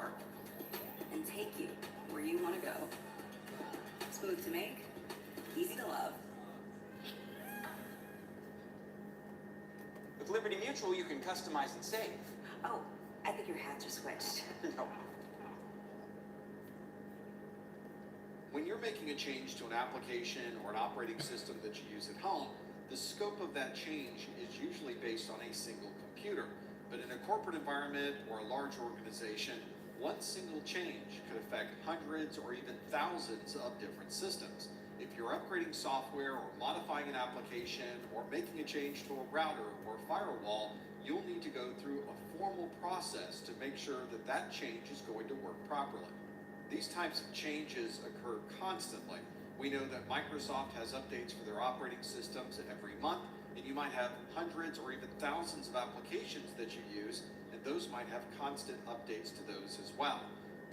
work and take you where you want to go. Smooth to make, easy to love. With Liberty Mutual, you can customize and save. Oh, I think your hats are switched. No. When you're making a change to an application or an operating system that you use at home, the scope of that change is usually based on a single computer. But in a corporate environment or a large organization, one single change could affect hundreds or even thousands of different systems. If you're upgrading software or modifying an application or making a change to a router or firewall, you'll need to go through a formal process to make sure that that change is going to work properly. These types of changes occur constantly. We know that Microsoft has updates for their operating systems every month, and you might have hundreds or even thousands of applications that you use, and those might have constant updates to those as well.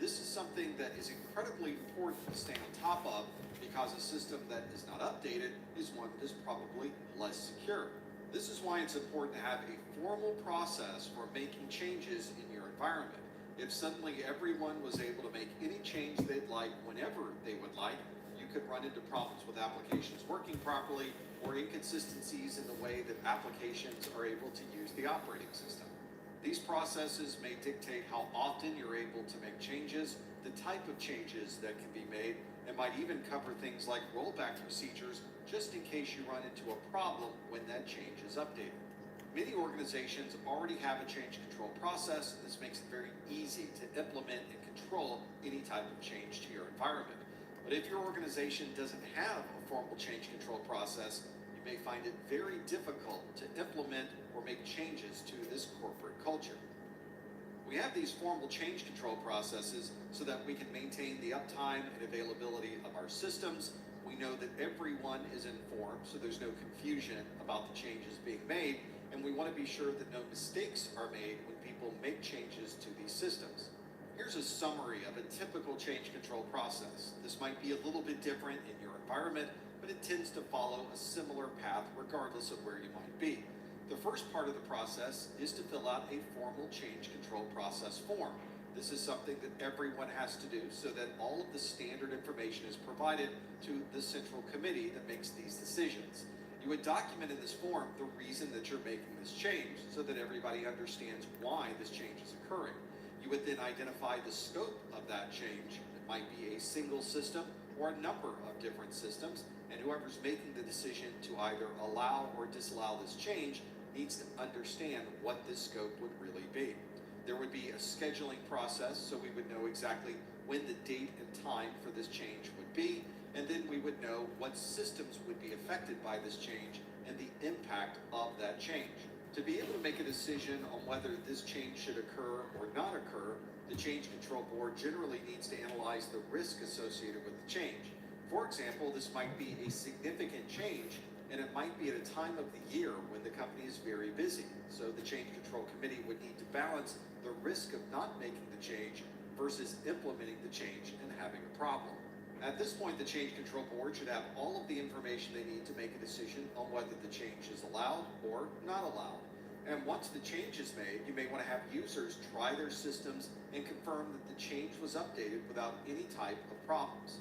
This is something that is incredibly important to stay on top of, because a system that is not updated is one that is probably less secure. This is why it's important to have a formal process for making changes in your environment. If suddenly everyone was able to make any change they'd like whenever they would like, you could run into problems with applications working properly or inconsistencies in the way that applications are able to use the operating system. These processes may dictate how often you're able to make changes, the type of changes that can be made, and might even cover things like rollback procedures just in case you run into a problem when that change is updated. Many organizations already have a change control process. This makes it very easy to implement and control any type of change to your environment. But if your organization doesn't have a formal change control process, you may find it very difficult to implement or make changes to this corporate culture. We have these formal change control processes so that we can maintain the uptime and availability of our systems. We know that everyone is informed, so there's no confusion about the changes being made, and we want to be sure that no mistakes are made when people make changes to these systems. Here's a summary of a typical change control process. This might be a little bit different in your environment, but it tends to follow a similar path regardless of where you might be. The first part of the process is to fill out a formal change control process form. This is something that everyone has to do so that all of the standard information is provided to the central committee that makes these decisions. You would document in this form the reason that you're making this change so that everybody understands why this change is occurring. You would then identify the scope of that change. It might be a single system or a number of different systems, and whoever's making the decision to either allow or disallow this change needs to understand what this scope would really be. There would be a scheduling process, so we would know exactly when the date and time for this change would be, and then we would know what systems would be affected by this change and the impact of that change. To be able to make a decision on whether this change should occur or not occur, the Change Control Board generally needs to analyze the risk associated with the change. For example, this might be a significant change, and it might be at a time of the year when the company is very busy. So the Change Control Committee would need to balance the risk of not making the change versus implementing the change and having a problem. At this point, the Change Control Board should have all of the information they need to make a decision on whether the change is allowed or not allowed. And once the change is made, you may want to have users try their systems and confirm that the change was updated without any type of problems.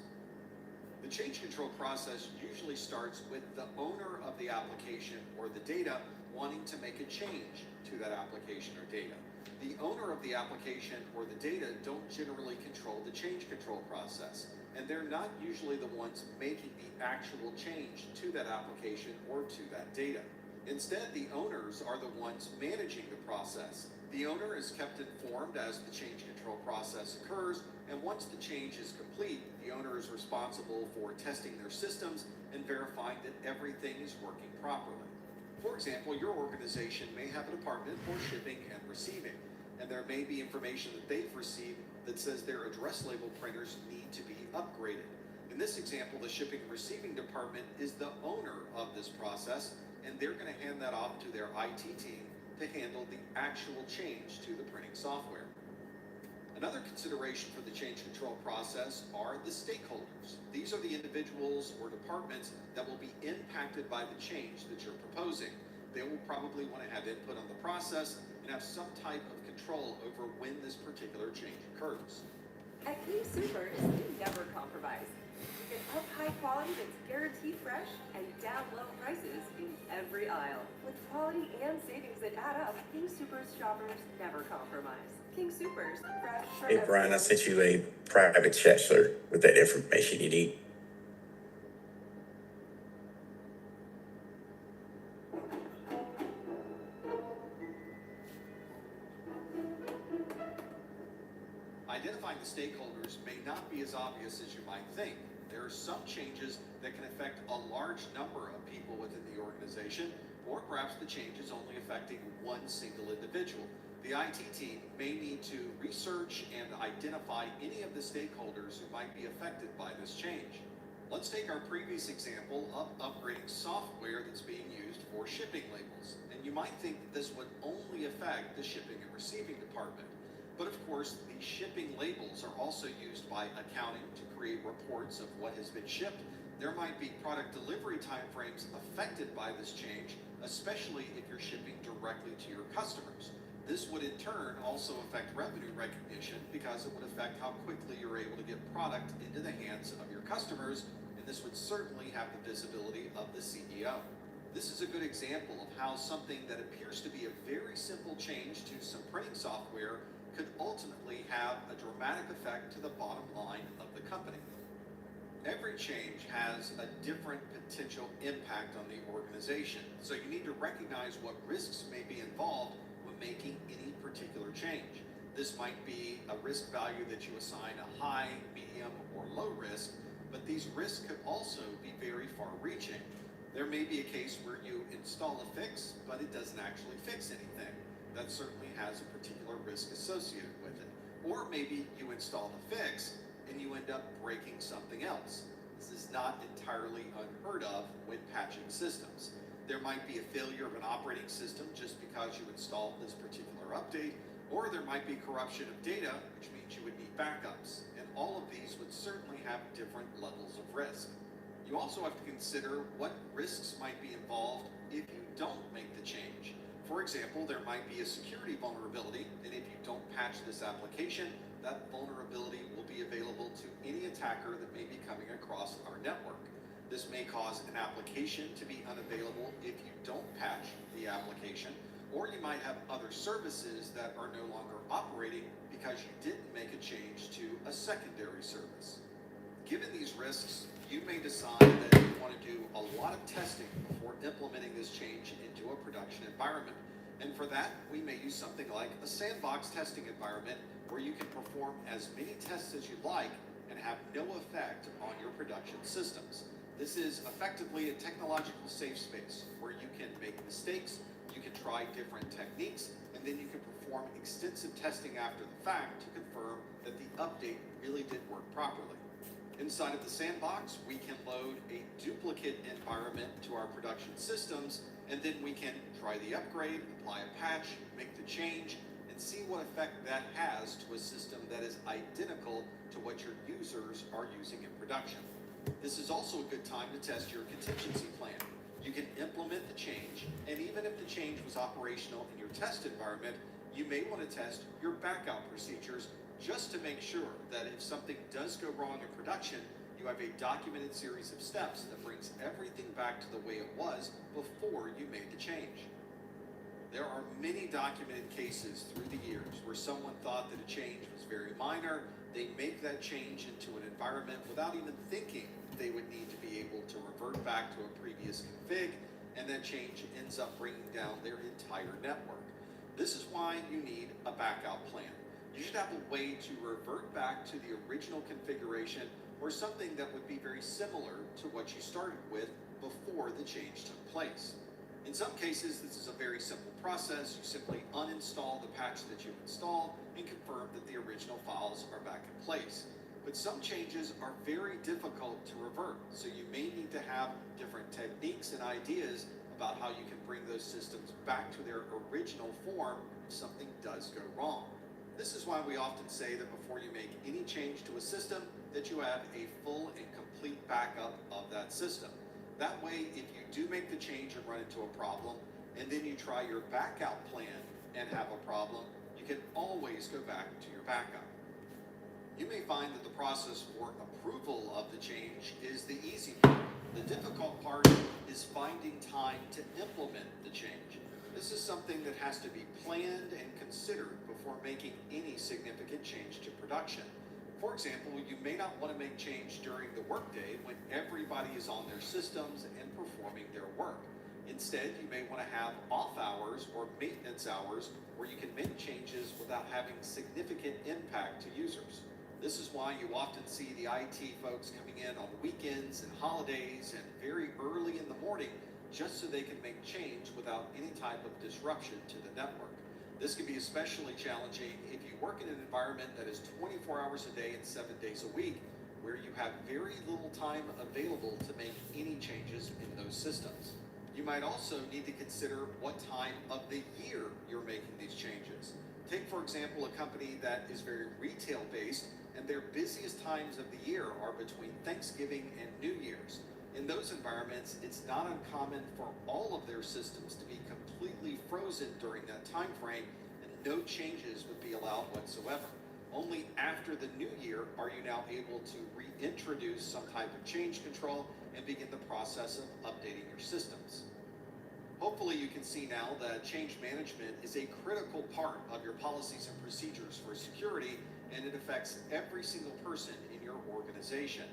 The change control process usually starts with the owner of the application or the data wanting to make a change to that application or data. The owner of the application or the data don't generally control the change control process, and they're not usually the ones making the actual change to that application or to that data. Instead, the owners are the ones managing the process. The owner is kept informed as the change control process occurs, and once the change is complete, the owner is responsible for testing their systems and verifying that everything is working properly. For example, your organization may have a department for shipping and receiving, and there may be information that they've received that says their address label printers need to be upgraded. In this example, the shipping and receiving department is the owner of this process, and they're going to hand that off to their IT team to handle the actual change to the printing software. Another consideration for the change control process are the stakeholders. These are the individuals or departments that will be impacted by the change that you're proposing. They will probably want to have input on the process, and have some type of control over when this particular change occurs. At King Supers, we never compromise. You can up high quality that's guaranteed fresh and down low prices in every aisle. With quality and savings that add up, King Supers shoppers never compromise. King Supers, fresh for Hey, Brian, I everyone. sent you a private chat, sir, with that information you need. Identifying the stakeholders may not be as obvious as you might think. There are some changes that can affect a large number of people within the organization, or perhaps the change is only affecting one single individual. The IT team may need to research and identify any of the stakeholders who might be affected by this change. Let's take our previous example of upgrading software that's being used for shipping labels. And you might think that this would only affect the shipping and receiving department. But of course, the shipping labels are also used by accounting to create reports of what has been shipped. There might be product delivery timeframes affected by this change, especially if you're shipping directly to your customers. This would in turn also affect revenue recognition because it would affect how quickly you're able to get product into the hands of your customers, and this would certainly have the visibility of the CEO. This is a good example of how something that appears to be a very simple change to some printing software could ultimately have a dramatic effect to the bottom line of the company. Every change has a different potential impact on the organization, so you need to recognize what risks may be involved when making any particular change. This might be a risk value that you assign a high, medium, or low risk, but these risks could also be very far-reaching. There may be a case where you install a fix, but it doesn't actually fix anything. That certainly has a particular risk associated with it. Or maybe you install the fix and you end up breaking something else. This is not entirely unheard of when patching systems. There might be a failure of an operating system just because you installed this particular update, or there might be corruption of data, which means you would need backups. And all of these would certainly have different levels of risk. You also have to consider what risks might be involved if you don't make the change. For example, there might be a security vulnerability, and if you don't patch this application, that vulnerability will be available to any attacker that may be coming across our network. This may cause an application to be unavailable if you don't patch the application, or you might have other services that are no longer operating because you didn't make a change to a secondary service. Given these risks, you may decide that you want to do a lot of testing before implementing this change into a production environment. And for that, we may use something like a sandbox testing environment where you can perform as many tests as you like and have no effect on your production systems. This is effectively a technological safe space where you can make mistakes, you can try different techniques, and then you can perform extensive testing after the fact to confirm that the update really did work properly. Inside of the sandbox, we can load a duplicate environment to our production systems, and then we can try the upgrade, apply a patch, make the change, and see what effect that has to a system that is identical to what your users are using in production. This is also a good time to test your contingency plan. You can implement the change, and even if the change was operational in your test environment, you may want to test your backup procedures just to make sure that if something does go wrong in production, you have a documented series of steps that brings everything back to the way it was before you made the change. There are many documented cases through the years where someone thought that a change was very minor. They make that change into an environment without even thinking they would need to be able to revert back to a previous config, and that change ends up bringing down their entire network. This is why you need a backup plan. You should have a way to revert back to the original configuration or something that would be very similar to what you started with before the change took place. In some cases, this is a very simple process. You simply uninstall the patch that you installed and confirm that the original files are back in place. But some changes are very difficult to revert, so you may need to have different techniques and ideas about how you can bring those systems back to their original form if something does go wrong. This is why we often say that before you make any change to a system, that you have a full and complete backup of that system. That way, if you do make the change and run into a problem, and then you try your backup plan, and have a problem, you can always go back to your backup. You may find that the process for approval of the change is the easy part. The difficult part is finding time to implement the change. This is something that has to be planned and considered before making any significant change to production. For example, you may not want to make change during the workday when everybody is on their systems and performing their work. Instead, you may want to have off hours or maintenance hours where you can make changes without having significant impact to users. This is why you often see the IT folks coming in on weekends and holidays and very early in the morning just so they can make change without any type of disruption to the network. This can be especially challenging if you work in an environment that is 24 hours a day and 7 days a week, where you have very little time available to make any changes in those systems. You might also need to consider what time of the year you're making these changes. Take, for example, a company that is very retail-based, and their busiest times of the year are between Thanksgiving and New Year's. In those environments, it's not uncommon for all of their systems to be completely frozen during that time frame, and no changes would be allowed whatsoever. Only after the new year are you now able to reintroduce some type of change control and begin the process of updating your systems. Hopefully you can see now that change management is a critical part of your policies and procedures for security, and it affects every single person in your organization.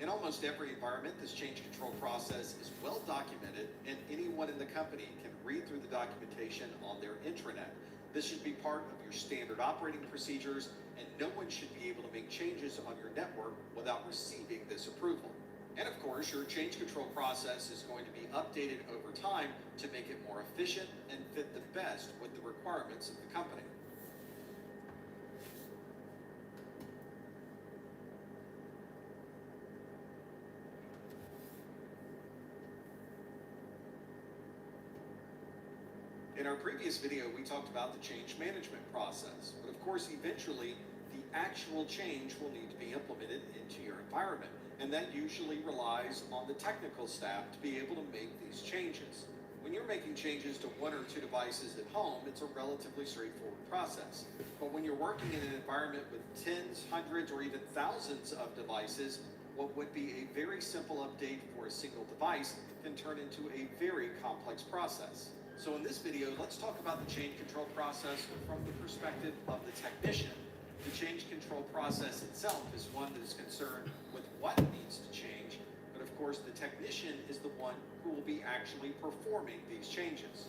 In almost every environment, this change control process is well documented, and anyone in the company can read through the documentation on their intranet. This should be part of your standard operating procedures, and no one should be able to make changes on your network without receiving this approval. And of course, your change control process is going to be updated over time to make it more efficient and fit the best with the requirements of the company. In our previous video, we talked about the change management process, but of course, eventually, the actual change will need to be implemented into your environment, and that usually relies on the technical staff to be able to make these changes. When you're making changes to 1 or 2 devices at home, it's a relatively straightforward process. But when you're working in an environment with tens, hundreds, or even thousands of devices, what would be a very simple update for a single device can turn into a very complex process. So in this video, let's talk about the change control process from the perspective of the technician. The change control process itself is one that is concerned with what needs to change, but of course the technician is the one who will be actually performing these changes.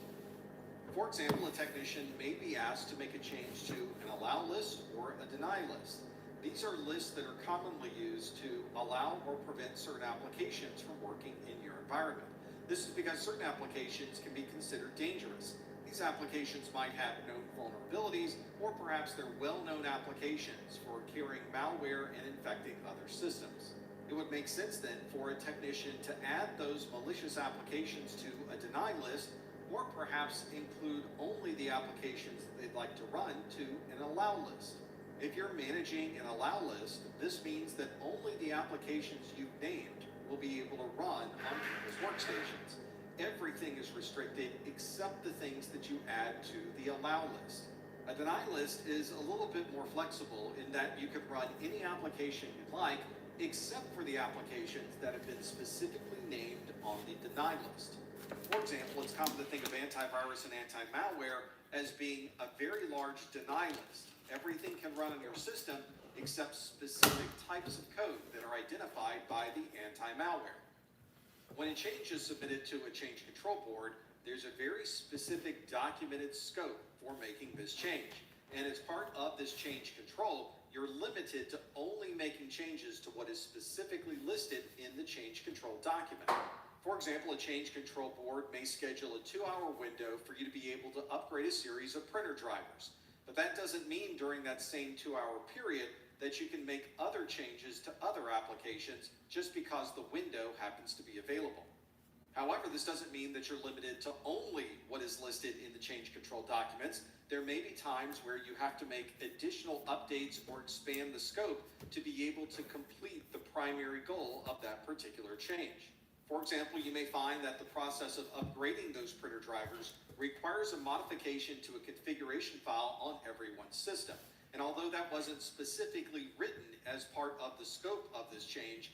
For example, a technician may be asked to make a change to an allow list or a deny list. These are lists that are commonly used to allow or prevent certain applications from working in your environment. This is because certain applications can be considered dangerous. These applications might have known vulnerabilities, or perhaps they're well-known applications for carrying malware and infecting other systems. It would make sense then for a technician to add those malicious applications to a deny list, or perhaps include only the applications that they'd like to run to an allow list. If you're managing an allow list, this means that only the applications you've named will be able to run on people's workstations. Everything is restricted except the things that you add to the allow list. A deny list is a little bit more flexible in that you can run any application you'd like, except for the applications that have been specifically named on the deny list. For example, it's common to think of antivirus and anti-malware as being a very large deny list. Everything can run on your system except specific types of code that are identified by the anti-malware. When a change is submitted to a change control board, there's a very specific documented scope for making this change. And as part of this change control, you're limited to only making changes to what is specifically listed in the change control document. For example, a change control board may schedule a 2-hour window for you to be able to upgrade a series of printer drivers. But that doesn't mean during that same 2-hour period that you can make other changes to other applications just because the window happens to be available. However, this doesn't mean that you're limited to only what is listed in the change control documents. There may be times where you have to make additional updates or expand the scope to be able to complete the primary goal of that particular change. For example, you may find that the process of upgrading those printer drivers requires a modification to a configuration file on everyone's system. And although that wasn't specifically written as part of the scope of this change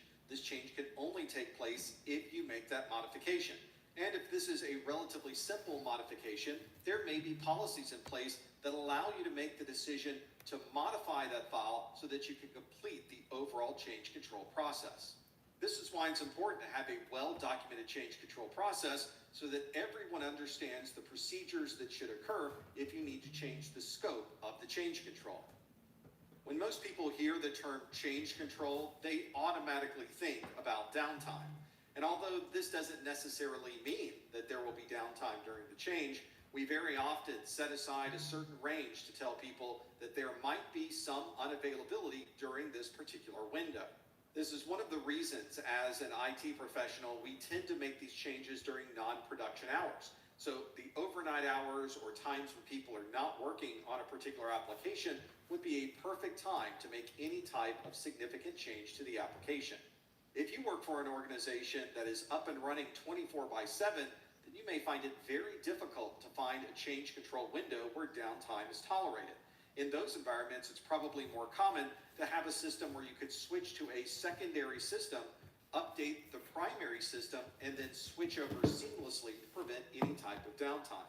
can only take place if you make that modification. And if this is a relatively simple modification, there may be policies in place that allow you to make the decision to modify that file so that you can complete the overall change control process. This is why it's important to have a well-documented change control process so that everyone understands the procedures that should occur if you need to change the scope of the change control. When most people hear the term change control, they automatically think about downtime. And although this doesn't necessarily mean that there will be downtime during the change, we very often set aside a certain range to tell people that there might be some unavailability during this particular window. This is one of the reasons, as an IT professional, we tend to make these changes during non-production hours. So the overnight hours or times when people are not working on a particular application would be a perfect time to make any type of significant change to the application. If you work for an organization that is up and running 24/7, then you may find it very difficult to find a change control window where downtime is tolerated. In those environments, it's probably more common to have a system where you could switch to a secondary system, update the primary system, and then switch over seamlessly to prevent any type of downtime.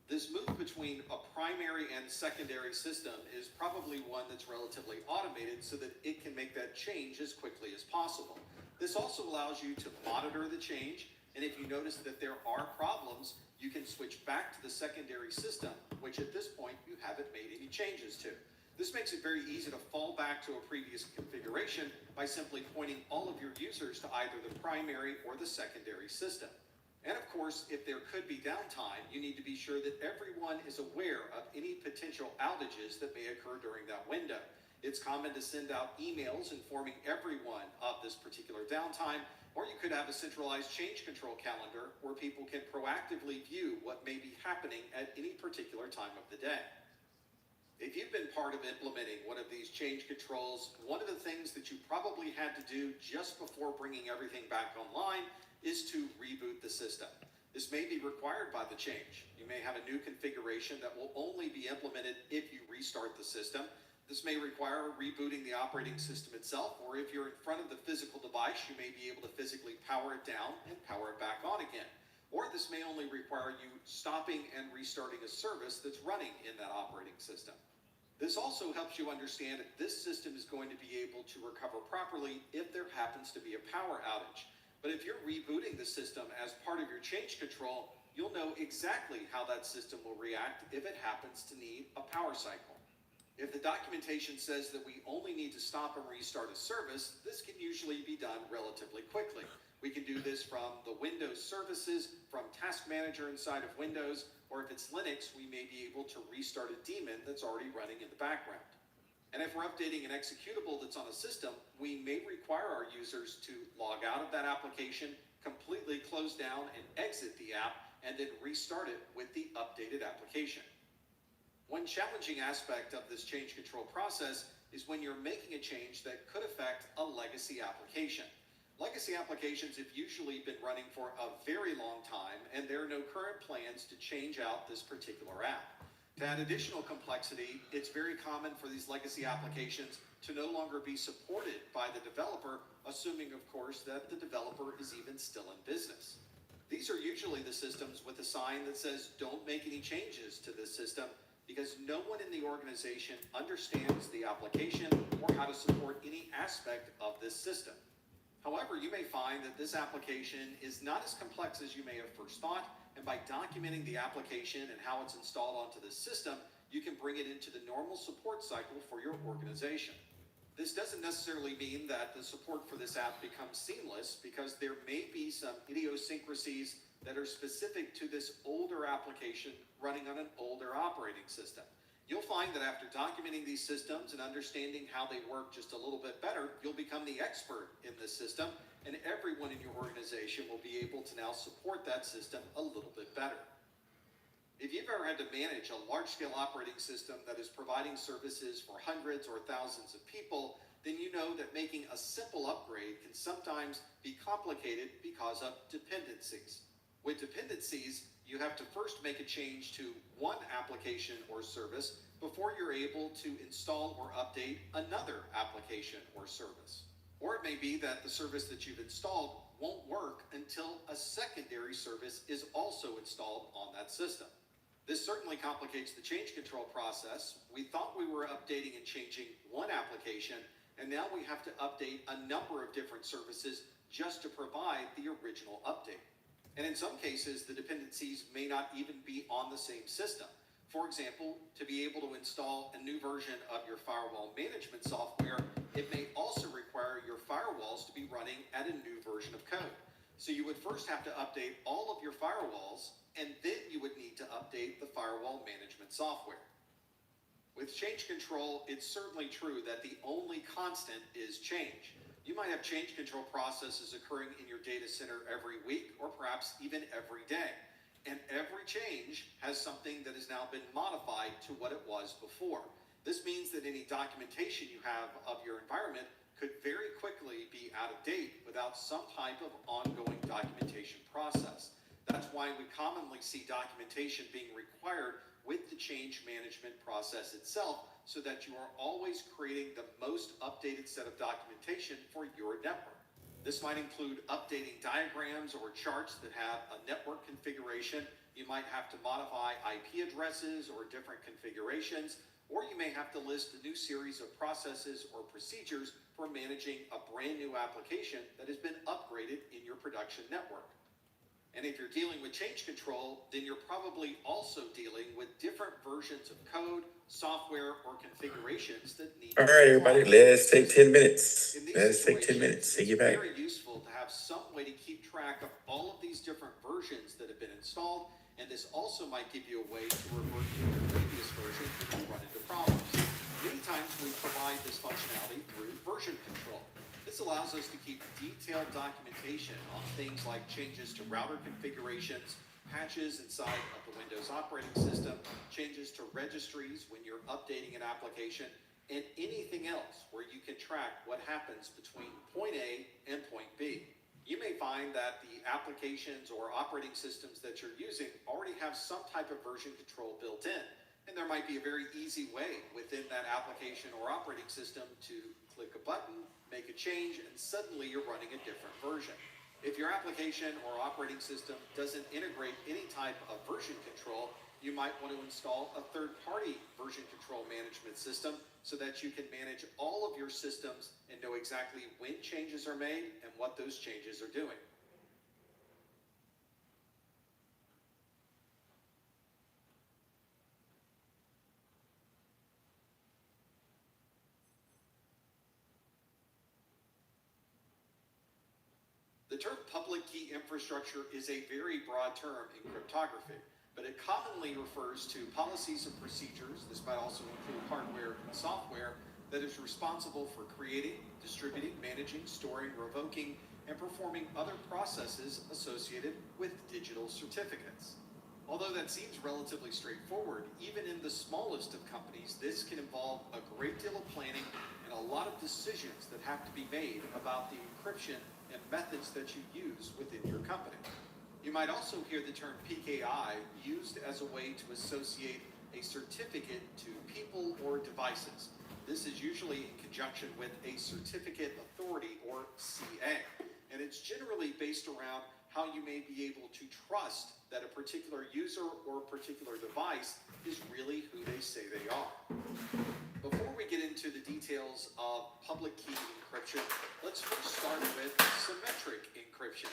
This move between a primary and secondary system is probably one that's relatively automated so that it can make that change as quickly as possible. This also allows you to monitor the change, and if you notice that there are problems, you can switch back to the secondary system, which at this point you haven't made any changes to. This makes it very easy to fall back to a previous configuration by simply pointing all of your users to either the primary or the secondary system. And of course, if there could be downtime, you need to be sure that everyone is aware of any potential outages that may occur during that window. It's common to send out emails informing everyone of this particular downtime, or you could have a centralized change control calendar where people can proactively view what may be happening at any particular time of the day. If you've been part of implementing one of these change controls, one of the things that you probably had to do just before bringing everything back online is to reboot the system. This may be required by the change. You may have a new configuration that will only be implemented if you restart the system. This may require rebooting the operating system itself, or if you're in front of the physical device, you may be able to physically power it down and power it back on again. Or this may only require you stopping and restarting a service that's running in that operating system. This also helps you understand that this system is going to be able to recover properly if there happens to be a power outage. But if you're rebooting the system as part of your change control, you'll know exactly how that system will react if it happens to need a power cycle. If the documentation says that we only need to stop and restart a service, this can usually be done relatively quickly. We can do this from the Windows services, from Task Manager inside of Windows, or if it's Linux, we may be able to restart a daemon that's already running in the background. And if we're updating an executable that's on a system, we may require our users to log out of that application, completely close down and exit the app, and then restart it with the updated application. One challenging aspect of this change control process is when you're making a change that could affect a legacy application. Legacy applications have usually been running for a very long time, and there are no current plans to change out this particular app. To add additional complexity, it's very common for these legacy applications to no longer be supported by the developer, assuming, of course, that the developer is even still in business. These are usually the systems with a sign that says, "Don't make any changes to this system," because no one in the organization understands the application or how to support any aspect of this system. However, you may find that this application is not as complex as you may have first thought, and by documenting the application and how it's installed onto the system, you can bring it into the normal support cycle for your organization. This doesn't necessarily mean that the support for this app becomes seamless, because there may be some idiosyncrasies that are specific to this older application running on an older operating system. You'll find that after documenting these systems and understanding how they work just a little bit better, you'll become the expert in this system, and everyone in your organization will be able to now support that system a little bit better. If you've ever had to manage a large-scale operating system that is providing services for hundreds or thousands of people, then you know that making a simple upgrade can sometimes be complicated because of dependencies. With dependencies, you have to first make a change to one application or service before you're able to install or update another application or service. Or it may be that the service that you've installed won't work until a secondary service is also installed on that system. This certainly complicates the change control process. We thought we were updating and changing one application, and now we have to update a number of different services just to provide the original update. And in some cases, the dependencies may not even be on the same system. For example, to be able to install a new version of your firewall management software, it may also require your firewalls to be running at a new version of code. So you would first have to update all of your firewalls, and then you would need to update the firewall management software. With change control, it's certainly true that the only constant is change. You might have change control processes occurring in your data center every week or perhaps even every day. And every change has something that has now been modified to what it was before. This means that any documentation you have of your environment could very quickly be out of date without some type of ongoing documentation process. That's why we commonly see documentation being required with the change management process itself, so that you are always creating the most updated set of documentation for your network. This might include updating diagrams or charts that have a network configuration. You might have to modify IP addresses or different configurations, or you may have to list a new series of processes or procedures for managing a brand new application that has been upgraded in your production network. And if you're dealing with change control, then you're probably also dealing with different versions of code, software, or configurations that need All right, everybody, let's take 10 minutes. Let's take 10 minutes. See you back. It's very useful to have some way to keep track of all of these different versions that have been installed, and this also might give you a way to revert to your previous version if you run into problems. Many times we provide this functionality through version control. This allows us to keep detailed documentation on things like changes to router configurations, patches inside of the Windows operating system, changes to registries when you're updating an application, and anything else where you can track what happens between point A and point B. You may find that the applications or operating systems that you're using already have some type of version control built in, and there might be a very easy way within that application or operating system to click a button, make a change, and suddenly you're running a different version. If your application or operating system doesn't integrate any type of version control, you might want to install a third-party version control management system so that you can manage all of your systems and know exactly when changes are made and what those changes are doing. The term public key infrastructure is a very broad term in cryptography, but it commonly refers to policies and procedures. This might also include hardware and software that is responsible for creating, distributing, managing, storing, revoking, and performing other processes associated with digital certificates. Although that seems relatively straightforward, even in the smallest of companies, this can involve a great deal of planning and a lot of decisions that have to be made about the encryption and methods that you use within your company. You might also hear the term PKI used as a way to associate a certificate to people or devices. This is usually in conjunction with a certificate authority, or CA, and it's generally based around how you may be able to trust that a particular user or a particular device is really who they say they are. Before we get into the details of public key encryption, let's first start with symmetric encryption.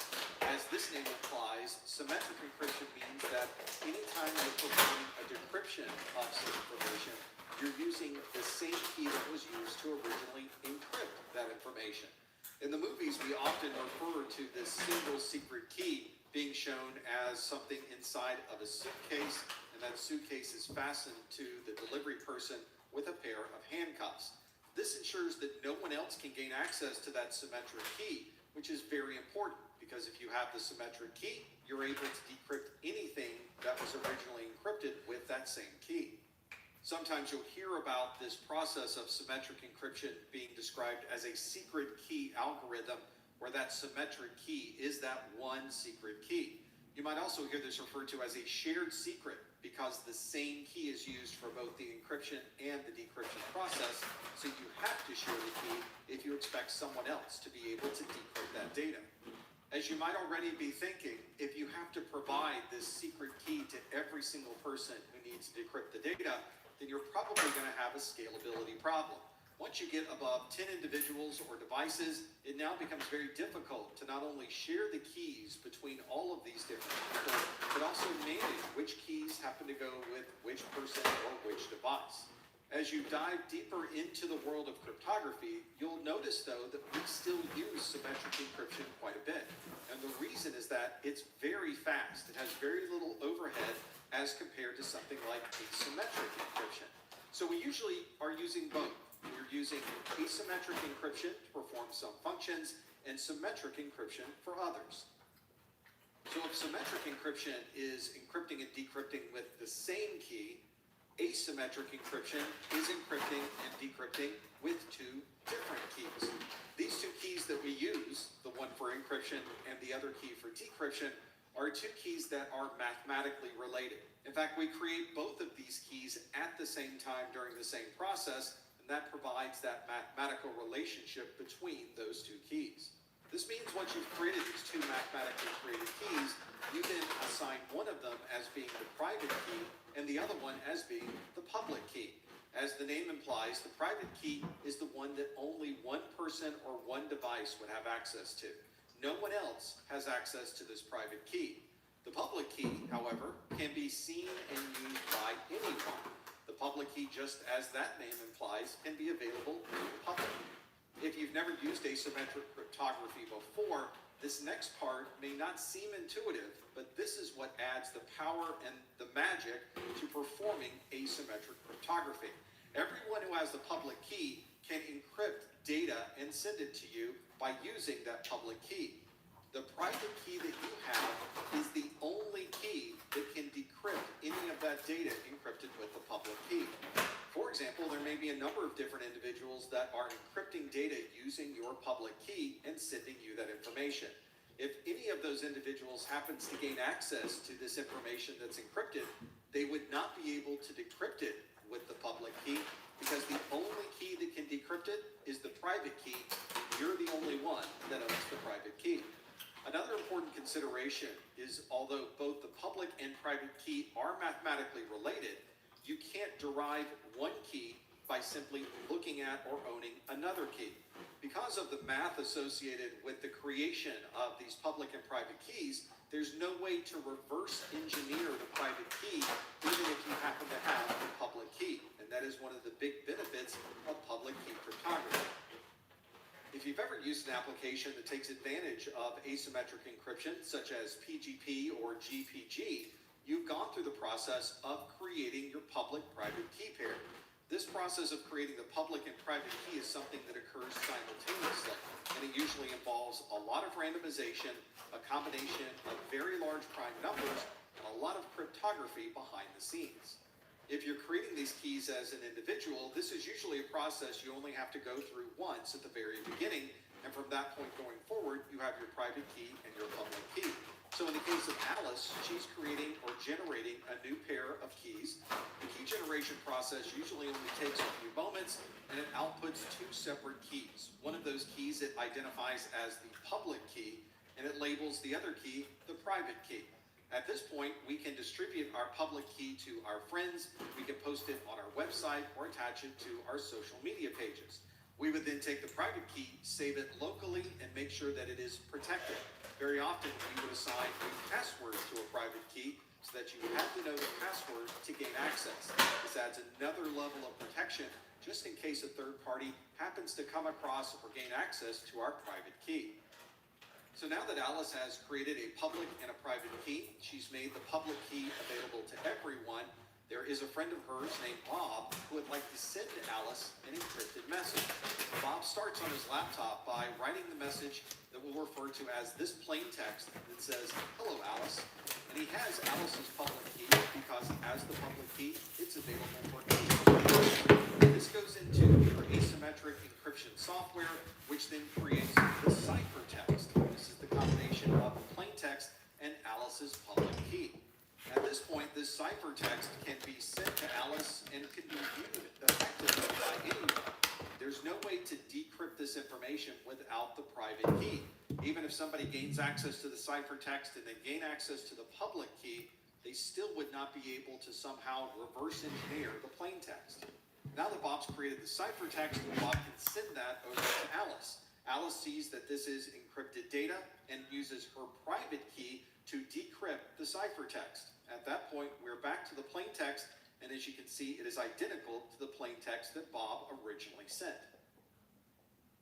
As this name implies, symmetric encryption means that anytime you're performing a decryption of some information, you're using the same key that was used to originally encrypt that information. In the movies, we often refer to this single secret key being shown as something inside of a suitcase, and that suitcase is fastened to the delivery person with a pair of handcuffs. This ensures that no one else can gain access to that symmetric key, which is very important because if you have the symmetric key, you're able to decrypt anything that was originally encrypted with that same key. Sometimes you'll hear about this process of symmetric encryption being described as a secret key algorithm, where that symmetric key is that one secret key. You might also hear this referred to as a shared secret because the same key is used for both the encryption and the decryption process, so you have to share the key if you expect someone else to be able to decrypt that data. As you might already be thinking, if you have to provide this secret key to every single person who needs to decrypt the data, then you're probably going to have a scalability problem. Once you get above 10 individuals or devices, it now becomes very difficult to not only share the keys between all of these different people, but also manage which keys happen to go with which person or which device. As you dive deeper into the world of cryptography, you'll notice, though, that we still use symmetric encryption quite a bit. And the reason is that it's very fast. It has very little overhead as compared to something like asymmetric encryption. So we usually are using both. We're using asymmetric encryption to perform some functions and symmetric encryption for others. So if symmetric encryption is encrypting and decrypting with the same key, asymmetric encryption is encrypting and decrypting with two different keys. These two keys that we use, the one for encryption and the other key for decryption, are two keys that are mathematically related. In fact, we create both of these keys at the same time during the same process, and that provides that mathematical relationship between those two keys. This means once you've created these two mathematically created keys, you then assign one of them as being the private key and the other one as being the public key. As the name implies, the private key is the one that only one person or one device would have access to. No one else has access to this private key. The public key, however, can be seen and used by anyone. The public key, just as that name implies, can be available to the public. If you've never used asymmetric cryptography before, this next part may not seem intuitive, but this is what adds the power and the magic to performing asymmetric cryptography. Everyone who has the public key can encrypt data and send it to you by using that public key. The private key that you have is the only key that can decrypt any of that data encrypted with the public key. For example, there may be a number of different individuals that are encrypting data using your public key and sending you that information. If any of those individuals happens to gain access to this information that's encrypted, they would not be able to decrypt it with the public key because the only key that can decrypt it is the private key, and you're the only one that owns the private key. Another important consideration is although both the public and private key are mathematically related, you can't derive one key by simply looking at or owning another key. Because of the math associated with the creation of these public and private keys, there's no way to reverse engineer the private key even if you happen to have the public key. And that is one of the big benefits of public key cryptography. If you've ever used an application that takes advantage of asymmetric encryption, such as PGP or GPG, you've gone through the process of creating your public-private key pair. This process of creating the public and private key is something that occurs simultaneously, and it usually involves a lot of randomization, a combination of very large prime numbers, and a lot of cryptography behind the scenes. If you're creating these keys as an individual, this is usually a process you only have to go through once at the very beginning, and from that point going forward, you have your private key and your public key. So in the case of Alice, she's creating or generating a new pair of keys. The key generation process usually only takes a few moments, and it outputs two separate keys. One of those keys it identifies as the public key, and it labels the other key the private key. At this point, we can distribute our public key to our friends, we can post it on our website, or attach it to our social media pages. We would then take the private key, save it locally, and make sure that it is protected. Very often, we would assign a password to a private key so that you have to know the password to gain access. This adds another level of protection just in case a third party happens to come across or gain access to our private key. So now that Alice has created a public and a private key, she's made the public key available to everyone. There is a friend of hers named Bob who would like to send to Alice an encrypted message. Bob starts on his laptop by writing the message that we'll refer to as this plain text that says, "Hello, Alice." And he has Alice's public key because as the public key, it's available for anyone. This goes into your asymmetric encryption software, which then creates the ciphertext. This is the combination of plain text and Alice's public ciphertext can be sent to Alice and can be viewed effectively by anyone. There's no way to decrypt this information without the private key. Even if somebody gains access to the ciphertext and they gain access to the public key, they still would not be able to somehow reverse engineer the plain text. Now that Bob's created the ciphertext, Bob can send that over to Alice. Alice sees that this is encrypted data and uses her private key to decrypt the ciphertext. At that point, we're back to the plain text, and as you can see, it is identical to the plain text that Bob originally sent.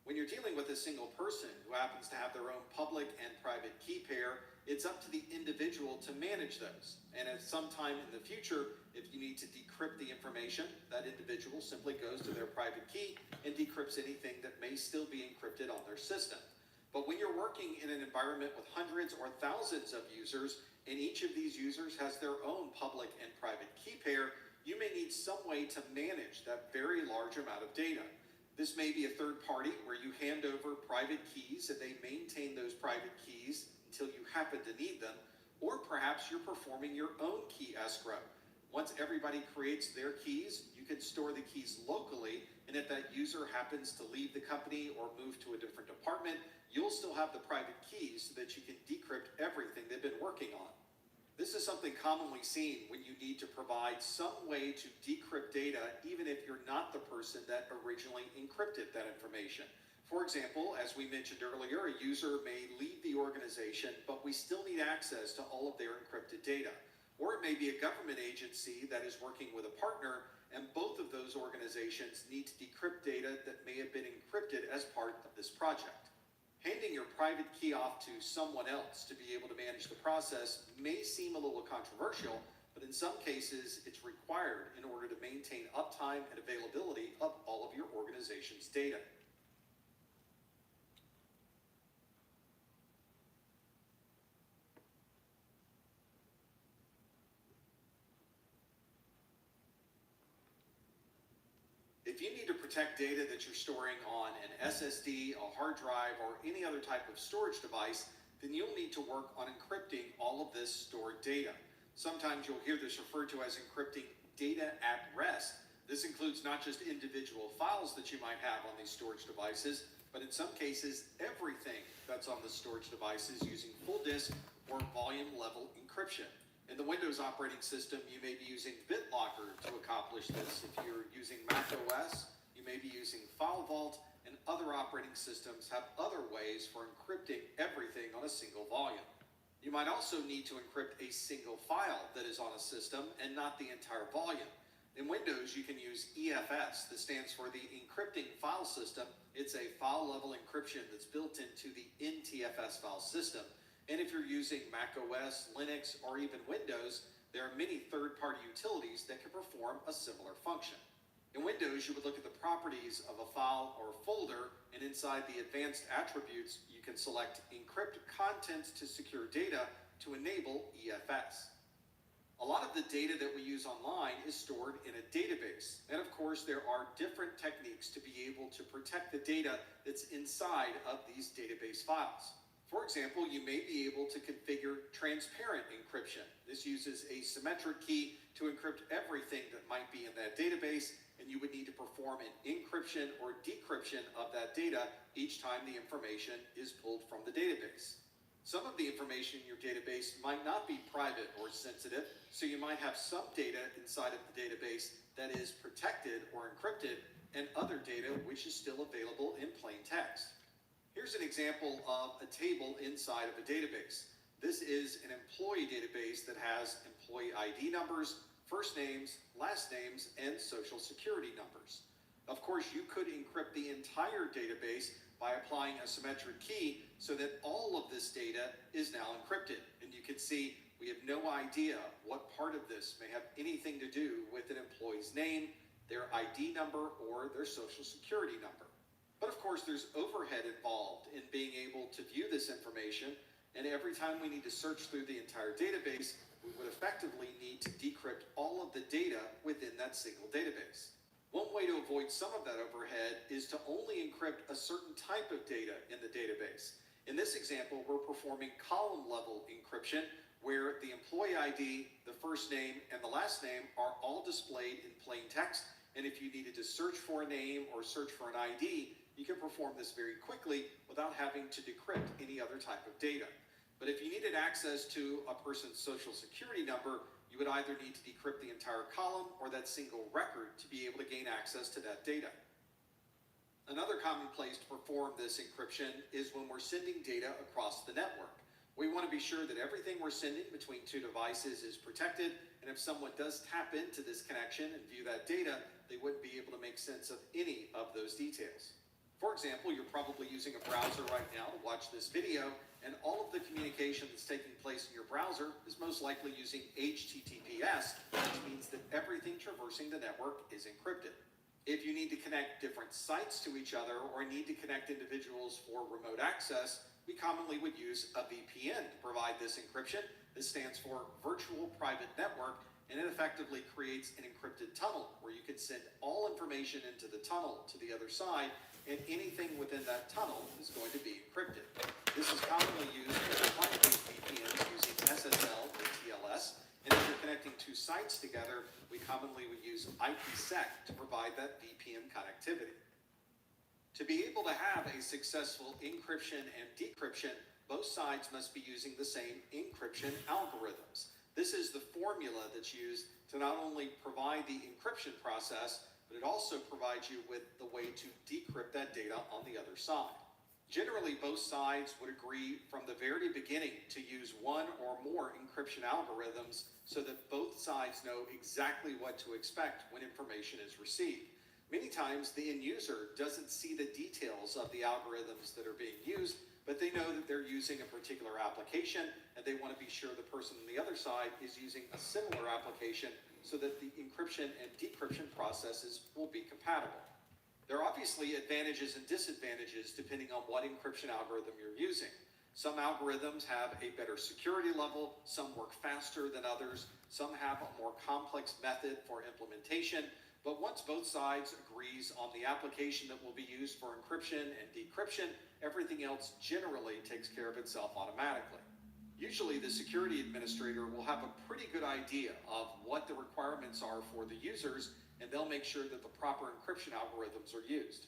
When you're dealing with a single person who happens to have their own public and private key pair, it's up to the individual to manage those. And at some time in the future, if you need to decrypt the information, that individual simply goes to their private key and decrypts anything that may still be encrypted on their system. But when you're working in an environment with hundreds or thousands of users, and each of these users has their own public and private key pair, you may need some way to manage that very large amount of data. This may be a third party where you hand over private keys and they maintain those private keys until you happen to need them, or perhaps you're performing your own key escrow. Once everybody creates their keys, you can store the keys locally, and if that user happens to leave the company or move to a different department, you'll still have the private keys so that you can decrypt everything they've been working on. This is something commonly seen when you need to provide some way to decrypt data, even if you're not the person that originally encrypted that information. For example, as we mentioned earlier, a user may leave the organization, but we still need access to all of their encrypted data. Or it may be a government agency that is working with a partner, and both of those organizations need to decrypt data that may have been encrypted as part of this project. Handing your private key off to someone else to be able to manage the process may seem a little controversial, but in some cases it's required in order to maintain uptime and availability of all of your organization's data. If you need to protect data that you're storing on an SSD, a hard drive, or any other type of storage device, then you'll need to work on encrypting all of this stored data. Sometimes you'll hear this referred to as encrypting data at rest. This includes not just individual files that you might have on these storage devices, but in some cases, everything that's on the storage devices using full disk or volume level encryption. In the Windows operating system, you may be using BitLocker to accomplish this. If you're using Mac OS, you may be using File Vault, and other operating systems have other ways for encrypting everything on a single volume. You might also need to encrypt a single file that is on a system and not the entire volume. In Windows, you can use EFS. This stands for the Encrypting File System. It's a file-level encryption that's built into the NTFS file system. And if you're using Mac OS, Linux, or even Windows, there are many third-party utilities that can perform a similar function. In Windows, you would look at the properties of a file or folder, and inside the advanced attributes, you can select Encrypt Content to Secure Data to enable EFS. A lot of the data that we use online is stored in a database. And of course, there are different techniques to be able to protect the data that's inside of these database files. For example, you may be able to configure transparent encryption. This uses a symmetric key to encrypt everything that might be in that database, and you would need to perform an encryption or decryption of that data each time the information is pulled from the database. Some of the information in your database might not be private or sensitive, so you might have some data inside of the database that is protected or encrypted, and other data which is still available in plain text. Here's an example of a table inside of a database. This is an employee database that has employee ID numbers, first names, last names, and social security numbers. Of course, you could encrypt the entire database by applying a symmetric key so that all of this data is now encrypted. And you can see we have no idea what part of this may have anything to do with an employee's name, their ID number, or their social security number. But of course, there's overhead involved in being able to view this information, and every time we need to search through the entire database, we would effectively need to decrypt all of the data within that single database. One way to avoid some of that overhead is to only encrypt a certain type of data in the database. In this example, we're performing column-level encryption, where the employee ID, the first name, and the last name are all displayed in plain text. And if you needed to search for a name or search for an ID, you can perform this very quickly without having to decrypt any other type of data. But if you needed access to a person's social security number, you would either need to decrypt the entire column or that single record to be able to gain access to that data. Another common place to perform this encryption is when we're sending data across the network. We want to be sure that everything we're sending between two devices is protected, and if someone does tap into this connection and view that data, they wouldn't be able to make sense of any of those details. For example, you're probably using a browser right now to watch this video, and all of the communication that's taking place in your browser is most likely using HTTPS, which means that everything traversing the network is encrypted. If you need to connect different sites to each other or need to connect individuals for remote access, we commonly would use a VPN to provide this encryption. This stands for Virtual Private Network, and it effectively creates an encrypted tunnel where you can send all information into the tunnel to the other side, and anything within that tunnel is going to be encrypted. This is commonly used for client-based VPNs using SSL or TLS, and if you're connecting two sites together, we commonly would use IPsec to provide that VPN connectivity. To be able to have a successful encryption and decryption, both sides must be using the same encryption algorithms. This is the formula that's used to not only provide the encryption process, but it also provides you with the way to decrypt that data on the other side. Generally, both sides would agree from the very beginning to use one or more encryption algorithms so that both sides know exactly what to expect when information is received. Many times, the end user doesn't see the details of the algorithms that are being used, but they know that they're using a particular application, and they want to be sure the person on the other side is using a similar application so that the encryption and decryption processes will be compatible. There are obviously advantages and disadvantages depending on what encryption algorithm you're using. Some algorithms have a better security level, some work faster than others, some have a more complex method for implementation. But once both sides agrees on the application that will be used for encryption and decryption, everything else generally takes care of itself automatically. Usually the security administrator will have a pretty good idea of what the requirements are for the users, and they'll make sure that the proper encryption algorithms are used.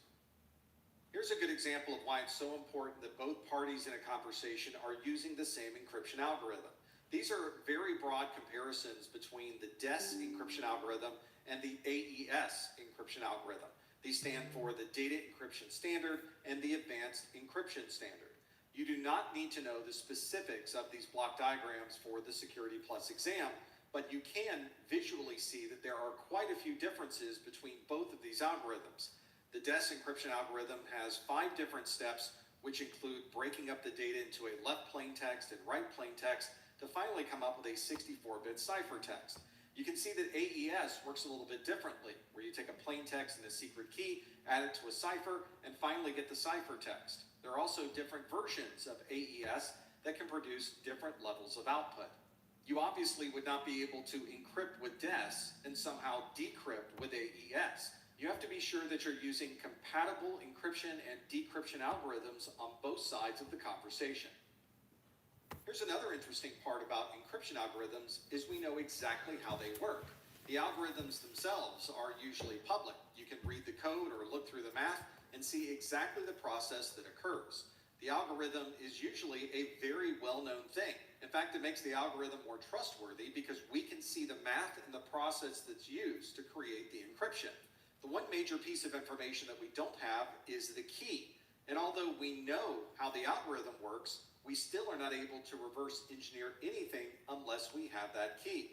Here's a good example of why it's so important that both parties in a conversation are using the same encryption algorithm. These are very broad comparisons between the DES encryption algorithm and the AES encryption algorithm. These stand for the Data Encryption Standard and the Advanced Encryption Standard. You do not need to know the specifics of these block diagrams for the Security Plus exam, but you can visually see that there are quite a few differences between both of these algorithms. The DES encryption algorithm has 5 different steps, which include breaking up the data into a left plain text and right plain text to finally come up with a 64-bit ciphertext. You can see that AES works a little bit differently, where you take a plain text and a secret key, add it to a cipher, and finally get the ciphertext. There are also different versions of AES that can produce different levels of output. You obviously would not be able to encrypt with DES and somehow decrypt with AES. You have to be sure that you're using compatible encryption and decryption algorithms on both sides of the conversation. Here's another interesting part about encryption algorithms is we know exactly how they work. The algorithms themselves are usually public. You can read the code or look through the math and see exactly the process that occurs. The algorithm is usually a very well-known thing. In fact, it makes the algorithm more trustworthy because we can see the math and the process that's used to create the encryption. The one major piece of information that we don't have is the key. And although we know how the algorithm works, we still are not able to reverse engineer anything unless we have that key.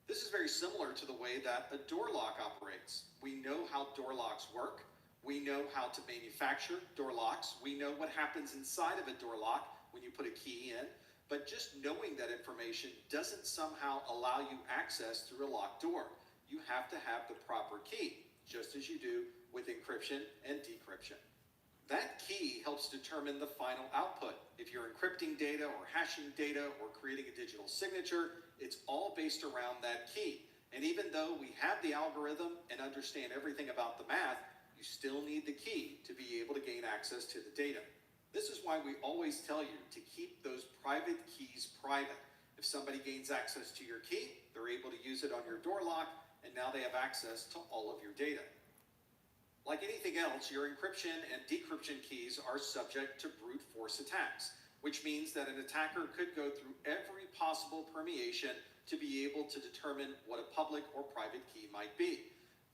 This is very similar to the way that a door lock operates. We know how door locks work. We know how to manufacture door locks. We know what happens inside of a door lock when you put a key in. But just knowing that information doesn't somehow allow you access through a locked door. You have to have the proper key, just as you do with encryption and decryption. That key helps determine the final output. If you're encrypting data or hashing data or creating a digital signature, it's all based around that key. And even though we have the algorithm and understand everything about the math, you still need the key to be able to gain access to the data. This is why we always tell you to keep those private keys private. If somebody gains access to your key, they're able to use it on your door lock, and now they have access to all of your data. Like anything else, your encryption and decryption keys are subject to brute force attacks, which means that an attacker could go through every possible permeation to be able to determine what a public or private key might be.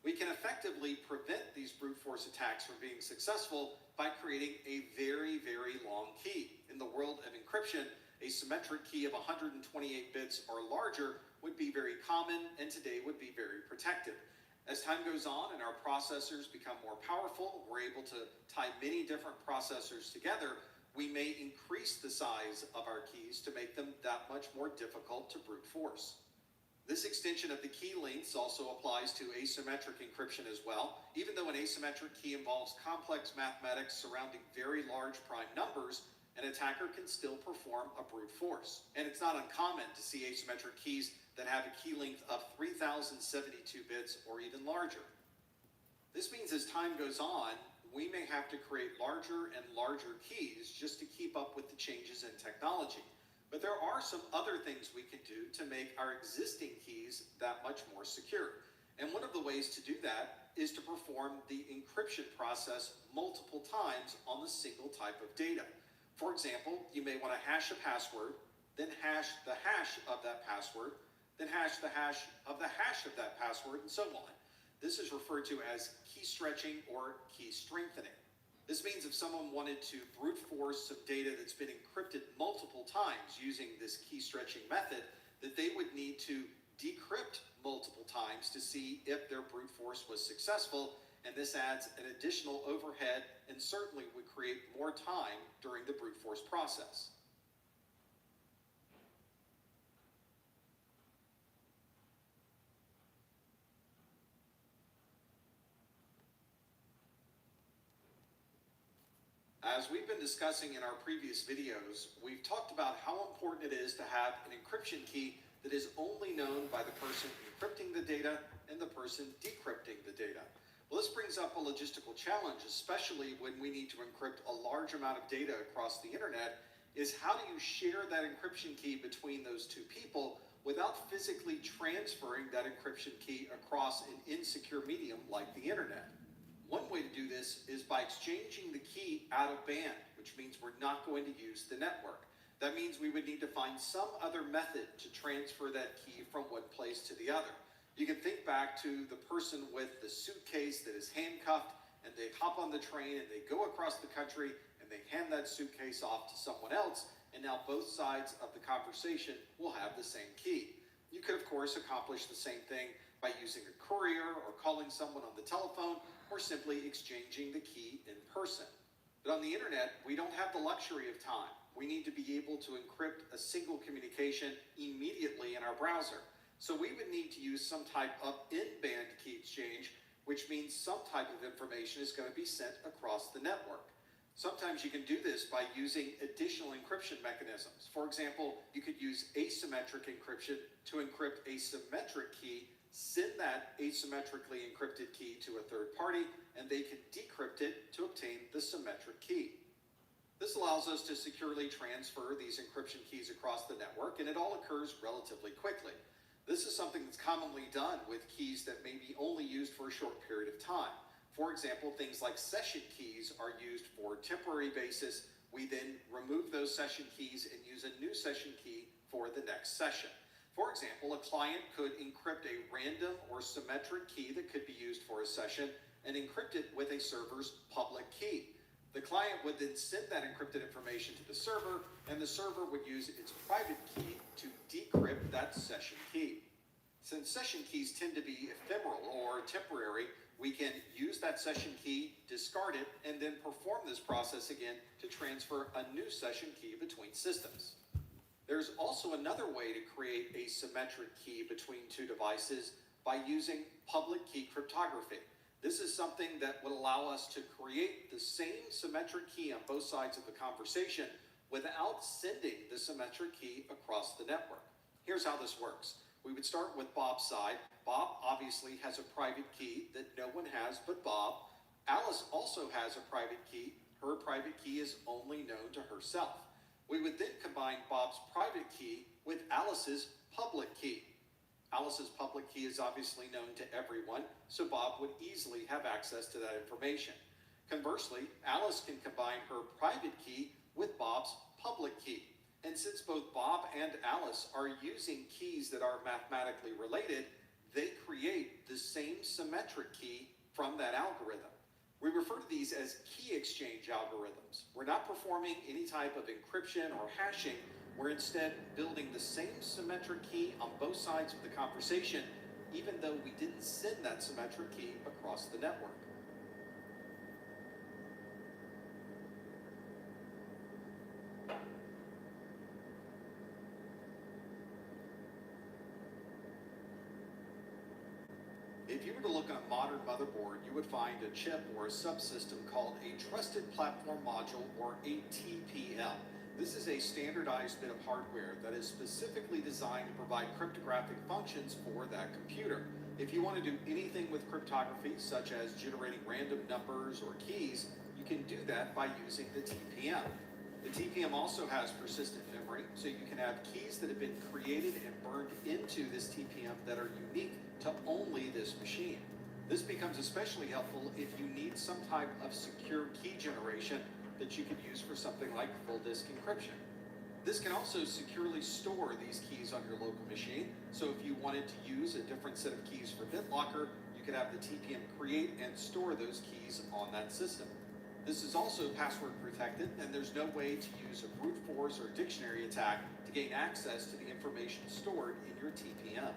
We can effectively prevent these brute force attacks from being successful by creating a very, very long key. In the world of encryption, a symmetric key of 128 bits or larger would be very common and today would be very protected. As time goes on and our processors become more powerful, we're able to tie many different processors together, we may increase the size of our keys to make them that much more difficult to brute force. This extension of the key lengths also applies to asymmetric encryption as well. Even though an asymmetric key involves complex mathematics surrounding very large prime numbers, an attacker can still perform a brute force. And it's not uncommon to see asymmetric keys that have a key length of 3072 bits or even larger. This means as time goes on, we may have to create larger and larger keys just to keep up with the changes in technology. But there are some other things we can do to make our existing keys that much more secure. And one of the ways to do that is to perform the encryption process multiple times on the single type of data. For example, you may want to hash a password, then hash the hash of that password, then hash the hash of the hash of that password, and so on. This is referred to as key stretching or key strengthening. This means if someone wanted to brute force some data that's been encrypted multiple times using this key stretching method, that they would need to decrypt multiple times to see if their brute force was successful, and this adds an additional overhead and certainly would create more time during the brute force process. As we've been discussing in our previous videos, we've talked about how important it is to have an encryption key that is only known by the person encrypting the data and the person decrypting the data. Well, this brings up a logistical challenge, especially when we need to encrypt a large amount of data across the internet, is how do you share that encryption key between those two people without physically transferring that encryption key across an insecure medium like the internet? One way to do this is by exchanging the key out of band, which means we're not going to use the network. That means we would need to find some other method to transfer that key from one place to the other. You can think back to the person with the suitcase that is handcuffed, and they hop on the train and they go across the country and they hand that suitcase off to someone else, and now both sides of the conversation will have the same key. You could, of course, accomplish the same thing by using a courier or calling someone on the telephone, or simply exchanging the key in person. But on the internet, we don't have the luxury of time. We need to be able to encrypt a single communication immediately in our browser. So we would need to use some type of in-band key exchange, which means some type of information is going to be sent across the network. Sometimes you can do this by using additional encryption mechanisms. For example, you could use asymmetric encryption to encrypt a symmetric key, send that asymmetrically encrypted key to a third party, and they can decrypt it to obtain the symmetric key. This allows us to securely transfer these encryption keys across the network, and it all occurs relatively quickly. This is something that's commonly done with keys that may be only used for a short period of time. For example, things like session keys are used for a temporary basis. We then remove those session keys and use a new session key for the next session. For example, a client could encrypt a random or symmetric key that could be used for a session and encrypt it with a server's public key. The client would then send that encrypted information to the server, and the server would use its private key to decrypt that session key. Since session keys tend to be ephemeral or temporary, we can use that session key, discard it, and then perform this process again to transfer a new session key between systems. There's also another way to create a symmetric key between two devices by using public key cryptography. This is something that would allow us to create the same symmetric key on both sides of the conversation without sending the symmetric key across the network. Here's how this works. We would start with Bob's side. Bob obviously has a private key that no one has but Bob. Alice also has a private key. Her private key is only known to herself. We would then combine Bob's private key with Alice's public key. Alice's public key is obviously known to everyone, so Bob would easily have access to that information. Conversely, Alice can combine her private key with Bob's public key. And since both Bob and Alice are using keys that are mathematically related, they create the same symmetric key from that algorithm. We refer to these as key exchange algorithms. We're not performing any type of encryption or hashing. We're instead building the same symmetric key on both sides of the conversation, even though we didn't send that symmetric key across the network. If you were to look on a modern motherboard, you would find a chip or a subsystem called a Trusted Platform Module, or a TPM. This is a standardized bit of hardware that is specifically designed to provide cryptographic functions for that computer. If you want to do anything with cryptography, such as generating random numbers or keys, you can do that by using the TPM. The TPM also has persistent memory, so you can have keys that have been created and burned into this TPM that are unique to only this machine. This becomes especially helpful if you need some type of secure key generation that you could use for something like full disk encryption. This can also securely store these keys on your local machine, so if you wanted to use a different set of keys for BitLocker, you could have the TPM create and store those keys on that system. This is also password protected, and there's no way to use a brute force or dictionary attack to gain access to the information stored in your TPM.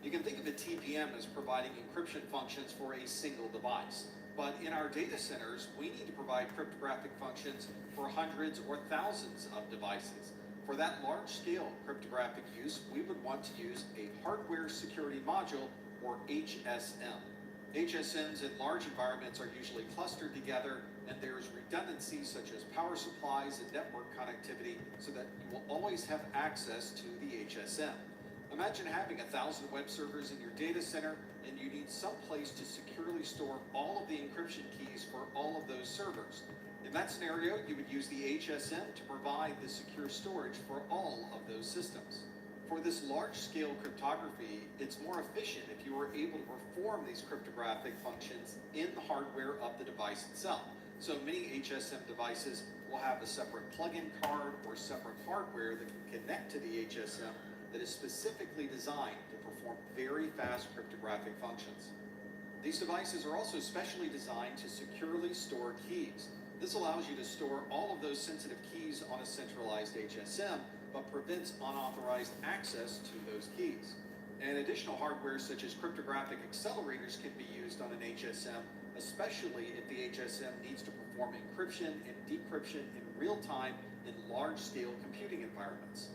You can think of a TPM as providing encryption functions for a single device, but in our data centers, we need to provide cryptographic functions for hundreds or thousands of devices. For that large-scale cryptographic use, we would want to use a hardware security module, or HSM. HSMs in large environments are usually clustered together, and there is redundancy such as power supplies and network connectivity, so that you will always have access to the HSM. Imagine having 1,000 web servers in your data center, and you need some place to securely store all of the encryption keys for all of those servers. In that scenario, you would use the HSM to provide the secure storage for all of those systems. For this large-scale cryptography, it's more efficient if you are able to perform these cryptographic functions in the hardware of the device itself. So many HSM devices will have a separate plug-in card or separate hardware that can connect to the HSM that is specifically designed to perform very fast cryptographic functions. These devices are also specially designed to securely store keys. This allows you to store all of those sensitive keys on a centralized HSM, but prevents unauthorized access to those keys. And additional hardware such as cryptographic accelerators can be used on an HSM, especially if the HSM needs to perform encryption and decryption in real time in large-scale computing environments.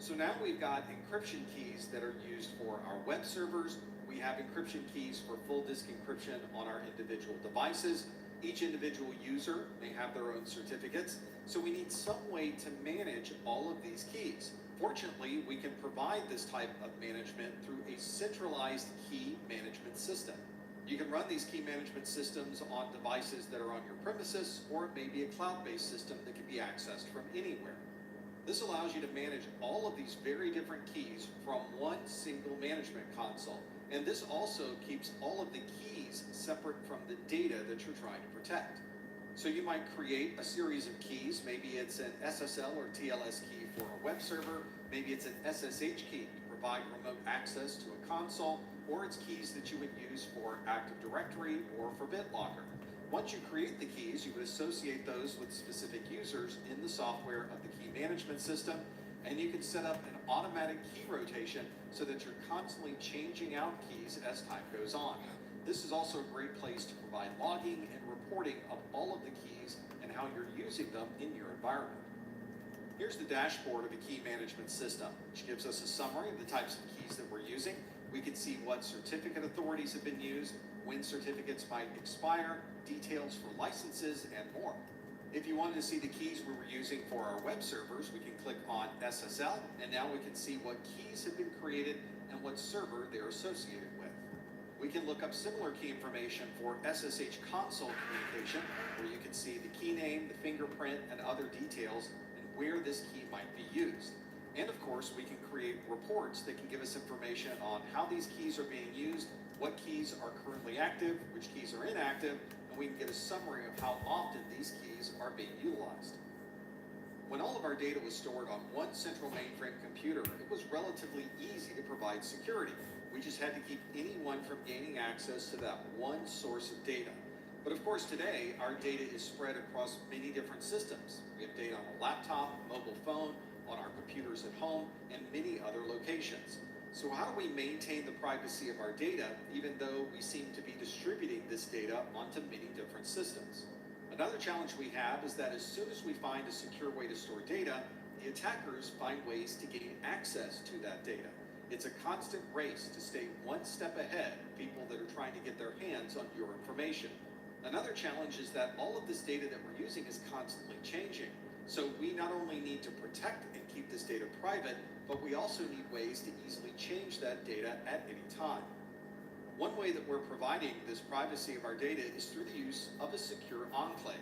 So now we've got encryption keys that are used for our web servers. We have encryption keys for full disk encryption on our individual devices. Each individual user may have their own certificates, so we need some way to manage all of these keys. Fortunately, we can provide this type of management through a centralized key management system. You can run these key management systems on devices that are on your premises, or it may be a cloud-based system that can be accessed from anywhere. This allows you to manage all of these very different keys from one single management console. And this also keeps all of the keys separate from the data that you're trying to protect. So you might create a series of keys. Maybe it's an SSL or TLS key for a web server. Maybe it's an SSH key to provide remote access to a console, or it's keys that you would use for Active Directory or for BitLocker. Once you create the keys, you would associate those with specific users in the software of the key management system, and you can set up an automatic key rotation so that you're constantly changing out keys as time goes on. This is also a great place to provide logging and reporting of all of the keys and how you're using them in your environment. Here's the dashboard of a key management system, which gives us a summary of the types of keys that we're using. We can see what certificate authorities have been used, when certificates might expire, details for licenses, and more. If you wanted to see the keys we were using for our web servers, we can click on SSL, and now we can see what keys have been created and what server they're associated with. We can look up similar key information for SSH console communication, where you can see the key name, the fingerprint, and other details, and where this key might be used. And of course, we can create reports that can give us information on how these keys are being used, what keys are currently active, which keys are inactive, and we can get a summary of how often these keys are being utilized. When all of our data was stored on one central mainframe computer, it was relatively easy to provide security. We just had to keep anyone from gaining access to that one source of data. But of course today, our data is spread across many different systems. We have data on a laptop, mobile phone, on our computers at home, and many other locations. So how do we maintain the privacy of our data, even though we seem to be distributing this data onto many different systems? Another challenge we have is that as soon as we find a secure way to store data, the attackers find ways to gain access to that data. It's a constant race to stay one step ahead of people that are trying to get their hands on your information. Another challenge is that all of this data that we're using is constantly changing. So we not only need to protect and keep this data private, but we also need ways to easily change that data at any time. One way that we're providing this privacy of our data is through the use of a secure enclave.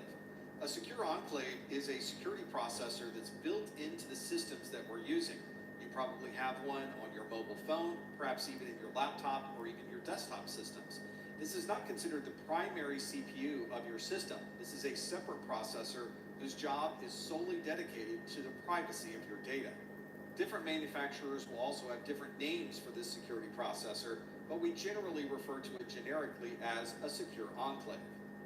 A secure enclave is a security processor that's built into the systems that we're using. You probably have one on your mobile phone, perhaps even in your laptop or even your desktop systems. This is not considered the primary CPU of your system. This is a separate processor whose job is solely dedicated to the privacy of your data. Different manufacturers will also have different names for this security processor, but we generally refer to it generically as a secure enclave.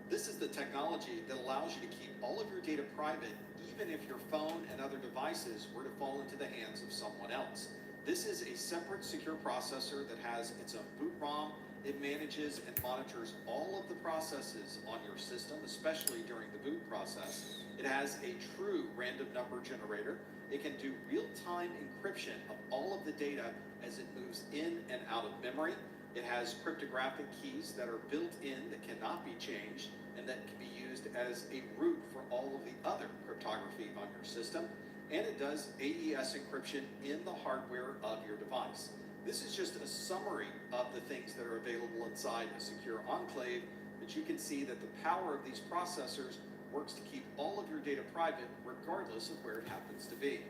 This is the technology that allows you to keep all of your data private, even if your phone and other devices were to fall into the hands of someone else. This is a separate secure processor that has its own boot ROM. It manages and monitors all of the processes on your system, especially during the boot process. It has a true random number generator. It can do real-time encryption of all of the data as it moves in and out of memory. It has cryptographic keys that are built in that cannot be changed and that can be used as a root for all of the other cryptography on your system. And it does AES encryption in the hardware of your device. This is just a summary of the things that are available inside a secure enclave, but you can see that the power of these processors works to keep all of your data private regardless of where it happens to be.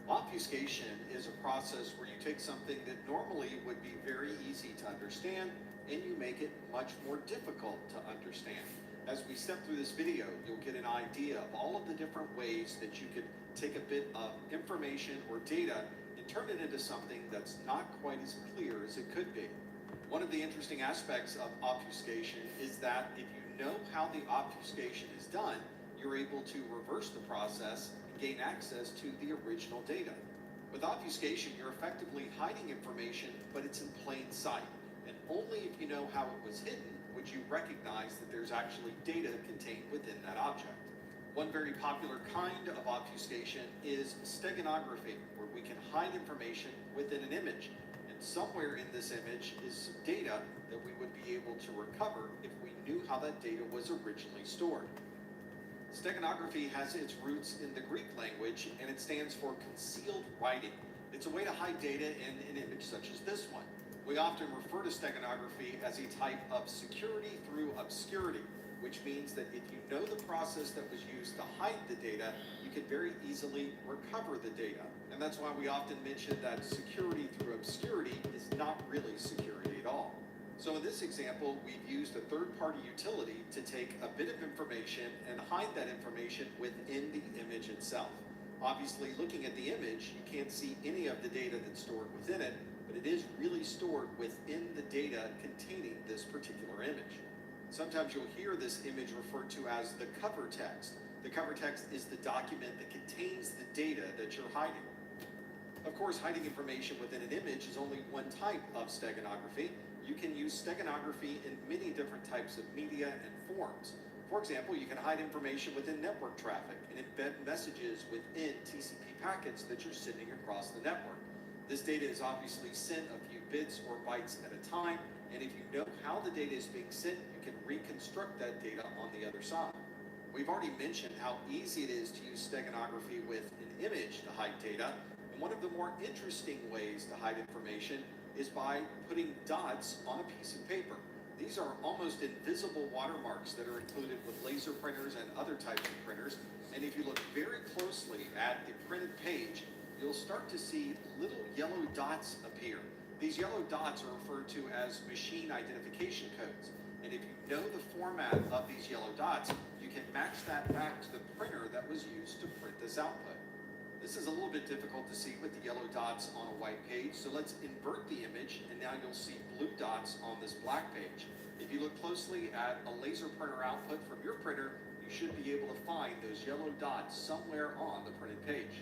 Obfuscation is a process where you take something that normally would be very easy to understand and you make it much more difficult to understand. As we step through this video, you'll get an idea of all of the different ways that you could take a bit of information or data and turn it into something that's not quite as clear as it could be. One of the interesting aspects of obfuscation is that if you know how the obfuscation is done, you're able to reverse the process and gain access to the original data. With obfuscation, you're effectively hiding information, but it's in plain sight. And only if you know how it was hidden would you recognize that there's actually data contained within that object. One very popular kind of obfuscation is steganography, where we can hide information within an image. And somewhere in this image is some data that we would be able to recover if we knew how that data was originally stored. Steganography has its roots in the Greek language, and it stands for concealed writing. It's a way to hide data in an image such as this one. We often refer to steganography as a type of security through obscurity, which means that if you know the process that was used to hide the data, you can very easily recover the data. And that's why we often mention that security through obscurity is not really security at all. So in this example, we've used a third-party utility to take a bit of information and hide that information within the image itself. Obviously, looking at the image, you can't see any of the data that's stored within it, but it is really stored within the data containing this particular image. Sometimes you'll hear this image referred to as the cover text. The cover text is the document that contains the data that you're hiding. Of course, hiding information within an image is only one type of steganography. You can use steganography in many different types of media and forms. For example, you can hide information within network traffic and embed messages within TCP packets that you're sending across the network. This data is obviously sent a few bits or bytes at a time, and if you know how the data is being sent, you can reconstruct that data on the other side. We've already mentioned how easy it is to use steganography with an image to hide data. And one of the more interesting ways to hide information is by putting dots on a piece of paper. These are almost invisible watermarks that are included with laser printers and other types of printers. And if you look very closely at the printed page, you'll start to see little yellow dots appear. These yellow dots are referred to as machine identification codes. And if you know the format of these yellow dots, you can match that back to the printer that was used to print this output. This is a little bit difficult to see with the yellow dots on a white page, so let's invert the image, and now you'll see blue dots on this black page. If you look closely at a laser printer output from your printer, you should be able to find those yellow dots somewhere on the printed page.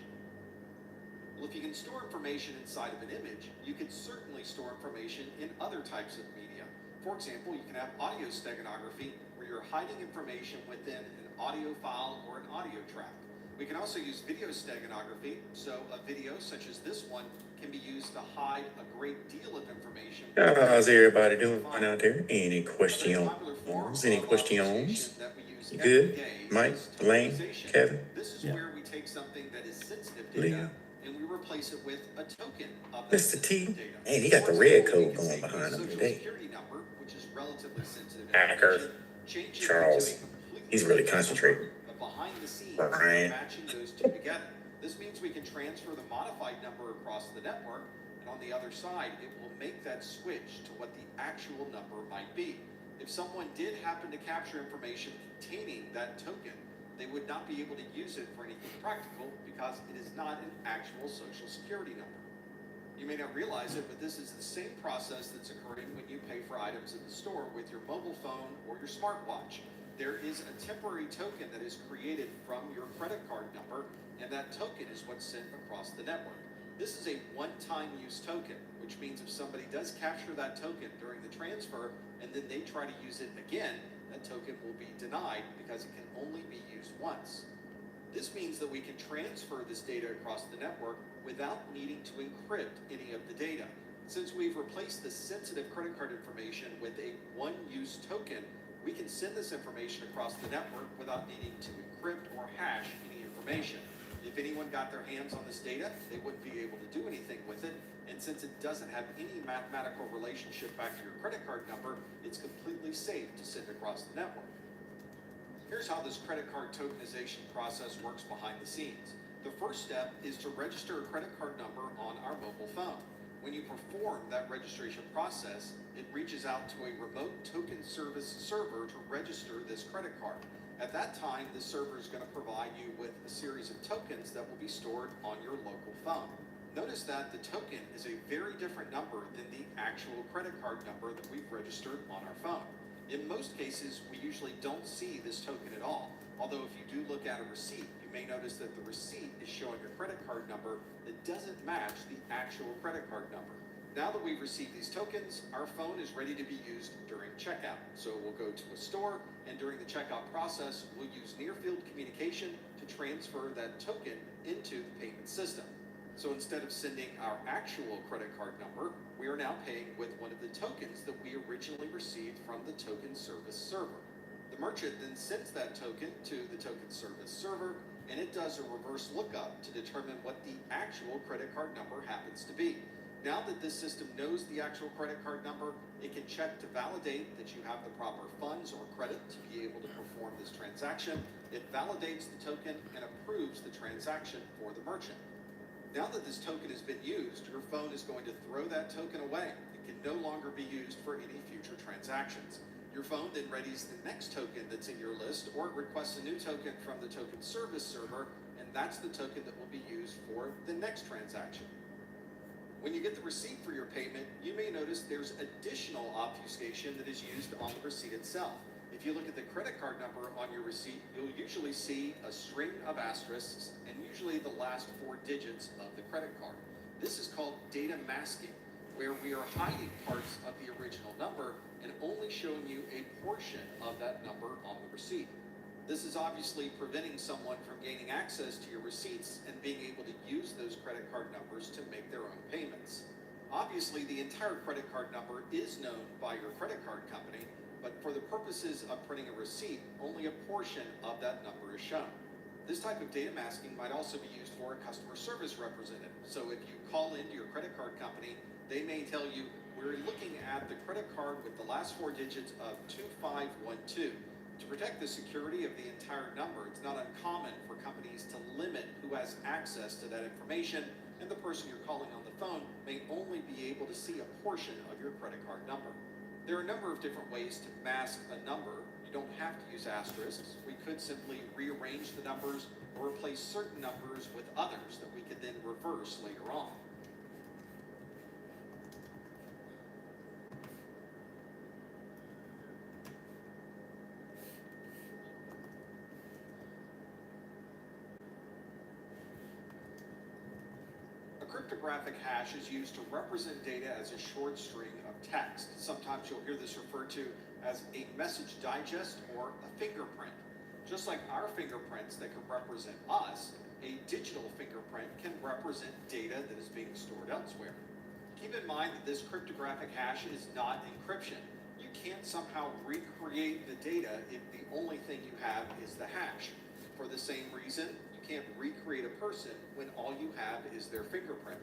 Well, if you can store information inside of an image, you can certainly store information in other types of media. For example, you can have audio steganography, where you're hiding information within an audio file or an audio track. We can also use video steganography, so a video such as this one can be used to hide a great deal of information. How's everybody doing out there? Any questions? Any questions? You good? Mike, Lane, Kevin? This is where we take something that is sensitive Leo. data and we replace it with a token of that Mr. sensitive T. data. Man, he got the For red example, we code can going take a behind him social today. security number, which is relatively sensitive Hacker. information, change it Charles. into a completely He's really different concentrating. number, but behind the scenes, Brian. matching those two together. This means we can transfer the modified number across the network, and on the other side, it will make that switch to what the actual number might be. If someone did happen to capture information containing that token, they would not be able to use it for anything practical because it is not an actual social security number. You may not realize it, but this is the same process that's occurring when you pay for items in the store with your mobile phone or your smartwatch. There is a temporary token that is created from your credit card number, and that token is what's sent across the network. This is a one-time use token, which means if somebody does capture that token during the transfer and then they try to use it again, that token will be denied because it can only be used once. This means that we can transfer this data across the network without needing to encrypt any of the data. Since we've replaced the sensitive credit card information with a one-use token, we can send this information across the network without needing to encrypt or hash any information. If anyone got their hands on this data, they wouldn't be able to do anything with it, and since it doesn't have any mathematical relationship back to your credit card number, it's completely safe to send across the network. Here's how this credit card tokenization process works behind the scenes. The first step is to register a credit card number on our mobile phone. When you perform that registration process, it reaches out to a remote token service server to register this credit card. At that time, the server is going to provide you with a series of tokens that will be stored on your local phone. Notice that the token is a very different number than the actual credit card number that we've registered on our phone. In most cases, we usually don't see this token at all. Although if you do look at a receipt, you may notice that the receipt is showing a credit card number that doesn't match the actual credit card number. Now that we've received these tokens, our phone is ready to be used during checkout. So we'll go to a store, and during the checkout process, we'll use near-field communication to transfer that token into the payment system. So instead of sending our actual credit card number, we are now paying with one of the tokens that we originally received from the token service server. The merchant then sends that token to the token service server, and it does a reverse lookup to determine what the actual credit card number happens to be. Now that this system knows the actual credit card number, it can check to validate that you have the proper funds or credit to be able to perform this transaction. It validates the token and approves the transaction for the merchant. Now that this token has been used, your phone is going to throw that token away. It can no longer be used for any future transactions. Your phone then readies the next token that's in your list, or it requests a new token from the token service server, and that's the token that will be used for the next transaction. When you get the receipt for your payment, you may notice there's additional obfuscation that is used on the receipt itself. If you look at the credit card number on your receipt, you'll usually see a string of asterisks and usually the last 4 digits of the credit card. This is called data masking, where we are hiding parts of the original number and only showing you a portion of that number on the receipt. This is obviously preventing someone from gaining access to your receipts and being able to use those credit card numbers to make their own payments. Obviously, the entire credit card number is known by your credit card company, but for the purposes of printing a receipt, only a portion of that number is shown. This type of data masking might also be used for a customer service representative. So if you call into your credit card company, they may tell you, we're looking at the credit card with the last four digits of 2512. To protect the security of the entire number, it's not uncommon for companies to limit who has access to that information, and the person you're calling on the phone may only be able to see a portion of your credit card number. There are a number of different ways to mask a number. You don't have to use asterisks. We could simply rearrange the numbers or replace certain numbers with others that we could then reverse later on. A cryptographic hash is used to represent data as a short string of text. Sometimes you'll hear this referred to as a message digest or a fingerprint. Just like our fingerprints that can represent us, a digital fingerprint can represent data that is being stored elsewhere. Keep in mind that this cryptographic hash is not encryption. You can't somehow recreate the data if the only thing you have is the hash. For the same reason, you can't recreate a person when all you have is their fingerprint.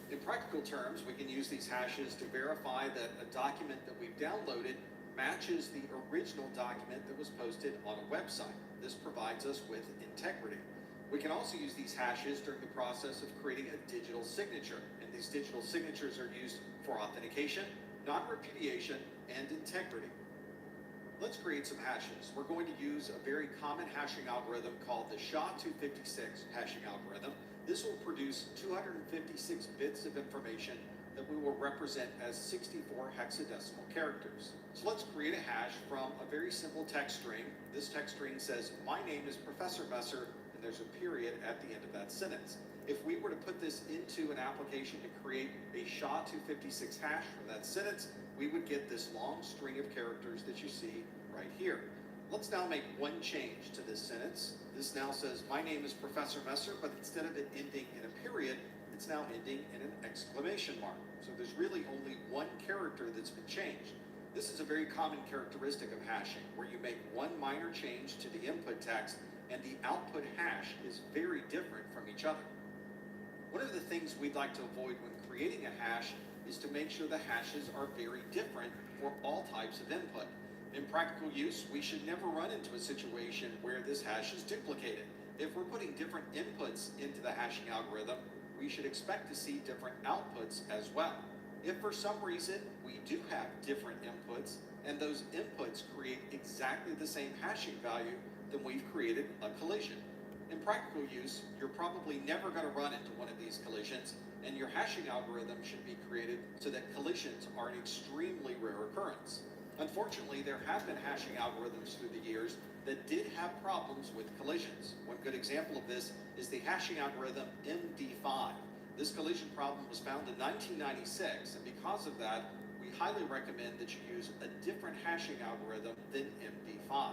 In practical terms, we can use these hashes to verify that a document that we've downloaded matches the original document that was posted on a website. This provides us with integrity. We can also use these hashes during the process of creating a digital signature, and these digital signatures are used for authentication, non-repudiation, and integrity. Let's create some hashes. We're going to use a very common hashing algorithm called the SHA-256 hashing algorithm. This will produce 256 bits of information that we will represent as 64 hexadecimal characters. So let's create a hash from a very simple text string. This text string says, my name is Professor Messer, and there's a period at the end of that sentence. If we were to put this into an application to create a SHA-256 hash from that sentence, we would get this long string of characters that you see right here. Let's now make one change to this sentence. This now says, my name is Professor Messer, but instead of it ending in a period, it's now ending in an exclamation mark. So there's really only one character that's been changed. This is a very common characteristic of hashing, where you make one minor change to the input text and the output hash is very different from each other. One of the things we'd like to avoid when creating a hash is to make sure the hashes are very different for all types of input. In practical use, we should never run into a situation where this hash is duplicated. If we're putting different inputs into the hashing algorithm, we should expect to see different outputs as well. If for some reason we do have different inputs and those inputs create exactly the same hashing value, then we've created a collision. In practical use, you're probably never going to run into one of these collisions, and your hashing algorithm should be created so that collisions are an extremely rare occurrence. Unfortunately, there have been hashing algorithms through the years that did have problems with collisions. One good example of this is the hashing algorithm MD5. This collision problem was found in 1996, and because of that, we highly recommend that you use a different hashing algorithm than MD5.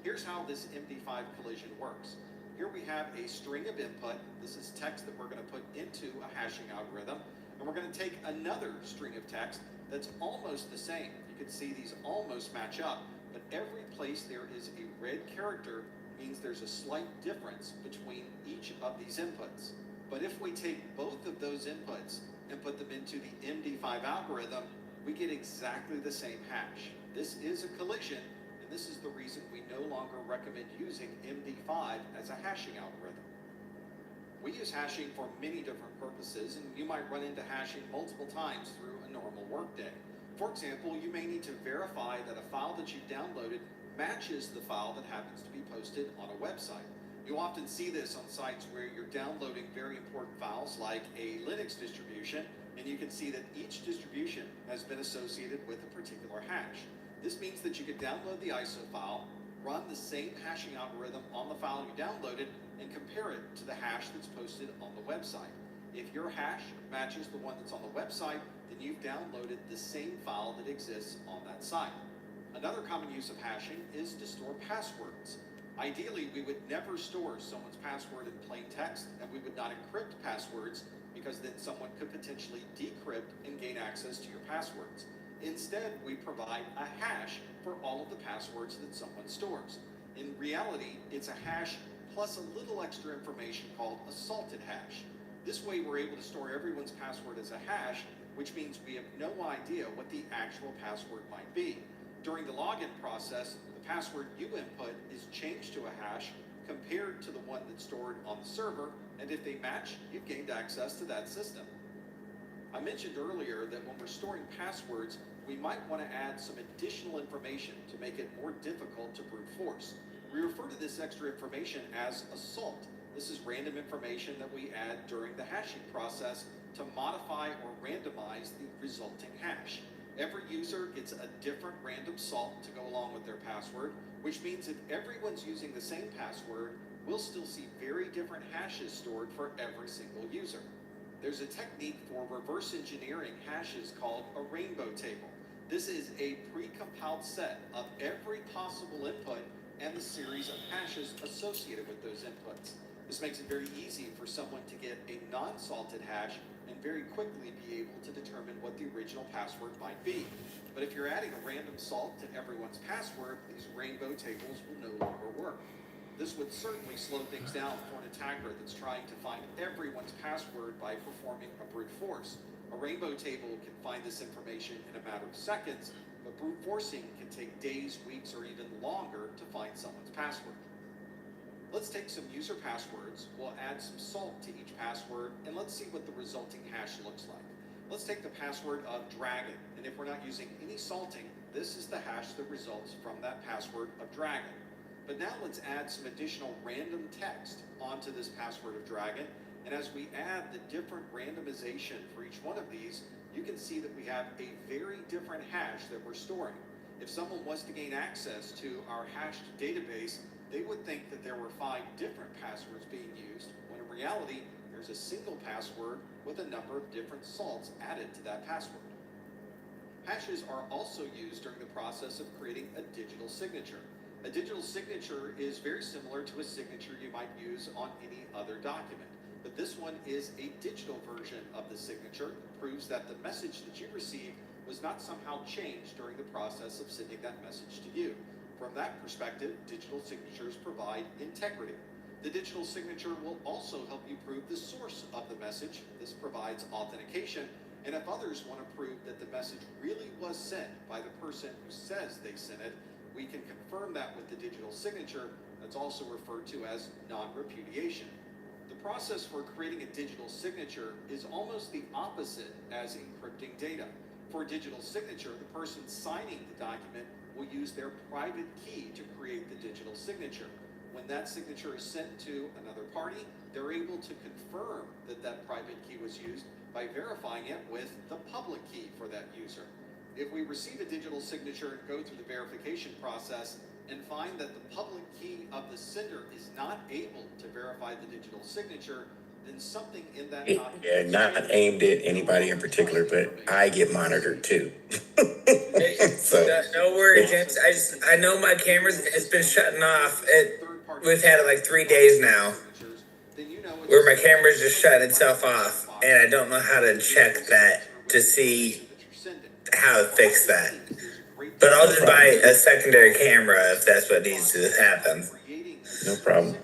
Here's how this MD5 collision works. Here we have a string of input. This is text that we're going to put into a hashing algorithm, and we're going to take another string of text that's almost the same. You can see these almost match up, but every place there is a red character means there's a slight difference between each of these inputs. But if we take both of those inputs and put them into the MD5 algorithm, we get exactly the same hash. This is a collision, and this is the reason we no longer recommend using MD5 as a hashing algorithm. We use hashing for many different purposes, and you might run into hashing multiple times through a normal workday. For example, you may need to verify that a file that you've downloaded matches the file that happens to be posted on a website. You'll often see this on sites where you're downloading very important files like a Linux distribution, and you can see that each distribution has been associated with a particular hash. This means that you could download the ISO file, run the same hashing algorithm on the file you downloaded, and compare it to the hash that's posted on the website. If your hash matches the one that's on the website, then you've downloaded the same file that exists on that site. Another common use of hashing is to store passwords. Ideally, we would never store someone's password in plain text, and we would not encrypt passwords because then someone could potentially decrypt and gain access to your passwords. Instead, we provide a hash for all of the passwords that someone stores. In reality, it's a hash plus a little extra information called a salted hash. This way we're able to store everyone's password as a hash, which means we have no idea what the actual password might be. During the login process, the password you input is changed to a hash compared to the one that's stored on the server, and if they match, you've gained access to that system. I mentioned earlier that when we're storing passwords, we might want to add some additional information to make it more difficult to brute force. We refer to this extra information as a salt. This is random information that we add during the hashing process to modify or randomize the resulting hash. Every user gets a different random salt to go along with their password, which means if everyone's using the same password, we'll still see very different hashes stored for every single user. There's a technique for reverse engineering hashes called a rainbow table. This is a pre-compiled set of every possible input and the series of hashes associated with those inputs. This makes it very easy for someone to get a non-salted hash and very quickly be able to determine what the original password might be. But if you're adding a random salt to everyone's password, these rainbow tables will no longer work. This would certainly slow things down for an attacker that's trying to find everyone's password by performing a brute force. A rainbow table can find this information in a matter of seconds, but brute forcing can take days, weeks, or even longer to find someone's password. Let's take some user passwords, we'll add some salt to each password, and let's see what the resulting hash looks like. Let's take the password of Dragon, and if we're not using any salting, this is the hash that results from that password of Dragon. But now let's add some additional random text onto this password of Dragon, and as we add the different randomization for each one of these, you can see that we have a very different hash that we're storing. If someone was to gain access to our hashed database, they would think that there were 5 different passwords being used, when in reality, there's a single password with a number of different salts added to that password. Hashes are also used during the process of creating a digital signature. A digital signature is very similar to a signature you might use on any other document, but this one is a digital version of the signature that proves that the message that you received was not somehow changed during the process of sending that message to you. From that perspective, digital signatures provide integrity. The digital signature will also help you prove the source of the message. This provides authentication, and if others want to prove that the message really was sent by the person who says they sent it, we can confirm that with the digital signature. That's also referred to as non-repudiation. The process for creating a digital signature is almost the opposite as encrypting data. For a digital signature, the person signing the document will use their private key to create the digital signature. When that signature is sent to another party, they're able to confirm that that private key was used by verifying it with the public key for that user. If we receive a digital signature and go through the verification process and find that the public key of the sender is not able to verify the digital signature, then something in that document... Yeah, not aimed at anybody in particular, but I get monitored too. So no worries, James. I know my camera has been shutting off. We've had it like 3 days now, where my camera's just shut itself off, and I don't know how to check that to see how to fix that. But I'll just buy a secondary camera if that's what needs to happen. no problem.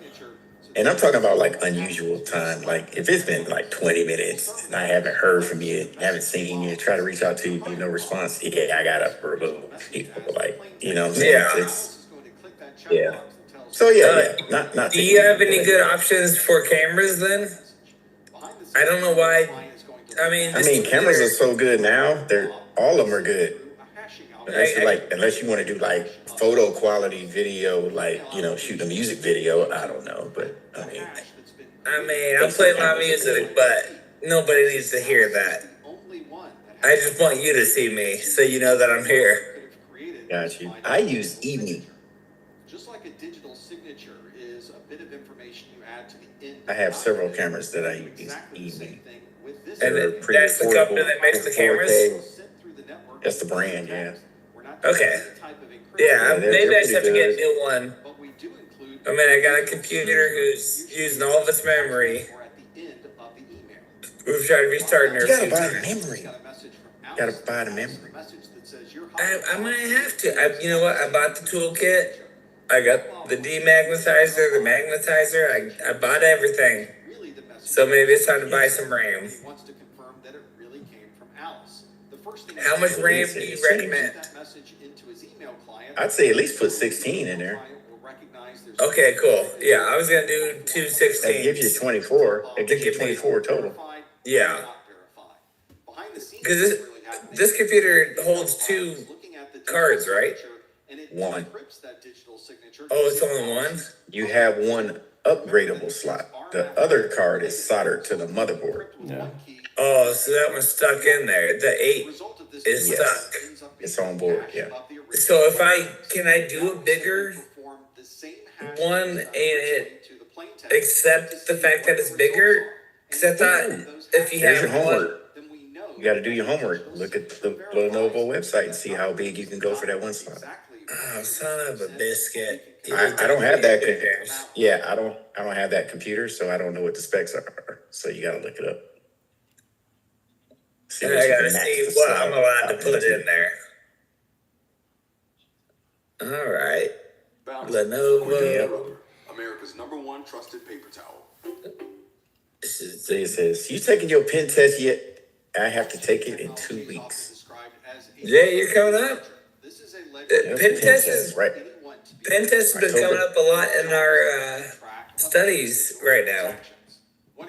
And I'm talking about like unusual time. Like if it's been like 20 minutes and I haven't heard from you, haven't seen you, try to reach out to you, no response. Yeah, I gotta remove people. Like, you know what I'm saying? Yeah. So yeah, not. Do you have any good options for cameras then? I don't know why. I mean, cameras are so good now. All of them are good. Unless you want to do like photo quality video, like, you know, shoot a music video. I don't know, but I play a lot of music, but nobody needs to hear that. I just want you to see me, so you know that I'm here. Got you. I use evening. Just like a digital signature is a bit of information you add to the end. I have several cameras that I use evening. And that's the company that makes the cameras? That's the brand, yeah. Okay. Yeah, maybe I just have to get a new one. I mean, I got a computer who's using all of its memory. We've tried restarting her. You gotta buy the memory. Gotta buy the memory. I might have to. You know what? I bought the toolkit, I got the demagnetizer, the magnetizer. I bought everything. Really, the message So maybe it's time to buy some RAM. he wants to confirm that it really came from Alice. The first thing How much he RAM does do you is recommend? send that message into his email client. I'd say at least put 16 in there. Okay, cool. Yeah, I was gonna do two That gives you 16s. 24. It gives you Give me- 24 total. Yeah. Because this computer holds 2 cards, right? One. Oh, it's only one? You have one upgradable slot. The other card is soldered to the motherboard. Yeah. Oh, so that one's stuck in there. The 8 is Yes. stuck. It's on board, yeah. So can I do a bigger one and it accept the fact that it's bigger? Because I thought if you Here's your have one, homework. You got to do your homework. Look at the Lenovo website and see how big you can go for that one slot. oh, son of a biscuit. I don't have that. Yeah, I don't have that computer, so I don't know what the specs are. So you got to look it up. See And what I you gotta can max see the what slot I'm allowed to out put into. in there. All right. Yep. Lenovo. America's #1 trusted paper towel. This is So it says, you taking your pen test yet? I have to take it in 2 weeks. Jay, you're coming up. Yep, Pen test is right. Pen test has been coming up a lot in our studies right now.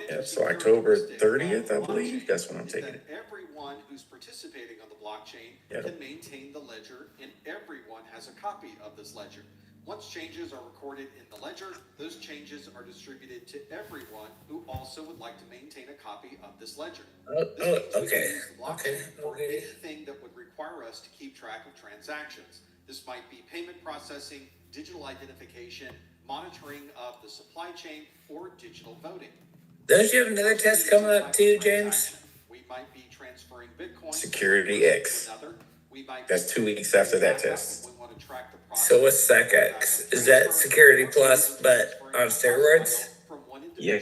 Yeah, so October 30th, I believe. That's when I'm taking it. Everyone who's participating on the blockchain Yep. can maintain the ledger, and everyone has a copy of this ledger. Once changes are recorded in the ledger, those changes are distributed to everyone who also would like to maintain a copy of this ledger. This means we can Okay. use the blockchain for Okay. anything that would require us to keep track of transactions. This might be payment processing, digital identification, monitoring of the supply chain, or digital voting. Don't you have another test coming up too, James? We might be transferring Bitcoin. Security X. That's 2 weeks after that test. So what's SecX? Is that Security Plus but on steroids? Yeah.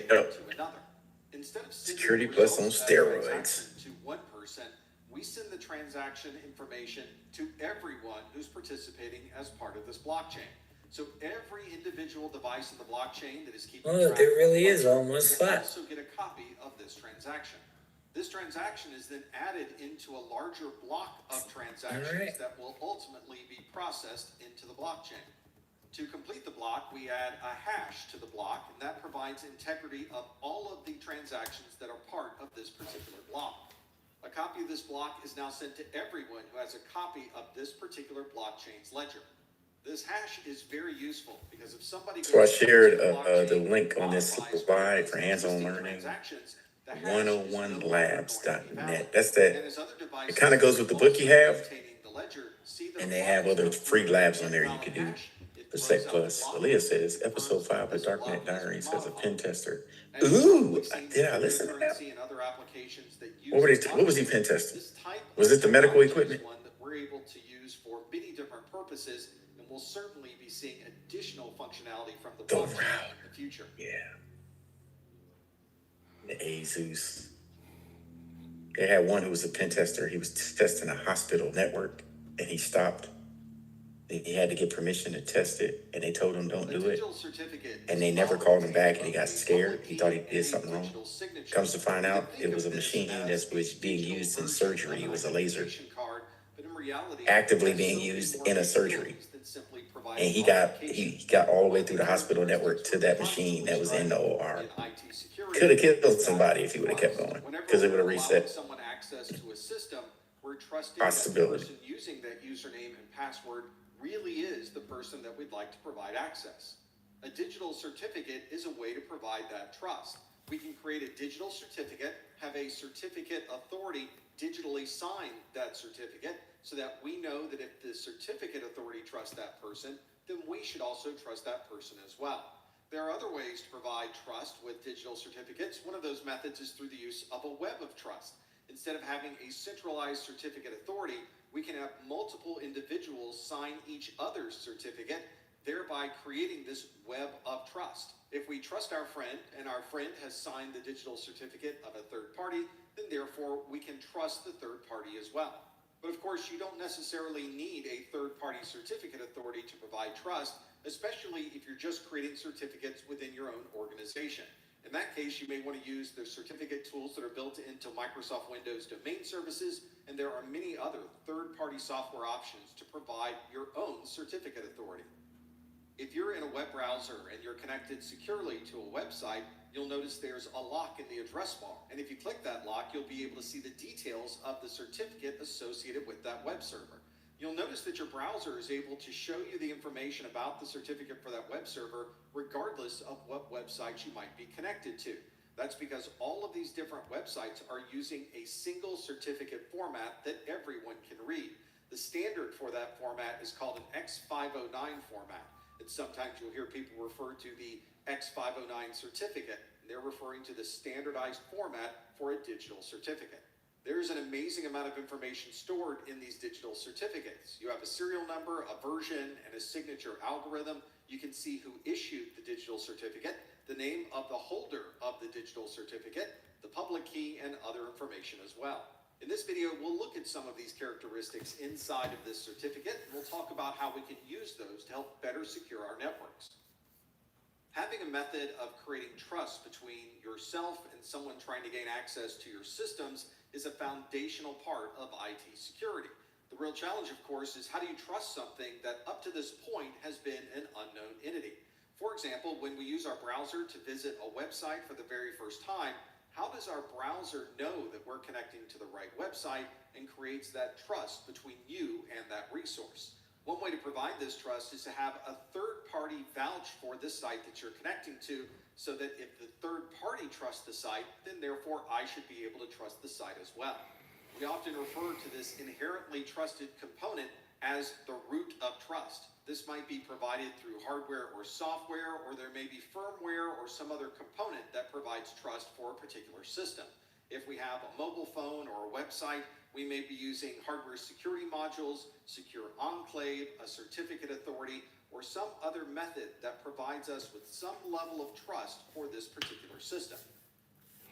Security Plus on steroids. To one person, we send the transaction information to everyone who's participating as part of this blockchain. So every individual device in the blockchain that is keeping Oh, track there of really the is ledger almost will flat. also get a copy of this transaction. This transaction is then added into a larger block of transactions Alright. that will ultimately be processed into the blockchain. To complete the block, we add a hash to the block, and that provides integrity of all of the transactions that are part of this particular block. A copy of this block is now sent to everyone who has a copy of this particular blockchain's ledger. This hash is very useful because if somebody So I goes shared into the blockchain the link on and this modifies slide for existing hands-on learning. transactions, the hash is no longer going to be valid. #1labs.net. That's that. And as other devices It kind of goes with the book you have, maintaining the ledger see that and a they have block other is free not labs on a there you valid can do hash. It for throws Sec out the Plus. block Aaliyah says, and episode confirms 5 of that this Darknet block has been Diaries has a pen modified. tester. As you've Ooh, probably seen did I in listen to that? cryptocurrency and other applications that use What was he pen testing? this type Was of it the medical technology is equipment? one that we're able to use for many different purposes, and we'll certainly be seeing additional functionality from the The blockchain router. in the future. Yeah. The Azus. They had one who was a pen tester. He was testing a hospital network, and he stopped. He had to get permission to test it, and they told him don't A do it. digital certificate And is they a never valid called him statement back, and he of got a scared. public He thought he key did and something wrong. digital signature. Comes to find You can out, think it of was a this machine as that was being digital used in version surgery. of It an was a laser. identification card, but in reality, Actively it has being so many used more in a surgery. capabilities than simply providing And he got authentication. all the way through the hospital network to that machine that was in the OR. In IT security, Could have killed somebody if he would have kept going, because it would have Whenever we're allowing reset. someone access to a system, we're trusting Possibility. that the person using that username and password really is the person that we'd like to provide access. A digital certificate is a way to provide that trust. We can create a digital certificate, have a certificate authority digitally sign that certificate so that we know that if the certificate authority trusts that person, then we should also trust that person as well. There are other ways to provide trust with digital certificates. One of those methods is through the use of a web of trust. Instead of having a centralized certificate authority, we can have multiple individuals sign each other's certificate, thereby creating this web of trust. If we trust our friend and our friend has signed the digital certificate of a third party, then therefore we can trust the third party as well. But of course, you don't necessarily need a third party certificate authority to provide trust. especially if you're just creating certificates within your own organization. In that case, you may want to use the certificate tools that are built into Microsoft Windows domain services, and there are many other third-party software options to provide your own certificate authority. If you're in a web browser and you're connected securely to a website, you'll notice there's a lock in the address bar. And if you click that lock, you'll be able to see the details of the certificate associated with that web server. You'll notice that your browser is able to show you the information about the certificate for that web server, regardless of what website you might be connected to. That's because all of these different websites are using a single certificate format that everyone can read. The standard for that format is called an X509 format. And sometimes you'll hear people refer to the X509 certificate. They're referring to the standardized format for a digital certificate. There's an amazing amount of information stored in these digital certificates. You have a serial number, a version, and a signature algorithm. You can see who issued the digital certificate, the name of the holder of the digital certificate, the public key, and other information as well. In this video, we'll look at some of these characteristics inside of this certificate, and we'll talk about how we can use those to help better secure our networks. Having a method of creating trust between yourself and someone trying to gain access to your systems is a foundational part of IT security. The real challenge, of course, is how do you trust something that up to this point has been an unknown entity? For example, when we use our browser to visit a website for the very first time, how does our browser know that we're connecting to the right website and creates that trust between you and that resource? One way to provide this trust is to have a third party vouch for the site that you're connecting to, so that if the third party trusts the site, then therefore I should be able to trust the site as well. We often refer to this inherently trusted component as the root of trust. This might be provided through hardware or software, or there may be firmware or some other component that provides trust for a particular system. If we have a mobile phone or a website, we may be using hardware security modules, secure enclave, a certificate authority, or some other method that provides us with some level of trust for this particular system.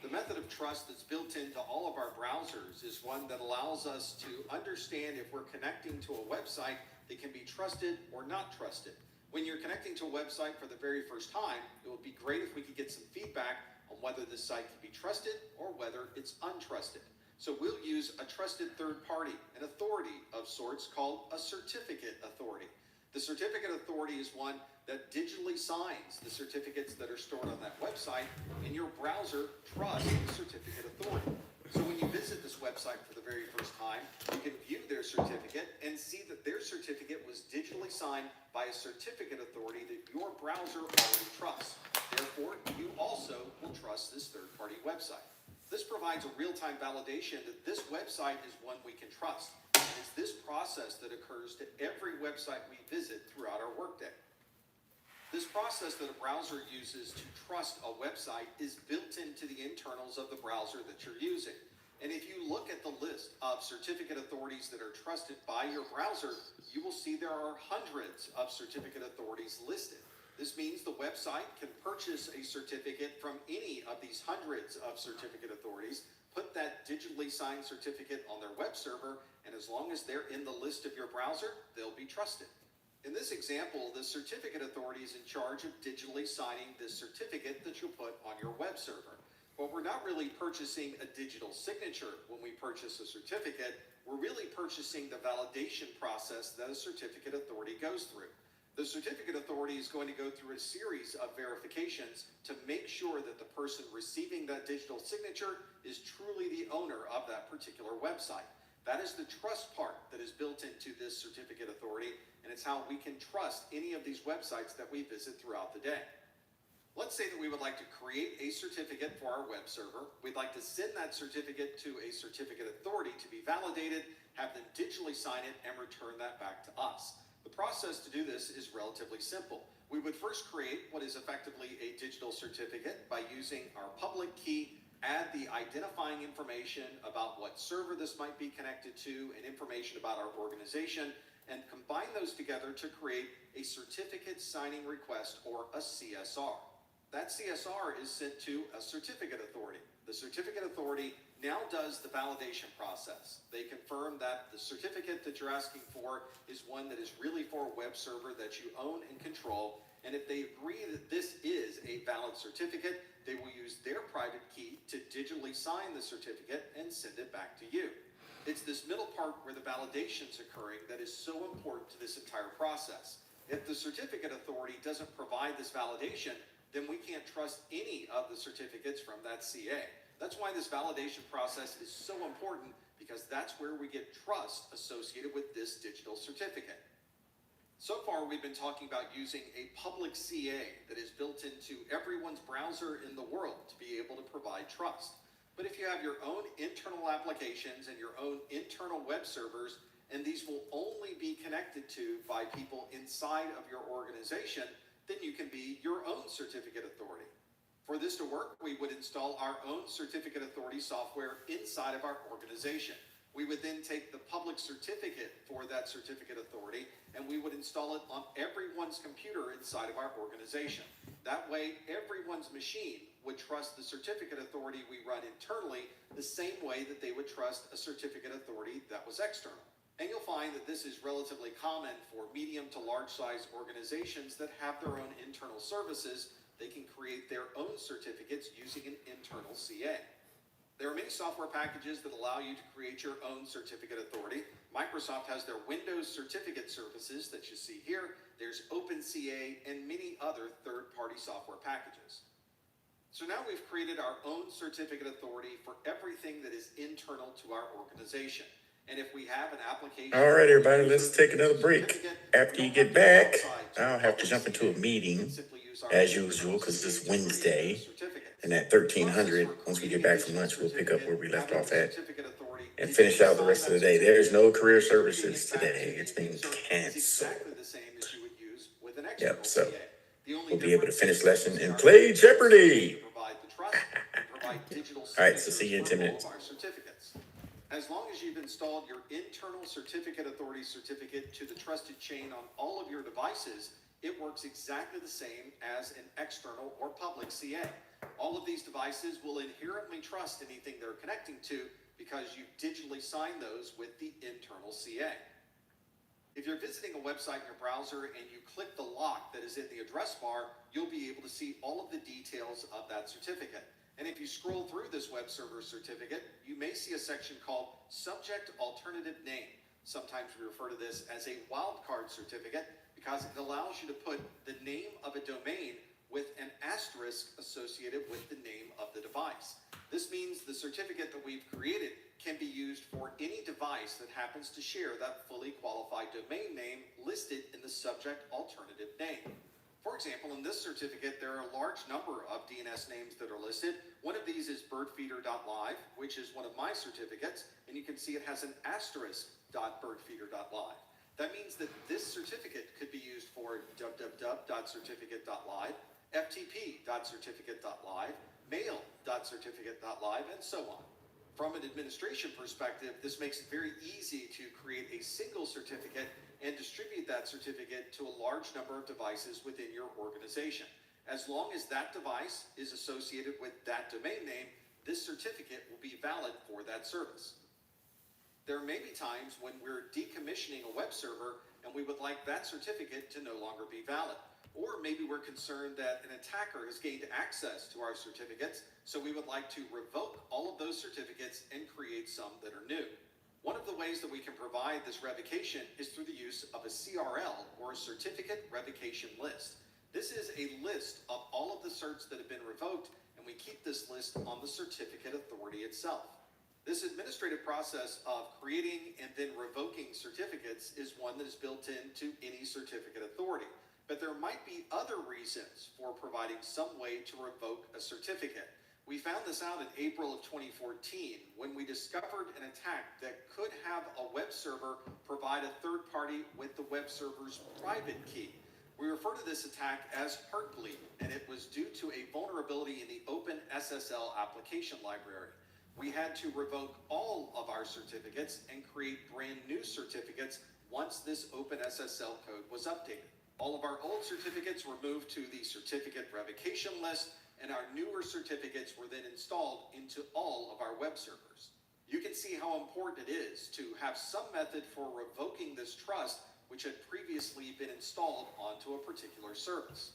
The method of trust that's built into all of our browsers is one that allows us to understand if we're connecting to a website that can be trusted or not trusted. When you're connecting to a website for the very first time, it would be great if we could get some feedback on whether this site can be trusted or whether it's untrusted. So we'll use a trusted third party, an authority of sorts called a certificate authority. The certificate authority is one that digitally signs the certificates that are stored on that website, and your browser trusts the certificate authority. So when you visit this website for the very first time, you can view their certificate and see that their certificate was digitally signed by a certificate authority that your browser already trusts. Therefore, you also will trust this third-party website. This provides a real-time validation that this website is one we can trust. And it's this process that occurs to every website we visit throughout our workday. This process that a browser uses to trust a website is built into the internals of the browser that you're using. And if you look at the list of certificate authorities that are trusted by your browser, you will see there are hundreds of certificate authorities listed. This means the website can purchase a certificate from any of these hundreds of certificate authorities, put that digitally signed certificate on their web server, and as long as they're in the list of your browser, they'll be trusted. In this example, the certificate authority is in charge of digitally signing this certificate that you'll put on your web server. But we're not really purchasing a digital signature when we purchase a certificate. We're really purchasing the validation process that a certificate authority goes through. The certificate authority is going to go through a series of verifications to make sure that the person receiving that digital signature is truly the owner of that particular website. That is the trust part that is built into this certificate authority, and it's how we can trust any of these websites that we visit throughout the day. Let's say that we would like to create a certificate for our web server. We'd like to send that certificate to a certificate authority to be validated, have them digitally sign it, and return that back to us. The process to do this is relatively simple. We would first create what is effectively a digital certificate by using our public key, add the identifying information about what server this might be connected to, and information about our organization, and combine those together to create a certificate signing request, or a CSR. that CSR is sent to a certificate authority. The certificate authority now does the validation process. They confirm that the certificate that you're asking for is one that is really for a web server that you own and control. And if they agree that this is a valid certificate, they will use their private key to digitally sign the certificate and send it back to you. It's this middle part where the validation's occurring that is so important to this entire process. If the certificate authority doesn't provide this validation, then we can't trust any of the certificates from that CA. That's why this validation process is so important, because that's where we get trust associated with this digital certificate. So far, we've been talking about using a public CA that is built into everyone's browser in the world to be able to provide trust. But if you have your own internal applications and your own internal web servers, and these will only be connected to by people inside of your organization, then you can be your own certificate authority. For this to work, we would install our own certificate authority software inside of our organization. We would then take the public certificate for that certificate authority, and we would install it on everyone's computer inside of our organization. That way, everyone's machine would trust the certificate authority we run internally the same way that they would trust a certificate authority that was external. And you'll find that this is relatively common for medium to large size organizations that have their own internal services. They can create their own certificates using an internal CA. There are many software packages that allow you to create your own certificate authority. Microsoft has their Windows certificate services that you see here. There's OpenCA and many other third-party software packages. So now we've created our own certificate authority for everything that is internal to our organization. And if we have an application... All right, everybody, let's take another break. After you get back, I'll have to jump into a meeting, as usual, because it's Wednesday. And at 1300, once we get back from lunch, we'll pick up where we left off at and finish out the rest of the day. There's no career services today. It's been canceled. Yep, so we'll be able to finish lesson and play Jeopardy! All right, so see you in 10 minutes. As long as you've installed your internal certificate authority certificate to the trusted chain on all of your devices, it works exactly the same as an external or public CA. All of these devices will inherently trust anything they're connecting to because you digitally sign those with the internal CA. If you're visiting a website in your browser and you click the lock that is in the address bar, you'll be able to see all of the details of that certificate. And if you scroll through this web server certificate, you may see a section called Subject Alternative Name. Sometimes we refer to this as a wildcard certificate because it allows you to put the name of a domain with an asterisk associated with the name of the device. This means the certificate that we've created can be used for any device that happens to share that fully qualified domain name listed in the subject alternative name. For example, in this certificate, there are a large number of DNS names that are listed. One of these is birdfeeder.live, which is one of my certificates, and you can see it has an asterisk.birdfeeder.live. That means that this certificate could be used for www.certificate.live, ftp.certificate.live, mail.certificate.live, and so on. From an administration perspective, this makes it very easy to create a single certificate and distribute that certificate to a large number of devices within your organization. As long as that device is associated with that domain name, this certificate will be valid for that service. There may be times when we're decommissioning a web server and we would like that certificate to no longer be valid. Or maybe we're concerned that an attacker has gained access to our certificates, so we would like to revoke all of those certificates and create some that are new. One of the ways that we can provide this revocation is through the use of a CRL, or a certificate revocation list. This is a list of all of the certs that have been revoked, and we keep this list on the certificate authority itself. This administrative process of creating and then revoking certificates is one that is built into any certificate authority. But there might be other reasons for providing some way to revoke a certificate. We found this out in April of 2014 when we discovered an attack that could have a web server provide a third party with the web server's private key. We refer to this attack as Heartbleed, and it was due to a vulnerability in the OpenSSL application library. We had to revoke all of our certificates and create brand new certificates once this OpenSSL code was updated. All of our old certificates were moved to the certificate revocation list, and our newer certificates were then installed into all of our web servers. You can see how important it is to have some method for revoking this trust which had previously been installed onto a particular service.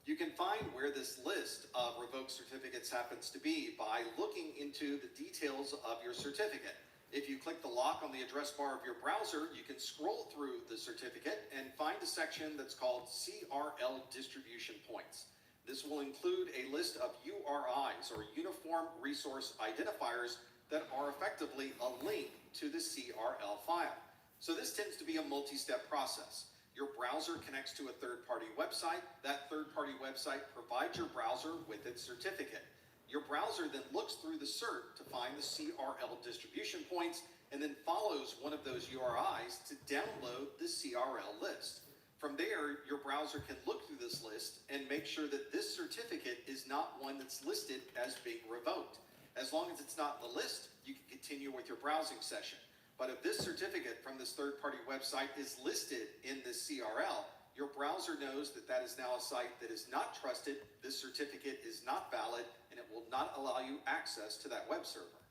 You can find where this list of revoked certificates happens to be by looking into the details of your certificate. If you click the lock on the address bar of your browser, you can scroll through the certificate and find a section that's called CRL distribution points. This will include a list of URIs, or Uniform Resource Identifiers, that are effectively a link to the CRL file. So this tends to be a multi-step process. Your browser connects to a third-party website. That third-party website provides your browser with its certificate. Your browser then looks through the cert to find the CRL distribution points and then follows one of those URIs to download the CRL list. From there, your browser can look through this list and make sure that this certificate is not one that's listed as being revoked. As long as it's not in the list, you can continue with your browsing session. But if this certificate from this third-party website is listed in this CRL, your browser knows that that is now a site that is not trusted, this certificate is not valid, and it will not allow you access to that web server.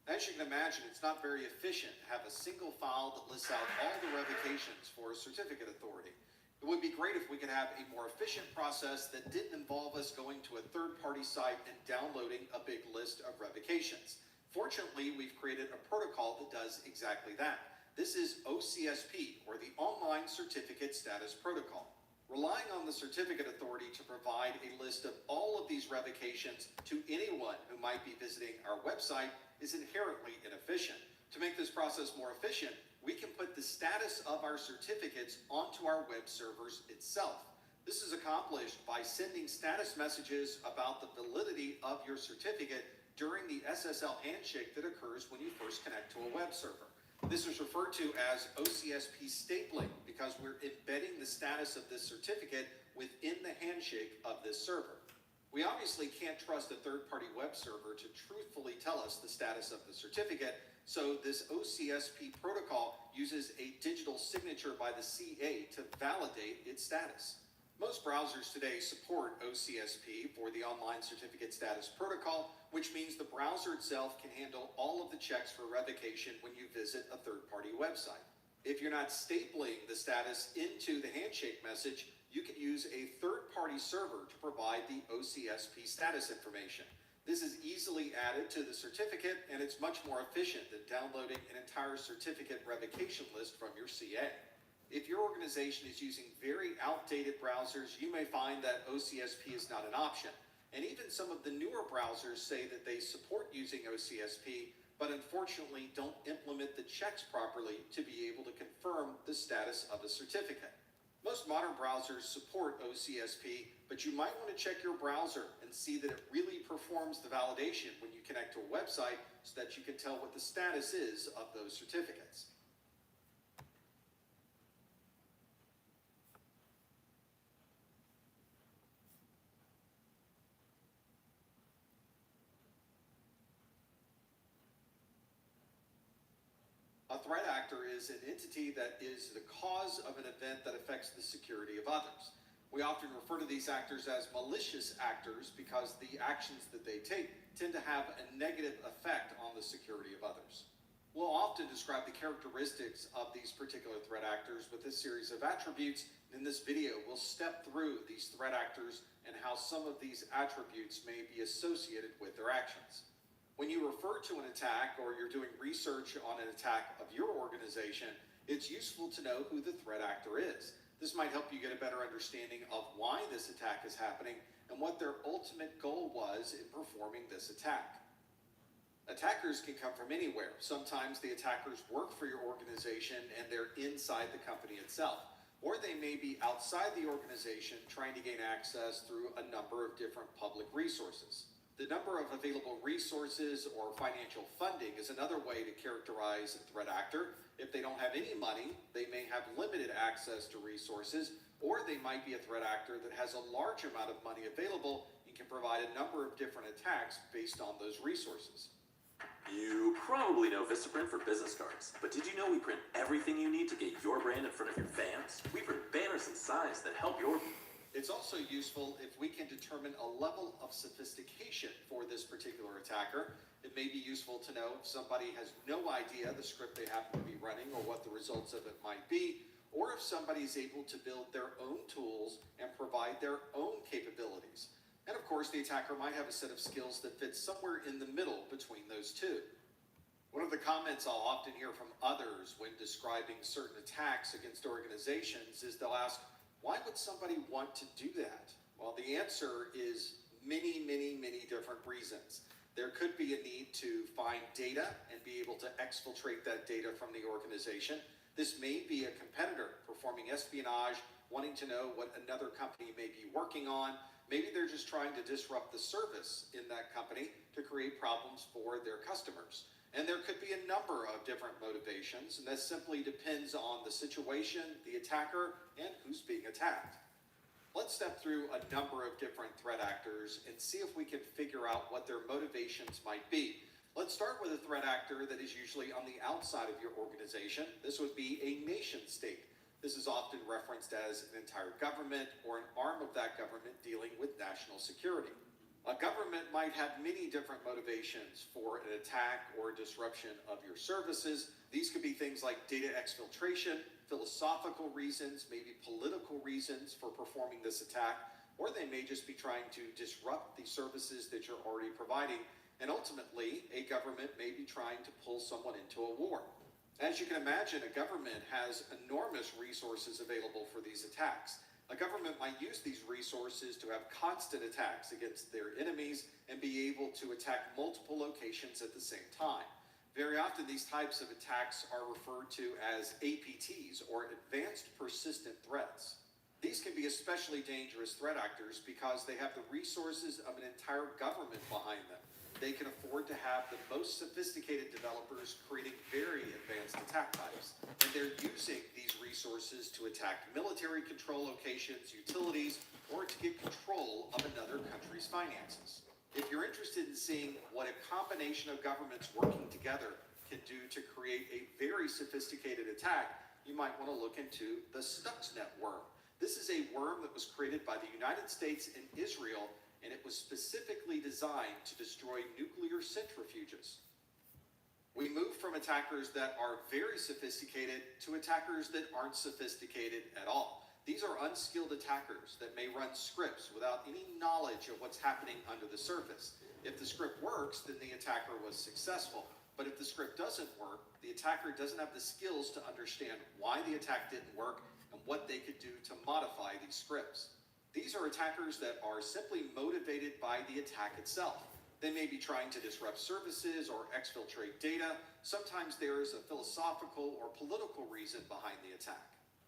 As you can imagine, it's not very efficient to have a single file that lists out all the revocations for a certificate authority. It would be great if we could have a more efficient process that didn't involve us going to a third-party site and downloading a big list of revocations. Fortunately, we've created a protocol that does exactly that. This is OCSP, or the Online Certificate Status Protocol. Relying on the certificate authority to provide a list of all of these revocations to anyone who might be visiting our website is inherently inefficient. To make this process more efficient, we can put the status of our certificates onto our web servers itself. This is accomplished by sending status messages about the validity of your certificate during the SSL handshake that occurs when you first connect to a web server. This is referred to as OCSP stapling because we're embedding the status of this certificate within the handshake of this server. We obviously can't trust a third-party web server to truthfully tell us the status of the certificate, so this OCSP protocol uses a digital signature by the CA to validate its status. Most browsers today support OCSP for the Online Certificate Status Protocol, which means the browser itself can handle all of the checks for revocation when you visit a third-party website. If you're not stapling the status into the handshake message, you can use a third-party server to provide the OCSP status information. This is easily added to the certificate, and it's much more efficient than downloading an entire certificate revocation list from your CA. If your organization is using very outdated browsers, you may find that OCSP is not an option. And even some of the newer browsers say that they support using OCSP, but unfortunately don't implement the checks properly to be able to confirm the status of a certificate. Most modern browsers support OCSP, but you might want to check your browser and see that it really performs the validation when you connect to a website so that you can tell what the status is of those certificates. A threat actor is an entity that is the cause of an event that affects the security of others. We often refer to these actors as malicious actors because the actions that they take tend to have a negative effect on the security of others. We'll often describe the characteristics of these particular threat actors with a series of attributes. In this video, we'll step through these threat actors and how some of these attributes may be associated with their actions. When you refer to an attack or you're doing research on an attack of your organization, it's useful to know who the threat actor is. This might help you get a better understanding of why this attack is happening and what their ultimate goal was in performing this attack. Attackers can come from anywhere. Sometimes the attackers work for your organization and they're inside the company itself. Or they may be outside the organization trying to gain access through a number of different public resources. The number of available resources or financial funding is another way to characterize a threat actor. If they don't have any money, they may have limited access to resources, or they might be a threat actor that has a large amount of money available and can provide a number of different attacks based on those resources. You probably know Vistaprint for business cards, but did you know we print everything you need to get your brand in front of your fans? We print banners and signs that help your... It's also useful if we can determine a level of sophistication for this particular attacker. It may be useful to know if somebody has no idea the script they happen to be running or what the results of it might be, or if somebody is able to build their own tools and provide their own capabilities. And of course, the attacker might have a set of skills that fits somewhere in the middle between those two. One of the comments I'll often hear from others when describing certain attacks against organizations is they'll ask, why would somebody want to do that? Well, the answer is many, many, many different reasons. There could be a need to find data and be able to exfiltrate that data from the organization. This may be a competitor performing espionage, wanting to know what another company may be working on. Maybe they're just trying to disrupt the service in that company to create problems for their customers. And there could be a number of different motivations, and that simply depends on the situation, the attacker, and who's being attacked. Let's step through a number of different threat actors and see if we can figure out what their motivations might be. Let's start with a threat actor that is usually on the outside of your organization. This would be a nation state. This is often referenced as an entire government or an arm of that government dealing with national security. A government might have many different motivations for an attack or disruption of your services. These could be things like data exfiltration, philosophical reasons, maybe political reasons for performing this attack, or they may just be trying to disrupt the services that you're already providing. And ultimately, a government may be trying to pull someone into a war. As you can imagine, a government has enormous resources available for these attacks. A government might use these resources to have constant attacks against their enemies and be able to attack multiple locations at the same time. Very often, these types of attacks are referred to as APTs, or Advanced Persistent Threats. These can be especially dangerous threat actors because they have the resources of an entire government behind them. They can afford to have the most sophisticated developers creating very advanced attack types. And they're using these resources to attack military control locations, utilities, or to get control of another country's finances. If you're interested in seeing what a combination of governments working together can do to create a very sophisticated attack, you might want to look into the Stuxnet worm. This is a worm that was created by the United States and Israel, and it was specifically designed to destroy nuclear centrifuges. We move from attackers that are very sophisticated to attackers that aren't sophisticated at all. These are unskilled attackers that may run scripts without any knowledge of what's happening under the surface. If the script works, then the attacker was successful. But if the script doesn't work, the attacker doesn't have the skills to understand why the attack didn't work and what they could do to modify these scripts. These are attackers that are simply motivated by the attack itself. They may be trying to disrupt services or exfiltrate data. Sometimes there is a philosophical or political reason behind the attack.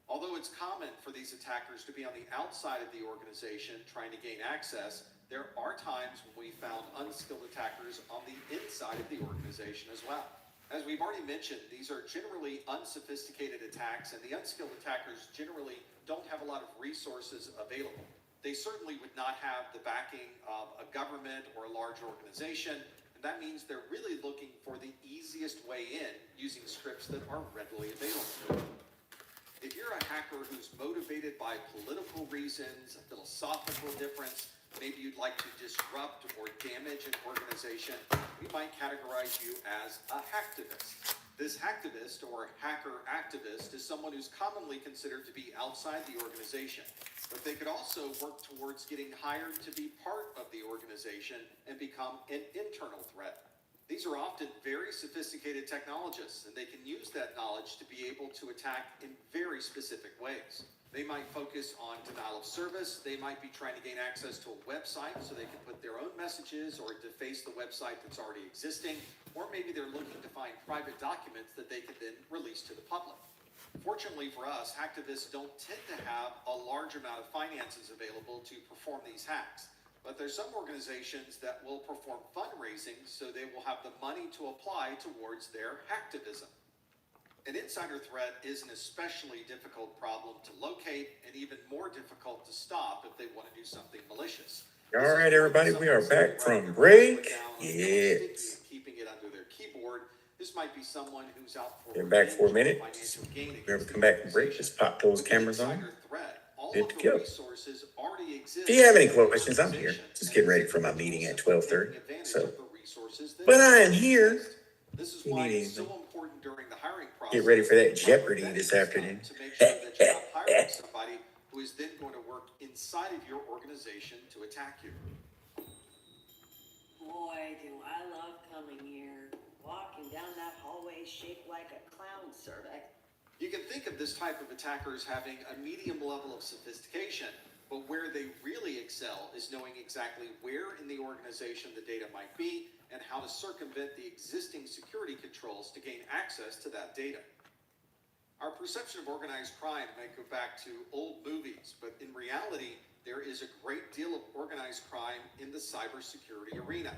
Although it's common for these attackers to be on the outside of the organization trying to gain access, there are times when we found unskilled attackers on the inside of the organization as well. As we've already mentioned, these are generally unsophisticated attacks, and the unskilled attackers generally don't have a lot of resources available. They certainly would not have the backing of a government or a large organization, and that means they're really looking for the easiest way in using scripts that are readily available. If you're a hacker who's motivated by political reasons, a philosophical difference, maybe you'd like to disrupt or damage an organization, we might categorize you as a hacktivist. This hacktivist or hacker activist is someone who's commonly considered to be outside the organization, but they could also work towards getting hired to be part of the organization and become an internal threat. These are often very sophisticated technologists, and they can use that knowledge to be able to attack in very specific ways. They might focus on denial of service. They might be trying to gain access to a website so they can put their own messages or deface the website that's already existing. Or maybe they're looking to find private documents that they can then release to the public. Fortunately for us, hacktivists don't tend to have a large amount of finances available to perform these hacks. But there's some organizations that will perform fundraising so they will have the money to apply towards their hacktivism. An insider threat is an especially difficult problem to locate and even more difficult to stop if they want to do something malicious. All right, everybody, we are back from break. Yeah. Keeping it under their keyboard This might be someone who's out for They're back for a minute. financial gain. Remember, come back from break. Just pop those cameras on. Insider threat, all Good of to the go. resources already exist. If you have any questions, I'm here. Just getting ready for my meeting at 12:30. So, but I am here. This is You why need it's so anything? important during the hiring process. Get ready for that Jeopardy this afternoon. To make sure that you're not hiring somebody who is then going to work inside of your organization to attack you. Boy, do I love coming here. Walking down that hallway shaped like a clown cervix. You can think of this type of attacker as having a medium level of sophistication, but where they really excel is knowing exactly where in the organization the data might be and how to circumvent the existing security controls to gain access to that data. Our perception of organized crime might go back to old movies, but in reality, there is a great deal of organized crime in the cybersecurity arena.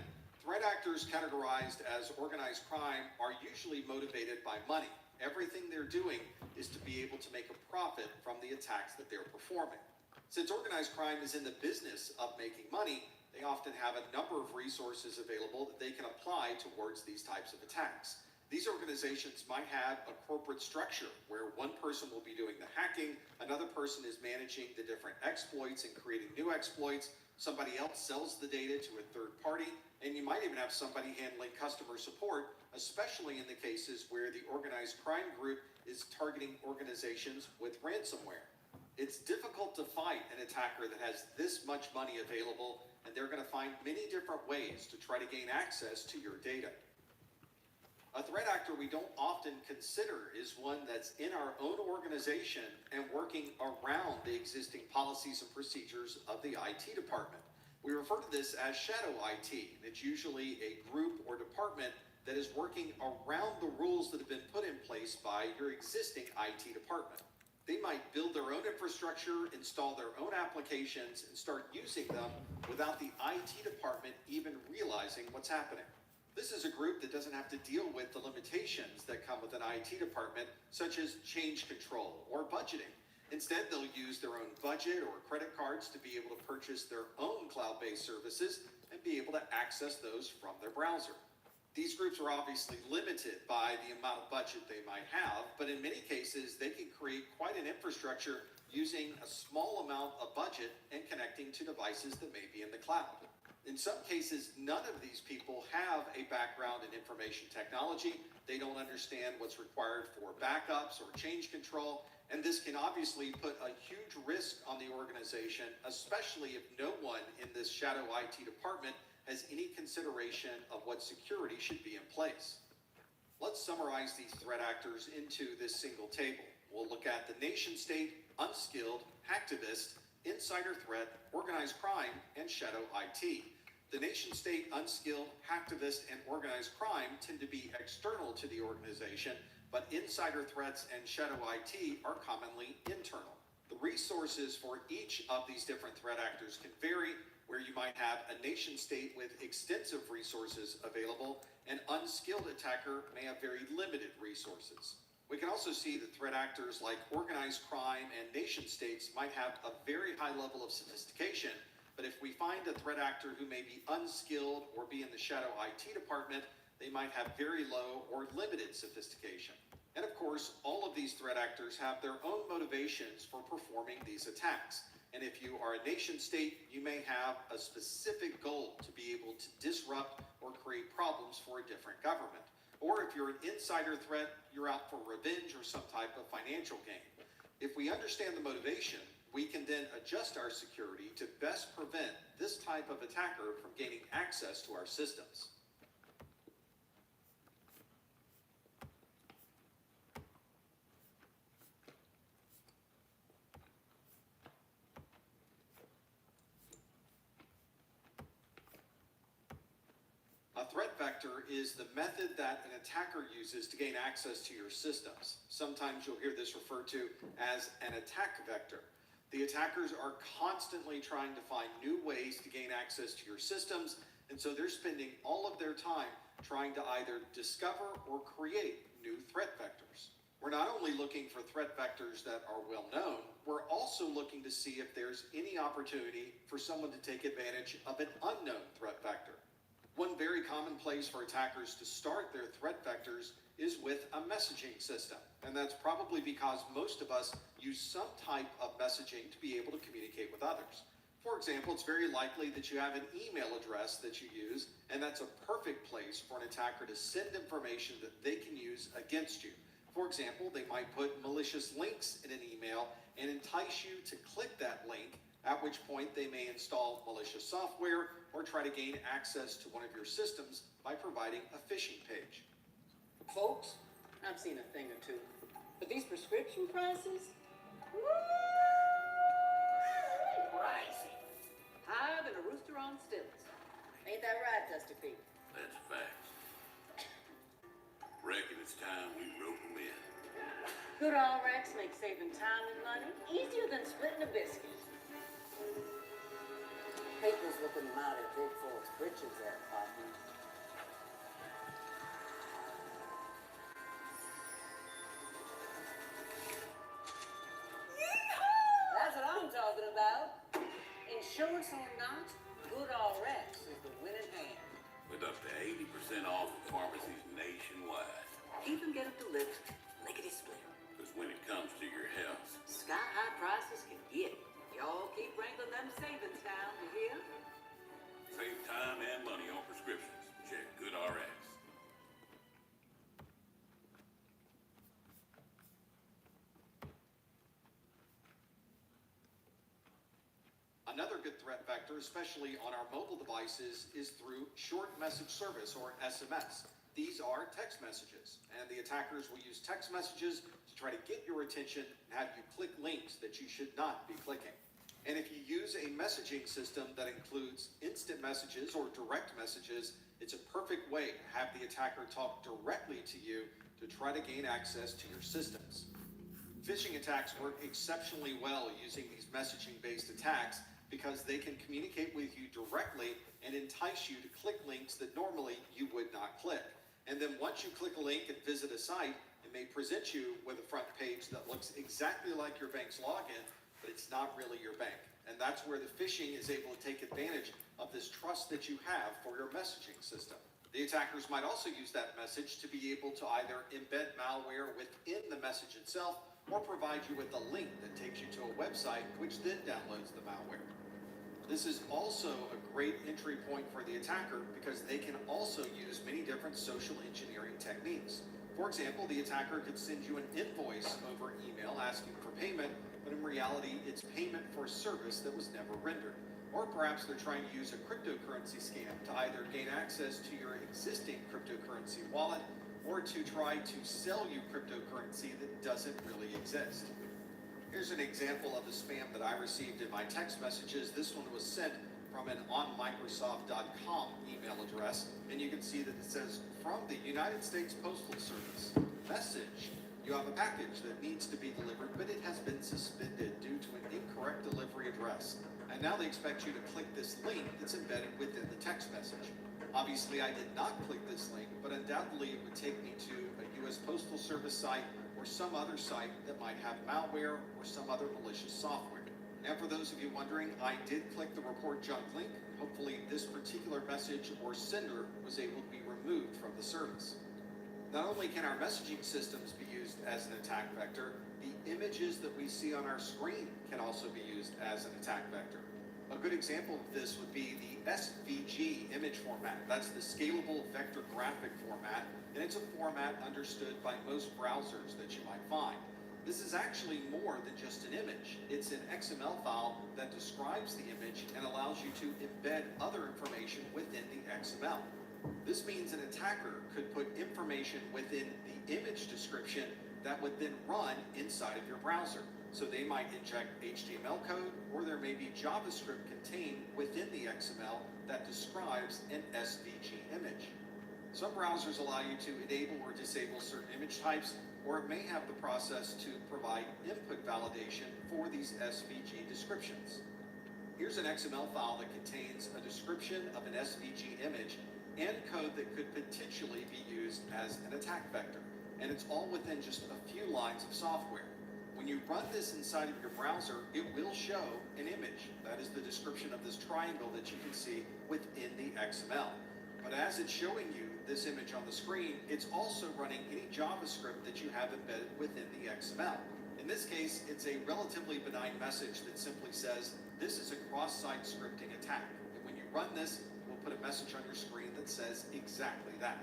Threat actors categorized as organized crime are usually motivated by money. Everything they're doing is to be able to make a profit from the attacks that they're performing. Since organized crime is in the business of making money, they often have a number of resources available that they can apply towards these types of attacks. These organizations might have a corporate structure where one person will be doing the hacking, another person is managing the different exploits and creating new exploits, somebody else sells the data to a third party, and you might even have somebody handling customer support, especially in the cases where the organized crime group is targeting organizations with ransomware. It's difficult to fight an attacker that has this much money available, and they're going to find many different ways to try to gain access to your data. A threat actor we don't often consider is one that's in our own organization and working around the existing policies and procedures of the IT department. We refer to this as shadow IT, and it's usually a group or department that is working around the rules that have been put in place by your existing IT department. They might build their own infrastructure, install their own applications, and start using them without the IT department even realizing what's happening. This is a group that doesn't have to deal with the limitations that come with an IT department, such as change control or budgeting. Instead, they'll use their own budget or credit cards to be able to purchase their own cloud-based services and be able to access those from their browser. These groups are obviously limited by the amount of budget they might have, but in many cases, they can create quite an infrastructure using a small amount of budget and connecting to devices that may be in the cloud. In some cases, none of these people have a background in information technology. They don't understand what's required for backups or change control, and this can obviously put a huge risk on the organization, especially if no one in this shadow IT department has any consideration of what security should be in place. Let's summarize these threat actors into this single table. We'll look at the nation state, unskilled, hacktivist, insider threat, organized crime, and shadow IT. The nation state, unskilled, hacktivist, and organized crime tend to be external to the organization, but insider threats and shadow IT are commonly internal. The resources for each of these different threat actors can vary, where you might have a nation state with extensive resources available, an unskilled attacker may have very limited resources. We can also see that threat actors like organized crime and nation states might have a very high level of sophistication, but if we find a threat actor who may be unskilled or be in the shadow IT department, they might have very low or limited sophistication. And of course, all of these threat actors have their own motivations for performing these attacks. And if you are a nation state, you may have a specific goal to be able to disrupt or create problems for a different government. Or if you're an insider threat, you're out for revenge or some type of financial gain. If we understand the motivation, we can then adjust our security to best prevent this type of attacker from gaining access to our systems. A threat vector is the method that an attacker uses to gain access to your systems. Sometimes you'll hear this referred to as an attack vector. The attackers are constantly trying to find new ways to gain access to your systems, and so they're spending all of their time trying to either discover or create new threat vectors. We're not only looking for threat vectors that are well known, we're also looking to see if there's any opportunity for someone to take advantage of an unknown threat vector. One very common place for attackers to start their threat vectors is with a messaging system. And that's probably because most of us use some type of messaging to be able to communicate with others. For example, it's very likely that you have an email address that you use, and that's a perfect place for an attacker to send information that they can use against you. For example, they might put malicious links in an email and entice you to click that link, at which point they may install malicious software or try to gain access to one of your systems by providing a phishing page. Folks, I've seen a thing or two, but these prescription prices, pricey. Higher than a rooster on stilts. Ain't that right, Dusty Pete? That's facts. Reckon it's time we rope 'em in. Good old Rex makes saving time and money easier than splitting a biscuit. Paper's looking mighty big for its britches there, partner. That's what I'm talking about. Insurance or not, good old Rex is the winning hand. With up to 80% off at pharmacies nationwide. Even get it delivered, lickety split. Because when it comes to your health, Sky high prices can get it. Y'all keep wrangling them savings down, you hear? save time and money on prescriptions. Check GoodRx. Another good threat vector, especially on our mobile devices, is through short message service, or SMS. These are text messages, and the attackers will use text messages to try to get your attention and have you click links that you should not be clicking. And if you use a messaging system that includes instant messages or direct messages, it's a perfect way to have the attacker talk directly to you to try to gain access to your systems. Phishing attacks work exceptionally well using these messaging-based attacks because they can communicate with you directly and entice you to click links that normally you would not click. And then once you click a link and visit a site, it may present you with a front page that looks exactly like your bank's login, but it's not really your bank. And that's where the phishing is able to take advantage of this trust that you have for your messaging system. The attackers might also use that message to be able to either embed malware within the message itself or provide you with a link that takes you to a website which then downloads the malware. This is also a great entry point for the attacker because they can also use many different social engineering techniques. For example, the attacker could send you an invoice over email asking for payment, but in reality, it's payment for a service that was never rendered. Or perhaps they're trying to use a cryptocurrency scam to either gain access to your existing cryptocurrency wallet or to try to sell you cryptocurrency that doesn't really exist. Here's an example of the spam that I received in my text messages. This one was sent from an onmicrosoft.com email address, and you can see that it says, from the United States Postal Service. Message: you have a package that needs to be delivered, but it has been suspended due to an incorrect delivery address. And now they expect you to click this link that's embedded within the text message. Obviously, I did not click this link, but undoubtedly it would take me to a U.S. Postal Service site or some other site that might have malware or some other malicious software. And for those of you wondering, I did click the report junk link. Hopefully this particular message or sender was able to be removed from the service. Not only can our messaging systems be used as an attack vector, the images that we see on our screen can also be used as an attack vector. A good example of this would be the SVG image format. That's the Scalable Vector Graphic format, and it's a format understood by most browsers that you might find. This is actually more than just an image. It's an XML file that describes the image and allows you to embed other information within the XML. This means an attacker could put information within the image description that would then run inside of your browser. So they might inject HTML code, or there may be JavaScript contained within the XML that describes an SVG image. Some browsers allow you to enable or disable certain image types, or it may have the process to provide input validation for these SVG descriptions. Here's an XML file that contains a description of an SVG image and code that could potentially be used as an attack vector. And it's all within just a few lines of software. When you run this inside of your browser, it will show an image. That is the description of this triangle that you can see within the XML. But as it's showing you this image on the screen, it's also running any JavaScript that you have embedded within the XML. In this case, it's a relatively benign message that simply says, this is a cross-site scripting attack. And when you run this, it will put a message on your screen that says exactly that.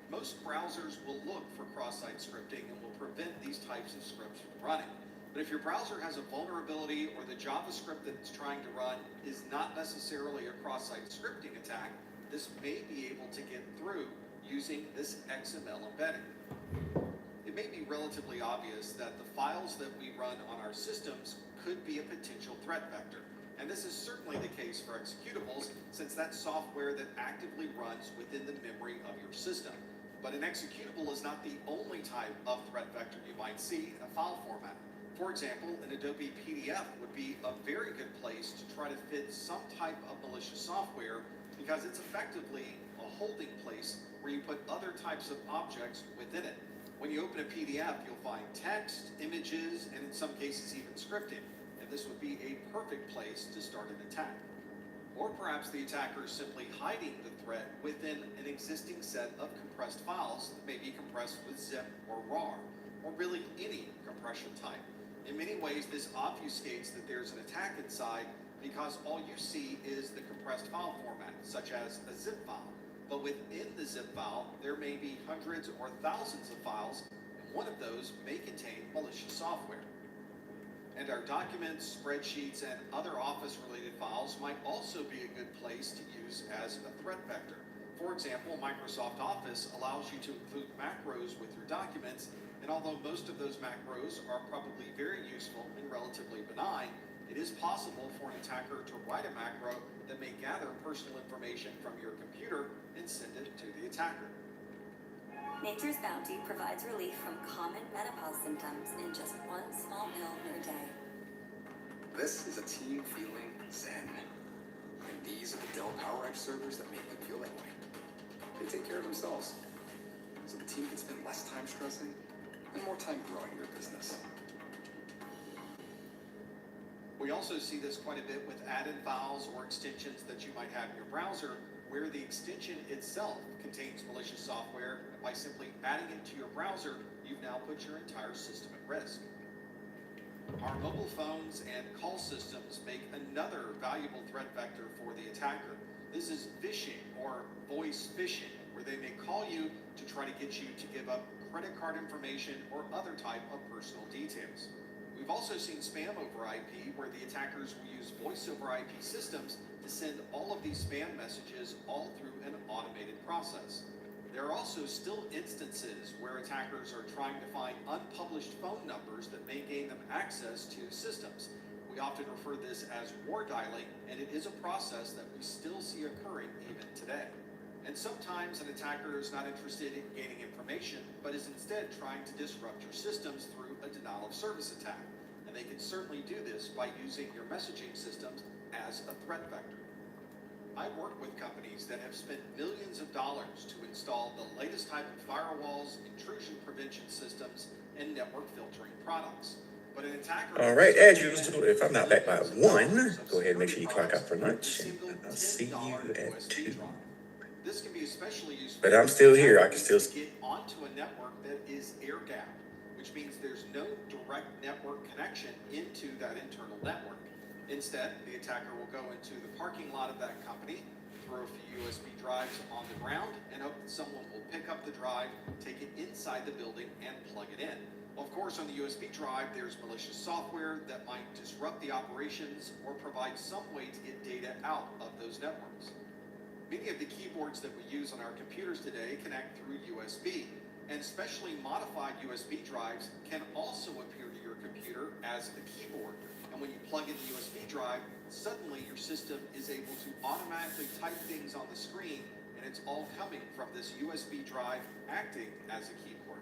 Most browsers will look for cross-site scripting and will prevent these types of scripts from running. But if your browser has a vulnerability or the JavaScript that it's trying to run is not necessarily a cross-site scripting attack, this may be able to get through using this XML embedding. It may be relatively obvious that the files that we run on our systems could be a potential threat vector. And this is certainly the case for executables, since that's software that actively runs within the memory of your system. But an executable is not the only type of threat vector you might see in a file format. For example, an Adobe PDF would be a very good place to try to fit some type of malicious software because it's effectively a holding place where you put other types of objects within it. When you open a PDF, you'll find text, images, and in some cases even scripting. And this would be a perfect place to start an attack. Or perhaps the attacker is simply hiding the threat within an existing set of compressed files that may be compressed with zip or RAR, or really any compression type. In many ways, this obfuscates that there's an attack inside because all you see is the compressed file format, such as a zip file. But within the zip file, there may be hundreds or thousands of files, and one of those may contain malicious software. And our documents, spreadsheets, and other office-related files might also be a good place to use as a threat vector. For example, Microsoft Office allows you to include macros with your documents, and although most of those macros are probably very useful and relatively benign, it is possible for an attacker to write a macro that may gather personal information from your computer and send it to the attacker. Nature's Bounty provides relief from common menopause symptoms in just one small pill per day. This is a team feeling zen. And these are the Dell PowerEdge servers that make them feel that way. They take care of themselves. So the team can spend less time stressing and more time growing their business. We also see this quite a bit with add-in files or extensions that you might have in your browser where the extension itself contains malicious software, and by simply adding it to your browser, you've now put your entire system at risk. Our mobile phones and call systems make another valuable threat vector for the attacker. This is phishing or voice phishing, where they may call you to try to get you to give up credit card information or other type of personal details. We've also seen spam over IP, where the attackers will use voice over IP systems to send all of these spam messages all through an automated process. There are also still instances where attackers are trying to find unpublished phone numbers that may gain them access to systems. We often refer this as war dialing, and it is a process that we still see occurring even today. And sometimes an attacker is not interested in gaining information, but is instead trying to disrupt your systems through a denial of service attack. And they can certainly do this by using your messaging systems as a threat vector. I work with companies that have spent millions of dollars to install the latest type of firewalls, intrusion prevention systems, and network filtering products. But an attacker... All right, as usual, if I'm not back by 1, go ahead and make sure you clock out for lunch, and I'll see you at 2. This can be especially useful. But I'm still here. I can still get onto a network that is air-gapped, which means there's no direct network connection into that internal network. Instead, the attacker will go into the parking lot of that company, throw a few USB drives on the ground, and hope that someone will pick up the drive, take it inside the building, and plug it in. Well, of course, on the USB drive, there's malicious software that might disrupt the operations or provide some way to get data out of those networks. Many of the keyboards that we use on our computers today connect through USB, and specially modified USB drives can also appear to your computer as a keyboard. And when you plug in the USB drive, suddenly your system is able to automatically type things on the screen, and it's all coming from this USB drive acting as a keyboard.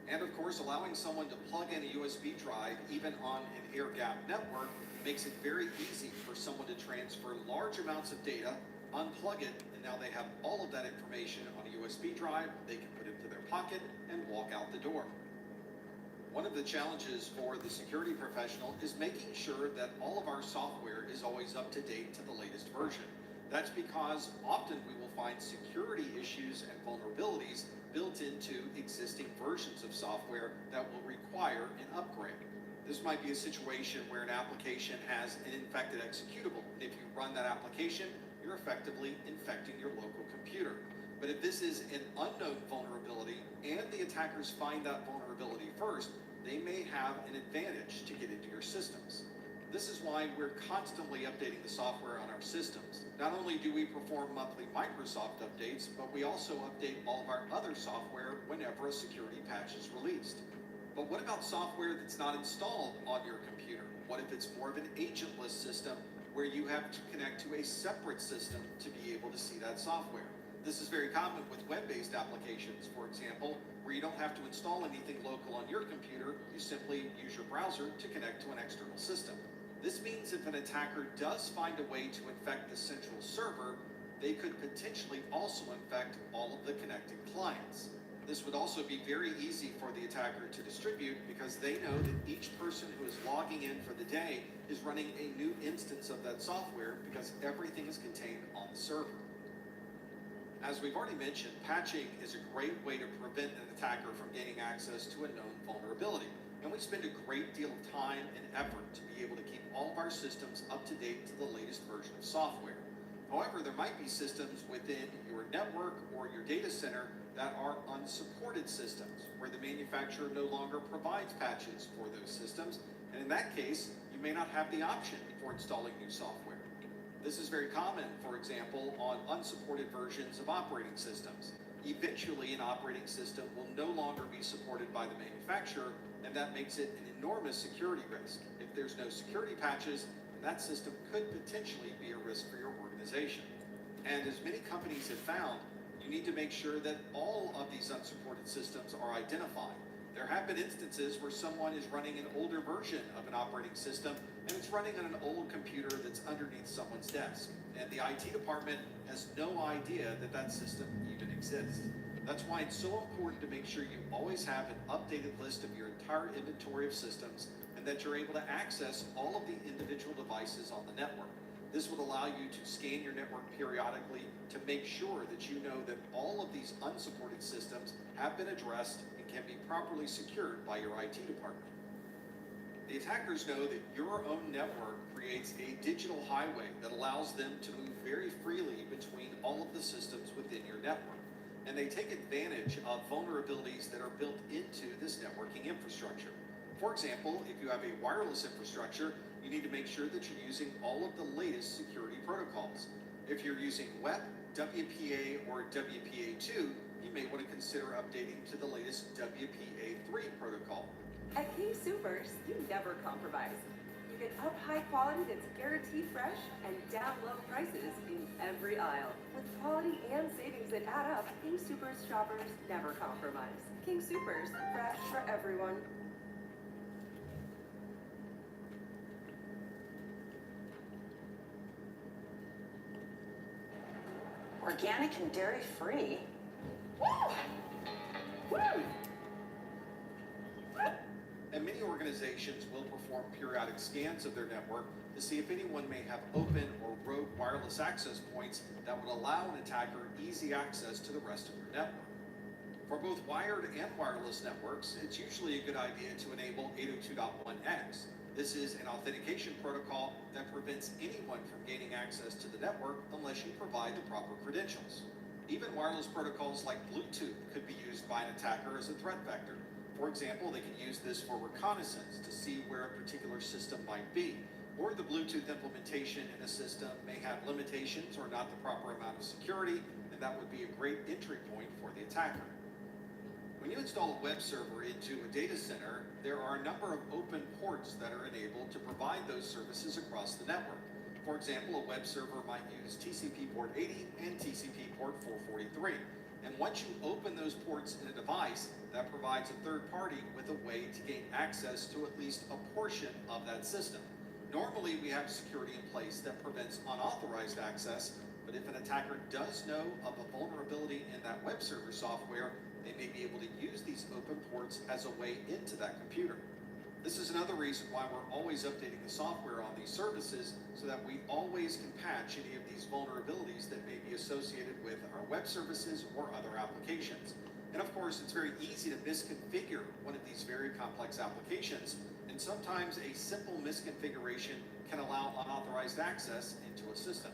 And of course, allowing someone to plug in a USB drive, even on an air-gapped network, makes it very easy for someone to transfer large amounts of data, unplug it, and now they have all of that information on a USB drive. They can put it to their pocket and walk out the door. One of the challenges for the security professional is making sure that all of our software is always up to date to the latest version. That's because often we will find security issues and vulnerabilities built into existing versions of software that will require an upgrade. This might be a situation where an application has an infected executable. If you run that application, you're effectively infecting your local computer. But if this is an unknown vulnerability and the attackers find that vulnerability first, they may have an advantage to get into your systems. This is why we're constantly updating the software on our systems. Not only do we perform monthly Microsoft updates, but we also update all of our other software whenever a security patch is released. But what about software that's not installed on your computer? What if it's more of an agentless system where you have to connect to a separate system to be able to see that software? This is very common with web-based applications, for example, where you don't have to install anything local on your computer. You simply use your browser to connect to an external system. This means if an attacker does find a way to infect the central server, they could potentially also infect all of the connected clients. This would also be very easy for the attacker to distribute because they know that each person who is logging in for the day is running a new instance of that software because everything is contained on the server. As we've already mentioned, patching is a great way to prevent an attacker from gaining access to a known vulnerability. And we spend a great deal of time and effort to be able to keep all of our systems up to date to the latest version of software. However, there might be systems within your network or your data center that are unsupported systems, where the manufacturer no longer provides patches for those systems. And in that case, you may not have the option for installing new software. This is very common, for example, on unsupported versions of operating systems. Eventually, an operating system will no longer be supported by the manufacturer, and that makes it an enormous security risk. If there's no security patches, then that system could potentially be a risk for your organization. And as many companies have found, you need to make sure that all of these unsupported systems are identified. There have been instances where someone is running an older version of an operating system and it's running on an old computer that's underneath someone's desk. And the IT department has no idea that that system even exists. That's why it's so important to make sure you always have an updated list of your entire inventory of systems and that you're able to access all of the individual devices on the network. This would allow you to scan your network periodically to make sure that you know that all of these unsupported systems have been addressed and can be properly secured by your IT department. The attackers know that your own network creates a digital highway that allows them to move very freely between all of the systems within your network. And they take advantage of vulnerabilities that are built into this networking infrastructure. For example, if you have a wireless infrastructure, you need to make sure that you're using all of the latest security protocols. If you're using WEP, WPA, or WPA2, you may want to consider updating to the latest WPA3 protocol. At King Soopers, you never compromise. You get up high quality that's guaranteed fresh and down low prices in every aisle. With quality and savings that add up, King Soopers shoppers never compromise. King Soopers, fresh for everyone. Organic and dairy-free? Woo! Woo! And many organizations will perform periodic scans of their network to see if anyone may have open or rogue wireless access points that would allow an attacker easy access to the rest of your network. For both wired and wireless networks, it's usually a good idea to enable 802.1x. This is an authentication protocol that prevents anyone from gaining access to the network unless you provide the proper credentials. Even wireless protocols like Bluetooth could be used by an attacker as a threat vector. For example, they can use this for reconnaissance to see where a particular system might be. Or the Bluetooth implementation in a system may have limitations or not the proper amount of security, and that would be a great entry point for the attacker. When you install a web server into a data center, there are a number of open ports that are enabled to provide those services across the network. For example, a web server might use TCP port 80 and TCP port 443. And once you open those ports in a device, that provides a third party with a way to gain access to at least a portion of that system. Normally, we have security in place that prevents unauthorized access, but if an attacker does know of a vulnerability in that web server software, they may be able to use these open ports as a way into that computer. This is another reason why we're always updating the software on these services so that we always can patch any of these vulnerabilities that may be associated with our web services or other applications. And of course, it's very easy to misconfigure one of these very complex applications, and sometimes a simple misconfiguration can allow unauthorized access into a system.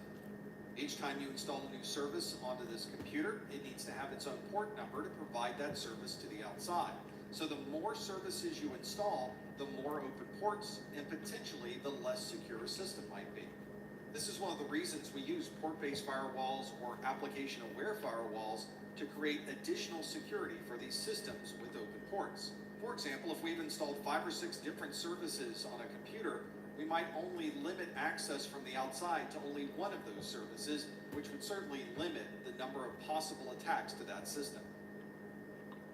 Each time you install a new service onto this computer, it needs to have its own port number to provide that service to the outside. So the more services you install, the more open ports and potentially the less secure a system might be. This is one of the reasons we use port-based firewalls or application-aware firewalls to create additional security for these systems with open ports. For example, if we've installed 5 or 6 different services on a computer, we might only limit access from the outside to only one of those services, which would certainly limit the number of possible attacks to that system.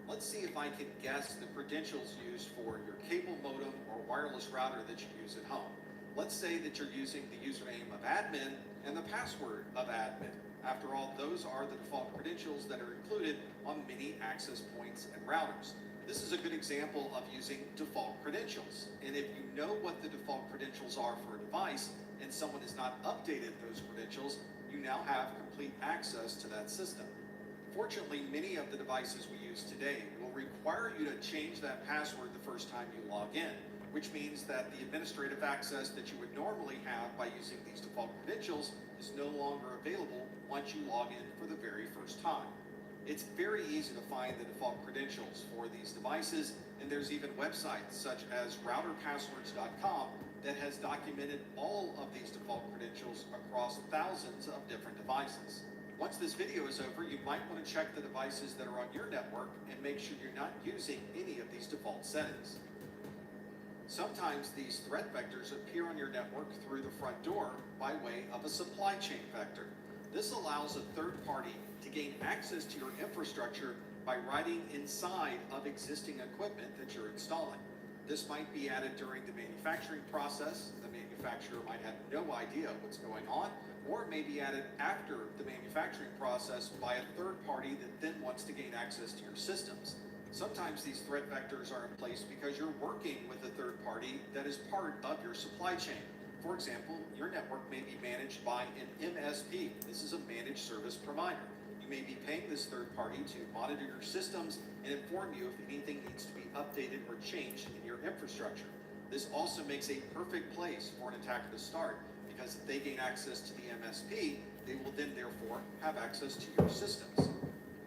Let's see if I can guess the credentials used for your cable modem or wireless router that you use at home. Let's say that you're using the username of admin and the password of admin. After all, those are the default credentials that are included on many access points and routers. This is a good example of using default credentials. And if you know what the default credentials are for a device and someone has not updated those credentials, you now have complete access to that system. Fortunately, many of the devices we use today will require you to change that password the first time you log in, which means that the administrative access that you would normally have by using these default credentials is no longer available once you log in for the very first time. It's very easy to find the default credentials for these devices, and there's even websites such as routerpasswords.com that has documented all of these default credentials across thousands of different devices. Once this video is over, you might want to check the devices that are on your network and make sure you're not using any of these default settings. Sometimes these threat vectors appear on your network through the front door by way of a supply chain vector. This allows a third party to gain access to your infrastructure by writing inside of existing equipment that you're installing. This might be added during the manufacturing process. The manufacturer might have no idea what's going on, or it may be added after the manufacturing process by a third party that then wants to gain access to your systems. Sometimes these threat vectors are in place because you're working with a third party that is part of your supply chain. For example, your network may be managed by an MSP. This is a managed service provider. You may be paying this third party to monitor your systems and inform you if anything needs to be updated or changed in your infrastructure. This also makes a perfect place for an attacker to start, because if they gain access to the MSP, they will then therefore have access to your systems.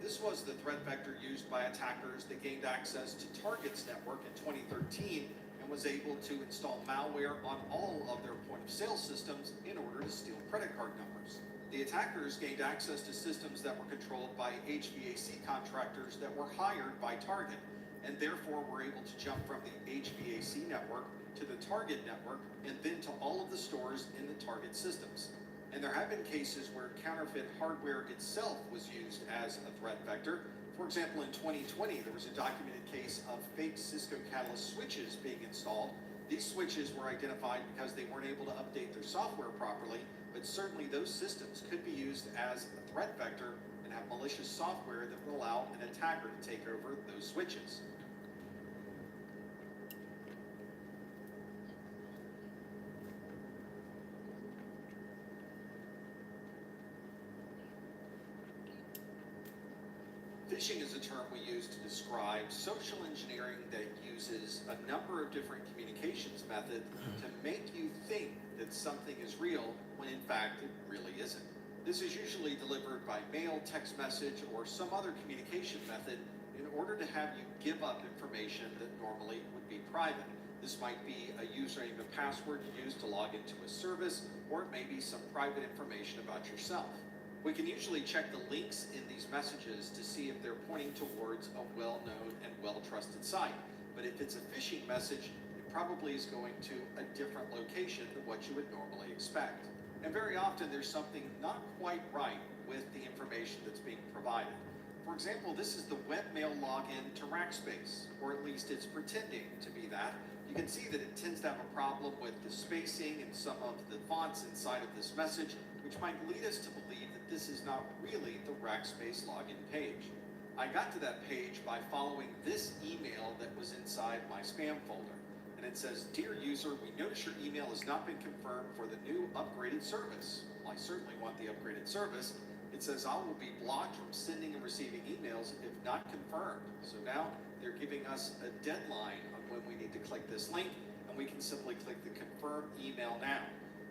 This was the threat vector used by attackers that gained access to Target's network in 2013 and was able to install malware on all of their point-of-sale systems in order to steal credit card numbers. The attackers gained access to systems that were controlled by HVAC contractors that were hired by Target, and therefore were able to jump from the HVAC network to the Target network and then to all of the stores in the Target systems. And there have been cases where counterfeit hardware itself was used as a threat vector. For example, in 2020, there was a documented case of fake Cisco Catalyst switches being installed. These switches were identified because they weren't able to update their software properly, but certainly those systems could be used as a threat vector and have malicious software that will allow an attacker to take over those switches. Phishing is a term we use to describe social engineering that uses a number of different communications methods to make you think that something is real when in fact it really isn't. This is usually delivered by mail, text message, or some other communication method in order to have you give up information that normally would be private. This might be a username and password used to log into a service, or it may be some private information about yourself. We can usually check the links in these messages to see if they're pointing towards a well-known and well-trusted site. But if it's a phishing message, it probably is going to a different location than what you would normally expect. And very often there's something not quite right with the information that's being provided. For example, this is the webmail login to Rackspace, or at least it's pretending to be that. You can see that it tends to have a problem with the spacing and some of the fonts inside of this message, which might lead us to believe that this is not really the Rackspace login page. I got to that page by following this email that was inside my spam folder. And it says, "Dear user, we notice your email has not been confirmed for the new upgraded service." Well, I certainly want the upgraded service. It says, "I will be blocked from sending and receiving emails if not confirmed." So now they're giving us a deadline on when we need to click this link, and we can simply click the confirm email now.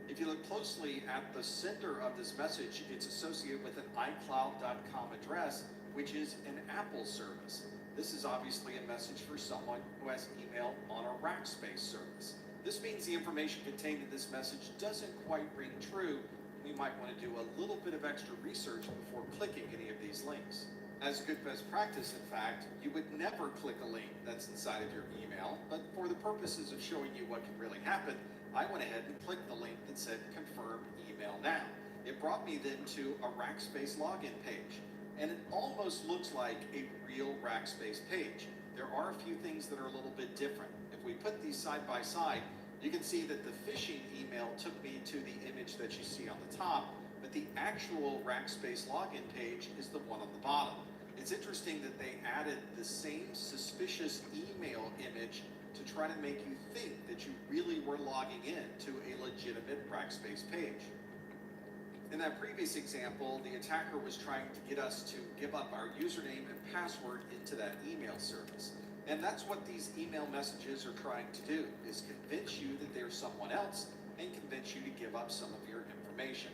If you look closely at the sender of this message, it's associated with an iCloud.com address, which is an Apple service. This is obviously a message for someone who has email on a Rackspace service. This means the information contained in this message doesn't quite ring true. We might want to do a little bit of extra research before clicking any of these links. As good best practice, in fact, you would never click a link that's inside of your email, but for the purposes of showing you what can really happen, I went ahead and clicked the link that said confirm email now. It brought me then to a Rackspace login page, and it almost looks like a real Rackspace page. There are a few things that are a little bit different. If we put these side by side, you can see that the phishing email took me to the image that you see on the top, but the actual Rackspace login page is the one on the bottom. It's interesting that they added the same suspicious email image to try to make you think that you really were logging in to a legitimate Rackspace page. In that previous example, the attacker was trying to get us to give up our username and password into that email service. And that's what these email messages are trying to do, is convince you that they're someone else and convince you to give up some of your information.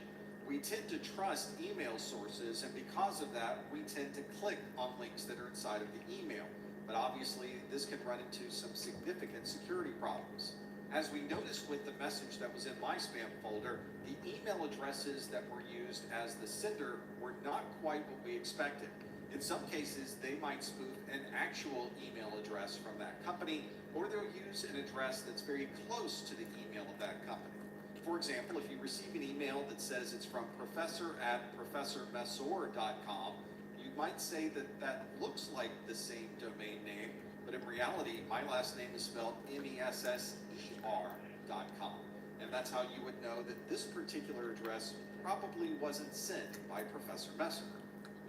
We tend to trust email sources, and because of that, we tend to click on links that are inside of the email. But obviously, this can run into some significant security problems. As we noticed with the message that was in my spam folder, the email addresses that were used as the sender were not quite what we expected. In some cases, they might spoof an actual email address from that company, or they'll use an address that's very close to the email of that company. For example, if you receive an email that says it's from professor@professormessor.com, you might say that that looks like the same domain name, but in reality, my last name is spelled MESSER.com. And that's how you would know that this particular address probably wasn't sent by Professor Messer.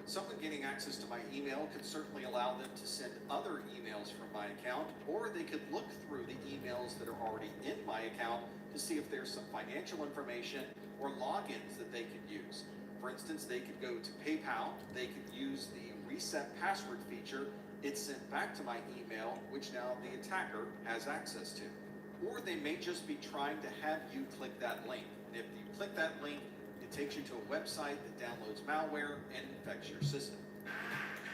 Someone getting access to my email could certainly allow them to send other emails from my account, or they could look through the emails that are already in my account to see if there's some financial information or logins that they could use. For instance, they could go to PayPal, they could use the reset password feature. It's sent back to my email, which now the attacker has access to. Or they may just be trying to have you click that link. And if you click that link, it takes you to a website that downloads malware and infects your system.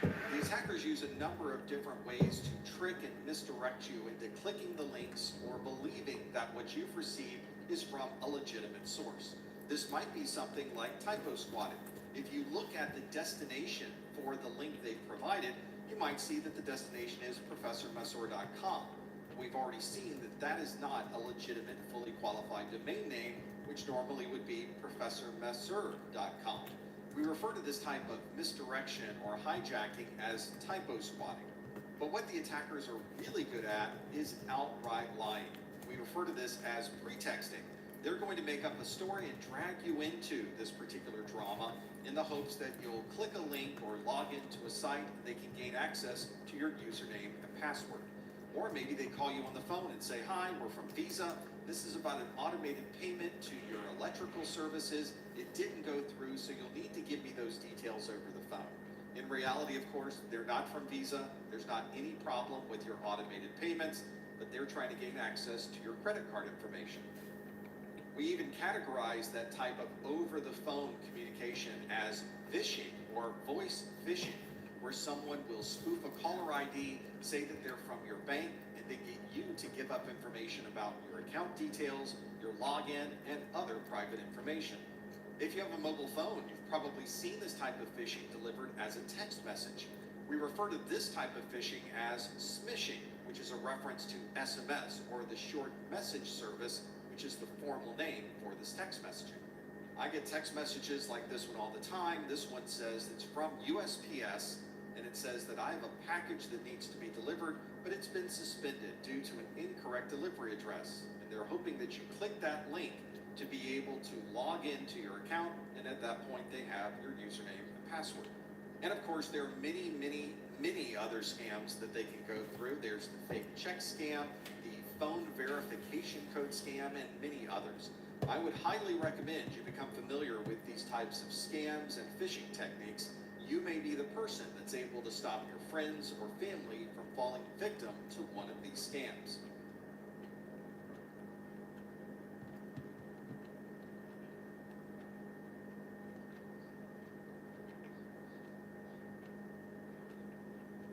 The attackers use a number of different ways to trick and misdirect you into clicking the links or believing that what you've received is from a legitimate source. This might be something like typo squatting. If you look at the destination for the link they've provided, you might see that the destination is professormessor.com. We've already seen that that is not a legitimate, fully qualified domain name, which normally would be professormessor.com. We refer to this type of misdirection or hijacking as typo squatting. But what the attackers are really good at is outright lying. We refer to this as pretexting. They're going to make up a story and drag you into this particular drama in the hopes that you'll click a link or log into a site and they can gain access to your username and password. Or maybe they call you on the phone and say, "Hi, we're from Visa. This is about an automated payment to your electrical services. It didn't go through, so you'll need to give me those details over the phone." In reality, of course, they're not from Visa. There's not any problem with your automated payments, but they're trying to gain access to your credit card information. We even categorize that type of over-the-phone communication as phishing or voice phishing, where someone will spoof a caller ID, say that they're from your bank, and then get you to give up information about your account details, your login, and other private information. If you have a mobile phone, you've probably seen this type of phishing delivered as a text message. We refer to this type of phishing as smishing, which is a reference to SMS, or the short message service, which is the formal name for this text messaging. I get text messages like this one all the time. This one says it's from USPS, and it says that I have a package that needs to be delivered, but it's been suspended due to an incorrect delivery address. And they're hoping that you click that link to be able to log into your account, and at that point they have your username and password. And of course, there are many other scams that they can go through. There's the fake check scam, the phone verification code scam, and many others. I would highly recommend you become familiar with these types of scams and phishing techniques. You may be the person that's able to stop your friends or family from falling victim to one of these scams.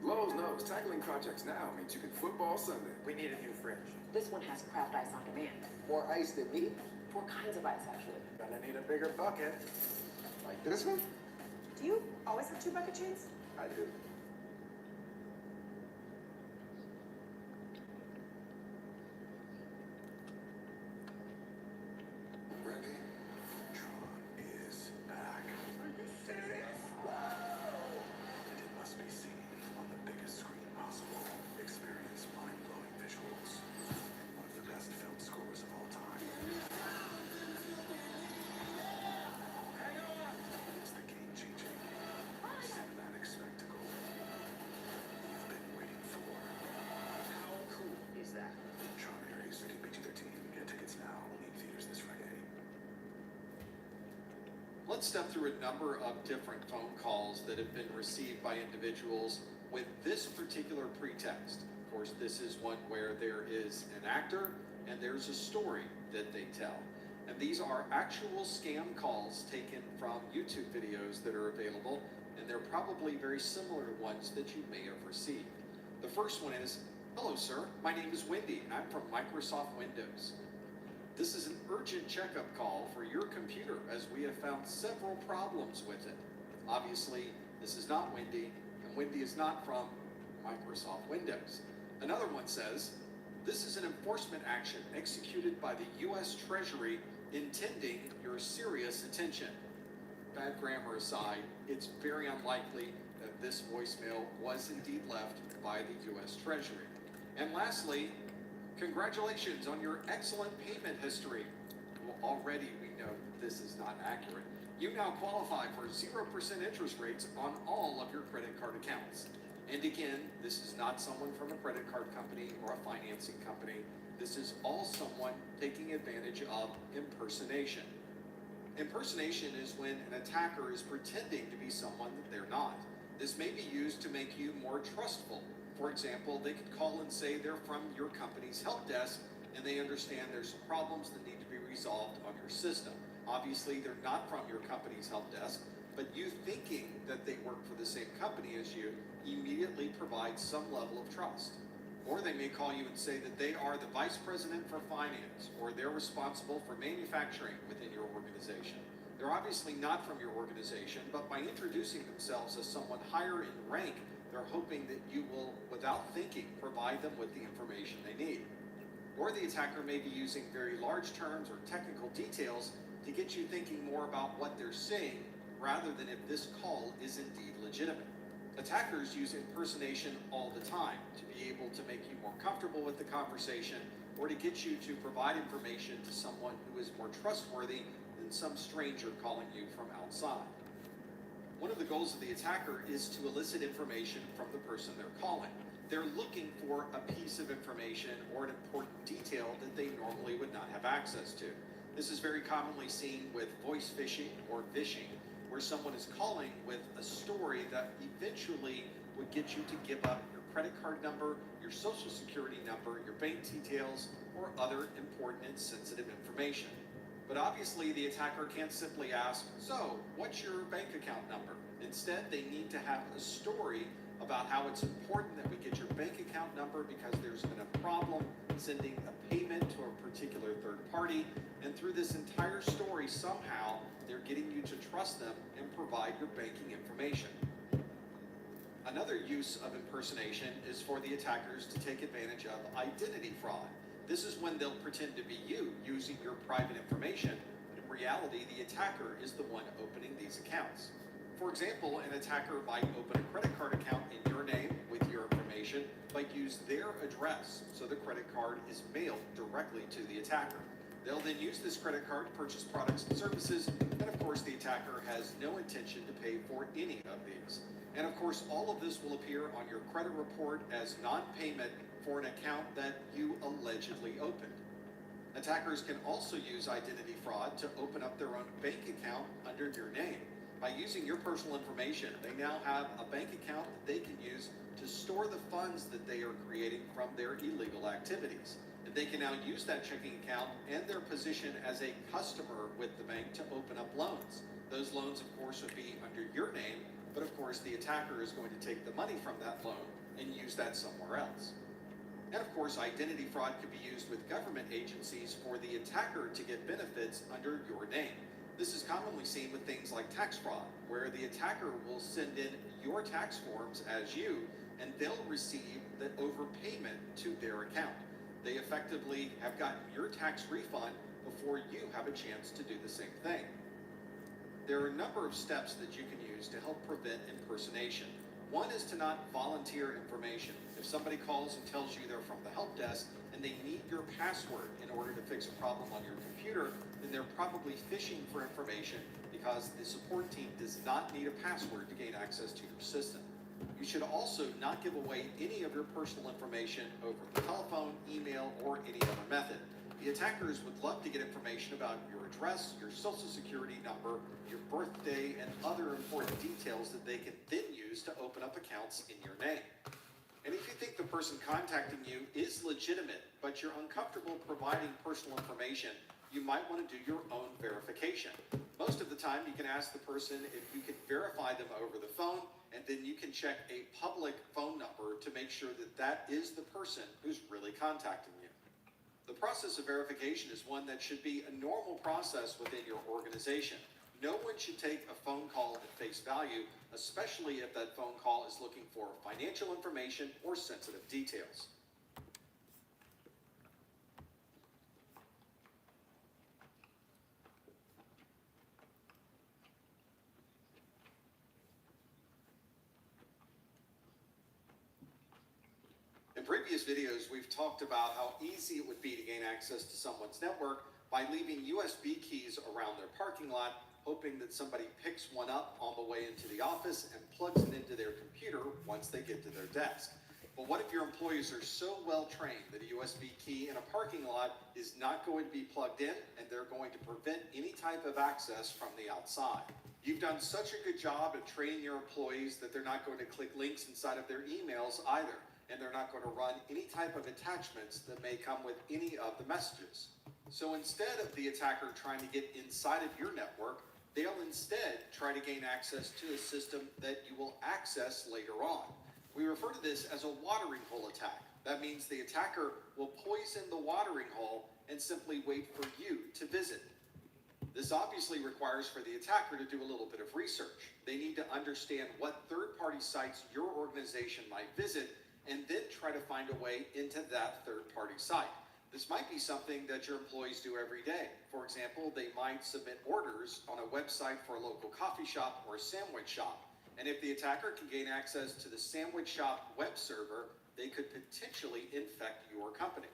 Lowe's knows tackling projects now means you can football Sunday. We need a new fridge. This one has craft ice on demand. More ice than me? 4 kinds of ice, actually. Gonna need a bigger bucket. Like this one? Do you always have 2 bucket chains? I do. Ready? Tron is back. Are you serious? And it must be seen on the biggest screen possible. Experience mind-blowing visuals. One of the best film scores of all time. It's the game-changing cinematic spectacle you've been waiting for. How cool is that? Tron Ares, rated PG-13. Get tickets now. Only in theaters this Friday. Let's step through a number of different phone calls that have been received by individuals with this particular pretext. Of course, this is one where there is an actor and there's a story that they tell. And these are actual scam calls taken from YouTube videos that are available, and they're probably very similar to ones that you may have received. The first one is, "Hello, sir. My name is Wendy. I'm from Microsoft Windows. This is an urgent checkup call for your computer as we have found several problems with it." Obviously, this is not Wendy, and Wendy is not from Microsoft Windows. Another one says, "This is an enforcement action executed by the US Treasury intending your serious attention." Bad grammar aside, it's very unlikely that this voicemail was indeed left by the US Treasury. And lastly, "Congratulations on your excellent payment history." Well, already we know that this is not accurate. "You now qualify for 0% interest rates on all of your credit card accounts." And again, this is not someone from a credit card company or a financing company. This is all someone taking advantage of impersonation. Impersonation is when an attacker is pretending to be someone that they're not. This may be used to make you more trustful. For example, they could call and say they're from your company's help desk and they understand there's some problems that need to be resolved on your system. Obviously, they're not from your company's help desk, but you thinking that they work for the same company as you immediately provides some level of trust. Or they may call you and say that they are the vice president for finance, or they're responsible for manufacturing within your organization. They're obviously not from your organization, but by introducing themselves as someone higher in rank, they're hoping that you will, without thinking, provide them with the information they need. Or the attacker may be using very large terms or technical details to get you thinking more about what they're saying, rather than if this call is indeed legitimate. Attackers use impersonation all the time to be able to make you more comfortable with the conversation, or to get you to provide information to someone who is more trustworthy than some stranger calling you from outside. One of the goals of the attacker is to elicit information from the person they're calling. They're looking for a piece of information or an important detail that they normally would not have access to. This is very commonly seen with voice phishing or vishing, where someone is calling with a story that eventually would get you to give up your credit card number, your social security number, your bank details, or other important and sensitive information. But obviously the attacker can't simply ask, "So, what's your bank account number?" Instead, they need to have a story about how it's important that we get your bank account number because there's been a problem sending a payment to a particular third party. And through this entire story, somehow, they're getting you to trust them and provide your banking information. Another use of impersonation is for the attackers to take advantage of identity fraud. This is when they'll pretend to be you using your private information, but in reality, the attacker is the one opening these accounts. For example, an attacker might open a credit card account in your name with your information, but use their address, so the credit card is mailed directly to the attacker. They'll then use this credit card to purchase products and services, and of course the attacker has no intention to pay for any of these. And of course, all of this will appear on your credit report as non-payment for an account that you allegedly opened. Attackers can also use identity fraud to open up their own bank account under your name. By using your personal information, they now have a bank account that they can use to store the funds that they are creating from their illegal activities. And they can now use that checking account and their position as a customer with the bank to open up loans. Those loans, of course, would be under your name, but of course the attacker is going to take the money from that loan and use that somewhere else. And of course, identity fraud could be used with government agencies for the attacker to get benefits under your name. This is commonly seen with things like tax fraud, where the attacker will send in your tax forms as you, and they'll receive the overpayment to their account. They effectively have gotten your tax refund before you have a chance to do the same thing. There are a number of steps that you can use to help prevent impersonation. One is to not volunteer information. If somebody calls and tells you they're from the help desk and they need your password in order to fix a problem on your computer, then they're probably phishing for information because the support team does not need a password to gain access to your system. You should also not give away any of your personal information over the telephone, email, or any other method. The attackers would love to get information about your address, your social security number, your birthday, and other important details that they can then use to open up accounts in your name. And if you think the person contacting you is legitimate, but you're uncomfortable providing personal information, you might want to do your own verification. Most of the time, you can ask the person if you can verify them over the phone, and then you can check a public phone number to make sure that that is the person who's really contacting you. The process of verification is one that should be a normal process within your organization. No one should take a phone call at face value, especially if that phone call is looking for financial information or sensitive details. In previous videos, we've talked about how easy it would be to gain access to someone's network by leaving USB keys around their parking lot, hoping that somebody picks one up on the way into the office and plugs it into their computer once they get to their desk. But what if your employees are so well trained that a USB key in a parking lot is not going to be plugged in and they're going to prevent any type of access from the outside? You've done such a good job at training your employees that they're not going to click links inside of their emails either, and they're not going to run any type of attachments that may come with any of the messages. So instead of the attacker trying to get inside of your network, they'll instead try to gain access to a system that you will access later on. We refer to this as a watering hole attack. That means the attacker will poison the watering hole and simply wait for you to visit. This obviously requires for the attacker to do a little bit of research. They need to understand what third-party sites your organization might visit and then try to find a way into that third-party site. This might be something that your employees do every day. For example, they might submit orders on a website for a local coffee shop or a sandwich shop. And if the attacker can gain access to the sandwich shop web server, they could potentially infect your company.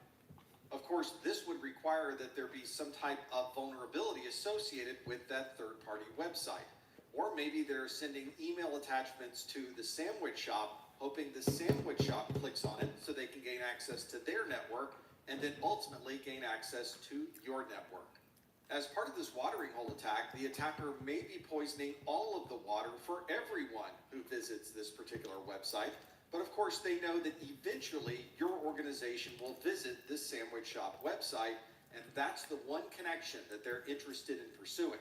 Of course, this would require that there be some type of vulnerability associated with that third-party website. Or maybe they're sending email attachments to the sandwich shop, hoping the sandwich shop clicks on it so they can gain access to their network and then ultimately gain access to your network. As part of this watering hole attack, the attacker may be poisoning all of the water for everyone who visits this particular website. But of course, they know that eventually your organization will visit this sandwich shop website, and that's the one connection that they're interested in pursuing.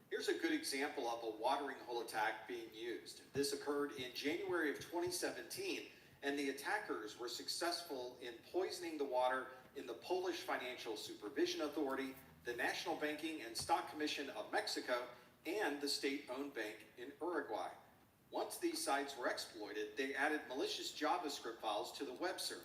Here's a good example of a watering hole attack being used. This occurred in January of 2017, and the attackers were successful in poisoning the water in the Polish Financial Supervision Authority, the National Banking and Stock Commission of Mexico, and the state-owned bank in Uruguay. Once these sites were exploited, they added malicious JavaScript files to the web server,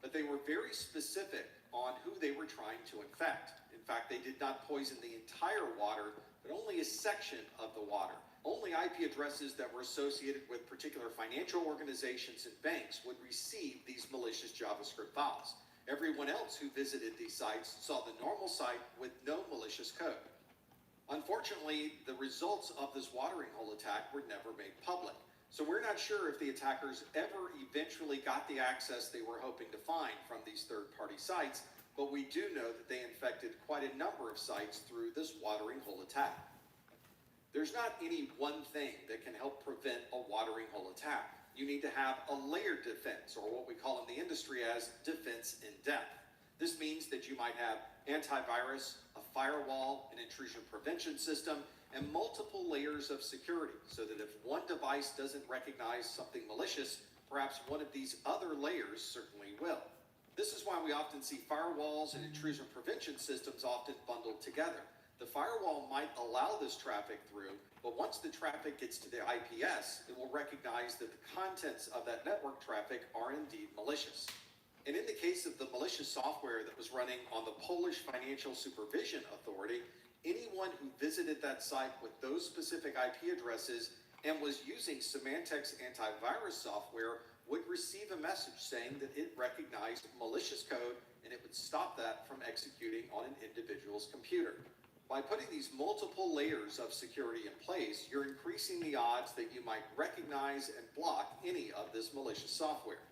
but they were very specific on who they were trying to infect. In fact, they did not poison the entire water, but only a section of the water. Only IP addresses that were associated with particular financial organizations and banks would receive these malicious JavaScript files. Everyone else who visited these sites saw the normal site with no malicious code. Unfortunately, the results of this watering hole attack were never made public. So we're not sure if the attackers ever eventually got the access they were hoping to find from these third-party sites, but we do know that they infected quite a number of sites through this watering hole attack. There's not any one thing that can help prevent a watering hole attack. You need to have a layered defense, or what we call in the industry as defense in depth. This means that you might have antivirus, a firewall, an intrusion prevention system, and multiple layers of security, so that if one device doesn't recognize something malicious, perhaps one of these other layers certainly will. This is why we often see firewalls and intrusion prevention systems often bundled together. The firewall might allow this traffic through, but once the traffic gets to the IPS, it will recognize that the contents of that network traffic are indeed malicious. And in the case of the malicious software that was running on the Polish Financial Supervision Authority, anyone who visited that site with those specific IP addresses and was using Symantec's antivirus software would receive a message saying that it recognized malicious code and it would stop that from executing on an individual's computer. By putting these multiple layers of security in place, you're increasing the odds that you might recognize and block any of this malicious software.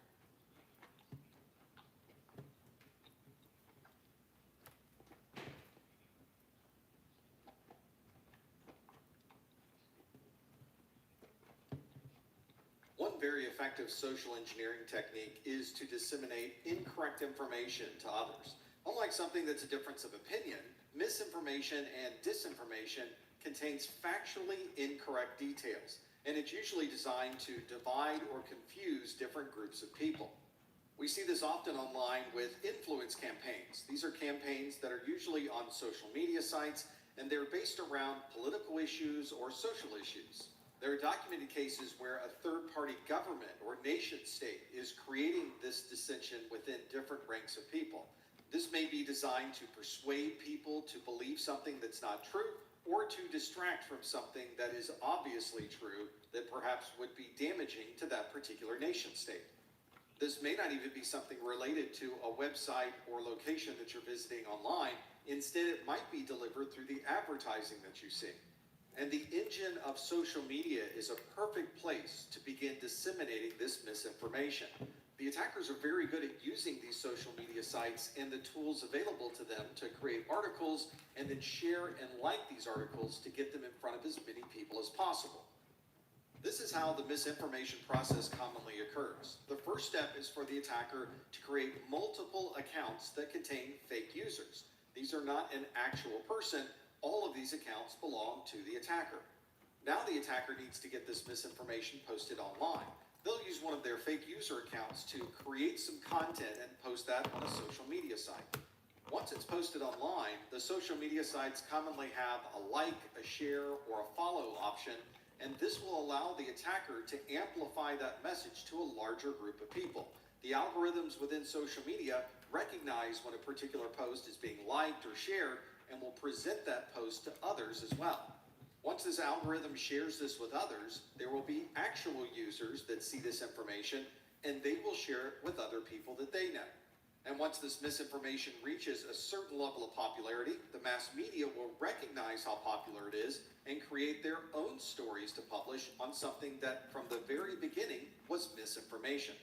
One very effective social engineering technique is to disseminate incorrect information to others. Unlike something that's a difference of opinion, misinformation and disinformation contains factually incorrect details, and it's usually designed to divide or confuse different groups of people. We see this often online with influence campaigns. These are campaigns that are usually on social media sites, and they're based around political issues or social issues. There are documented cases where a third-party government or nation state is creating this dissension within different ranks of people. This may be designed to persuade people to believe something that's not true, or to distract from something that is obviously true that perhaps would be damaging to that particular nation state. This may not even be something related to a website or location that you're visiting online. Instead, it might be delivered through the advertising that you see. And the engine of social media is a perfect place to begin disseminating this misinformation. The attackers are very good at using these social media sites and the tools available to them to create articles and then share and like these articles to get them in front of as many people as possible. This is how the misinformation process commonly occurs. The first step is for the attacker to create multiple accounts that contain fake users. These are not an actual person. All of these accounts belong to the attacker. Now the attacker needs to get this misinformation posted online. They'll use one of their fake user accounts to create some content and post that on a social media site. Once it's posted online, the social media sites commonly have a like, a share, or a follow option, and this will allow the attacker to amplify that message to a larger group of people. The algorithms within social media recognize when a particular post is being liked or shared and will present that post to others as well. Once this algorithm shares this with others, there will be actual users that see this information, and they will share it with other people that they know. And once this misinformation reaches a certain level of popularity, the mass media will recognize how popular it is and create their own stories to publish on something that from the very beginning was misinformation.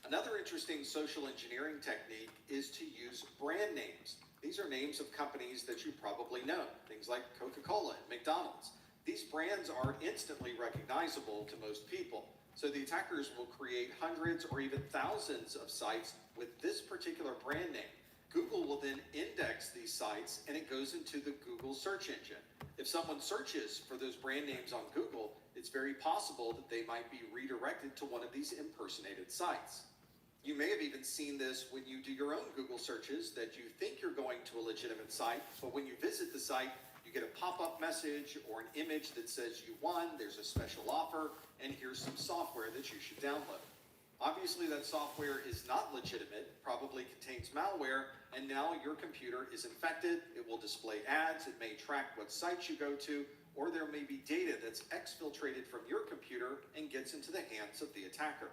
Another interesting social engineering technique is to use brand names. These are names of companies that you probably know, things like Coca-Cola and McDonald's. These brands are instantly recognizable to most people. So the attackers will create hundreds or even thousands of sites with this particular brand name. Google will then index these sites and it goes into the Google search engine. If someone searches for those brand names on Google, it's very possible that they might be redirected to one of these impersonated sites. You may have even seen this when you do your own Google searches, that you think you're going to a legitimate site, but when you visit the site, you get a pop-up message or an image that says you won, there's a special offer, and here's some software that you should download. Obviously, that software is not legitimate, probably contains malware, and now your computer is infected. It will display ads, it may track what sites you go to, or there may be data that's exfiltrated from your computer and gets into the hands of the attacker.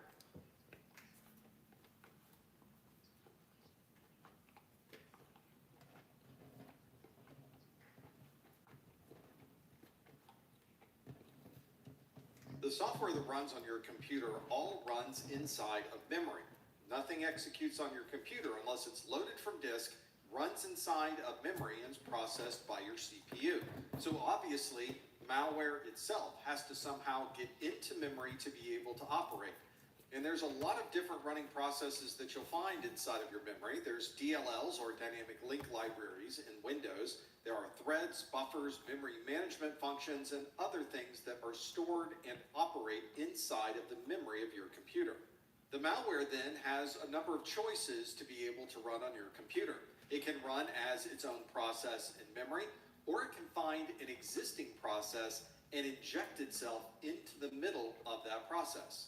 The software that runs on your computer all runs inside of memory. Nothing executes on your computer unless it's loaded from disk, runs inside of memory, and is processed by your CPU. So obviously, malware itself has to somehow get into memory to be able to operate. And there's a lot of different running processes that you'll find inside of your memory. There's DLLs, or dynamic link libraries, in Windows. There are threads, buffers, memory management functions, and other things that are stored and operate inside of the memory of your computer. The malware then has a number of choices to be able to run on your computer. It can run as its own process in memory, or it can find an existing process and inject itself into the middle of that process.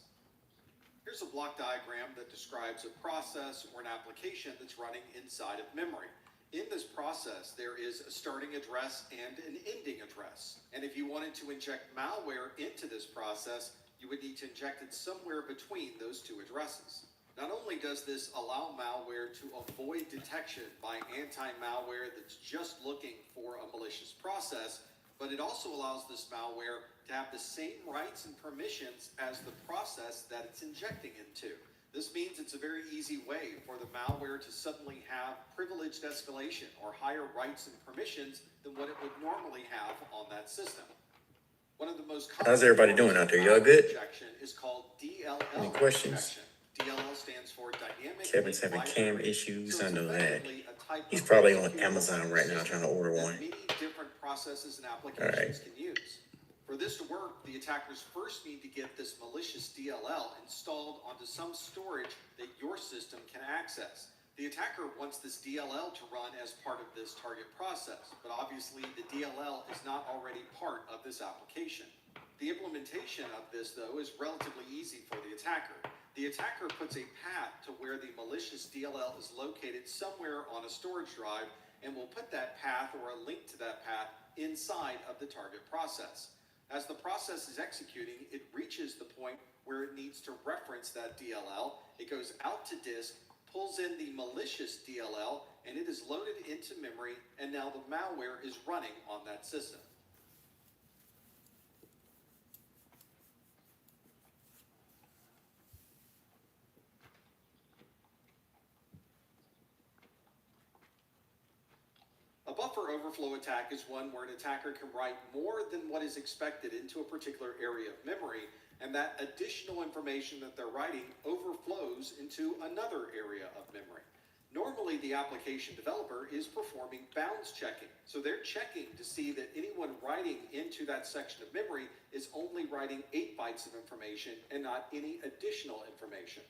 Here's a block diagram that describes a process or an application that's running inside of memory. In this process, there is a starting address and an ending address. And if you wanted to inject malware into this process, you would need to inject it somewhere between those two addresses. Not only does this allow malware to avoid detection by anti-malware that's just looking for a malicious process, but it also allows this malware to have the same rights and permissions as the process that it's injecting into. This means it's a very easy way for the malware to suddenly have privileged escalation or higher rights and permissions than what it would normally have on that system. One of the most common How's everybody doing out there? Y'all good? injection is called DLL. Any questions? injection. DLL stands for dynamic. Kevin's link having cam library. issues. So I it's know that. effectively a type He's of probably on executable Amazon right now trying to order that one. Many different processes and applications can use. For this to work, the attackers first need to get this malicious DLL installed onto some storage that your system can access. The attacker wants this DLL to run as part of this target process, but obviously the DLL is not already part of this application. The implementation of this, though, is relatively easy for the attacker. The attacker puts a path to where the malicious DLL is located somewhere on a storage drive and will put that path or a link to that path inside of the target process. As the process is executing, it reaches the point where it needs to reference that DLL. It goes out to disk, pulls in the malicious DLL, and it is loaded into memory, and now the malware is running on that system. A buffer overflow attack is one where an attacker can write more than what is expected into a particular area of memory, and that additional information that they're writing overflows into another area of memory. Normally, the application developer is performing bounds checking, so they're checking to see that anyone writing into that section of memory is only writing 8 bytes of information and not any additional information.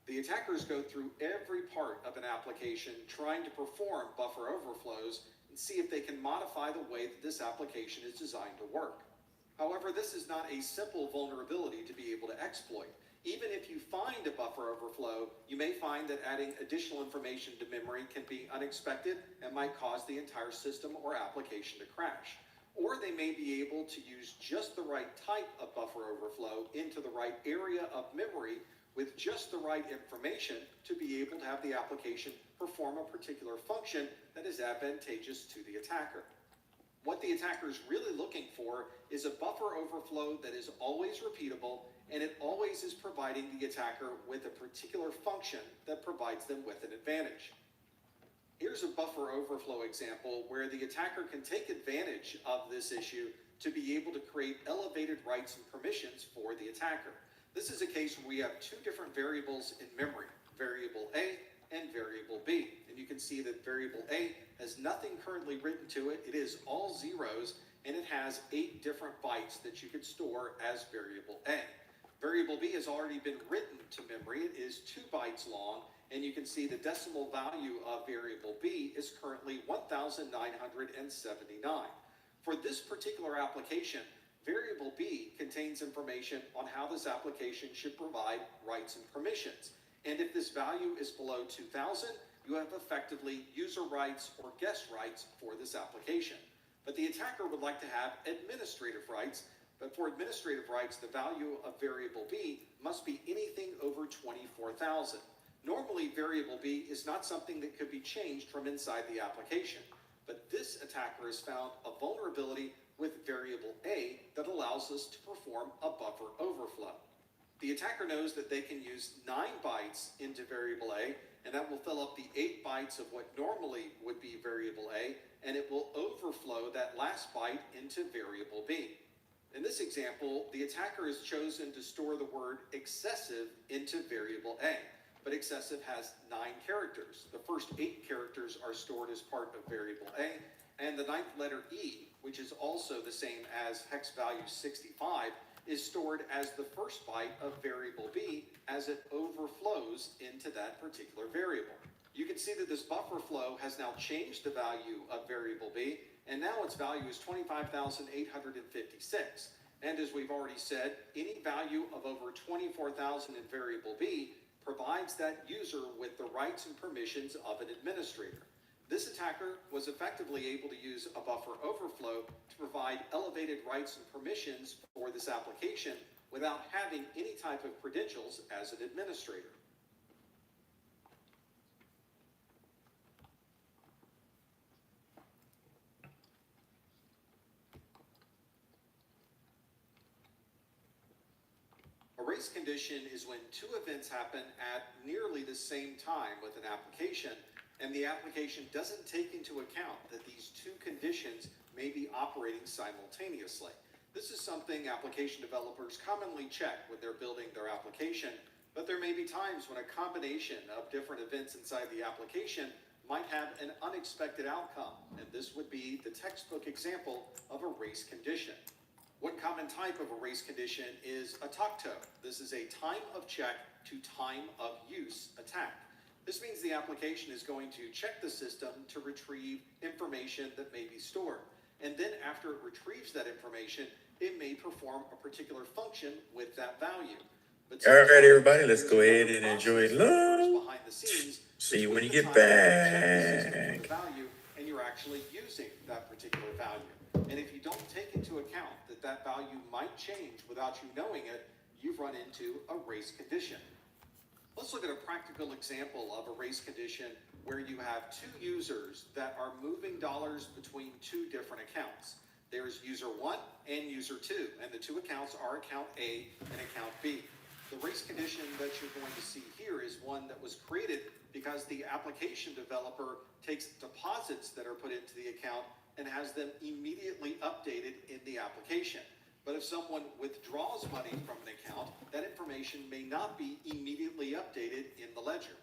The attackers go through every part of an application trying to perform buffer overflows and see if they can modify the way that this application is designed to work. However, this is not a simple vulnerability to be able to exploit. Even if you find a buffer overflow, you may find that adding additional information to memory can be unexpected and might cause the entire system or application to crash. Or they may be able to use just the right type of buffer overflow into the right area of memory with just the right information to be able to have the application perform a particular function that is advantageous to the attacker. What the attacker is really looking for is a buffer overflow that is always repeatable, and it always is providing the attacker with a particular function that provides them with an advantage. Here's a buffer overflow example where the attacker can take advantage of this issue to be able to create elevated rights and permissions for the attacker. This is a case where we have 2 different variables in memory, variable A and variable B. And you can see that variable A has nothing currently written to it. It is all zeros, and it has 8 different bytes that you could store as variable A. Variable B has already been written to memory. It is 2 bytes long, and you can see the decimal value of variable B is currently 1,979. For this particular application, variable B contains information on how this application should provide rights and permissions. And if this value is below 2,000, you have effectively user rights or guest rights for this application. But the attacker would like to have administrative rights, but for administrative rights, the value of variable B must be anything over 24,000. Normally, variable B is not something that could be changed from inside the application. But this attacker has found a vulnerability with variable A that allows us to perform a buffer overflow. The attacker knows that they can use 9 bytes into variable A, and that will fill up the 8 bytes of what normally would be variable A, and it will overflow that last byte into variable B. In this example, the attacker has chosen to store the word excessive into variable A, but excessive has 9 characters. The first 8 characters are stored as part of variable A, and the 9th letter E, which is also the same as hex value 65, is stored as the first byte of variable B as it overflows into that particular variable. You can see that this buffer flow has now changed the value of variable B, and now its value is 25,856. And as we've already said, any value of over 24,000 in variable B provides that user with the rights and permissions of an administrator. This attacker was effectively able to use a buffer overflow to provide elevated rights and permissions for this application without having any type of credentials as an administrator. A race condition is when 2 events happen at nearly the same time with an application, and the application doesn't take into account that these 2 conditions may be operating simultaneously. This is something application developers commonly check when they're building their application, but there may be times when a combination of different events inside the application might have an unexpected outcome, and this would be the textbook example of a race condition. One common type of a race condition is a TOCTO. This is a time of check to time of use attack. This means the application is going to check the system to retrieve information that may be stored. And then after it retrieves that information, it may perform a particular function with that value. But All right, everybody, let's go ahead and enjoy lunch. behind the scenes, See you when you get between the time that you check the back. system for value and you're actually using that particular value. And if you don't take into account that that value might change without you knowing it, you've run into a race condition. Let's look at a practical example of a race condition where you have 2 users that are moving dollars between 2 different accounts. There's user 1 and user 2, and the 2 accounts are account A and account B. The race condition that you're going to see here is one that was created because the application developer takes deposits that are put into the account and has them immediately updated in the application. But if someone withdraws money from an account, that information may not be immediately updated in the ledger.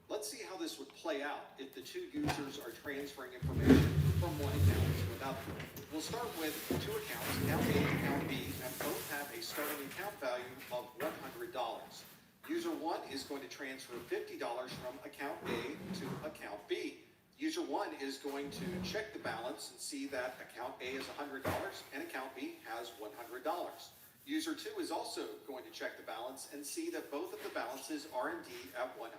Let's see how this would play out if the 2 users are transferring information from one account to another. We'll start with 2 accounts, account A and account B, and both have a starting account value of $100. User 1 is going to transfer $50 from account A to account B. User 1 is going to check the balance and see that account A is $100 and account B has $100. User 2 is also going to check the balance and see that both of the balances are indeed at $100.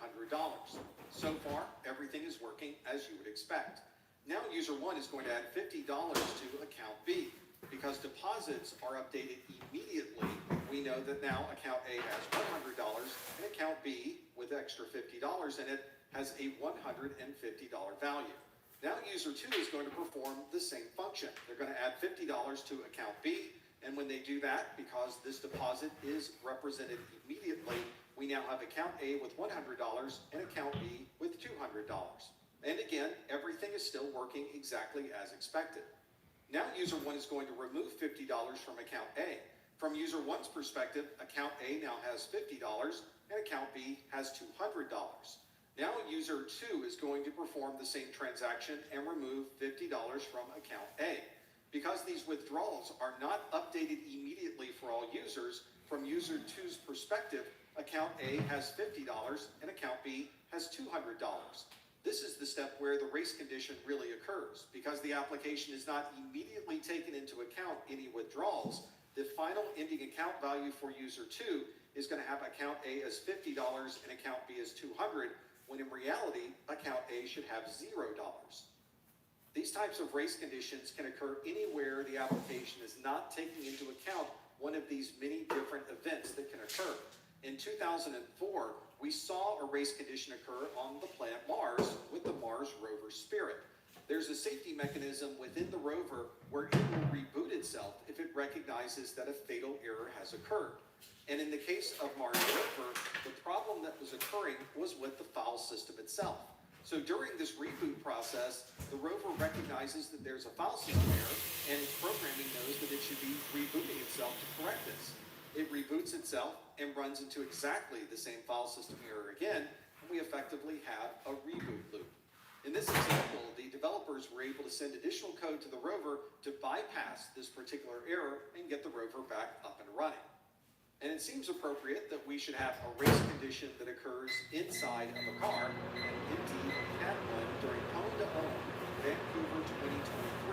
So far, everything is working as you would expect. Now user 1 is going to add $50 to account B. Because deposits are updated immediately, we know that now account A has $100 and account B, with extra $50 in it, has a $150 value. Now user 2 is going to perform the same function. They're going to add $50 to account B, and when they do that, because this deposit is represented immediately, we now have account A with $100 and account B with $200. And again, everything is still working exactly as expected. Now user 1 is going to remove $50 from account A. From user 1's perspective, account A now has $50 and account B has $200. Now user 2 is going to perform the same transaction and remove $50 from account A. Because these withdrawals are not updated immediately for all users, from user 2's perspective, account A has $50 and account B has $200. This is the step where the race condition really occurs. Because the application is not immediately taken into account any withdrawals, the final ending account value for user 2 is going to have account A as $50 and account B as $200, when in reality, account A should have $0. These types of race conditions can occur anywhere the application is not taking into account one of these many different events that can occur. In 2004, we saw a race condition occur on the planet Mars with the Mars rover Spirit. There's a safety mechanism within the rover where it will reboot itself if it recognizes that a fatal error has occurred. And in the case of Mars Rover, the problem that was occurring was with the file system itself. So during this reboot process, the rover recognizes that there's a file system error, and its programming knows that it should be rebooting itself to correct this. It reboots itself and runs into exactly the same file system error again, and we effectively have a reboot loop. In this example, the developers were able to send additional code to the rover to bypass this particular error and get the rover back up and running. And it seems appropriate that we should have a race condition that occurs inside of a car, and indeed we had one during Home-to-Own Vancouver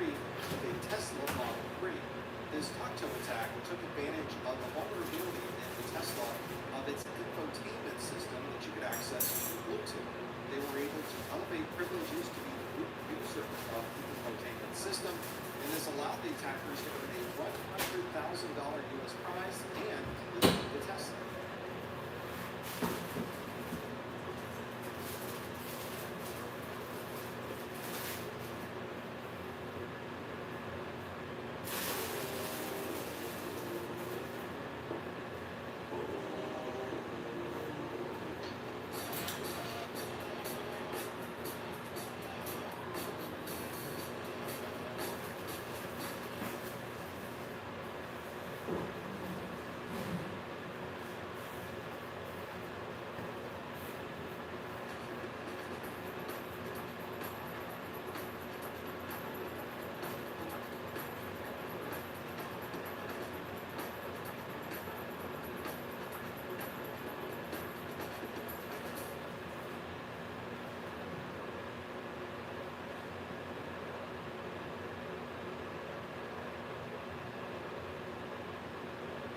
2023 with a Tesla Model 3. This CompTIA attack took advantage of the vulnerability in the Tesla of its infotainment system that you could access through Bluetooth. They were able to elevate privileges to be the root user of the infotainment system, and this allowed the attackers to earn a $100,000 US prize and the Tesla.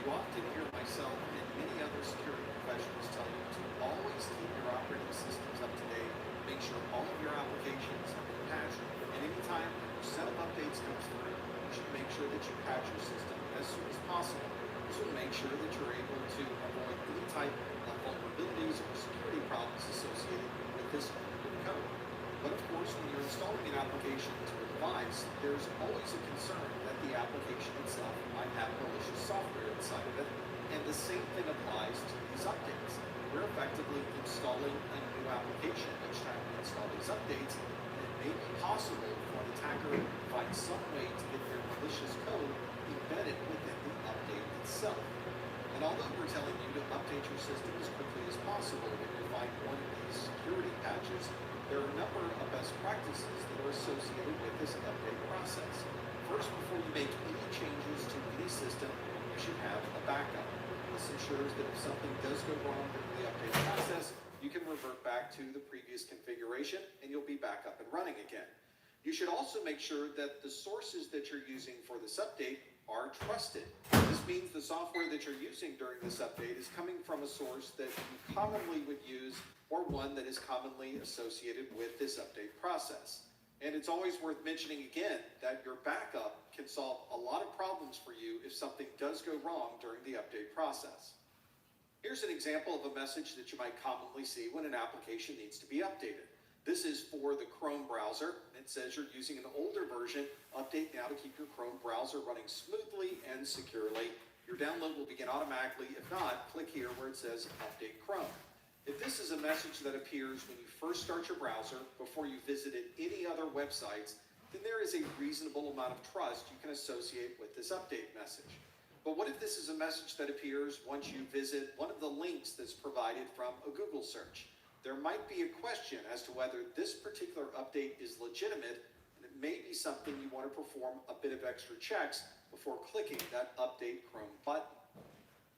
You often hear myself and many other security professionals tell you to always keep your operating systems up to date, make sure all of your applications have been patched, and anytime a set of updates comes through, you should make sure that you patch your system as soon as possible. This will make sure that you're able to avoid any type of vulnerabilities or security problems associated with this code. But of course, when you're installing an application to a device, there's always a concern that the application itself might have malicious software inside of it, and the same thing applies to these updates. We're effectively installing a new application each time we install these updates, and it may be possible for an attacker to find some way to get their malicious code embedded within the update itself. And although we're telling you to update your system as quickly as possible when you find one of these security patches, there are a number of best practices that are associated with this update process. First, before you make any changes to any system, you should have a backup. This ensures that if something does go wrong during the update process, you can revert back to the previous configuration and you'll be back up and running again. You should also make sure that the sources that you're using for this update are trusted. This means the software that you're using during this update is coming from a source that you commonly would use or one that is commonly associated with this update process. And it's always worth mentioning again that your backup can solve a lot of problems for you if something does go wrong during the update process. Here's an example of a message that you might commonly see when an application needs to be updated. This is for the Chrome browser. It says you're using an older version. Update now to keep your Chrome browser running smoothly and securely. Your download will begin automatically. If not, click here where it says Update Chrome. If this is a message that appears when you first start your browser before you visited any other websites, then there is a reasonable amount of trust you can associate with this update message. But what if this is a message that appears once you visit one of the links that's provided from a Google search? There might be a question as to whether this particular update is legitimate, and it may be something you want to perform a bit of extra checks before clicking that Update Chrome button.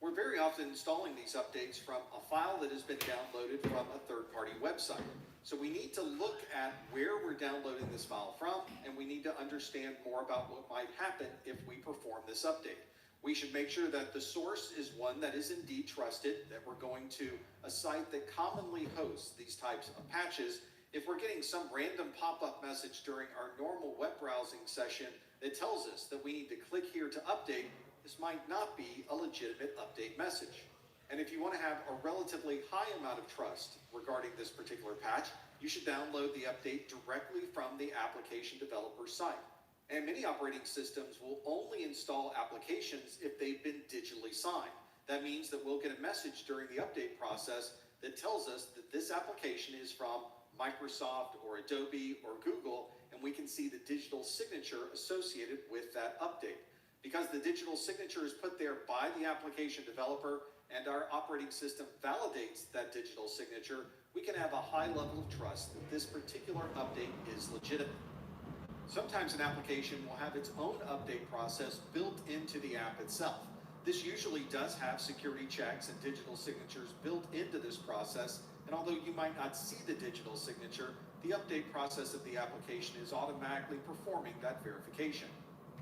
We're very often installing these updates from a file that has been downloaded from a third-party website. So we need to look at where we're downloading this file from, and we need to understand more about what might happen if we perform this update. We should make sure that the source is one that is indeed trusted, that we're going to a site that commonly hosts these types of patches. If we're getting some random pop-up message during our normal web browsing session that tells us that we need to click here to update, this might not be a legitimate update message. And if you want to have a relatively high amount of trust regarding this particular patch, you should download the update directly from the application developer site. And many operating systems will only install applications if they've been digitally signed. That means that we'll get a message during the update process that tells us that this application is from Microsoft or Adobe or Google, and we can see the digital signature associated with that update. Because the digital signature is put there by the application developer and our operating system validates that digital signature, we can have a high level of trust that this particular update is legitimate. Sometimes an application will have its own update process built into the app itself. This usually does have security checks and digital signatures built into this process, and although you might not see the digital signature, the update process of the application is automatically performing that verification.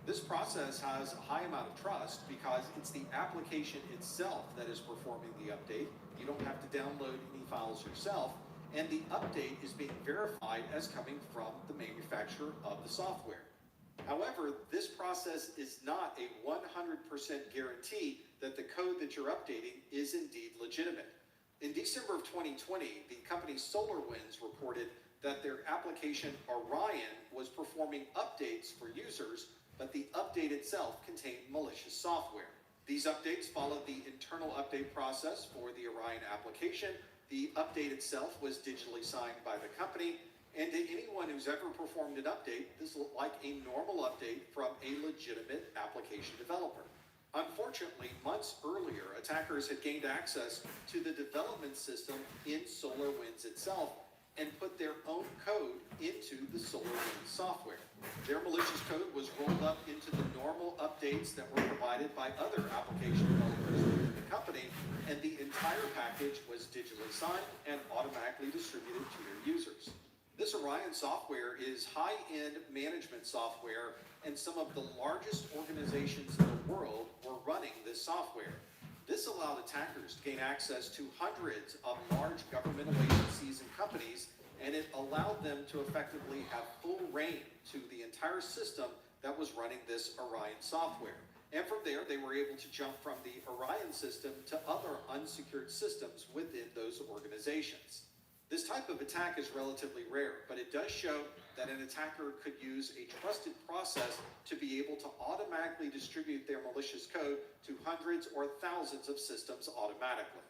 This process has a high amount of trust because it's the application itself that is performing the update. You don't have to download any files yourself, and the update is being verified as coming from the manufacturer of the software. However, this process is not a 100% guarantee that the code that you're updating is indeed legitimate. In December of 2020, the company SolarWinds reported that their application Orion was performing updates for users, but the update itself contained malicious software. These updates followed the internal update process for the Orion application. The update itself was digitally signed by the company, and to anyone who's ever performed an update, this looked like a normal update from a legitimate application developer. Unfortunately, months earlier, attackers had gained access to the development system in SolarWinds itself and put their own code into the SolarWinds software. Their malicious code was rolled up into the normal updates that were provided by other application developers within the company, and the entire package was digitally signed and automatically distributed to their users. This Orion software is high-end management software, and some of the largest organizations in the world were running this software. This allowed attackers to gain access to hundreds of large governmental agencies and companies, and it allowed them to effectively have full reign to the entire system that was running this Orion software. And from there, they were able to jump from the Orion system to other unsecured systems within those organizations. This type of attack is relatively rare, but it does show that an attacker could use a trusted process to be able to automatically distribute their malicious code to hundreds or thousands of systems automatically.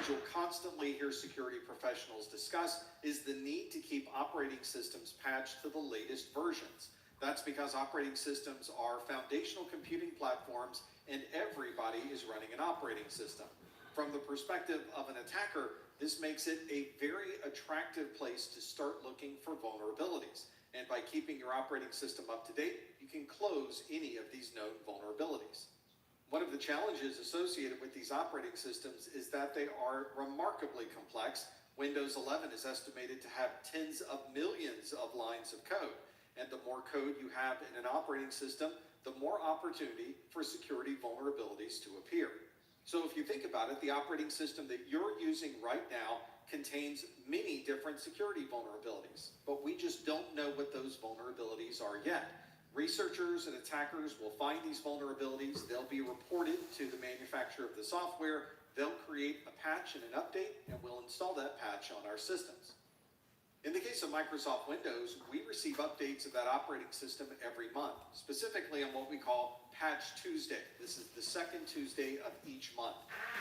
You'll constantly hear security professionals discuss is the need to keep operating systems patched to the latest versions. That's because operating systems are foundational computing platforms and everybody is running an operating system. From the perspective of an attacker, this makes it a very attractive place to start looking for vulnerabilities. And by keeping your operating system up to date, you can close any of these known vulnerabilities. One of the challenges associated with these operating systems is that they are remarkably complex. Windows 11 is estimated to have tens of millions of lines of code. And the more code you have in an operating system, the more opportunity for security vulnerabilities to appear. So if you think about it, the operating system that you're using right now contains many different security vulnerabilities, but we just don't know what those vulnerabilities are yet. Researchers and attackers will find these vulnerabilities, they'll be reported to the manufacturer of the software, they'll create a patch and an update, and we'll install that patch on our systems. In the case of Microsoft Windows, we receive updates of that operating system every month, specifically on what we call Patch Tuesday. This is the second Tuesday of each month.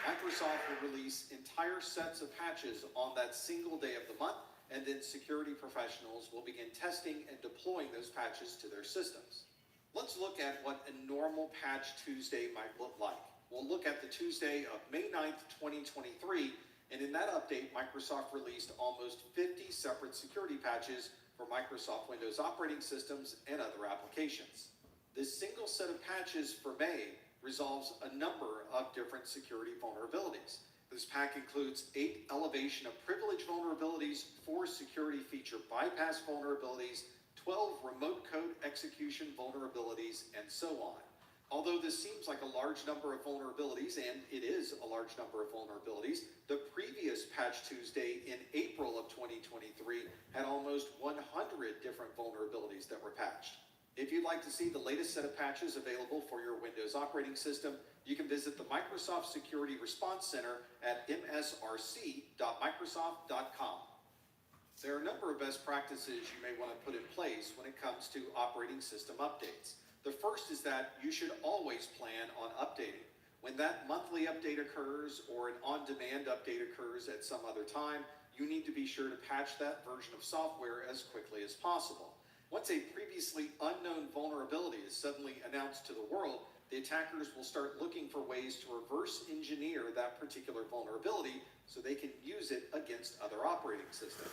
Microsoft will release entire sets of patches on that single day of the month, and then security professionals will begin testing and deploying those patches to their systems. Let's look at what a normal Patch Tuesday might look like. We'll look at the Tuesday of May 9th, 2023, and in that update, Microsoft released almost 50 separate security patches for Microsoft Windows operating systems and other applications. This single set of patches for May resolves a number of different security vulnerabilities. This pack includes 8 elevation of privilege vulnerabilities, 4 security feature bypass vulnerabilities, 12 remote code execution vulnerabilities, and so on. Although this seems like a large number of vulnerabilities, and it is a large number of vulnerabilities, the previous Patch Tuesday in April of 2023 had almost 100 different vulnerabilities that were patched. If you'd like to see the latest set of patches available for your Windows operating system, you can visit the Microsoft Security Response Center at msrc.microsoft.com. There are a number of best practices you may want to put in place when it comes to operating system updates. The first is that you should always plan on updating. When that monthly update occurs or an on-demand update occurs at some other time, you need to be sure to patch that version of software as quickly as possible. Once a previously unknown vulnerability is suddenly announced to the world, the attackers will start looking for ways to reverse engineer that particular vulnerability so they can use it against other operating systems.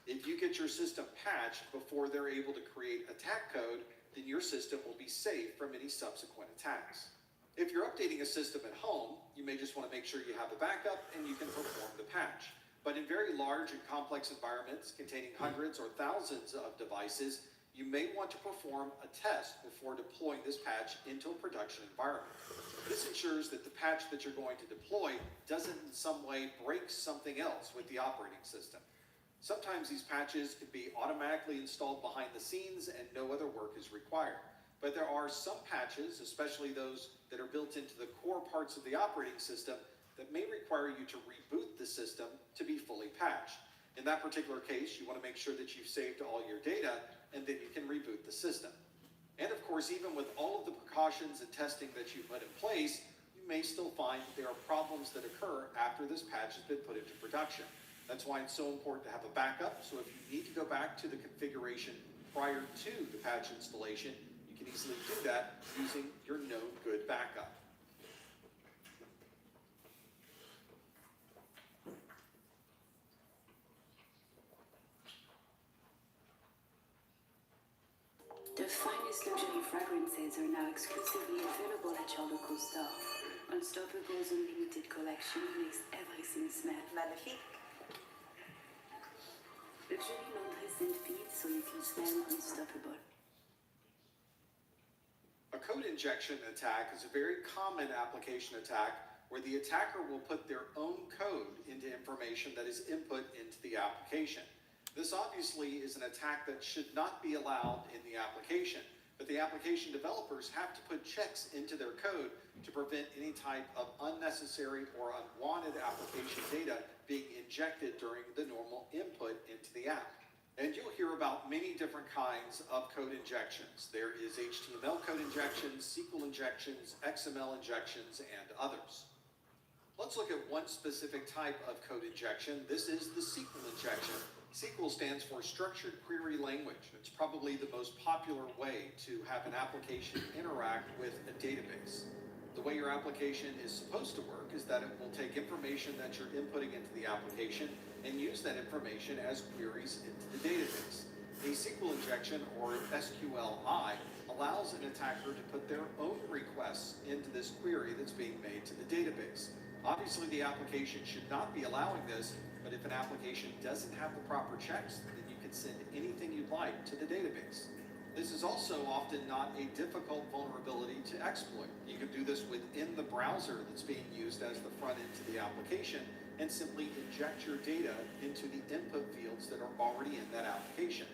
If you get your system patched before they're able to create attack code, then your system will be safe from any subsequent attacks. If you're updating a system at home, you may just want to make sure you have a backup and you can perform the patch. But in very large and complex environments containing hundreds or thousands of devices, you may want to perform a test before deploying this patch into a production environment. This ensures that the patch that you're going to deploy doesn't in some way break something else with the operating system. Sometimes these patches can be automatically installed behind the scenes and no other work is required. But there are some patches, especially those that are built into the core parts of the operating system, that may require you to reboot the system to be fully patched. In that particular case, you want to make sure that you've saved all your data and then you can reboot the system. And of course, even with all of the precautions and testing that you put in place, you may still find that there are problems that occur after this patch has been put into production. That's why it's so important to have a backup. So if you need to go back to the configuration prior to the patch installation, you can easily do that using your known good backup. The finest luxury fragrances are now exclusively available at your local store. Unstoppable's unlimited collection makes everything smell magnifique. Luxury laundry scent feeds so you can smell unstoppable. A code injection attack is a very common application attack where the attacker will put their own code into information that is input into the application. This obviously is an attack that should not be allowed in the application, but the application developers have to put checks into their code to prevent any type of unnecessary or unwanted application data being injected during the normal input into the app. And you'll hear about many different kinds of code injections. There is HTML code injections, SQL injections, XML injections, and others. Let's look at one specific type of code injection. This is the SQL injection. SQL stands for Structured Query Language. It's probably the most popular way to have an application interact with a database. The way your application is supposed to work is that it will take information that you're inputting into the application and use that information as queries into the database. A SQL injection, or SQLI, allows an attacker to put their own requests into this query that's being made to the database. Obviously, the application should not be allowing this, but if an application doesn't have the proper checks, then you can send anything you'd like to the database. This is also often not a difficult vulnerability to exploit. You can do this within the browser that's being used as the front end to the application and simply inject your data into the input fields that are already in that application.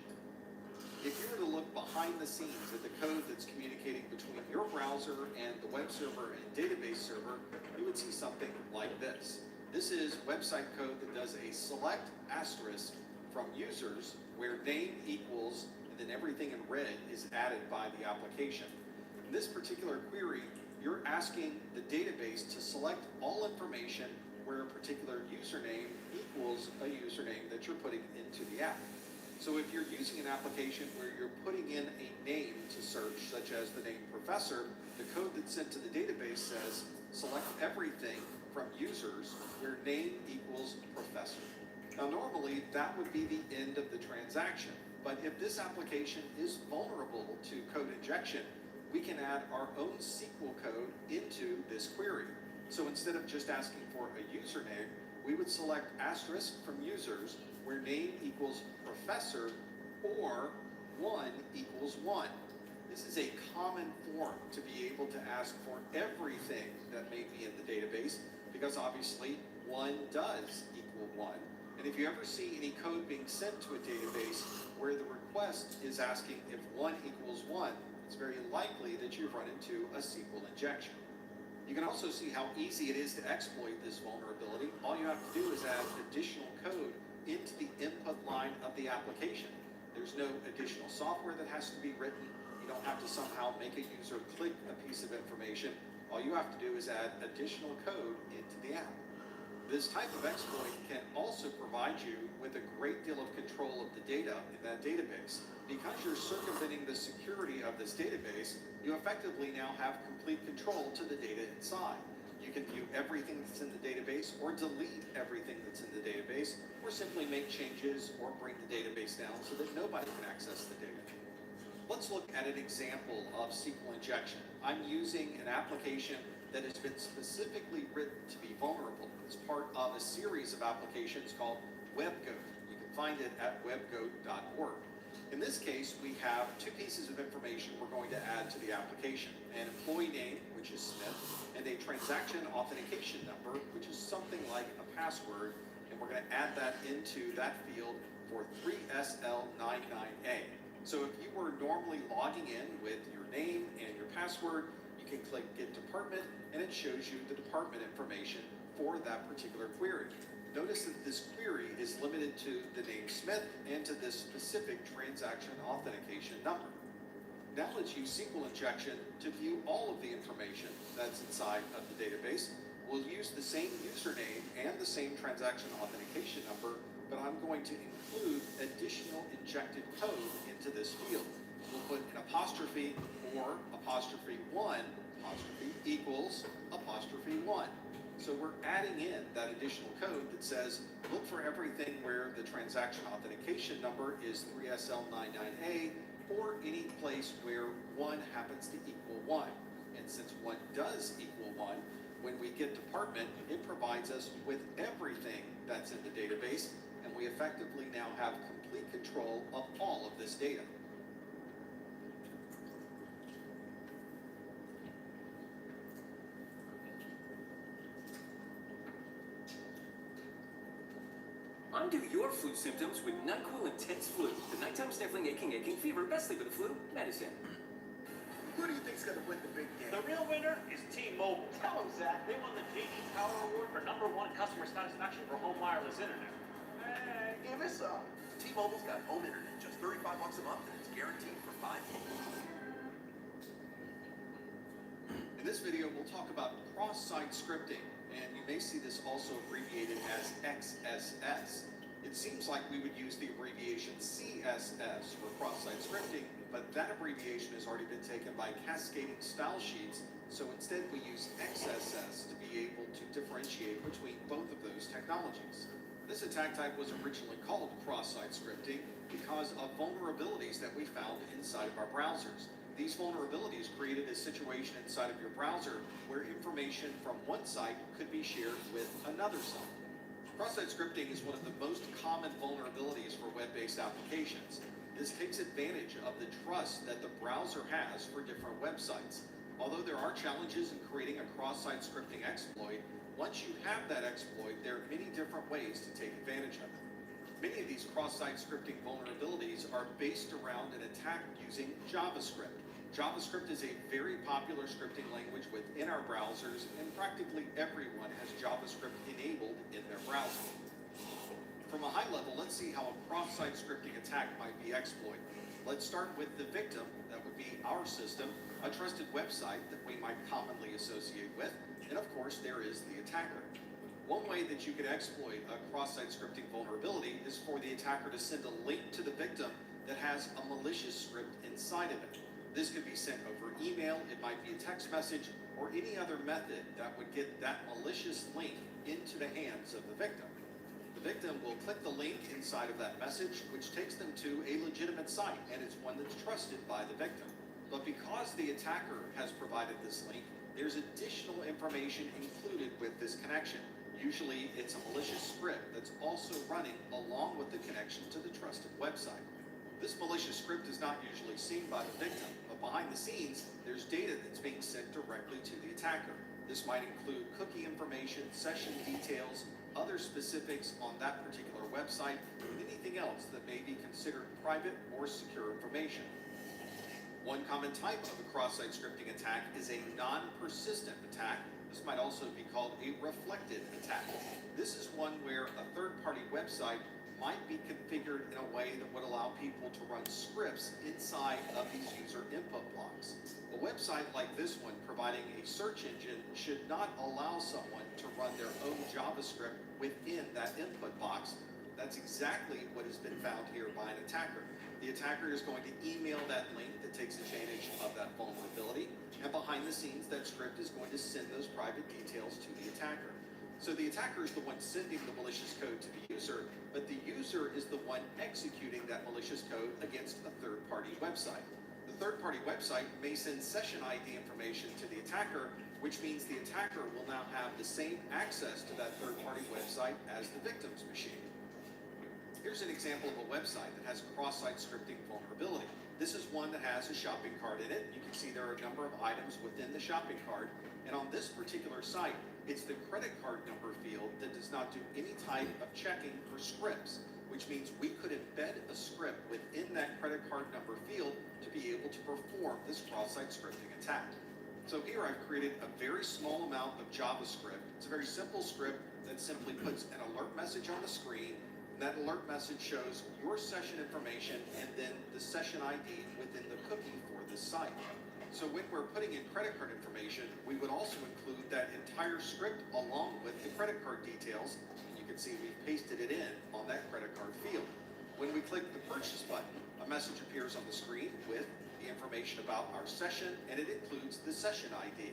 If you were to look behind the scenes at the code that's communicating between your browser and the web server and database server, you would see something like this. This is website code that does a select asterisk from users where name equals and then everything in red is added by the application. In this particular query, you're asking the database to select all information where a particular username equals a username that you're putting into the app. So if you're using an application where you're putting in a name to search, such as the name professor, the code that's sent to the database says select everything from users where name equals professor. Now normally that would be the end of the transaction, but if this application is vulnerable to code injection, we can add our own SQL code into this query. So instead of just asking for a username, we would select asterisk from users where name equals professor or 1 equals 1. This is a common form to be able to ask for everything that may be in the database, because obviously 1 does equal 1. And if you ever see any code being sent to a database where the request is asking if 1 equals 1, it's very likely that you've run into a SQL injection. You can also see how easy it is to exploit this vulnerability. All you have to do is add additional code into the input line of the application. There's no additional software that has to be written. You don't have to somehow make a user click a piece of information. All you have to do is add additional code into the app. This type of exploit can also provide you with a great deal of control of the data in that database. Because you're circumventing the security of this database, you effectively now have complete control to the data inside. You can view everything that's in the database, or delete everything that's in the database, or simply make changes or bring the database down so that nobody can access the data. Let's look at an example of SQL injection. I'm using an application that has been specifically written to be vulnerable. It's part of a series of applications called WebGoat. You can find it at webgoat.org. In this case, we have 2 pieces of information we're going to add to the application: an employee name, which is Smith, and a transaction authentication number, which is something like a password, and we're going to add that into that field for 3SL99A. So if you were normally logging in with your name and your password, you can click Get Department, and it shows you the department information for that particular query. Notice that this query is limited to the name Smith and to this specific transaction authentication number. Now let's use SQL injection to view all of the information that's inside of the database. We'll use the same username and the same transaction authentication number, but I'm going to include additional injected code into this field. We'll put an apostrophe or apostrophe 1, apostrophe equals apostrophe 1. So we're adding in that additional code that says, look for everything where the transaction authentication number is 3SL99A, or any place where 1 happens to equal 1. And since 1 does equal 1, when we get department, it provides us with everything that's in the database, and we effectively now have complete control of all of this data. Undo your flu symptoms with NyQuil Intense Flu. The nighttime sniffling, aching fever, best sleep with the flu medicine. Who do you think's gonna win the big game? The real winner is T-Mobile. Tell them, Zach. They won the JD Power Award for #1 customer satisfaction for home wireless internet. Hey, give us some. T-Mobile's got home internet, just $35 a month, and it's guaranteed for 5 years. In this video, we'll talk about cross-site scripting, and you may see this also abbreviated as XSS. It seems like we would use the abbreviation CSS for cross-site scripting, but that abbreviation has already been taken by cascading style sheets, so instead we use XSS to be able to differentiate between both of those technologies. This attack type was originally called cross-site scripting because of vulnerabilities that we found inside of our browsers. These vulnerabilities created a situation inside of your browser where information from one site could be shared with another site. Cross-site scripting is one of the most common vulnerabilities for web-based applications. This takes advantage of the trust that the browser has for different websites. Although there are challenges in creating a cross-site scripting exploit, once you have that exploit, there are many different ways to take advantage of it. Many of these cross-site scripting vulnerabilities are based around an attack using JavaScript. JavaScript is a very popular scripting language within our browsers, and practically everyone has JavaScript enabled in their browser. From a high level, let's see how a cross-site scripting attack might be exploited. Let's start with the victim, that would be our system, a trusted website that we might commonly associate with, and of course there is the attacker. One way that you could exploit a cross-site scripting vulnerability is for the attacker to send a link to the victim that has a malicious script inside of it. This could be sent over email, it might be a text message, or any other method that would get that malicious link into the hands of the victim. The victim will click the link inside of that message, which takes them to a legitimate site, and it's one that's trusted by the victim. But because the attacker has provided this link, There's additional information included with this connection. Usually it's a malicious script that's also running along with the connection to the trusted website. This malicious script is not usually seen by the victim, but behind the scenes, there's data that's being sent directly to the attacker. This might include cookie information, session details, other specifics on that particular website, and anything else that may be considered private or secure information. One common type of a cross-site scripting attack is a non-persistent attack. This might also be called a reflected attack. This is one where a third-party website might be configured in a way that would allow people to run scripts inside of these user input blocks. A website like this one providing a search engine should not allow someone to run their own JavaScript within that input box. That's exactly what has been found here by an attacker. The attacker is going to email that link that takes advantage of that vulnerability, and behind the scenes, that script is going to send those private details to the attacker. So the attacker is the one sending the malicious code to the user, but the user is the one executing that malicious code against a third-party website. The third-party website may send session ID information to the attacker, which means the attacker will now have the same access to that third-party website as the victim's machine. Here's an example of a website that has a cross-site scripting vulnerability. This is one that has a shopping cart in it. You can see there are a number of items within the shopping cart. And on this particular site, it's the credit card number field that does not do any type of checking for scripts, which means we could embed a script within that credit card number field to be able to perform this cross-site scripting attack. So here I've created a very small amount of JavaScript. It's a very simple script that simply puts an alert message on the screen. And that alert message shows your session information and then the session ID within the cookie for this site. So when we're putting in credit card information, we would also include that entire script along with the credit card details. You can see we've pasted it in on that credit card field. When we click the purchase button, a message appears on the screen with the information about our session, and it includes the session ID.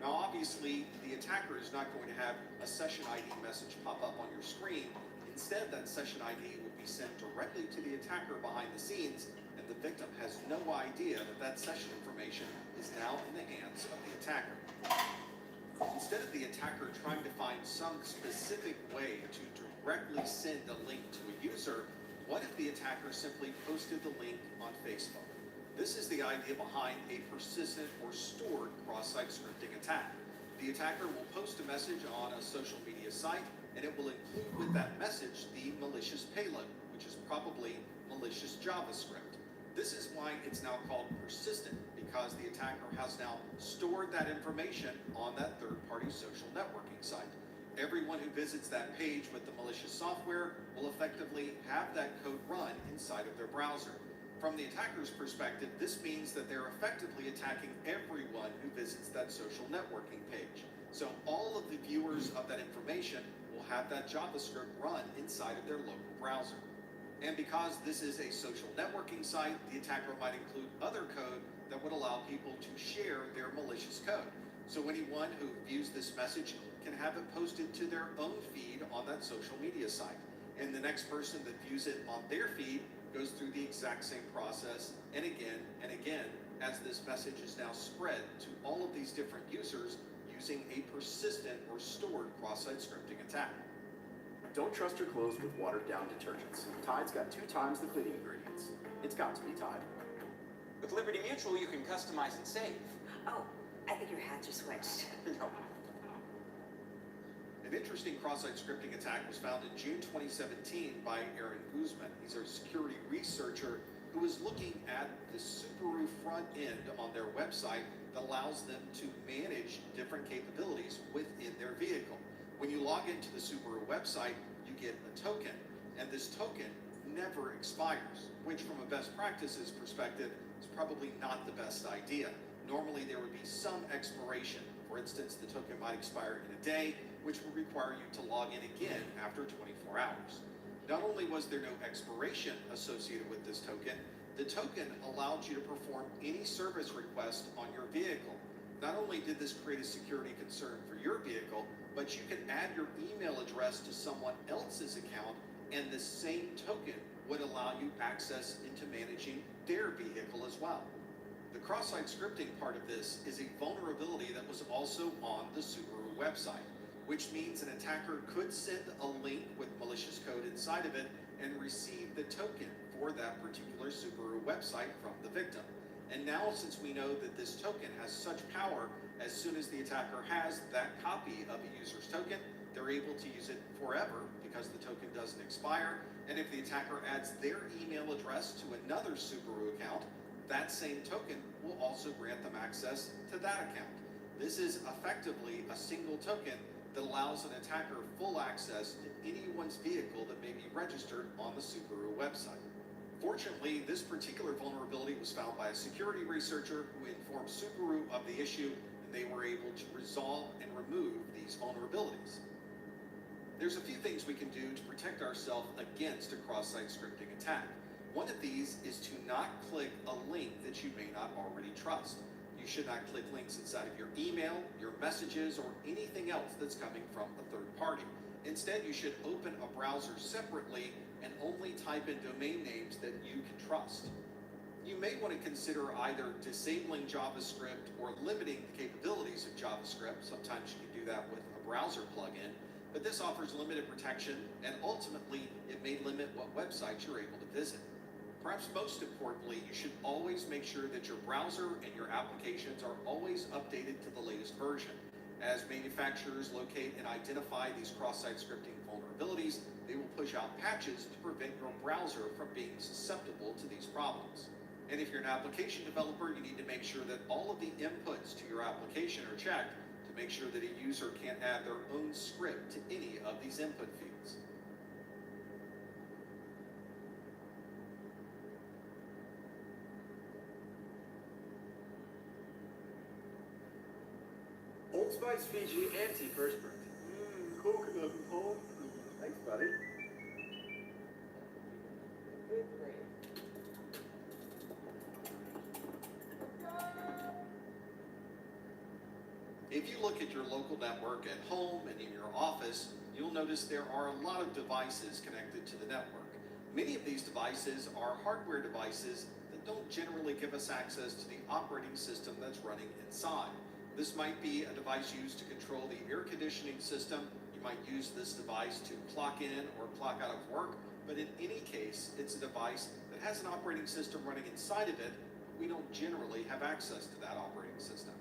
Now obviously, the attacker is not going to have a session ID message pop up on your screen. Instead, that session ID will be sent directly to the attacker behind the scenes, and the victim has no idea that that session information is now in the hands of the attacker. Instead of the attacker trying to find some specific way to directly send a link to a user, what if the attacker simply posted the link on Facebook? This is the idea behind a persistent or stored cross-site scripting attack. The attacker will post a message on a social media site, and it will include with that message the malicious payload, which is probably malicious JavaScript. This is why it's now called persistent, because the attacker has now stored that information on that third-party social networking site. Everyone who visits that page with the malicious software will effectively have that code run inside of their browser. From the attacker's perspective, this means that they're effectively attacking everyone who visits that social networking page. So all of the viewers of that information will have that JavaScript run inside of their local browser. And because this is a social networking site, the attacker might include other code that would allow people to share their malicious code. So anyone who views this message can have it posted to their own feed on that social media site. And the next person that views it on their feed goes through the exact same process and again, as this message is now spread to all of these different users using a persistent or stored cross-site scripting attack. Don't trust your clothes with watered-down detergents. Tide's got 2 times the cleaning ingredients. It's got to be Tide. With Liberty Mutual, you can customize and save. Oh, I think your hats are switched. No. An interesting cross-site scripting attack was found in June 2017 by Aaron Guzman. He's a security researcher who was looking at the Subaru front end on their website that allows them to manage different capabilities within their vehicle. When you log into the Subaru website, you get a token, and this token never expires, which from a best practices perspective is probably not the best idea. Normally there would be some expiration. For instance, the token might expire in a day, which would require you to log in again after 24 hours. Not only was there no expiration associated with this token, the token allowed you to perform any service request on your vehicle. Not only did this create a security concern for your vehicle, but you can add your email address to someone else's account, and the same token would allow you access into managing their vehicle as well. The cross-site scripting part of this is a vulnerability that was also on the Subaru website, which means an attacker could send a link with malicious code inside of it and receive the token for that particular Subaru website from the victim. And now, since we know that this token has such power, as soon as the attacker has that copy of a user's token, they're able to use it forever because the token doesn't expire. And if the attacker adds their email address to another Subaru account, that same token will also grant them access to that account. This is effectively a single token that allows an attacker full access to anyone's vehicle that may be registered on the Subaru website. Fortunately, this particular vulnerability was found by a security researcher who informed Subaru of the issue, and they were able to resolve and remove these vulnerabilities. There's a few things we can do to protect ourselves against a cross-site scripting attack. One of these is to not click a link that you may not already trust. You should not click links inside of your email, your messages, or anything else that's coming from a third party. Instead, you should open a browser separately and only type in domain names that you can trust. You may want to consider either disabling JavaScript or limiting the capabilities of JavaScript. Sometimes you can do that with a browser plugin, but this offers limited protection, and ultimately it may limit what websites you're able to visit. Perhaps most importantly, you should always make sure that your browser and your applications are always updated to the latest version. As manufacturers locate and identify these cross-site scripting vulnerabilities, they will push out patches to prevent your browser from being susceptible to these problems. And if you're an application developer, you need to make sure that all of the inputs to your application are checked to make sure that a user can't add their own script to any of these input fields. Old Spice Fiji anti-perspirant. Coconut and palm. Thanks, buddy. If you look at your local network at home and in your office, you'll notice there are a lot of devices connected to the network. Many of these devices are hardware devices that don't generally give us access to the operating system that's running inside. This might be a device used to control the air conditioning system. You might use this device to clock in or clock out of work, but in any case, it's a device that has an operating system running inside of it. We don't generally have access to that operating system.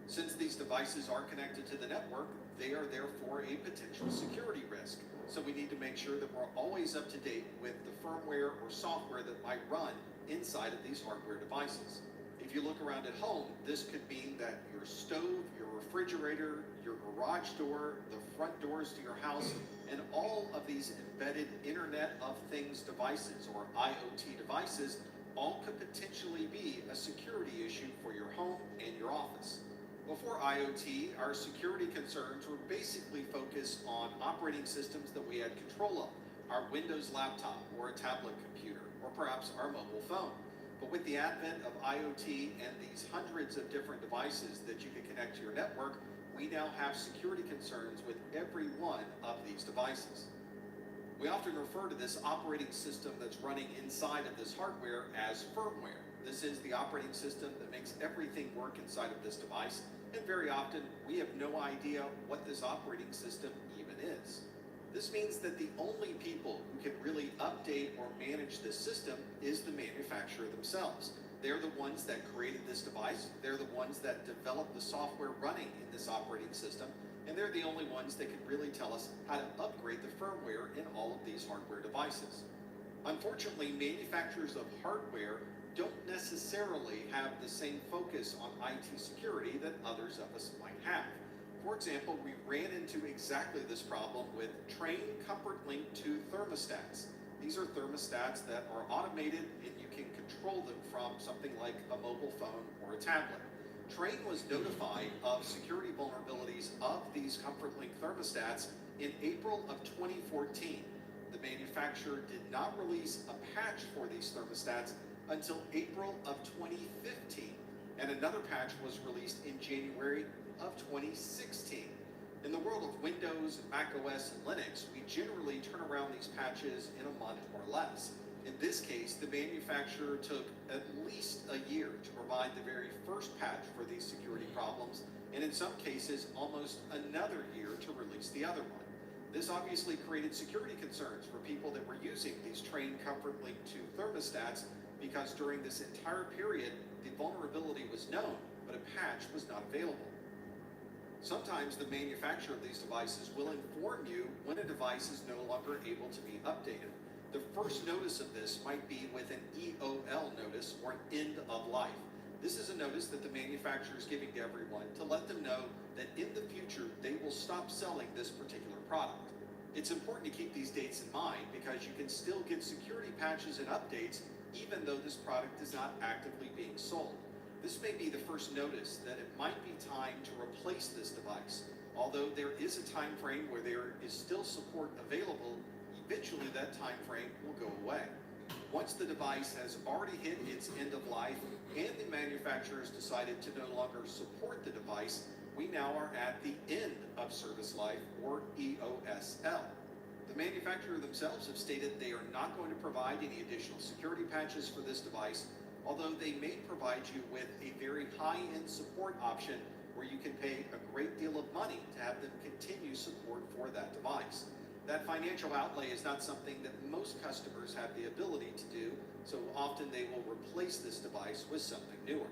Since these devices are connected to the network, they are therefore a potential security risk. So we need to make sure that we're always up to date with the firmware or software that might run inside of these hardware devices. If you look around at home, this could mean that your stove, your refrigerator, your garage door, the front doors to your house, and all of these embedded Internet of Things devices, or IoT devices, all could potentially be a security issue for your home and your office. Before IoT, our security concerns were basically focused on operating systems that we had control of, our Windows laptop or a tablet computer, or perhaps our mobile phone. But with the advent of IoT and these hundreds of different devices that you can connect to your network, we now have security concerns with every one of these devices. We often refer to this operating system that's running inside of this hardware as firmware. This is the operating system that makes everything work inside of this device, and very often we have no idea what this operating system even is. This means that the only people who can really update or manage this system is the manufacturer themselves. They're the ones that created this device, they're the ones that developed the software running in this operating system, and they're the only ones that can really tell us how to upgrade the firmware in all of these hardware devices. Unfortunately, manufacturers of hardware don't necessarily have the same focus on IT security that others of us might have. For example, we ran into exactly this problem with Train Comfort Link 2 thermostats. These are thermostats that are automated and you can control them from something like a mobile phone or a tablet. Train was notified of security vulnerabilities of these Comfort Link thermostats in April of 2014. The manufacturer did not release a patch for these thermostats until April of 2015, and another patch was released in January of 2016. In the world of Windows, Mac OS, and Linux, we generally turn around these patches in a month or less. In this case, the manufacturer took at least a year to provide the very first patch for these security problems, and in some cases, almost another year to release the other one. This obviously created security concerns for people that were using these Train Comfort Link 2 thermostats, because during this entire period, the vulnerability was known, but a patch was not available. Sometimes the manufacturer of these devices will inform you when a device is no longer able to be updated. The first notice of this might be with an EOL notice, or an end of life. This is a notice that the manufacturer is giving to everyone to let them know that in the future they will stop selling this particular product. It's important to keep these dates in mind because you can still get security patches and updates even though this product is not actively being sold. This may be the first notice that it might be time to replace this device. Although there is a time frame where there is still support available, eventually that time frame will go away. Once the device has already hit its end of life and the manufacturer has decided to no longer support the device, we now are at the end of service life, or EOSL. The manufacturer themselves have stated they are not going to provide any additional security patches for this device, although they may provide you with a very high-end support option where you can pay a great deal of money to have them continue support for that device. That financial outlay is not something that most customers have the ability to do, so often they will replace this device with something newer.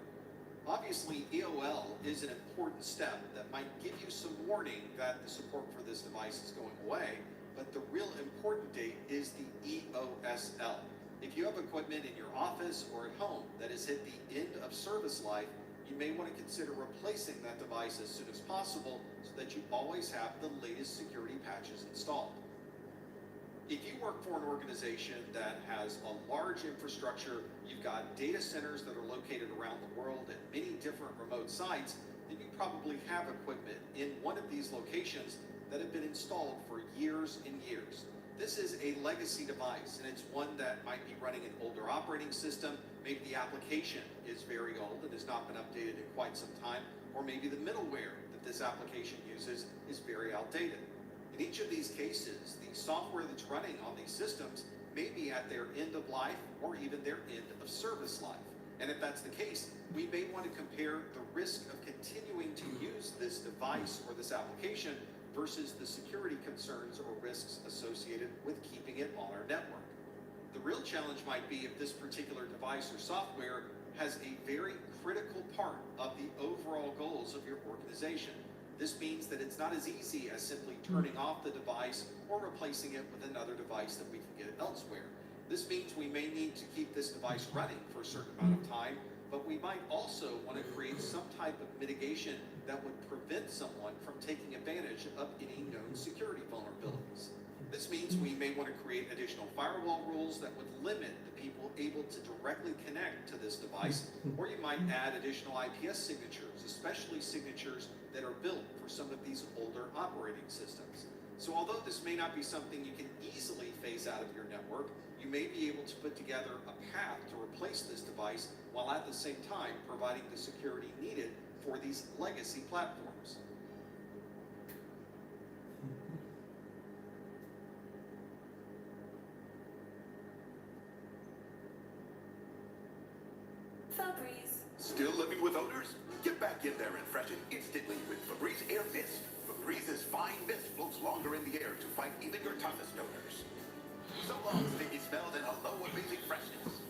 Obviously, EOL is an important step that might give you some warning that the support for this device is going away, but the real important date is the EOSL. If you have equipment in your office or at home that has hit the end of service life, you may want to consider replacing that device as soon as possible so that you always have the latest security patches installed. If you work for an organization that has a large infrastructure, you've got data centers that are located around the world at many different remote sites, then you probably have equipment in one of these locations that have been installed for years and years. This is a legacy device, and it's one that might be running an older operating system. Maybe the application is very old and has not been updated in quite some time, or maybe the middleware that this application uses is very outdated. In each of these cases, the software that's running on these systems may be at their end of life or even their end of service life. And if that's the case, we may want to compare the risk of continuing to use this device or this application versus the security concerns or risks associated with keeping it on our network. The real challenge might be if this particular device or software has a very critical part of the overall goals of your organization. This means that it's not as easy as simply turning off the device or replacing it with another device that we can get elsewhere. This means we may need to keep this device running for a certain amount of time, but we might also want to create some type of mitigation that would prevent someone from taking advantage of any known security vulnerabilities. This means we may want to create additional firewall rules that would limit the people able to directly connect to this device, or you might add additional IPS signatures, especially signatures that are built for some of these older operating systems. So although this may not be something you can easily phase out of your network, you may be able to put together a path to replace this device while at the same time providing the security needed for these legacy platforms. Febreze. Still living with odors? Get back in there and freshen instantly with Febreze Air Mist. Febreze fine mist floats longer in the air to fight even your toughest odors. So long sticky smells and hello amazing freshness.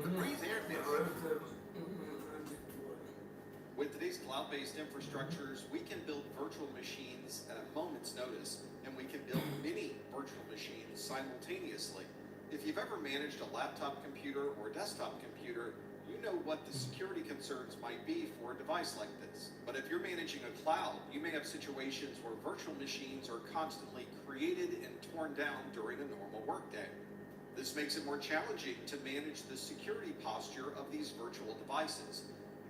Febreze Air Mist. With today's cloud-based infrastructures, we can build virtual machines at a moment's notice, and we can build many virtual machines simultaneously. If you've ever managed a laptop computer or a desktop computer, you know what the security concerns might be for a device like this. But if you're managing a cloud, you may have situations where virtual machines are constantly created and torn down during a normal workday. This makes it more challenging to manage the security posture of these virtual devices.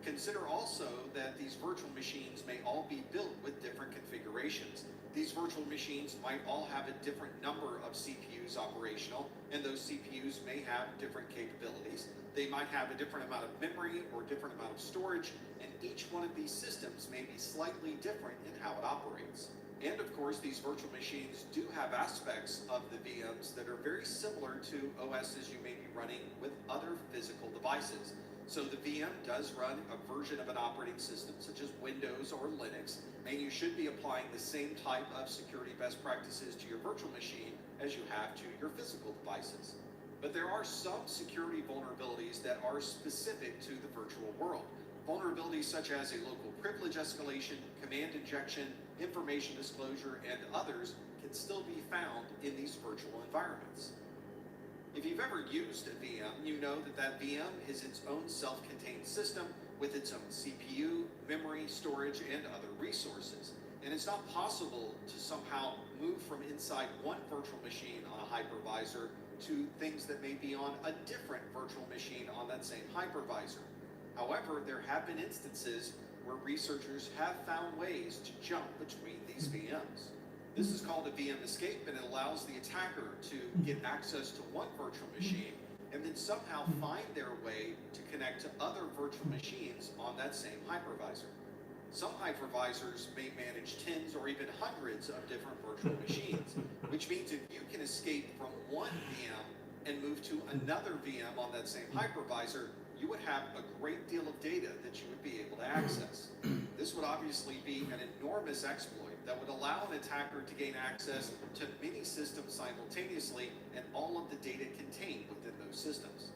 Consider also that these virtual machines may all be built with different configurations. These virtual machines might all have a different number of CPUs operational, and those CPUs may have different capabilities. They might have a different amount of memory or different amount of storage, and each one of these systems may be slightly different in how it operates. And of course, these virtual machines do have aspects of the VMs that are very similar to OSs you may be running with other physical devices. So the VM does run a version of an operating system such as Windows or Linux, and you should be applying the same type of security best practices to your virtual machine as you have to your physical devices. But there are some security vulnerabilities that are specific to the virtual world. Vulnerabilities such as a local privilege escalation, command injection, information disclosure, and others can still be found in these virtual environments. If you've ever used a VM, you know that that VM is its own self-contained system with its own CPU, memory, storage, and other resources. And it's not possible to somehow move from inside one virtual machine on a hypervisor to things that may be on a different virtual machine on that same hypervisor. However, there have been instances where researchers have found ways to jump between these VMs. This is called a VM escape, and it allows the attacker to get access to one virtual machine and then somehow find their way to connect to other virtual machines on that same hypervisor. Some hypervisors may manage tens or even hundreds of different virtual machines, which means if you can escape from one VM and move to another VM on that same hypervisor, you would have a great deal of data that you would be able to access. This would obviously be an enormous exploit that would allow an attacker to gain access to many systems simultaneously and all of the data contained within those systems.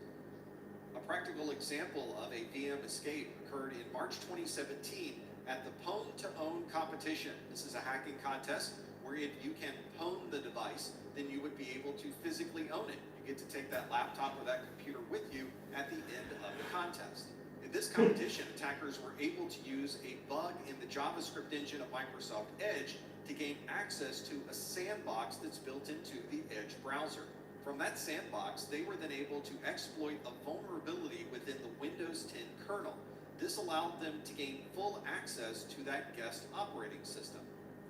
A practical example of a VM escape occurred in March 2017 at the Pwn to Own competition. This is a hacking contest where if you can pwn the device, then you would be able to physically own it. You get to take that laptop or that computer with you at the end of the contest. In this competition, attackers were able to use a bug in the JavaScript engine of Microsoft Edge to gain access to a sandbox that's built into the Edge browser. From that sandbox, they were then able to exploit a vulnerability within the Windows 10 kernel. This allowed them to gain full access to that guest operating system.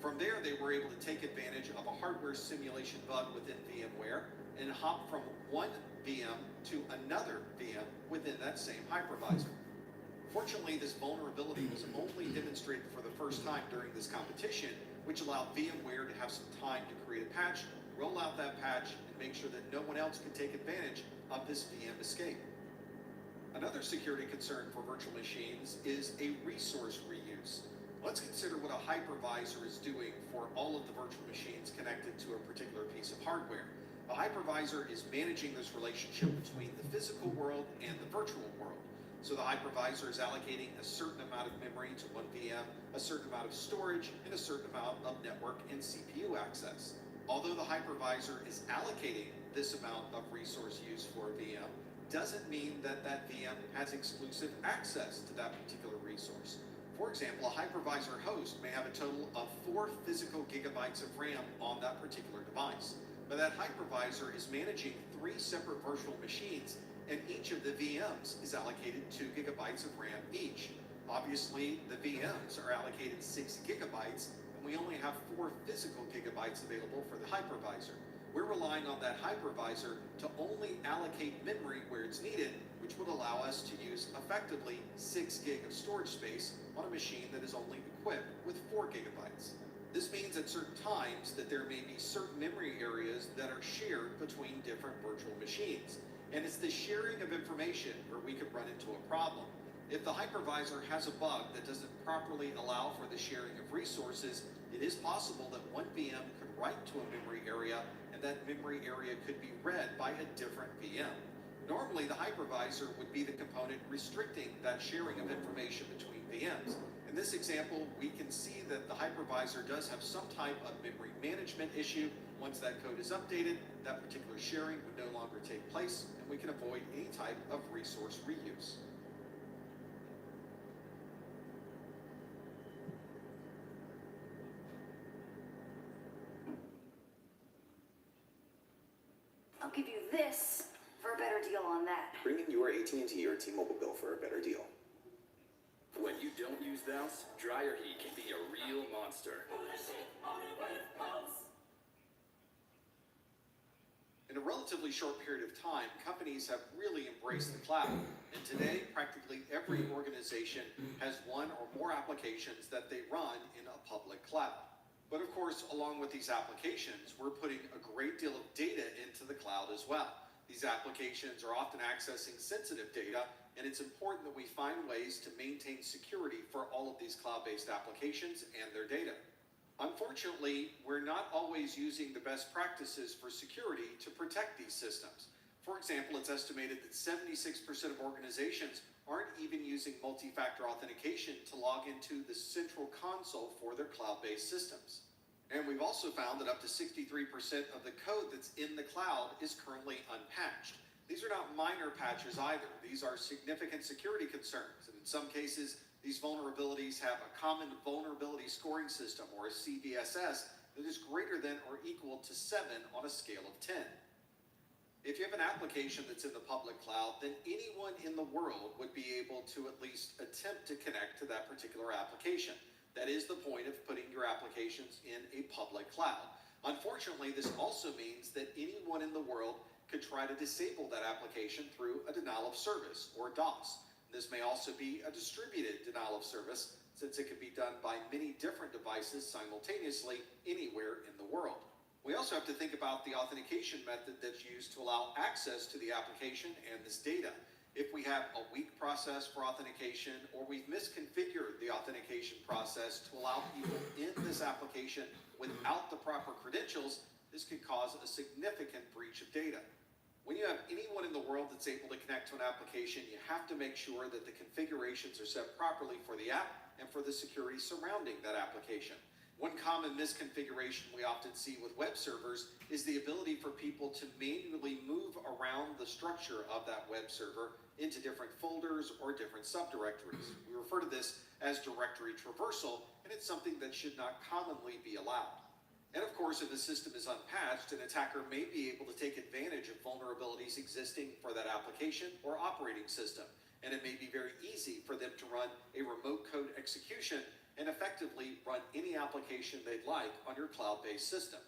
From there, they were able to take advantage of a hardware simulation bug within VMware and hop from one VM to another VM within that same hypervisor. Fortunately, this vulnerability was only demonstrated for the first time during this competition, which allowed VMware to have some time to create a patch, roll out that patch, and make sure that no one else can take advantage of this VM escape. Another security concern for virtual machines is a resource reuse. Let's consider what a hypervisor is doing for all of the virtual machines connected to a particular piece of hardware. A hypervisor is managing this relationship between the physical world and the virtual world. So the hypervisor is allocating a certain amount of memory to one VM, a certain amount of storage, and a certain amount of network and CPU access. Although the hypervisor is allocating this amount of resource use for a VM, doesn't mean that that VM has exclusive access to that particular resource. For example, a hypervisor host may have a total of 4 physical gigabytes of RAM on that particular device. But that hypervisor is managing 3 separate virtual machines, and each of the VMs is allocated 2 gigabytes of RAM each. Obviously, the VMs are allocated 6 gigabytes, and we only have 4 physical gigabytes available for the hypervisor. We're relying on that hypervisor to only allocate memory where it's needed, which would allow us to use effectively 6 gig of storage space on a machine that is only equipped with 4 gigabytes. This means at certain times that there may be certain memory areas that are shared between different virtual machines. And it's the sharing of information where we could run into a problem. If the hypervisor has a bug that doesn't properly allow for the sharing of resources, it is possible that one VM could write to a memory area, and that memory area could be read by a different VM. Normally, the hypervisor would be the component restricting that sharing of information between VMs. In this example, we can see that the hypervisor does have some type of memory management issue. Once that code is updated, that particular sharing would no longer take place, and we can avoid any type of resource reuse. I'll give you this for a better deal on that. Bring in your AT&T or T-Mobile bill for a better deal. When you don't use those, dryer heat can be a real monster. In a relatively short period of time, companies have really embraced the cloud. And today, practically every organization has one or more applications that they run in a public cloud. But of course, along with these applications, we're putting a great deal of data into the cloud as well. These applications are often accessing sensitive data, and it's important that we find ways to maintain security for all of these cloud-based applications and their data. Unfortunately, we're not always using the best practices for security to protect these systems. For example, it's estimated that 76% of organizations aren't even using multi-factor authentication to log into the central console for their cloud-based systems. And we've also found that up to 63% of the code that's in the cloud is currently unpatched. These are not minor patches either. These are significant security concerns. And in some cases, these vulnerabilities have a common vulnerability scoring system, or a CVSS, that is greater than or equal to 7 on a scale of 10. If you have an application that's in the public cloud, then anyone in the world would be able to at least attempt to connect to that particular application. That is the point of putting your applications in a public cloud. Unfortunately, this also means that anyone in the world could try to disable that application through a denial of service, or DOS. This may also be a distributed denial of service, since it can be done by many different devices simultaneously anywhere in the world. We also have to think about the authentication method that's used to allow access to the application and this data. If we have a weak process for authentication, or we've misconfigured the authentication process to allow people in this application without the proper credentials, this could cause a significant breach of data. When you have anyone in the world that's able to connect to an application, you have to make sure that the configurations are set properly for the app and for the security surrounding that application. One common misconfiguration we often see with web servers is the ability for people to manually move around the structure of that web server into different folders or different subdirectories. We refer to this as directory traversal, and it's something that should not commonly be allowed. And of course, if the system is unpatched, an attacker may be able to take advantage of vulnerabilities existing for that application or operating system. And it may be very easy for them to run a remote code execution and effectively run any application they'd like on your cloud-based system.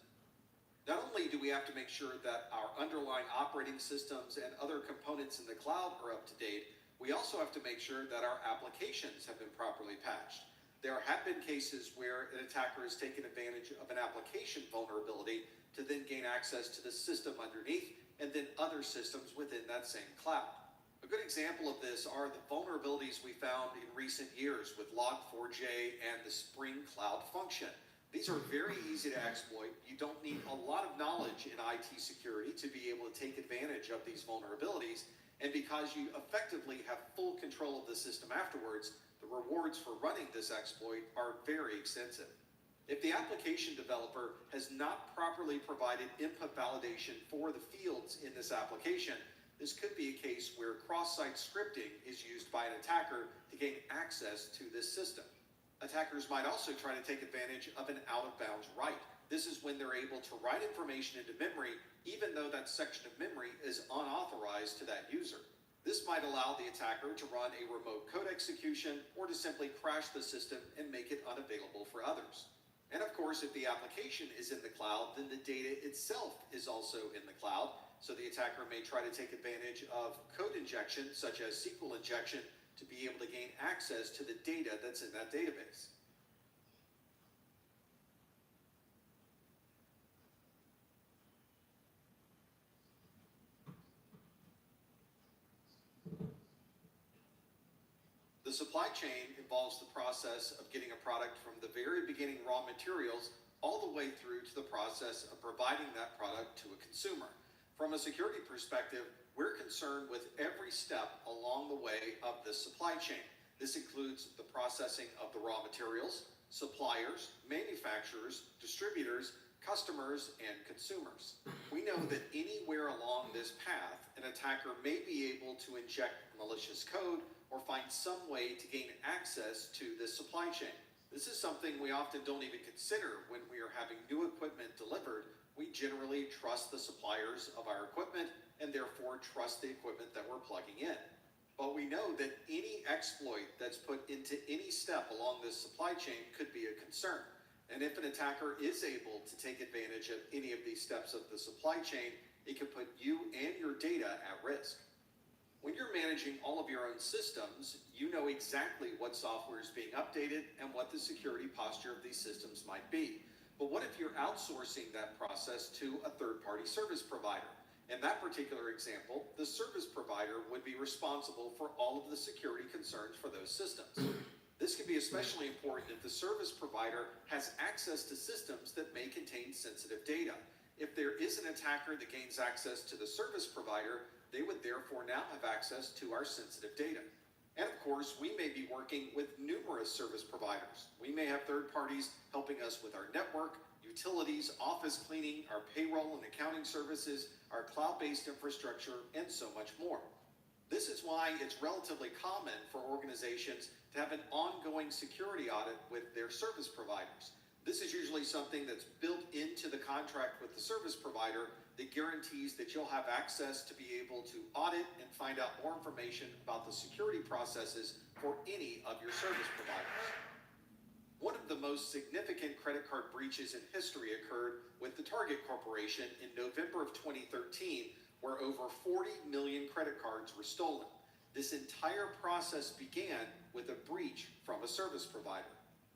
Not only do we have to make sure that our underlying operating systems and other components in the cloud are up to date, we also have to make sure that our applications have been properly patched. There have been cases where an attacker has taken advantage of an application vulnerability to then gain access to the system underneath and then other systems within that same cloud. A good example of this are the vulnerabilities we found in recent years with Log4j and the Spring Cloud function. These are very easy to exploit. You don't need a lot of knowledge in IT security to be able to take advantage of these vulnerabilities. And because you effectively have full control of the system afterwards, the rewards for running this exploit are very extensive. If the application developer has not properly provided input validation for the fields in this application, this could be a case where cross-site scripting is used by an attacker to gain access to this system. Attackers might also try to take advantage of an out-of-bounds write. This is when they're able to write information into memory, even though that section of memory is unauthorized to that user. This might allow the attacker to run a remote code execution or to simply crash the system and make it unavailable for others. And of course, if the application is in the cloud, then the data itself is also in the cloud. So the attacker may try to take advantage of code injection, such as SQL injection, to be able to gain access to the data that's in that database. The supply chain involves the process of getting a product from the very beginning raw materials all the way through to the process of providing that product to a consumer. From a security perspective, we're concerned with every step along the way of the supply chain. This includes the processing of the raw materials, suppliers, manufacturers, distributors, customers, and consumers. We know that anywhere along this path, an attacker may be able to inject malicious code or find some way to gain access to this supply chain. This is something we often don't even consider when we are having new equipment delivered. We generally trust the suppliers of our equipment and therefore trust the equipment that we're plugging in. But we know that any exploit that's put into any step along this supply chain could be a concern. And if an attacker is able to take advantage of any of these steps of the supply chain, it can put you and your data at risk. When you're managing all of your own systems, you know exactly what software is being updated and what the security posture of these systems might be. But what if you're outsourcing that process to a third-party service provider? In that particular example, the service provider would be responsible for all of the security concerns for those systems. This can be especially important if the service provider has access to systems that may contain sensitive data. If there is an attacker that gains access to the service provider, they would therefore now have access to our sensitive data. And of course, we may be working with numerous service providers. We may have third parties helping us with our network, utilities, office cleaning, our payroll and accounting services, our cloud-based infrastructure, and so much more. This is why it's relatively common for organizations to have an ongoing security audit with their service providers. This is usually something that's built into the contract with the service provider that guarantees that you'll have access to be able to audit and find out more information about the security processes for any of your service providers. One of the most significant credit card breaches in history occurred with the Target Corporation in November of 2013, where over 40 million credit cards were stolen. This entire process began with a breach from a service provider.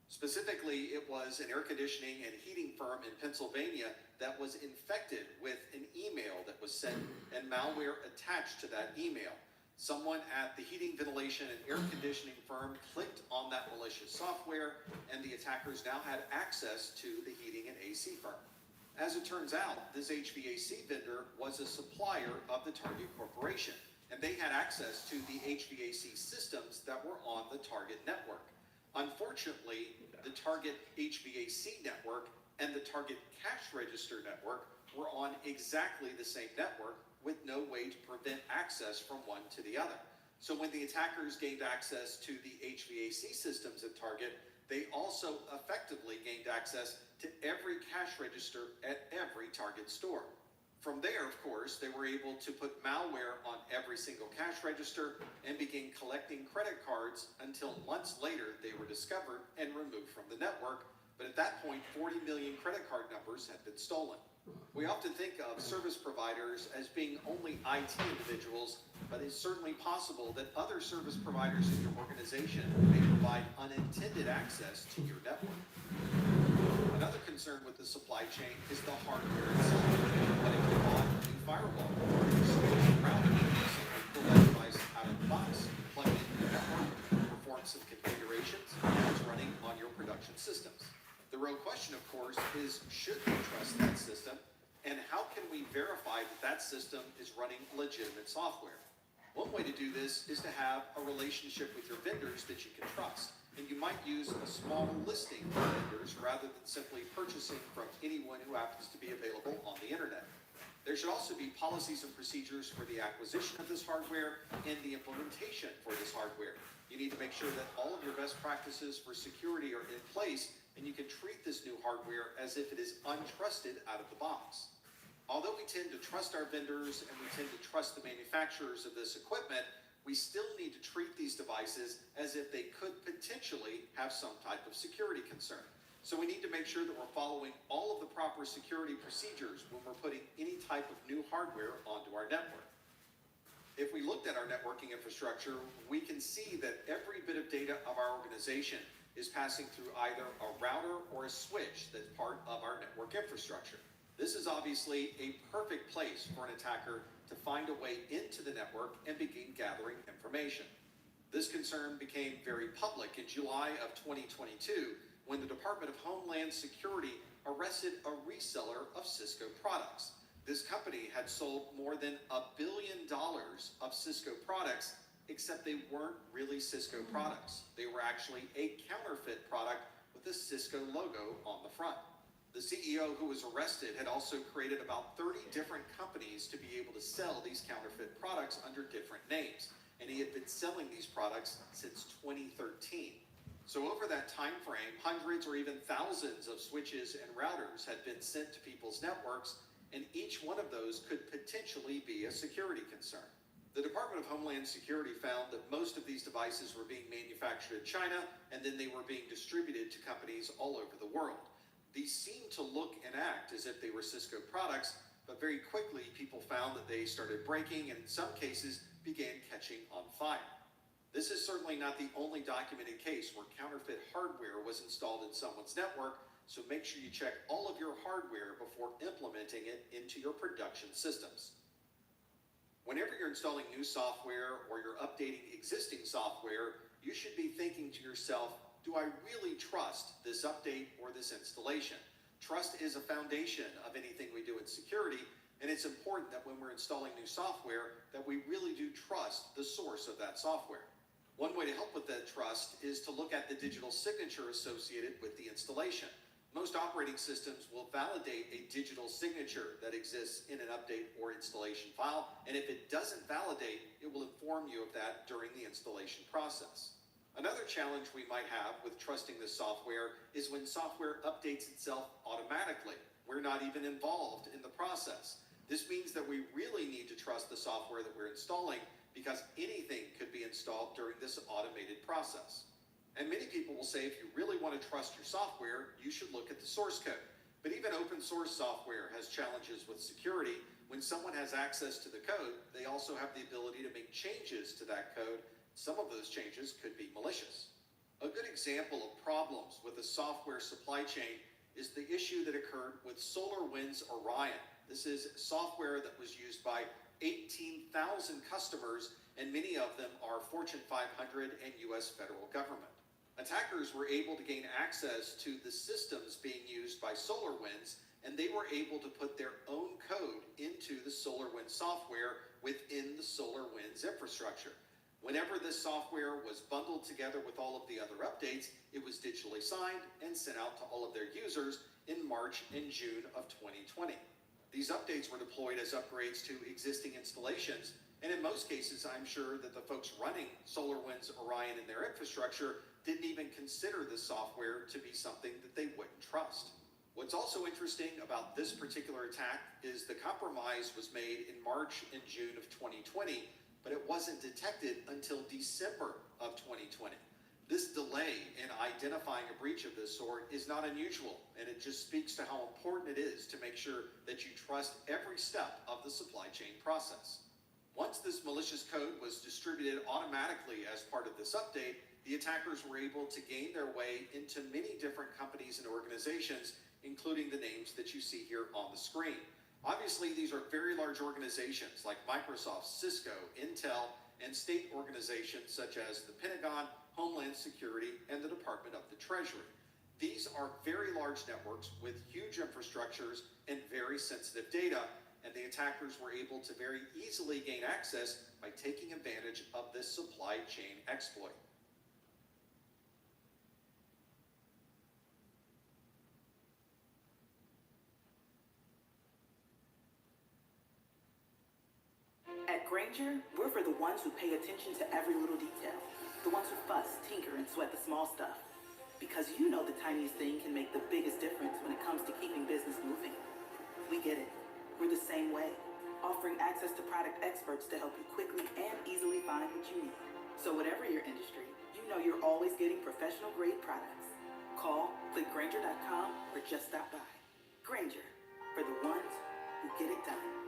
Specifically, it was an air conditioning and heating firm in Pennsylvania that was infected with an email that was sent and malware attached to that email. Someone at the heating, ventilation, and air conditioning firm clicked on that malicious software, and the attackers now had access to the heating and AC firm. As it turns out, this HVAC vendor was a supplier of the Target Corporation, and they had access to the HVAC systems that were on the Target network. Unfortunately, the Target HVAC network and the Target cash register network were on exactly the same network with no way to prevent access from one to the other. So when the attackers gained access to the HVAC systems at Target, they also effectively gained access to every cash register at every Target store. From there, of course, they were able to put malware on every single cash register and begin collecting credit cards until months later they were discovered and removed from the network. But at that point, 40 million credit card numbers had been stolen. We often think of service providers as being only IT individuals, but it's certainly possible that other service providers in your organization may provide unintended access to your network. Another concern with the supply chain is the hardware itself. What if you bought a new firewall or a new switch router? Simply pull that device out of the box, plug it into your network, perform some configurations, and it's running on your production systems. The real question, of course, is should we trust that system, and how can we verify that that system is running legitimate software? One way to do this is to have a relationship with your vendors that you can trust, and you might use a small listing of vendors rather than simply purchasing from anyone who happens to be available on the internet. There should also be policies and procedures for the acquisition of this hardware and the implementation for this hardware. You need to make sure that all of your best practices for security are in place, and you can treat this new hardware as if it is untrusted out of the box. Although we tend to trust our vendors and we tend to trust the manufacturers of this equipment, we still need to treat these devices as if they could potentially have some type of security concern. So we need to make sure that we're following all of the proper security procedures when we're putting any type of new hardware onto our network. If we looked at our networking infrastructure, we can see that every bit of data of our organization is passing through either a router or a switch that's part of our network infrastructure. This is obviously a perfect place for an attacker to find a way into the network and begin gathering information. This concern became very public in July of 2022 when the Department of Homeland Security arrested a reseller of Cisco products. This company had sold more than $1 billion of Cisco products, except they weren't really Cisco products. They were actually a counterfeit product with a Cisco logo on the front. The CEO who was arrested had also created about 30 different companies to be able to sell these counterfeit products under different names, and he had been selling these products since 2013. So over that time frame, hundreds or even thousands of switches and routers had been sent to people's networks, and each one of those could potentially be a security concern. The Department of Homeland Security found that most of these devices were being manufactured in China, and then they were being distributed to companies all over the world. These seemed to look and act as if they were Cisco products, but very quickly people found that they started breaking and in some cases began catching on fire. This is certainly not the only documented case where counterfeit hardware was installed in someone's network, so make sure you check all of your hardware before implementing it into your production systems. Whenever you're installing new software or you're updating existing software, you should be thinking to yourself, do I really trust this update or this installation? Trust is a foundation of anything we do in security, and it's important that when we're installing new software that we really do trust the source of that software. One way to help with that trust is to look at the digital signature associated with the installation. Most operating systems will validate a digital signature that exists in an update or installation file, and if it doesn't validate, it will inform you of that during the installation process. Another challenge we might have with trusting this software is when software updates itself automatically. We're not even involved in the process. This means that we really need to trust the software that we're installing because anything could be installed during this automated process. And many people will say if you really want to trust your software, you should look at the source code. But even open source software has challenges with security. When someone has access to the code, they also have the ability to make changes to that code. Some of those changes could be malicious. A good example of problems with the software supply chain is the issue that occurred with SolarWinds Orion. This is software that was used by 18,000 customers, and many of them are Fortune 500 and US federal government. Attackers were able to gain access to the systems being used by SolarWinds, and they were able to put their own code into the SolarWinds software within the SolarWinds infrastructure. Whenever this software was bundled together with all of the other updates, it was digitally signed and sent out to all of their users in March and June of 2020. These updates were deployed as upgrades to existing installations, and in most cases, I'm sure that the folks running SolarWinds Orion in their infrastructure didn't even consider this software to be something that they wouldn't trust. What's also interesting about this particular attack is the compromise was made in March and June of 2020, but it wasn't detected until December of 2020. This delay in identifying a breach of this sort is not unusual, and it just speaks to how important it is to make sure that you trust every step of the supply chain process. Once this malicious code was distributed automatically as part of this update, the attackers were able to gain their way into many different companies and organizations, including the names that you see here on the screen. Obviously, these are very large organizations like Microsoft, Cisco, Intel, and state organizations such as the Pentagon, Homeland Security, and the Department of the Treasury. These are very large networks with huge infrastructures and very sensitive data, and the attackers were able to very easily gain access by taking advantage of this supply chain exploit. At Grainger, we're for the ones who pay attention to every little detail. The ones who fuss, tinker, and sweat the small stuff. Because you know the tiniest thing can make the biggest difference when it comes to keeping business moving. We get it. We're the same way, offering access to product experts to help you quickly and easily find what you need. So whatever your industry, you know you're always getting professional-grade products. Call, click Grainger.com, or just stop by. Grainger, for the ones who get it done.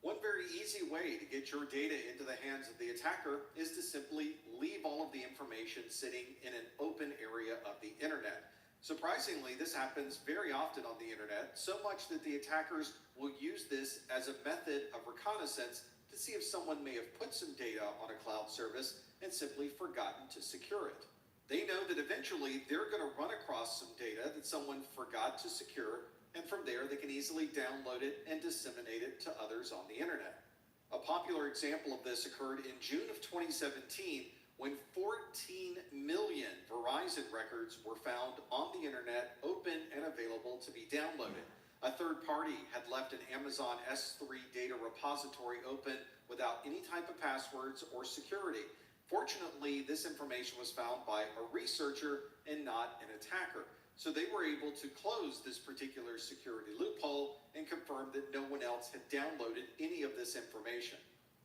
One very easy way to get your data into the hands of the attacker is to simply leave all of the information sitting in an open area of the internet. Surprisingly, this happens very often on the internet, so much that the attackers will use this as a method of reconnaissance to see if someone may have put some data on a cloud service and simply forgotten to secure it. They know that eventually they're going to run across some data that someone forgot to secure, and from there they can easily download it and disseminate it to others on the internet. A popular example of this occurred in June of 2017 when 14 million Verizon records were found on the internet, open and available to be downloaded. A third party had left an Amazon S3 data repository open without any type of passwords or security. Fortunately, this information was found by a researcher and not an attacker. So they were able to close this particular security loophole and confirm that no one else had downloaded any of this information.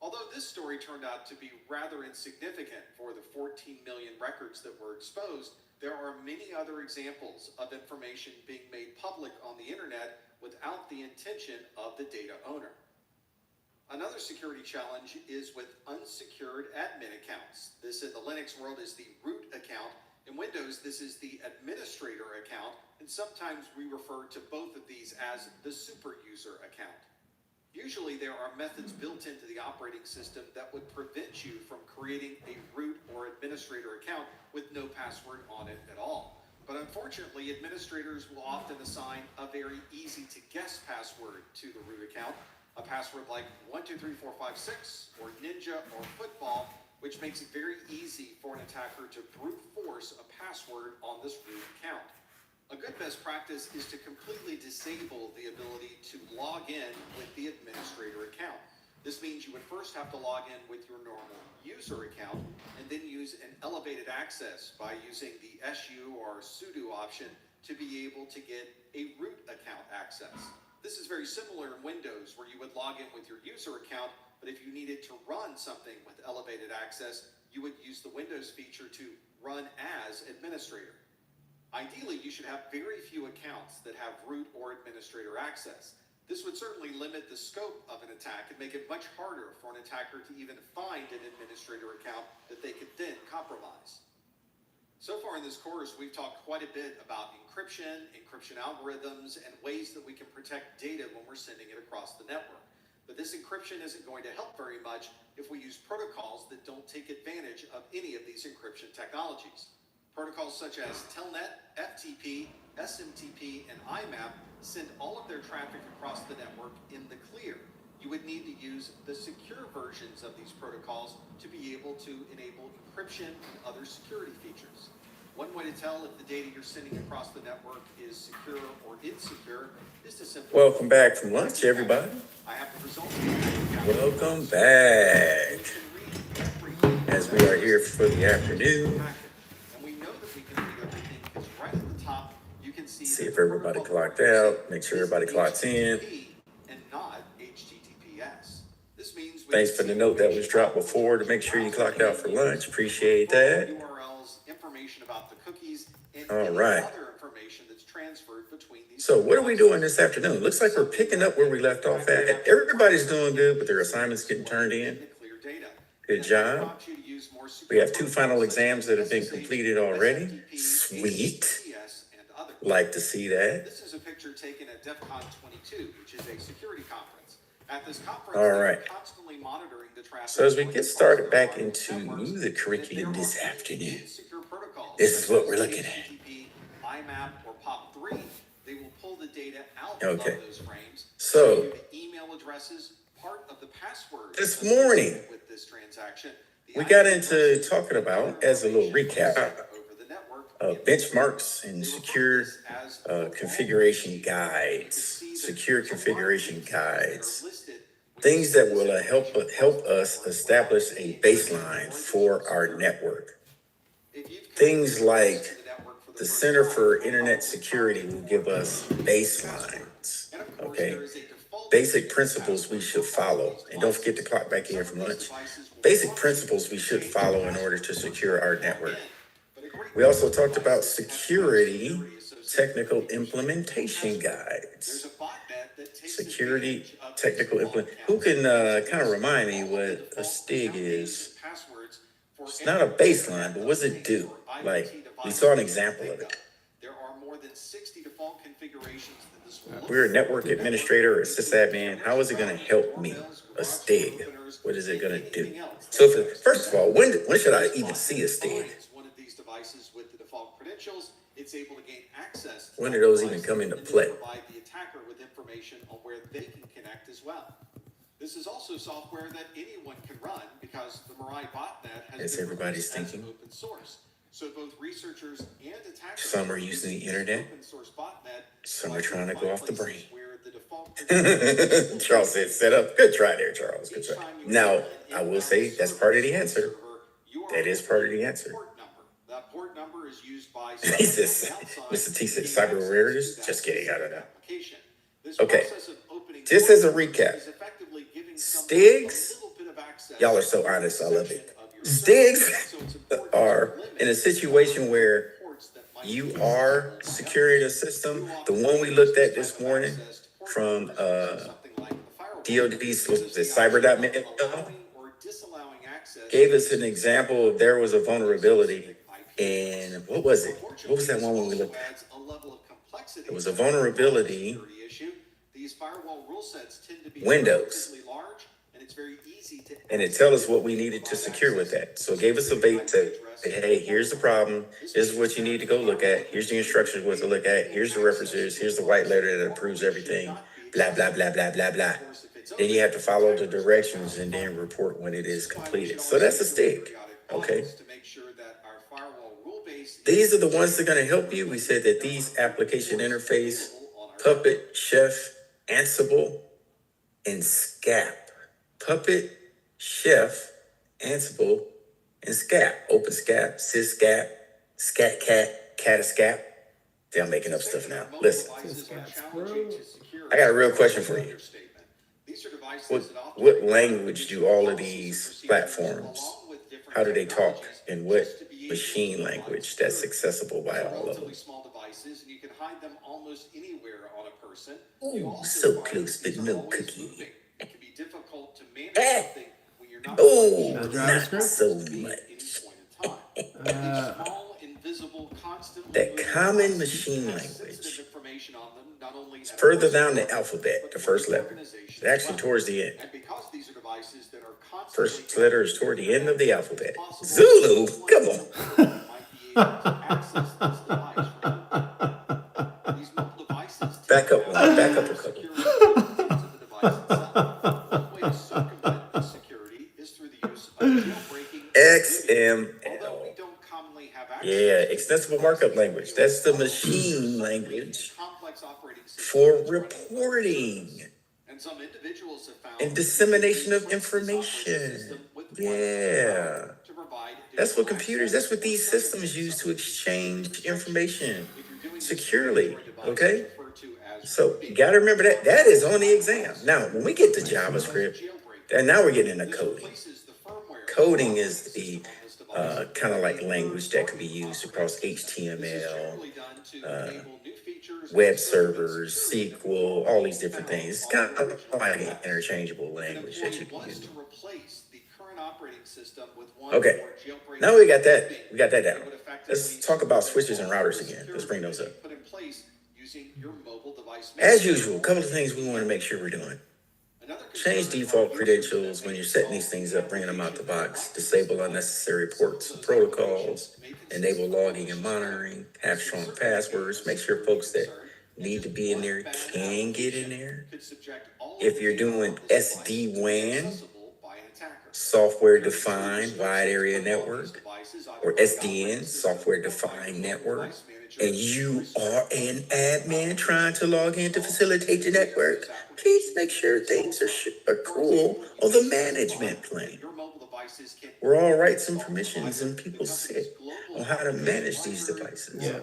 Although this story turned out to be rather insignificant for the 14 million records that were exposed, there are many other examples of information being made public on the internet without the intention of the data owner. Another security challenge is with unsecured admin accounts. This in the Linux world is the root account. In Windows, this is the administrator account, and sometimes we refer to both of these as the super user account. Usually there are methods built into the operating system that would prevent you from creating a root or administrator account with no password on it at all. But unfortunately, administrators will often assign a very easy to guess password to the root account, a password like 123456 or ninja or football, which makes it very easy for an attacker to brute force a password on this root account. A good best practice is to completely disable the ability to log in with the administrator account. This means you would first have to log in with your normal user account and then use an elevated access by using the su or sudo option to be able to get a root account access. This is very similar in Windows, where you would log in with your user account, but if you needed to run something with elevated access, you would use the Windows feature to run as administrator. Ideally, you should have very few accounts that have root or administrator access. This would certainly limit the scope of an attack and make it much harder for an attacker to even find an administrator account that they could then compromise. So far in this course, we've talked quite a bit about encryption, encryption algorithms, and ways that we can protect data when we're sending it across the network. But this encryption isn't going to help very much if we use protocols that don't take advantage of any of these encryption technologies. Protocols such as Telnet, FTP, SMTP, and IMAP send all of their traffic across the network in the clear. You would need to use the secure versions of these protocols to be able to enable encryption and other security features. One way to tell if the data you're sending across the network is secure or insecure is to simply... Welcome back from lunch, everybody. I have the results. Welcome back. As we are here for the afternoon. See if everybody clocked out. Make sure everybody clocks in. And not HTTPS. This means thanks for the note that was dropped before to make sure you clocked out for lunch. Appreciate that. URLs, information about the cookies, and all right. other information that's transferred between these. So what are we doing this afternoon? Looks like we're picking up where we left off at. Everybody's doing good, but their assignments getting turned in. Good job. We have 2 final exams that have been completed already. Sweet. Like to see that. This is a picture taken at DEF CON 22, which is a security conference. At this conference, all right. Constantly monitoring the traffic. So as we get started back into the curriculum this afternoon, this is what we're looking at. IMAP or POP3, they will pull the data out of those frames. So the email addresses, part of the password. This morning, with this transaction, we got into talking about, as a little recap, benchmarks and secure configuration guides, secure configuration guides, things that will help us establish a baseline for our network. Things like the Center for Internet Security will give us baselines, okay? Basic principles we should follow. And don't forget to clock back in from lunch. Basic principles we should follow in order to secure our network. We also talked about security technical implementation guides. Security technical implement. Who can kind of remind me what a STIG is? It's not a baseline, but what does it do? Like, we saw an example of it. There are more than 60 default configurations that this will We're a network administrator or a sysadmin. How is it going to help me? A STIG. What is it going to do? So, first of all, when should I even see a STIG? With the default credentials, it's able to gain access. When do those even come into play? Provide the attacker with information on where they can connect as well. This is also software that anyone can run because the Mirai botnet has been everybody's thinking. Open source. So both researchers and attackers. Some are using the internet. Open source botnet. Some are trying to go off the brain. Charles said, "Set up." Good try there, Charles. Good try. Now, I will say that's part of the answer. That is part of the answer. That port number is used by He says, Mr. T said, cyber awareness. Just kidding. I don't know. Okay. Just as a recap, STIGs, y'all are so honest. I love it. STIGs are in a situation where you are securing a system. The one we looked at this morning from DoD's cyber.net gave us an example of there was a vulnerability in, what was it? What was that one when we looked at? It was a vulnerability, Windows. And it tell us what we needed to secure with that. So it gave us a bait to say, hey, here's the problem. This is what you need to go look at. Here's the instructions what to look at. Here's the references. Here's the white letter that approves everything. Blah, blah, blah, blah, blah, blah. Then you have to follow the directions and then report when it is completed. So that's a stick, okay? These are the ones that are going to help you. We said that these application interface, Puppet, Chef, Ansible, and SCAP. Puppet, Chef, Ansible, and SCAP. OpenSCAP, SysSCAP, SCATCAT, Catascap. See, I'm making up stuff now. Listen, I got a real question for you. What language do all of these platforms, how do they talk, and what machine language that's accessible by all of them? Ooh, so close, but no cookie. Oh, not so much. That common machine language is further down the alphabet, the first letter. It's actually towards the end. First letter is toward the end of the alphabet. Zulu, come on. Back up a couple. XML. Yeah, extensible markup language. That's the machine language for reporting and dissemination of information. Yeah. That's what computers, that's what these systems use to exchange information securely. Okay? So you got to remember that. That is on the exam. Now, when we get to JavaScript, and now we're getting into coding. Coding is the kind of like language that can be used across HTML, web servers, SQL, all these different things. It's kind of like an interchangeable language that you can use. Okay, now we got that down. Let's talk about switches and routers again. Let's bring those up. As usual, a couple of things we want to make sure we're doing. Change default credentials when you're setting these things up, bringing them out the box. Disable unnecessary ports and protocols. Enable logging and monitoring. Have strong passwords. Make sure folks that need to be in there can get in there. If you're doing SD-WAN, software-defined wide area network, or SDN, software-defined network, and you are an admin trying to log in to facilitate the network, please make sure things are cool on the management plane. We're all rights and permissions, and people sit on how to manage these devices. Yeah.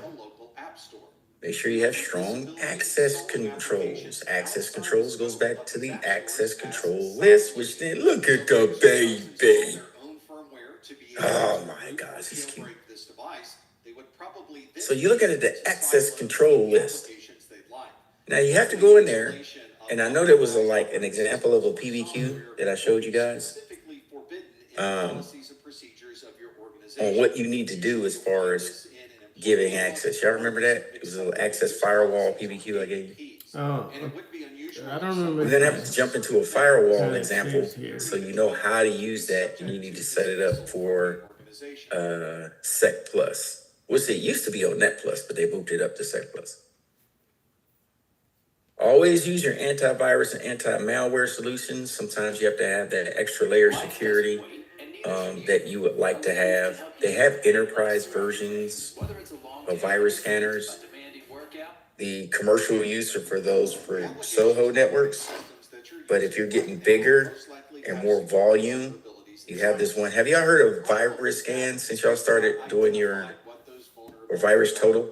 Make sure you have strong access controls. Access controls goes back to the access control list, which then look at the baby. Oh my gosh, he's cute. So you're looking at the access control list. Now you have to go in there, and I know there was an example of a PBQ that I showed you guys on what you need to do as far as giving access. Y'all remember that? It was an access firewall PBQ I gave you. Oh, I don't remember. We're gonna have to jump into a firewall example so you know how to use that, and you need to set it up for Sec Plus. Which it used to be on Net Plus, but they moved it up to Sec Plus. Always use your antivirus and anti-malware solutions. Sometimes you have to have that extra layer of security that you would like to have. They have enterprise versions of virus scanners. The commercial use are for those for Soho networks. But if you're getting bigger and more volume, you have this one. Have y'all heard of virus scan since y'all started doing your... or Virus Total?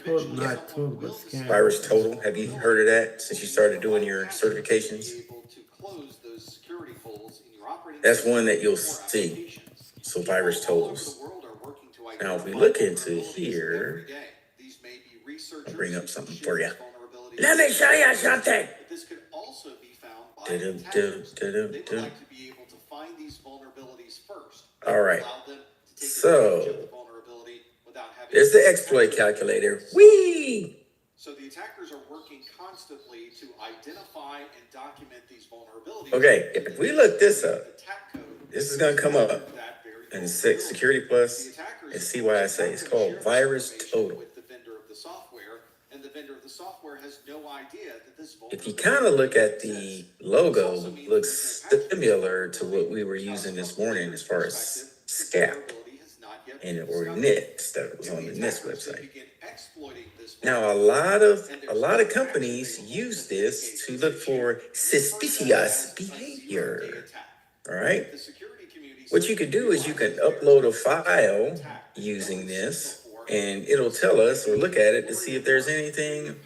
Not total, but scan. Virus Total. Have you heard of that since you started doing your certifications? That's one that you'll see. So Virus Totals. Now, if we look into here, I'll bring up something for you. Let me show you something. by dum, attackers. dum, They dum, would dum. like to be able to find these vulnerabilities first. All right. Allow them to take advantage of So the vulnerability without having there's the exploit calculator. Whee! So the attackers are working constantly to identify and document these vulnerabilities. Okay, if we look this up, this is going to come up in Security Plus and see why I say it's called Virus Total. With the vendor of the software, and the vendor of the software has no idea that this If you kind of look at the logo, looks similar to what we were using this morning as far as SCAP and or NIST that was on the NIST website. Now, a lot of companies use this to look for suspicious behavior. All right. What you could do is you can upload a file using this, and it'll tell us or look at it to see if there's anything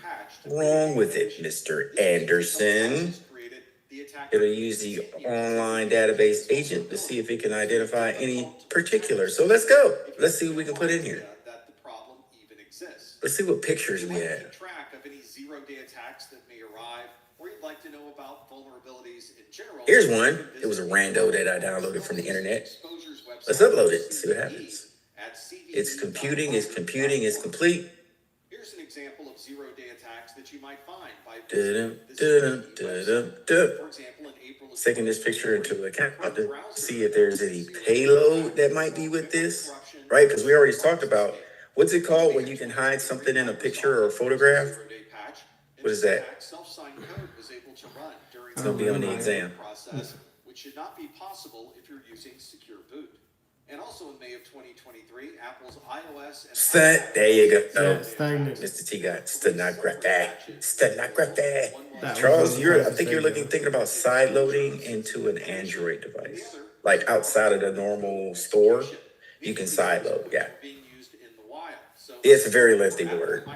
wrong with it, Mr. Anderson. It'll use the online database agent to see if it can identify any particular. So let's go. Let's see what we can put in here. Let's see what pictures we have. Keep track of any zero-day attacks that may arrive, or you'd like to know about vulnerabilities in general. Here's one. It was a rando that I downloaded from the internet. Let's upload it, see what happens. It's computing, it's complete. Here's an example of zero-day attacks that you might find by For example, in April of taking this picture into account to see if there's any payload that might be with this, right? Because we already talked about, what's it called when you can hide something in a picture or a photograph? What is that? self-signed code was able to run during It's going to be on the exam. process, which should not be possible if you're using Secure Boot. And also in May of 2023, Apple's iOS and There you go. Yeah, stagnant. Mr. T got stenography. That Charles, was I think you're thinking about side loading into an Android device. Like outside of the normal store, you can side load, yeah. It's a very lengthy word.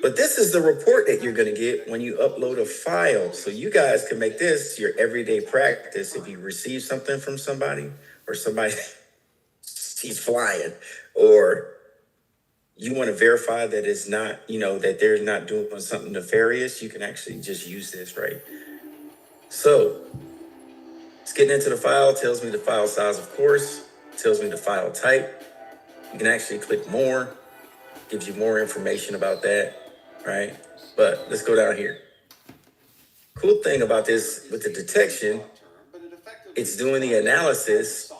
But this is the report that you're going to get when you upload a file. So you guys can make this your everyday practice. If you receive something from somebody, or somebody he's flying, or you want to verify that it's not, that they're not doing something nefarious, you can actually just use this, right? So it's getting into the file, tells me the file size, of course, tells me the file type. You can actually click more, gives you more information about that, right? But let's go down here. Cool thing about this with the detection, it's doing the analysis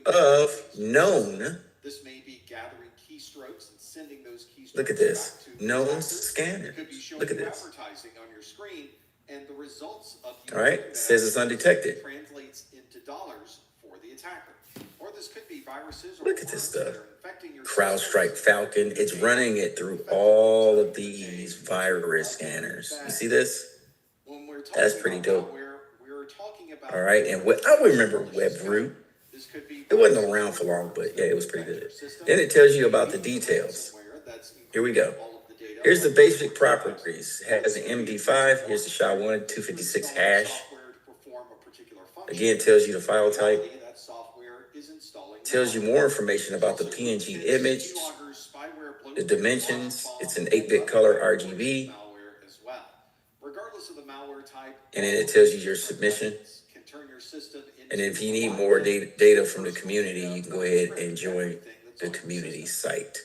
of known. This may be gathering keystrokes and sending those keystrokes. Look at this. Known scanner. Look at this. Advertising on your screen, and the results of all right, it says it's undetected. Translates into dollars for the attacker. Or this could be viruses. Look at this stuff. CrowdStrike Falcon. It's running it through all of these virus scanners. You see this? That's pretty dope. All right, and I remember WebRoot. It wasn't around for long, but yeah, it was pretty good. Then it tells you about the details. Here we go. Here's the basic properties. It has an MD5. Here's the SHA-1 256 hash. Again, it tells you the file type. Tells you more information about the PNG image, the dimensions. It's an 8-bit color RGB. And then it tells you your submission. And if you need more data from the community, you can go ahead and join the community site.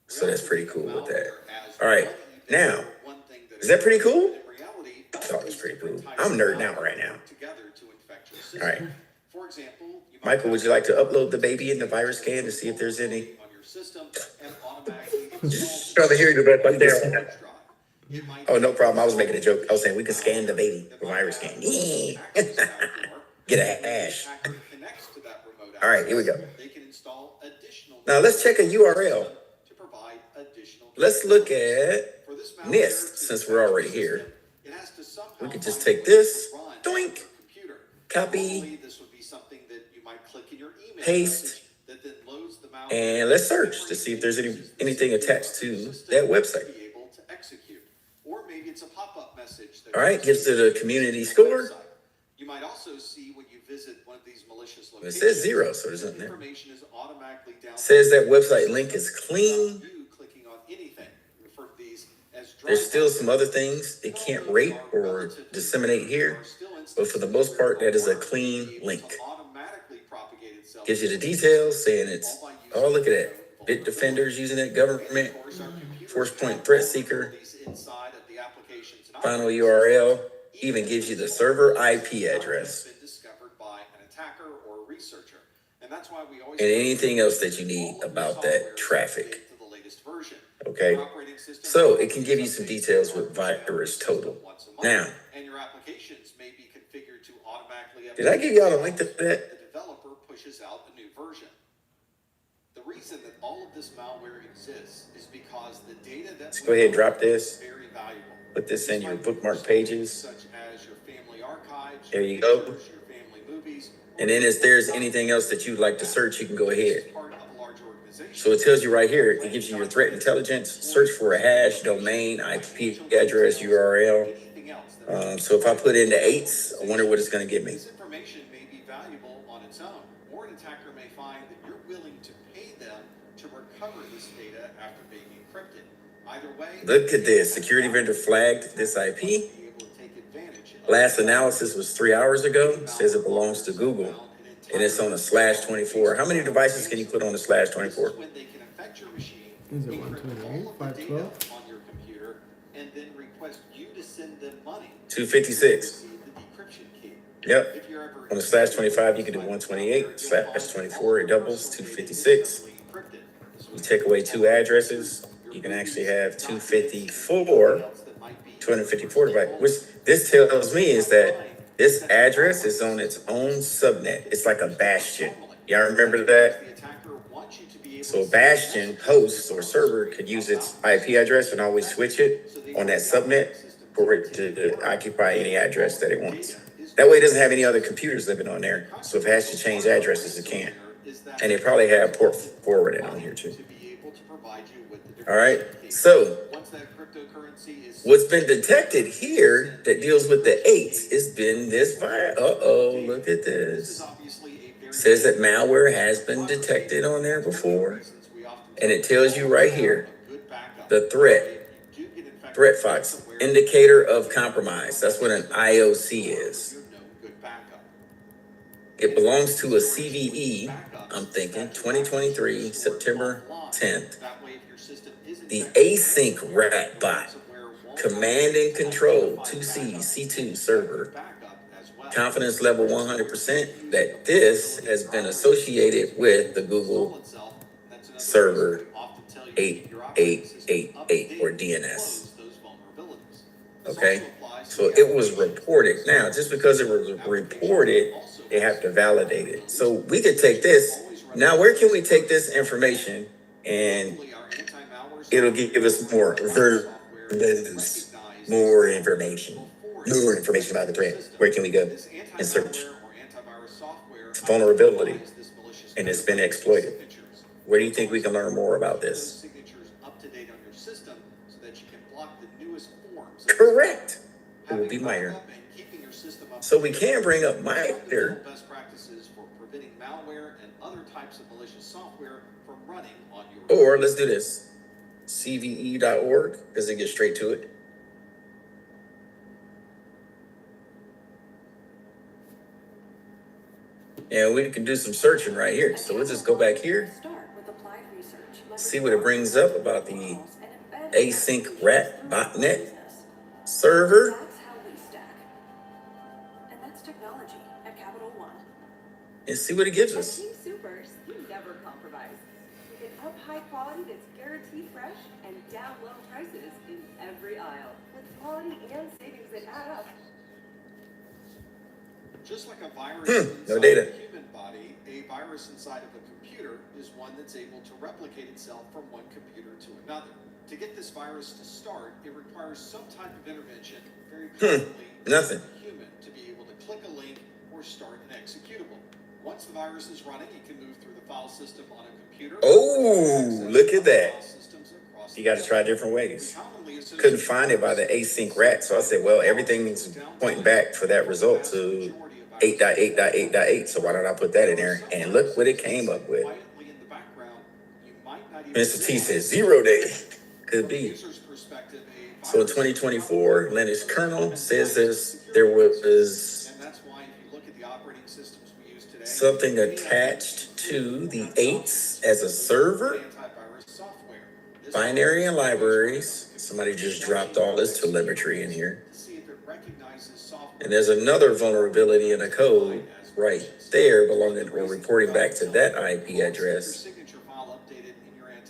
So that's pretty cool with that. All right. Now, is that pretty cool? I thought it was pretty cool. I'm nerding out right now. All right. Michael, would you like to upload the baby in the virus scan to see if there's any? Just trying to hear you right there. Oh, no problem. I was making a joke. I was saying we can scan the baby for virus scan. Get a hash. All right, here we go. Now let's check a URL. Let's look at NIST since we're already here. We could just take this, doink, copy, paste, and let's search to see if there's anything attached to that website. All right, gives it a community score. You might also see when you visit one of these malicious It locations. says 0, so there's nothing there. Information is automatically downloaded. Says that website link is clean. Clicking on anything. We refer to these There's still some other things it can't rate or disseminate here, but for the most part, that is a clean link. Gives you the details saying it's, oh, look at that. Bit defenders using it, government, force point threat seeker, final URL, even gives you the server IP address. And anything else that you need about that traffic. Okay, so it can give you some details with virus total. Now, did I give y'all a link to that? The developer pushes out a new version. The reason that all of this malware exists is because the data that let's go ahead and drop this. is very valuable. Put this in your bookmark pages. Such as your family archives, there you go. Your family movies. And then if there's anything else that you'd like to search, you can go ahead. So it tells you right here, it gives you your threat intelligence, search for a hash, domain, IP address, URL. So if I put in the 8s, I wonder what it's going to give me. This information may be valuable on its own, or an attacker may find that you're willing to pay them to recover this data after being encrypted. Either way, look at this. Security vendor flagged this IP. Last analysis was 3 hours ago. It says it belongs to Google. And it's on a /24. How many devices can you put on a /24? Is it 128, 512? 256. Yep. On the /25, you can do 128. /24, it doubles, 256. You take away 2 addresses, you can actually have 254 devices. Which this tells me is that this address is on its own subnet. It's like a bastion. Y'all remember that? So a bastion host or server could use its IP address and always switch it on that subnet for it to occupy any address that it wants. That way it doesn't have any other computers living on there. So if it has to change addresses, it can. And they probably have port forwarding on here too. All right. So what's been detected here that deals with the 8s has been this virus. Uh-oh, look at this. Says that malware has been detected on there before. And it tells you right here, the threat fox, indicator of compromise. That's what an IOC is. It belongs to a CVE, I'm thinking, 2023, September 10th. The async rat bot, command and control, 2C, C2 server. Confidence level 100% that this has been associated with the Google server 8888 or DNS. Okay, so it was reported. Now, just because it was reported, they have to validate it. So we could take this. Now, where can we take this information and it'll give us more information about the threat? Where can we go and search? It's vulnerability, and it's been exploited. Where do you think we can learn more about this? Correct. It will be MITRE. So we can bring up MITRE. Best practices for preventing malware and other types of malicious software from running on your. Or let's do this. CVE.org, because it gets straight to it. And we can do some searching right here. So we'll just go back here. See what it brings up about the async rat botnet server. And see what it gives us. Team Supers, you never compromise. You can up high quality that's guaranteed fresh and down low prices in every aisle. With quality and savings that add up. Just like a virus No inside data. a human body, a virus inside of a computer is one that's able to replicate itself from one computer to another. To get this virus to start, it requires some type of intervention, very commonly Nothing. a human, to be able to click a link or start an executable. Once the virus is running, it can move through the file system on a computer. Oh, look at that. You got to try different ways. Couldn't find it by the async rat. So I said, well, everything's pointing back for that result to 8.8.8.8. So why don't I put that in there? And look what it came up with. Mr. T says 0 day. Could be. So in 2024, Linux kernel says there was And that's why if you look at the operating systems we use today, something attached to the 8s as a server, antivirus software. binary and libraries. Somebody just dropped all this telemetry in here. To see if it recognizes software. And there's another vulnerability in the code right there belonging or reporting back to that IP address.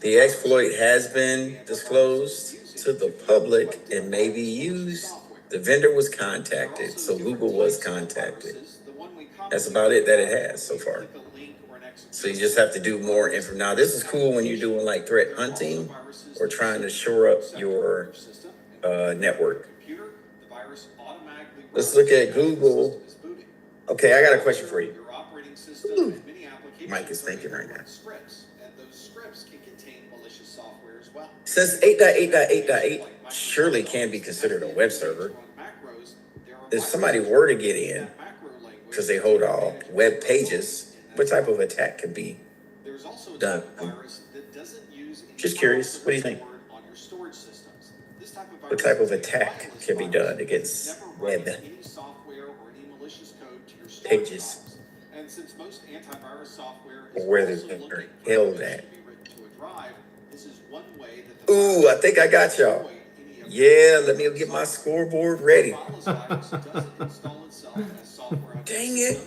The exploit has been disclosed to the public and may be used. The vendor was contacted, so Google was contacted. That's about it that it has so far. So you just have to do more info. Now, this is cool when you're doing like threat hunting or trying to shore up your network. Let's look at Google. Okay, I got a question for you. Ooh, Mike is thinking right now. Since 8.8.8.8 surely can be considered a web server, if somebody were to get in, because they hold all web pages, what type of attack can be done? Just curious, what do you think? What type of attack can be done against web pages? Or where they're held at? Ooh, I think I got y'all. Yeah, let me get my scoreboard ready. Dang it.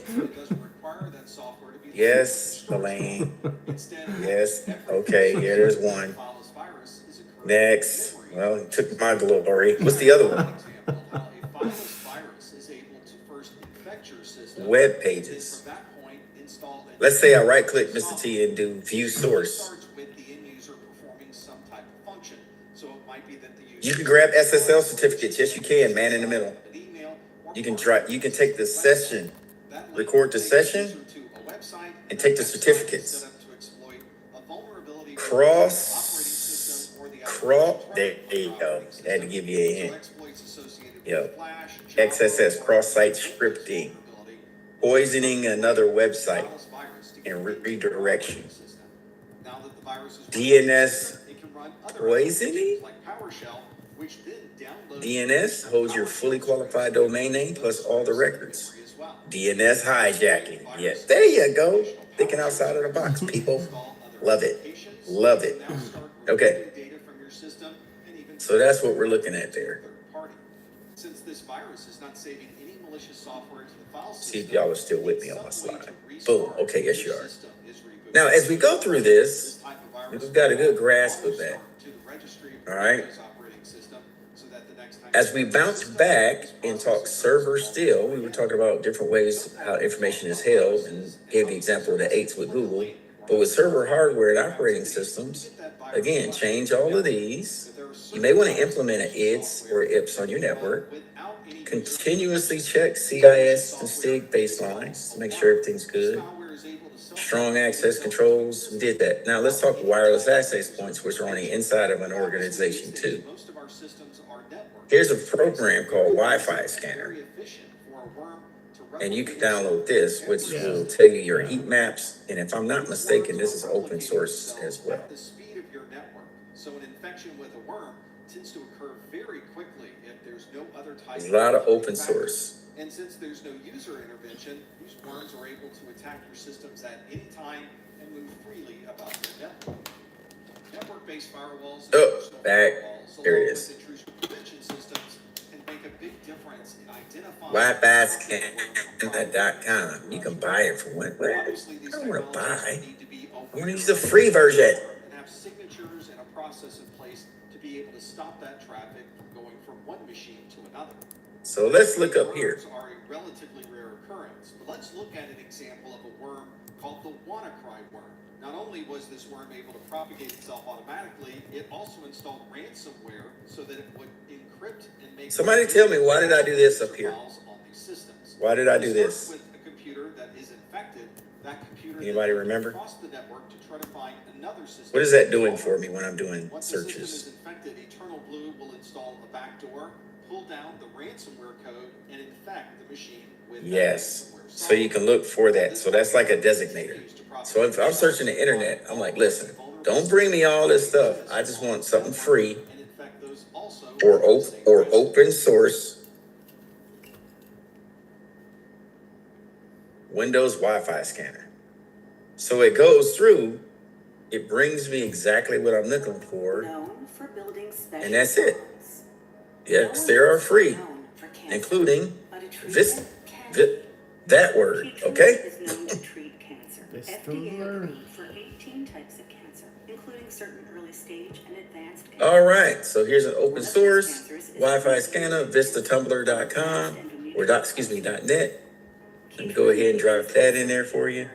Yes, Elaine. Yes. Okay, yeah, there's one. Next. Well, it took my glory. What's the other one? Web pages. Let's say I right click Mr. T and do view source. You can grab SSL certificates. Yes, you can, man in the middle. You can take the session, record the session, and take the certificates. There you go. I had to give you a hint. Yep. XSS, cross-site scripting, poisoning another website, and redirection. DNS poisoning? DNS holds your fully qualified domain name plus all the records. DNS hijacking. Yes, there you go. Thinking outside of the box, people. Love it. Love it. Okay. So that's what we're looking at there. Since this virus is not saving any malicious software into the file system, see if y'all are still with me on my slide. Boom. Okay, yes you are. Now, as we go through this, we've got a good grasp of that. All right. As we bounce back and talk server still, we were talking about different ways how information is held and gave the example of the 8s with Google. But with server hardware and operating systems, again, change all of these. You may want to implement an IDS or IPS on your network. Continuously check CIS and STIG baselines to make sure everything's good. Strong access controls, we did that. Now let's talk wireless access points, which are on the inside of an organization too. Here's a program called Wi-Fi Scanner. And you can download this, which will tell you your heat maps. And if I'm not mistaken, this is open source as well. The speed of your network. So an infection with a worm tends to occur very quickly if there's no other type. There's a lot of open source. And since there's no user intervention, these worms are able to attack your systems at any time and move freely about your network. Network-based firewalls. Back. There it is. Wi-Fi.com. You can buy it for one. I don't want to buy. I want to use the free version. And have signatures and a process in place to be able to stop that traffic from going from one machine to another. So let's look up here. Worms are a relatively rare occurrence, but let's look at an example of a worm called the WannaCry worm. Not only was this worm able to propagate itself automatically, it also installed ransomware so that it would encrypt and make. Somebody tell me, why did I do this up here? Why did I do this? With a computer that is infected, that computer anybody remember? Across the network to try to find another system. What is that doing for me when I'm doing searches? Once the system is infected, Eternal Blue will install a backdoor, pull down the ransomware code, and infect the machine with. Yes. So you can look for that. So that's like a designator. So if I'm searching the internet, I'm like, listen, don't bring me all this stuff. I just want something free. or open source Windows Wi-Fi scanner. So it goes through, it brings me exactly what I'm looking for, Known for building special and that's it. bonds. Yes, they are free, including that word, okay? Is known to treat cancer. FDA approved for 18 types of cancer, including certain early stage and advanced cancer. All right, so here's an open source Wi-Fi scanner, vistatumblr.com or .net. Let me go ahead and drop that in there for you.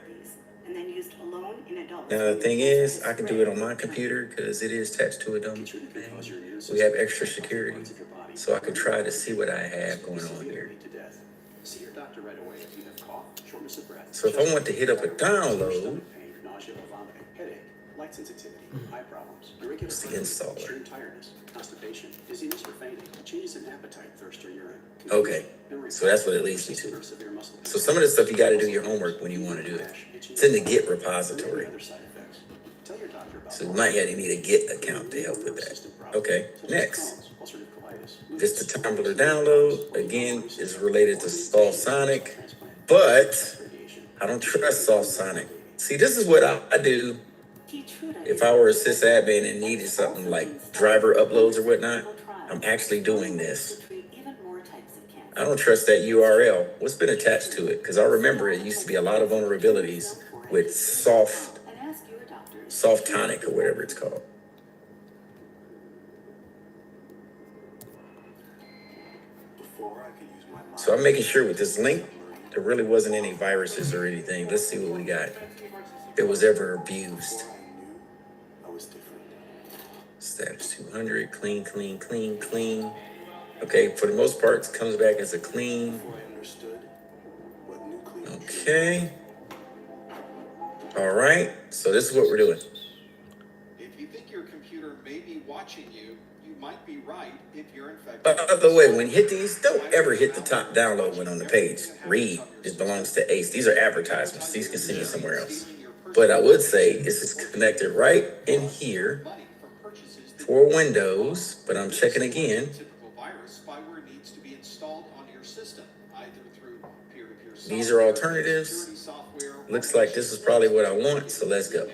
And then used alone in adults. Now the thing is, I can do it on my computer because it is attached to a dumb thing. We have extra security, so I can try to see what I have going on here. See your doctor right away if you have cough, shortness of breath. So if I want to hit up a download, Pain, nausea or vomiting, headache, light sensitivity, eye problems, irregular it's the installer. extreme tiredness, constipation, dizziness or fainting, changes in appetite, thirst or urine. Okay, so that's what it leads me to. So some of the stuff you got to do your homework when you want to do it. It's in the Git repository. So you might have to need a Git account to help with that. Okay, next. Vista Tumblr download, again, is related to Soft Sonic, but I don't trust Soft Sonic. See, this is what I do if I were a sysadmin and needed something like driver uploads or whatnot. I'm actually doing this. I don't trust that URL. What's been attached to it? Because I remember it used to be a lot of vulnerabilities with Softonic or whatever it's called. So I'm making sure with this link, there really wasn't any viruses or anything. Let's see what we got. If it was ever abused. Steps 200, clean, clean, clean, clean. Okay, for the most part, it comes back as a clean. Okay. All right, so this is what we're doing. If you think your computer may be watching you, you might be right if you're infected. By the way, when you hit these, don't ever hit the top download one on the page. Read, it belongs to Ace. These are advertisements. These can send you somewhere else. But I would say this is connected right in here for Windows, but I'm checking again. Typical virus, spyware needs to be installed on your system, either through peer-to-peer software. These are alternatives. Looks like this is probably what I want, so let's go.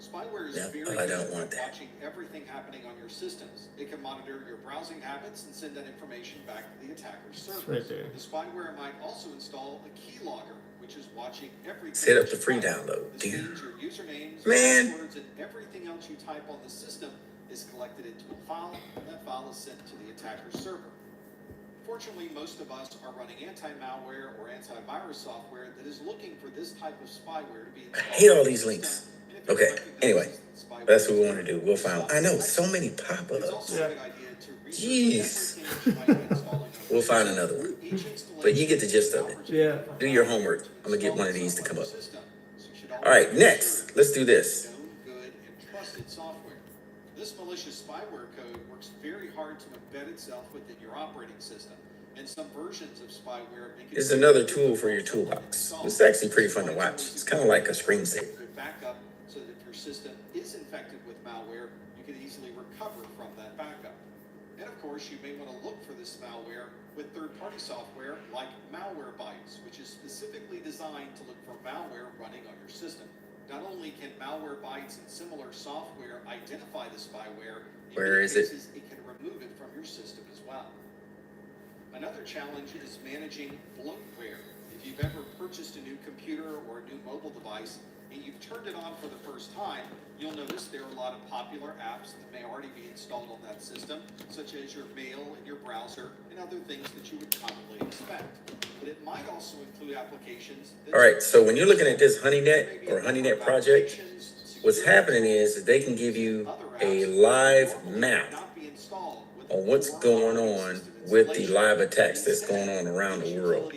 Spyware is very I don't want good at that. watching everything happening on your systems. It can monitor your browsing habits and send that information back to the attacker's server. right there. The spyware might also install a keylogger, which is watching everything. Set up the free download. This means your usernames, Man. passwords, and everything else you type on the system is collected into a file, and that file is sent to the attacker's server. Fortunately, most of us are running anti-malware or antivirus software that is looking for this type of spyware to be installed. I hate all these links. Okay, anyway, that's what we want to do. We'll find, I know, so many pop-ups. Jeez. We'll find another one. But you get the gist of it. Yeah. Do your homework. I'm going to get one of these to come up. All right, next, let's do this. Good and trusted software. This malicious spyware code works very hard to embed itself within your operating system, and some versions of spyware make it It's another tool for your toolbox. It's actually pretty fun to watch. It's kind of like a screensaver. good backup so that if your system is infected with malware, you can easily recover from that backup. And of course, you may want to look for this malware with third-party software like Malwarebytes, which is specifically designed to look for malware running on your system. Not only can Malwarebytes and similar software identify the spyware, in Where many is it? cases, it can remove it from your system as well. Another challenge is managing bloatware. If you've ever purchased a new computer or a new mobile device and you've turned it on for the first time, you'll notice there are a lot of popular apps that may already be installed on that system, such as your mail and your browser and other things that you would commonly expect. But it might also include applications that... All right, so when you're looking at this HoneyNet or HoneyNet project, what's happening is that they can give you a live map on what's going on with the live attacks that's going on around the world.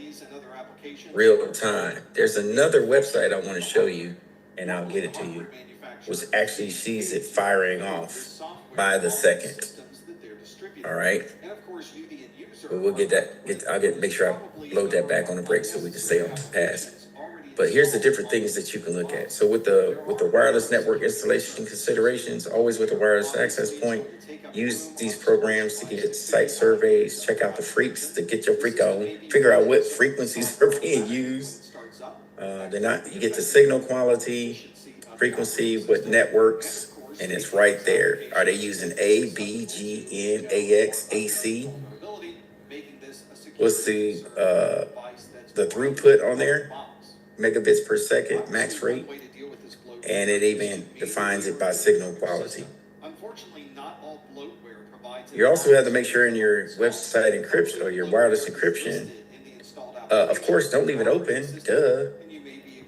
Real time. There's another website I want to show you, and I'll get it to you, which actually sees it firing off by the second. All right. But we'll get that. Make sure I load that back on the break so we can stay on task. But here's the different things that you can look at. So with the wireless network installation considerations, always with the wireless access point, use these programs to get site surveys, check out the freaks to get your freak on, figure out what frequencies are being used. You get the signal quality, frequency, what networks, and it's right there. Are they using A, B, G, N, AX, AC? What's the throughput on there? Megabits per second, max rate. And it even defines it by signal quality. You also have to make sure in your website encryption or your wireless encryption, of course, don't leave it open. Duh.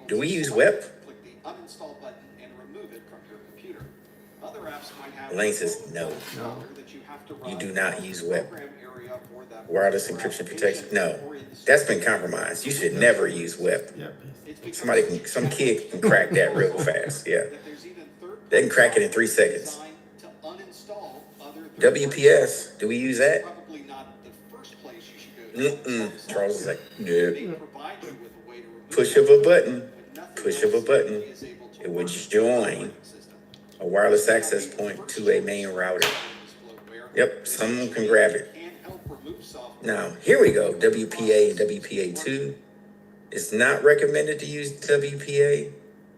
Do we use WEP? Elaine says no. You do not use WEP. Wireless encryption protection. No, that's been compromised. You should never use WEP. Some kid can crack that real fast. Yeah, they can crack it in 3 seconds. WPS. Do we use that? Charles is like, no. Push of a button. It would join a wireless access point to a main router. Yep, someone can grab it. Now, here we go. WPA and WPA2. It's not recommended to use WPA,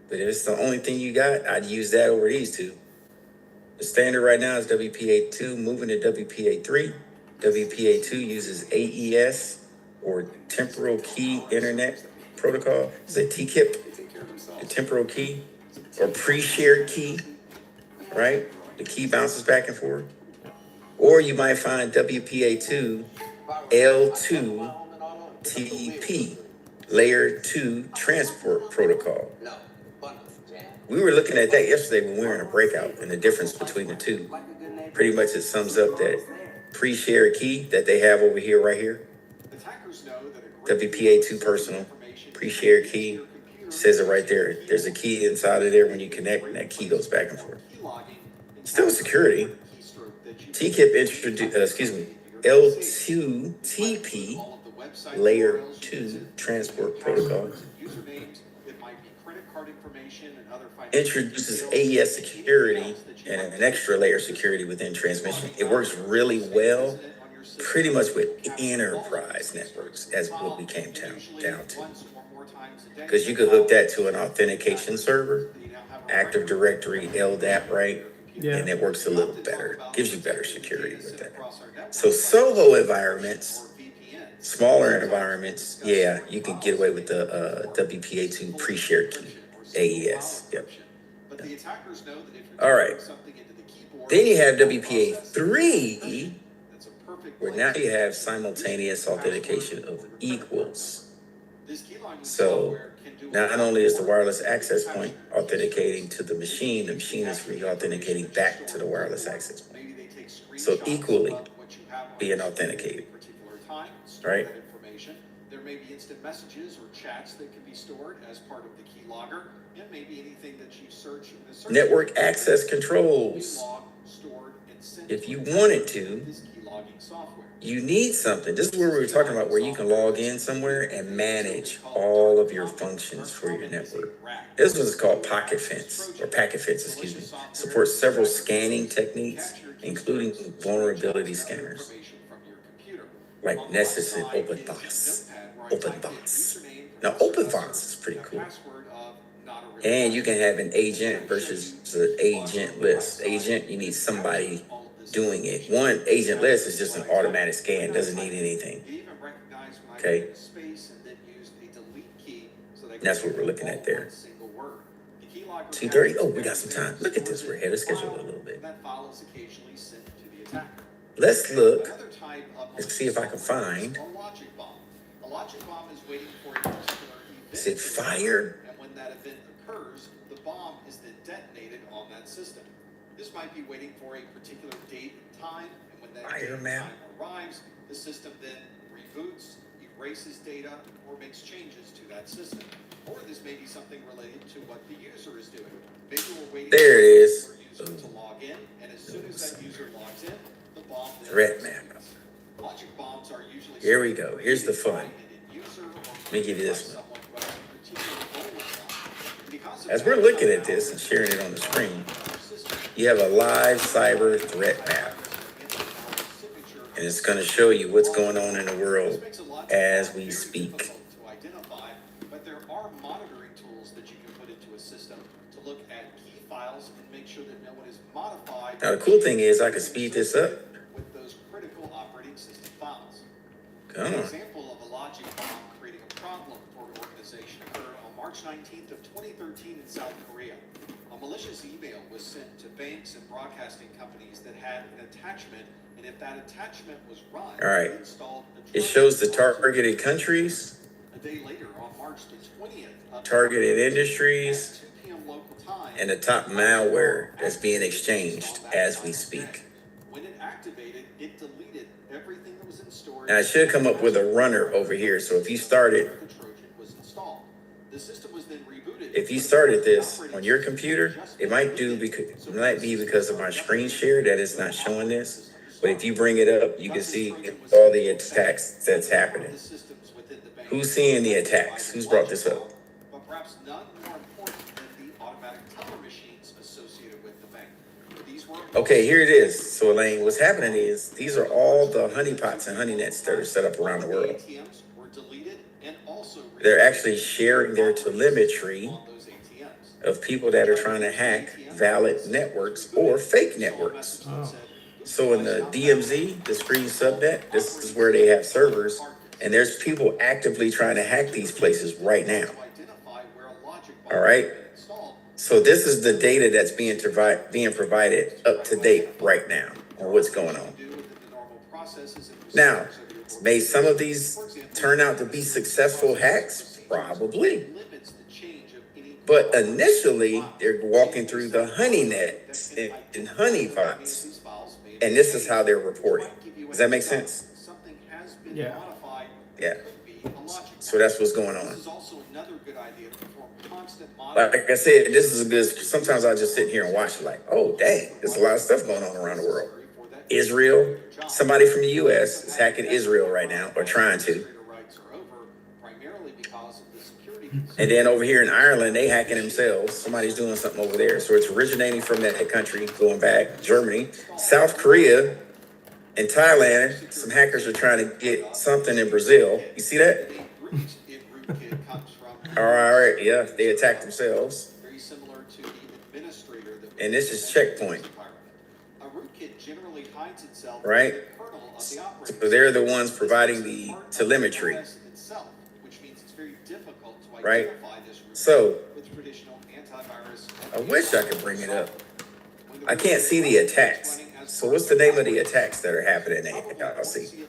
but if it's the only thing you got, I'd use that over these two. The standard right now is WPA2, moving to WPA3. WPA2 uses AES, or Temporal Key Internet Protocol. Is it TKIP? The temporal key, or pre-shared key, right? The key bounces back and forth. Or you might find WPA2 L2TP, Layer 2 Transport Protocol. We were looking at that yesterday when we were in a breakout, and the difference between the two. Pretty much it sums up that pre-shared key that they have over here, right here. WPA2 personal, pre-shared key, says it right there. There's a key inside of there when you connect, and that key goes back and forth. Still security. TKIP L2TP, Layer 2 Transport Protocol, introduces AES security and an extra layer of security within transmission. It works really well, pretty much with enterprise networks, as what we came down to. Because you could hook that to an authentication server, Active Directory, LDAP, right? Yeah. And it works a little better, gives you better security with that. So solo environments, smaller environments, yeah, you can get away with the WPA2 pre-shared key, AES. Yep. All right. Then you have WPA3, where now you have simultaneous authentication of equals. So not only is the wireless access point authenticating to the machine is re-authenticating back to the wireless access point. So equally being authenticated, right? There may be instant messages or chats that can be stored as part of the key logger, and maybe anything that you search in the search. Network access controls. If you wanted to, you need something. This is where we were talking about where you can log in somewhere and manage all of your functions for your network. This one is called Packet Fence. Supports several scanning techniques, including vulnerability scanners, like Nessus and OpenVAS. Now, OpenVAS is pretty cool. And you can have an agent versus an agentless. Agent, you need somebody doing it. One agentless is just an automatic scan, doesn't need anything. Okay. That's what we're looking at there. 2:30. Oh, we got some time. Look at this. We're ahead of schedule a little bit. Let's look and see if I can find. Is it fire? And when that event occurs, the bomb is then detonated on that system. This might be waiting for a particular date and time, and when that date and time arrives, the system then reboots, erases data, or makes changes to that system. Or this may be something related to what the user is doing. Maybe we're waiting for the user to log in, and as soon as that user logs in, the bomb then threat map. Logic bombs are usually. Here we go. Here's the fun. Let me give you this one. as we're looking at this and sharing it on the screen, you have a live cyber threat map. And it's going to show you what's going on in the world as we speak. But there are monitoring tools that you can put into a system to look at key files and make sure that no one is modified. Now, the cool thing is I can speed this up. With those critical operating system files. Come An on. example of a logic bomb creating a problem for an organization occurred on March 19th of 2013 in South Korea. A malicious email was sent to banks and broadcasting companies that had an attachment, and if that attachment was run, All right. it installed It shows the targeted countries, a day later on March the 20th, targeted industries, 2 p.m. local time, and the top malware that's being exchanged as we speak. when it activated, it deleted everything that was in storage. Now, I should come up with a runner over here. So if you started, The Trojan was installed. The system was then rebooted. if you started this on your computer, it might be because of my screen share that it's not showing this. But if you bring it up, you can see all the attacks that's happening. Who's seeing the attacks? Who's brought this up? But perhaps none more important than the automatic teller machines associated with the bank. These were Okay, here it is. So Elaine, what's happening is these are all the honeypots and honeynets that are set up around the world. ATMs were deleted and also They're actually sharing their telemetry on those ATMs. of people that are trying to hack valid networks or fake networks. So in the DMZ, the screen subnet, this is where they have servers, and there's people actively trying to hack these places right now. All right. So this is the data that's being provided up to date right now on what's going on. Now, may some of these turn out to be successful hacks? Probably. But initially, they're walking through the honey nets and honeypots. And this is how they're reporting. Does that make sense? Yeah. Yeah. So that's what's going on. This is also another good idea to perform constant Like I said, this is a good, sometimes I just sit here and watch it like, oh, dang, there's a lot of stuff going on around the world. Israel, somebody from the U.S. is hacking Israel right now, or trying to. And then over here in Ireland, they hacking themselves. Somebody's doing something over there. So it's originating from that country, going back, Germany, South Korea, and Thailand. Some hackers are trying to get something in Brazil. You see that? All right, yeah, they attacked themselves. Very similar to the administrator that And this is Checkpoint, a rootkit generally hides itself right? in the kernel of the operating So they're the ones providing the telemetry, itself, which means it's very difficult to right? identify this rootkit So with traditional antivirus. I wish I could bring it up. I can't see the attacks. So what's the name of the attacks that are happening there? I'll see.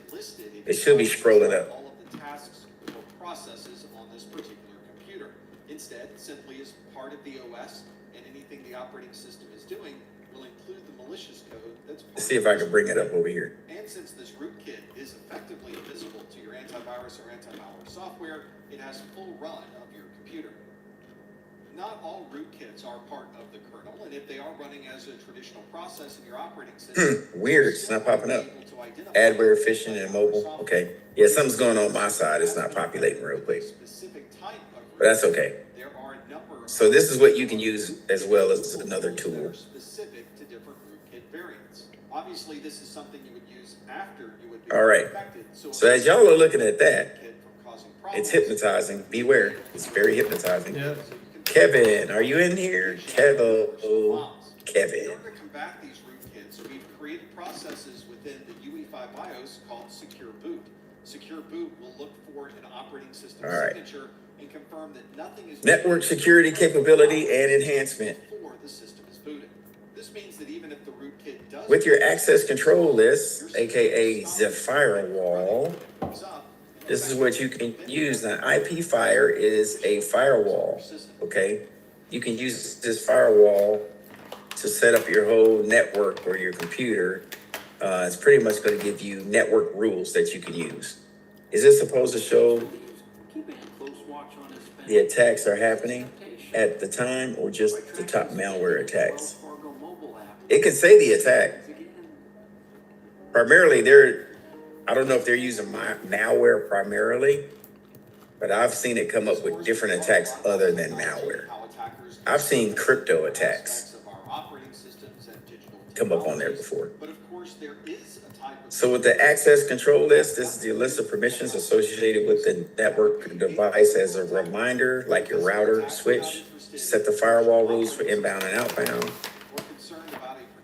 It should be scrolling up. All of the tasks or processes on this particular computer. Instead, simply as part of the OS, and anything the operating system is doing will include the malicious code that's part Let's see if I can bring it up over here. And since this rootkit is effectively invisible to your antivirus or anti-malware software, it has full run of your computer. Not all rootkits are part of the kernel, and if they are running as a traditional process in your operating system, Weird, it's not popping up. Adware, phishing, and mobile. Okay. Yeah, something's going on my side. It's not populating real quick. But that's okay. there are a number of So this is what you can use as well as another tool. specific to different rootkit variants. Obviously, this is something you would use after you would be All right. infected. So as y'all are looking at that, From causing problems, it's hypnotizing. Beware. It's very hypnotizing. Yeah. Kevin, are you in here? Kevin. In Kevin. order to combat these rootkits, we've created processes within the UE5 BIOS called Secure Boot. Secure Boot will look for an operating system All right. signature and confirm that nothing is Network security capability and enhancement. before the system is booted. This means that even if the rootkit does With your access control list, aka the firewall, this is what you can use. Now, IP Fire is a firewall, okay? You can use this firewall to set up your whole network or your computer. It's pretty much going to give you network rules that you can use. Is this supposed to show the attacks are happening at the time or just the top malware attacks? It can say the attack. Primarily, I don't know if they're using malware primarily, but I've seen it come up with different attacks other than malware. I've seen crypto attacks come up on there before. So with the access control list, this is the list of permissions associated with the network device as a reminder, like your router, switch, set the firewall rules for inbound and outbound.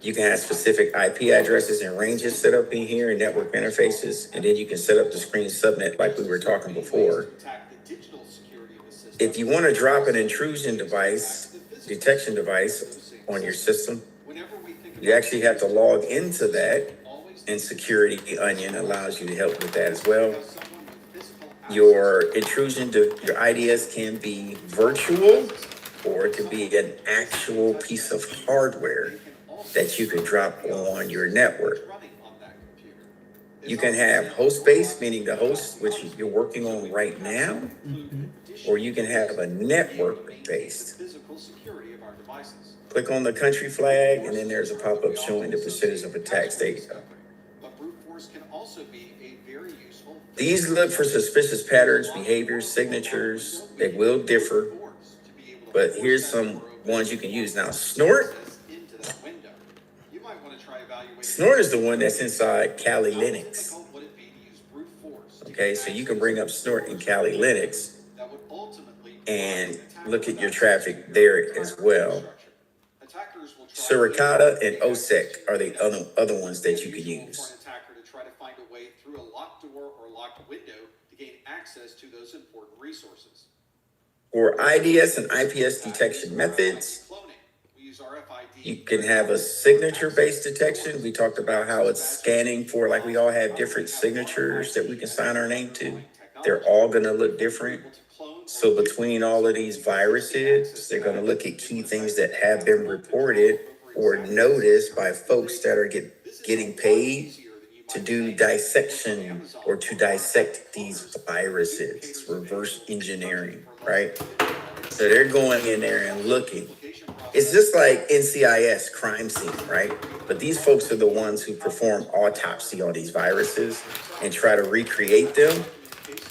You can have specific IP addresses and ranges set up in here and network interfaces, and then you can set up the screen subnet like we were talking before. If you want to drop an intrusion detection device on your system, you actually have to log into that, and Security Onion allows you to help with that as well. Your intrusion to your IDS can be virtual, or it can be an actual piece of hardware that you can drop on your network. You can have host-based, meaning the host which you're working on right now, or you can have a network-based. Click on the country flag, and then there's a pop-up showing the percentage of attacks data. These look for suspicious patterns, behaviors, signatures. They will differ, but here's some ones you can use. Now, Snort. Snort is the one that's inside Kali Linux. Okay, so you can bring up Snort in Kali Linux and look at your traffic there as well. Suricata and OSEC are the other ones that you can use. For IDS and IPS detection methods, you can have a signature-based detection. We talked about how it's scanning for, like we all have different signatures that we can sign our name to. They're all going to look different. So between all of these viruses, they're going to look at key things that have been reported or noticed by folks that are getting paid to do dissection or to dissect these viruses. It's reverse engineering, right? So they're going in there and looking. It's just like NCIS crime scene, right? But these folks are the ones who perform autopsy on these viruses and try to recreate them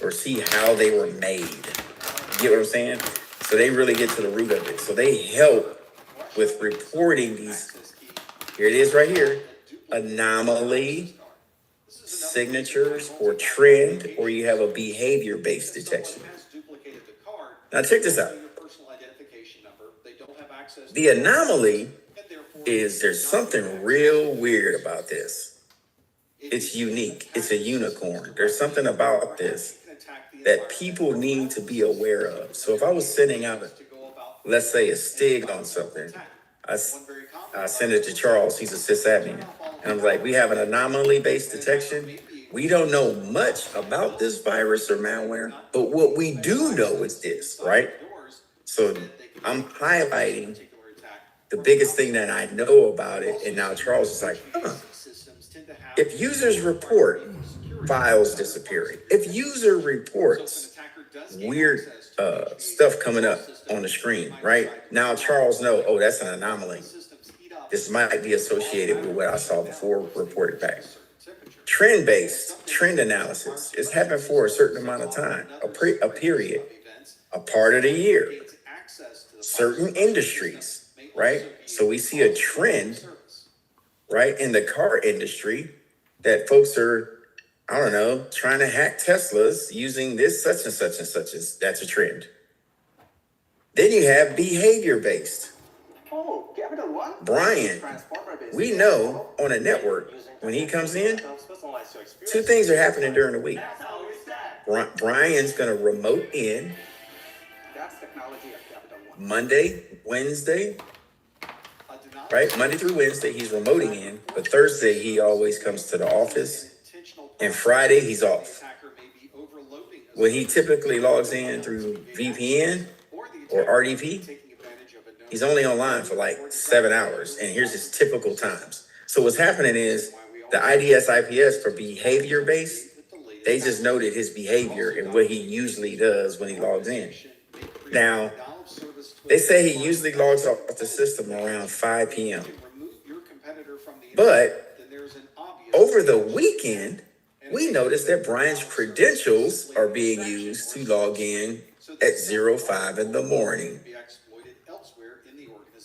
or see how they were made. You get what I'm saying? So they really get to the root of it. So they help with reporting these. Here it is right here. Anomaly, signatures, or trend, or you have a behavior-based detection. Now check this out. The anomaly is there's something real weird about this. It's unique. It's a unicorn. There's something about this that people need to be aware of. So if I was sending out, let's say, a stig on something, I send it to Charles. He's a sysadmin. And I'm like, we have an anomaly-based detection. We don't know much about this virus or malware, but what we do know is this, right? So I'm highlighting the biggest thing that I know about it. And now Charles is like, if users report files disappearing, if user reports weird stuff coming up on the screen, right? Now Charles knows, oh, that's an anomaly. This might be associated with what I saw before reported back. Trend-based trend analysis is happening for a certain amount of time, a period, a part of the year, certain industries, right? So we see a trend, right, in the car industry that folks are, I don't know, trying to hack Teslas using this such and such and such. That's a trend. Then you have behavior-based. Brian, we know on a network, when he comes in, two things are happening during the week. Brian's going to remote in Monday, Wednesday, right? Monday through Wednesday, he's remoting in, but Thursday, he always comes to the office, and Friday, he's off. When he typically logs in through VPN or RDP, he's only online for like 7 hours, and here's his typical times. So what's happening is the IDS, IPS for behavior-based, they just noted his behavior and what he usually does when he logs in. Now, they say he usually logs off the system around 5 p.m. But over the weekend, we noticed that Brian's credentials are being used to log in at 05 in the morning.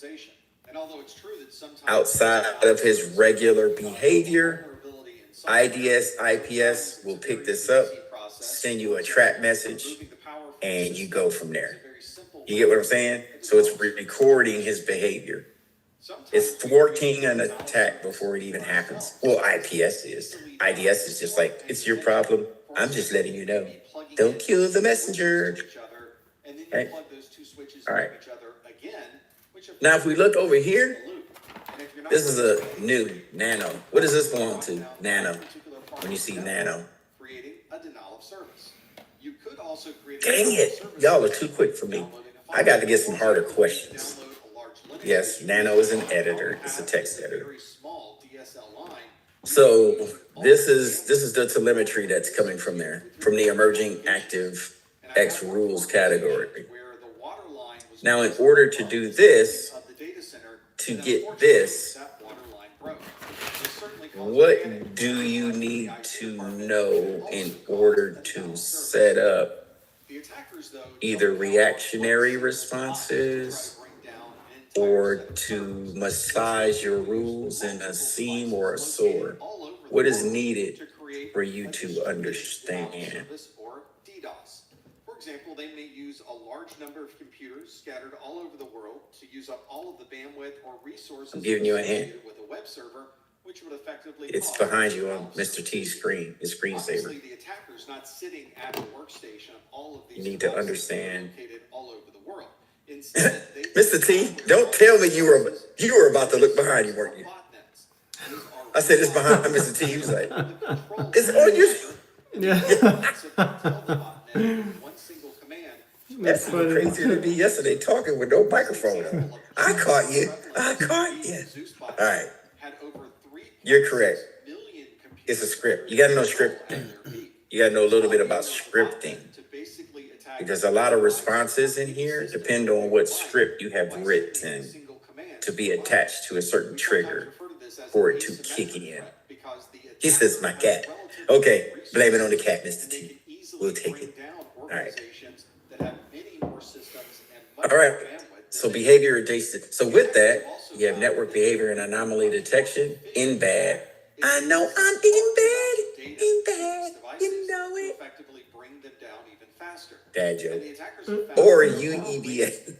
organization. And although it's true that sometimes outside of his regular behavior, IDS, IPS will pick this up, send you a trap message, and you go from there. You get what I'm saying? So it's recording his behavior. It's thwarting an attack before it even happens. Well, IPS is. IDS is just like, it's your problem. I'm just letting you know. Don't kill the messenger. Right? All right. Now, if we look over here, this is a new Nano. What does this belong to? Nano. When you see Nano. Creating a denial of service. You could also create Dang it. Y'all are too quick for me. I got to get some harder questions. Yes, Nano is an editor. It's a text editor. So this is the telemetry that's coming from there, from the emerging active X rules category. Now, in order to do this, to get this, what do you need to know in order to set up either reactionary responses or to massage your rules in a seam or a sore? What is needed for you to understand? For example, they may use a large number of computers scattered all over the world to use up all of the bandwidth or resources I'm giving you a hint. with a web server, which would effectively It's behind you on Mr. T's screen, his screensaver. the attacker's not sitting at the workstation of all of these You need to understand. located all over the world. Instead, Mr. T, don't tell me you were about to look behind you, weren't you? I said it's behind Mr. T. He was like, it's on your. That's crazier than me yesterday talking with no microphone on. I caught you. All right. You're correct. It's a script. You got to know scripting. You got to know a little bit about scripting. Because a lot of responses in here depend on what script you have written to be attached to a certain trigger for it to kick in. He says, my cat. Okay, blame it on the cat, Mr. T. We'll take it. All right. All right. So behavior adjacent. So with that, you have network behavior and anomaly detection in bad. I know I'm in bad. In bad. You know it. Dad joke. Or UEBA,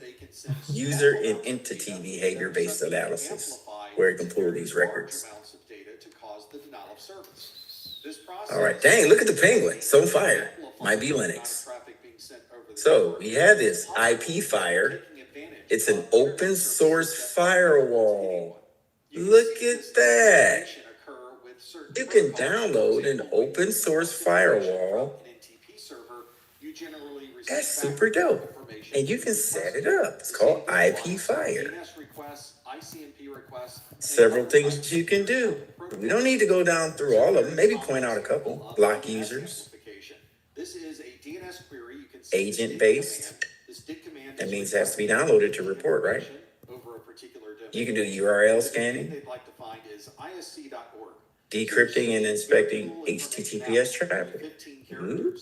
user and entity behavior based analysis, where it can pull these records. All right, dang, look at the penguin. So fire. Might be Linux. So we have this IP Fire. It's an open source firewall. Look at that. You can download an open source firewall. That's super dope. And you can set it up. It's called IP Fire. Several things you can do. We don't need to go down through all of them. Maybe point out a couple. Block users. Agent based. That means it has to be downloaded to report, right? You can do URL scanning. Decrypting and inspecting HTTPS traffic. Ooh.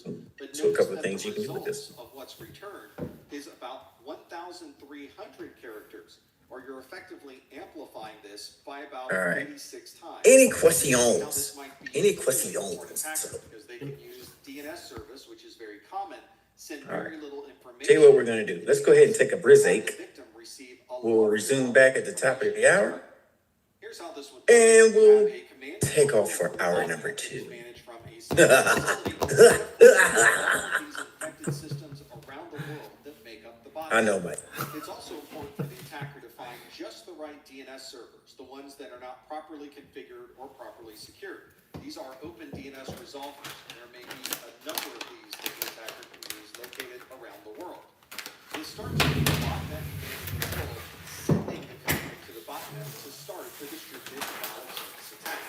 So a couple of things you can do with this. Of what's returned is about 1,300 characters, or you're effectively amplifying this by about 86 times. Any questions? Any questions? Because they can use DNS service, which is very common, send very little information. Tell you what we're going to do. Let's go ahead and take a break. We'll resume back at the top of the hour. And we'll take off for hour number 2. I know, Mike. It's also important for the attacker to find just the right DNS servers, the ones that are not properly configured or properly secured. These are open DNS resolvers, and there may be a number of these that the attacker can use located around the world. This starts with the botnet control, sending the content to the botnet to start the distributed denial of service attack.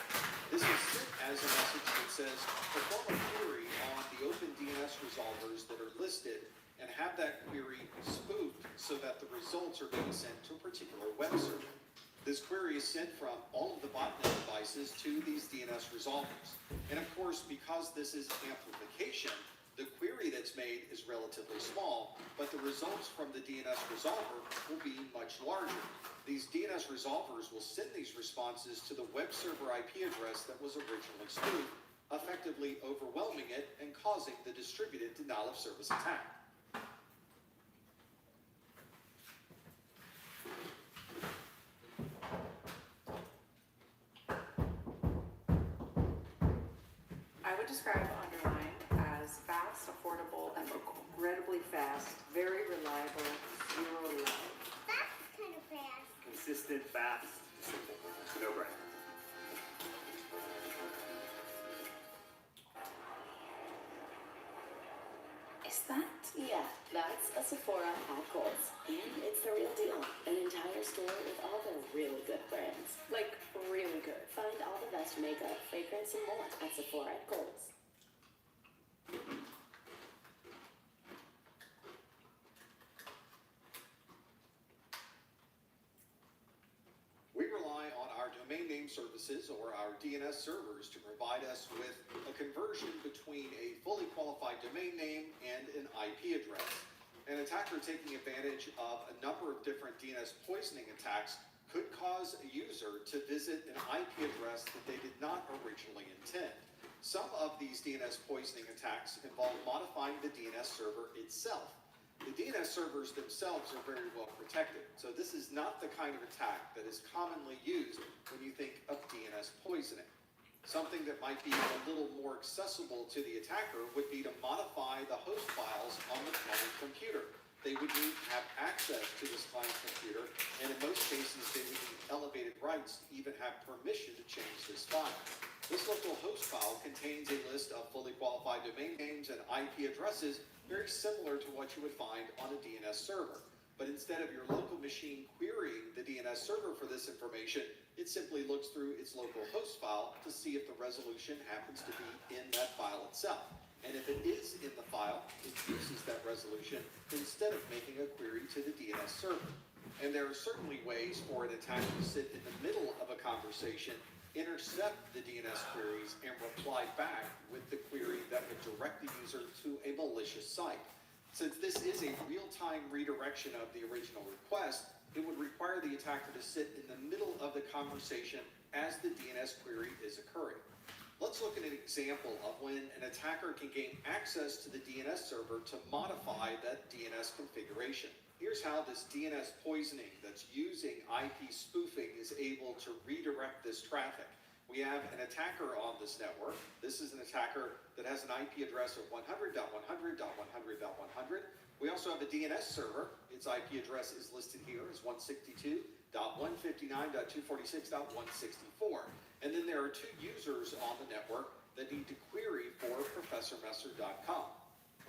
This is sent as a message that says, perform a query on the open DNS resolvers that are listed and have that query spoofed so that the results are being sent to a particular web server. This query is sent from all of the botnet devices to these DNS resolvers. And of course, because this is amplification, The query that's made is relatively small, but the results from the DNS resolver will be much larger. These DNS resolvers will send these responses to the web server IP address that was originally spoofed, effectively overwhelming it and causing the distributed denial of service attack. I would describe Underline as fast, affordable, and incredibly fast, very reliable, zero lag. That's kind of fast. Consistent, fast, simple. No brainer. Is that? Yeah, that's a Sephora at Kohl's. And it's the real deal. An entire store with all the really good brands. Like, really good. Find all the best makeup, fragrance, and more at Sephora at Kohl's. We rely on our domain name services, or our DNS servers, to provide us with a conversion between a fully qualified domain name and an IP address. An attacker taking advantage of a number of different DNS poisoning attacks could cause a user to visit an IP address that they did not originally intend. Some of these DNS poisoning attacks involve modifying the DNS server itself. The DNS servers themselves are very well protected, so this is not the kind of attack that is commonly used when you think of DNS poisoning. Something that might be a little more accessible to the attacker would be to modify the host files on the client computer. They would need to have access to this client computer, and in most cases they would need elevated rights to even have permission to change this file. This local host file contains a list of fully qualified domain names and IP addresses very similar to what you would find on a DNS server. But instead of your local machine querying the DNS server for this information, it simply looks through its local host file to see if the resolution happens to be in that file itself. And if it is in the file, it uses that resolution instead of making a query to the DNS server. And there are certainly ways for an attacker to sit in the middle of a conversation, intercept the DNS queries, and reply back with the query that would direct the user to a malicious site. Since this is a real-time redirection of the original request, it would require the attacker to sit in the middle of the conversation as the DNS query is occurring. Let's look at an example of when an attacker can gain access to the DNS server to modify that DNS configuration. Here's how this DNS poisoning that's using IP spoofing is able to redirect this traffic. We have an attacker on this network. This is an attacker that has an IP address of 100.100.100.100. We also have a DNS server. Its IP address is listed here as 162.159.246.164. And then there are two users on the network that need to query for ProfessorMesser.com.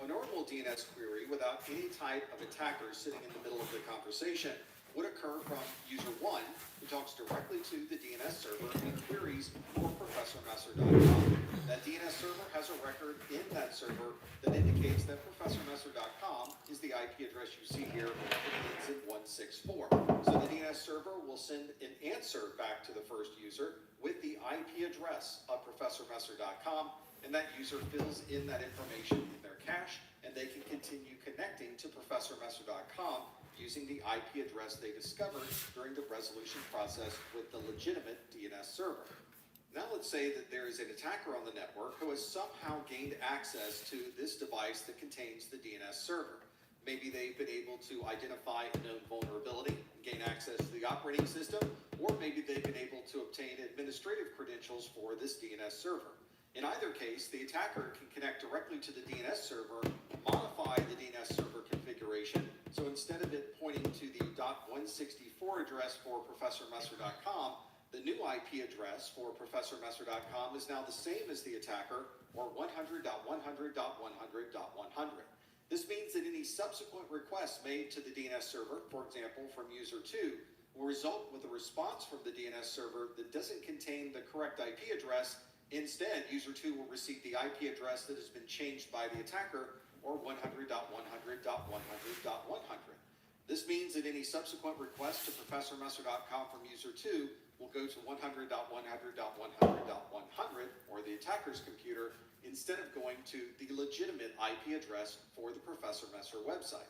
A normal DNS query without any type of attacker sitting in the middle of the conversation would occur from user 1, who talks directly to the DNS server and queries for ProfessorMesser.com. That DNS server has a record in that server that indicates that ProfessorMesser.com is the IP address you see here, and ends in 164. So the DNS server will send an answer back to the first user with the IP address of ProfessorMesser.com, and that user fills in that information in their cache, and they can continue connecting to ProfessorMesser.com using the IP address they discovered during the resolution process with the legitimate DNS server. Now let's say that there is an attacker on the network who has somehow gained access to this device that contains the DNS server. Maybe they've been able to identify a known vulnerability and gain access to the operating system, or maybe they've been able to obtain administrative credentials for this DNS server. In either case, the attacker can connect directly to the DNS server, modify the DNS server configuration, so instead of it pointing to the .164 address for ProfessorMesser.com, the new IP address for ProfessorMesser.com is now the same as the attacker, or 100.100.100.100. This means that any subsequent requests made to the DNS server, for example from user 2, will result with a response from the DNS server that doesn't contain the correct IP address. Instead, user 2 will receive the IP address that has been changed by the attacker, or 100.100.100.100. This means that any subsequent request to ProfessorMesser.com from user 2 will go to 100.100.100.100, or the attacker's computer, instead of going to the legitimate IP address for the Professor Messer website.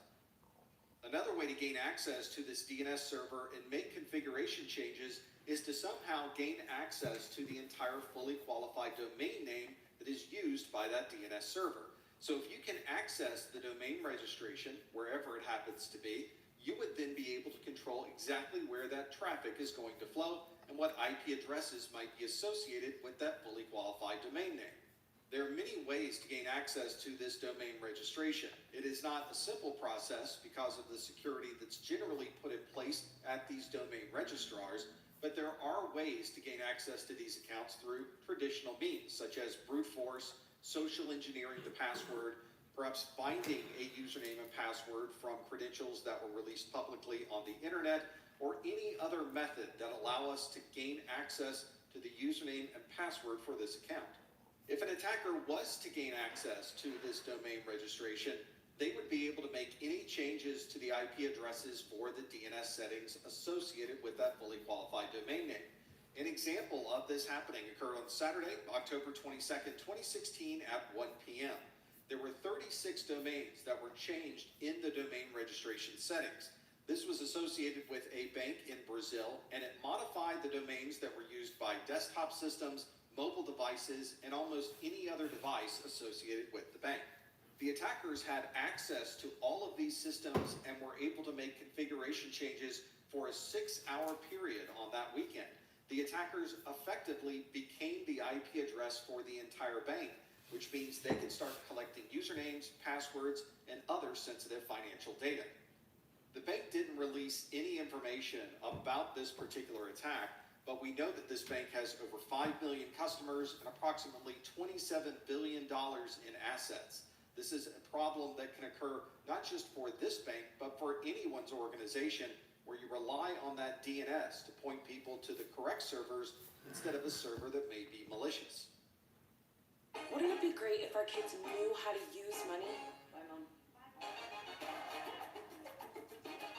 Another way to gain access to this DNS server and make configuration changes is to somehow gain access to the entire fully qualified domain name that is used by that DNS server. So if you can access the domain registration wherever it happens to be, you would then be able to control exactly where that traffic is going to flow and what IP addresses might be associated with that fully qualified domain name. There are many ways to gain access to this domain registration. It is not a simple process because of the security that's generally put in place at these domain registrars, but there are ways to gain access to these accounts through traditional means, such as brute force, social engineering the password, perhaps finding a username and password from credentials that were released publicly on the internet, or any other method that allow us to gain access to the username and password for this account. If an attacker was to gain access to this domain registration, they would be able to make any changes to the IP addresses for the DNS settings associated with that fully qualified domain name. An example of this happening occurred on Saturday, October 22nd, 2016 at 1 p.m. There were 36 domains that were changed in the domain registration settings. This was associated with a bank in Brazil, and it modified the domains that were used by desktop systems, mobile devices, and almost any other device associated with the bank. The attackers had access to all of these systems and were able to make configuration changes for a 6-hour period on that weekend. The attackers effectively became the IP address for the entire bank, which means they can start collecting usernames, passwords, and other sensitive financial data. The bank didn't release any information about this particular attack, but we know that this bank has over 5 million customers and approximately $27 billion in assets. This is a problem that can occur not just for this bank, but for anyone's organization where you rely on that DNS to point people to the correct servers instead of a server that may be malicious. Wouldn't it be great if our kids knew how to use money? Bye, Mom.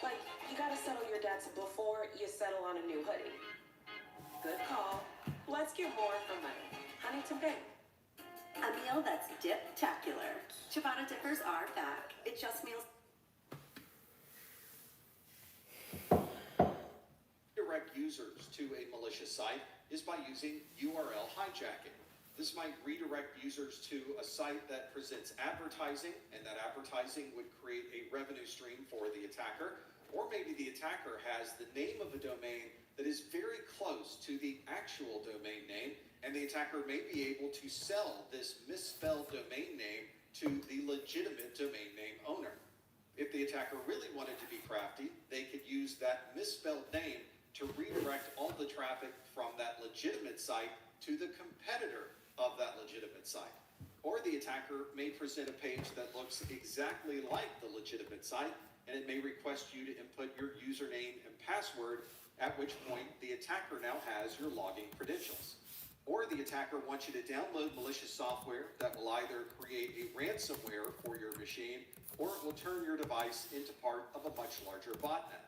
Like, you gotta settle your debts before you settle on a new hoodie. Good call. Let's get more for money. Huntington Bank. A meal that's dip-tacular. Ciabatta dippers are back. It just meals. Direct users to a malicious site is by using URL hijacking. This might redirect users to a site that presents advertising, and that advertising would create a revenue stream for the attacker. Or maybe the attacker has the name of a domain that is very close to the actual domain name, and the attacker may be able to sell this misspelled domain name to the legitimate domain name owner. If the attacker really wanted to be crafty, they could use that misspelled name to redirect all the traffic from that legitimate site to the competitor of that legitimate site. Or the attacker may present a page that looks exactly like the legitimate site, and it may request you to input your username and password, at which point the attacker now has your login credentials. Or the attacker wants you to download malicious software that will either create a ransomware for your machine, or it will turn your device into part of a much larger botnet.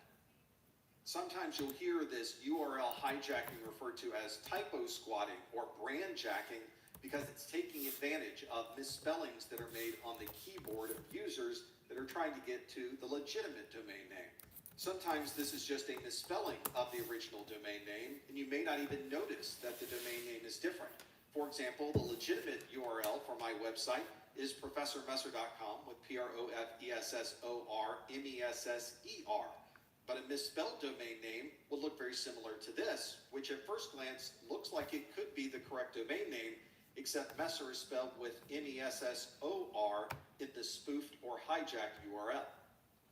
Sometimes you'll hear this URL hijacking referred to as typo squatting or brand jacking, because it's taking advantage of misspellings that are made on the keyboard of users that are trying to get to the legitimate domain name. Sometimes this is just a misspelling of the original domain name, and you may not even notice that the domain name is different. For example, the legitimate URL for my website is ProfessorMesser.com with ProfessorMesser. But a misspelled domain name will look very similar to this, which at first glance looks like it could be the correct domain name, except Messer is spelled with MESSOR in the spoofed or hijacked URL.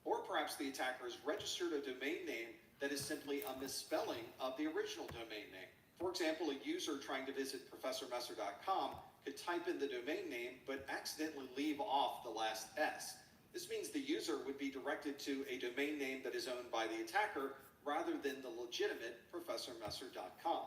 Or perhaps the attacker has registered a domain name that is simply a misspelling of the original domain name. For example, a user trying to visit ProfessorMesser.com could type in the domain name but accidentally leave off the last S. This means the user would be directed to a domain name that is owned by the attacker rather than the legitimate ProfessorMesser.com.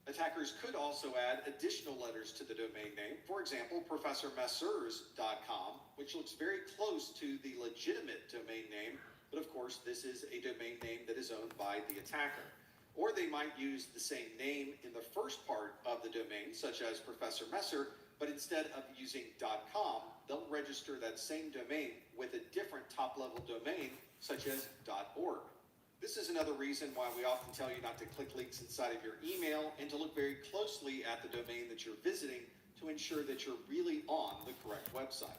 Attackers could also add additional letters to the domain name. For example, ProfessorMessers.com, which looks very close to the legitimate domain name, but of course this is a domain name that is owned by the attacker. Or they might use the same name in the first part of the domain, such as Professor Messer, but instead of using .com, they'll register that same domain with a different top-level domain, such as .org. This is another reason why we often tell you not to click links inside of your email and to look very closely at the domain that you're visiting to ensure that you're really on the correct website.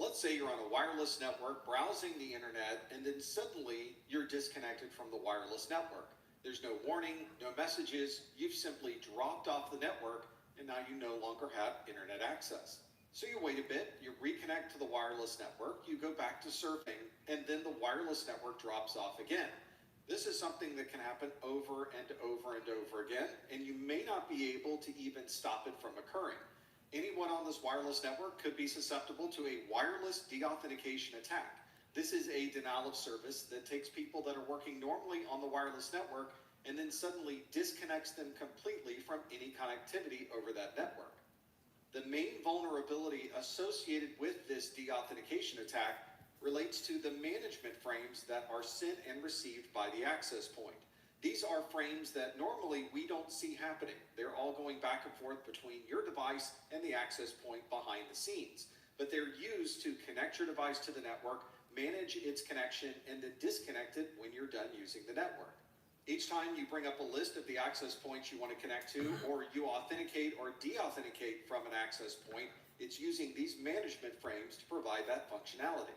Let's say you're on a wireless network browsing the internet and then suddenly you're disconnected from the wireless network. There's no warning, no messages, you've simply dropped off the network and now you no longer have internet access. So you wait a bit, you reconnect to the wireless network, you go back to surfing, and then the wireless network drops off again. This is something that can happen over and over and over again, and you may not be able to even stop it from occurring. Anyone on this wireless network could be susceptible to a wireless deauthentication attack. This is a denial of service that takes people that are working normally on the wireless network and then suddenly disconnects them completely from any connectivity over that network. The main vulnerability associated with this deauthentication attack relates to the management frames that are sent and received by the access point. These are frames that normally we don't see happening. They're all going back and forth between your device and the access point behind the scenes. But they're used to connect your device to the network, manage its connection, and then disconnect it when you're done using the network. Each time you bring up a list of the access points you want to connect to, or you authenticate or deauthenticate from an access point, it's using these management frames to provide that functionality.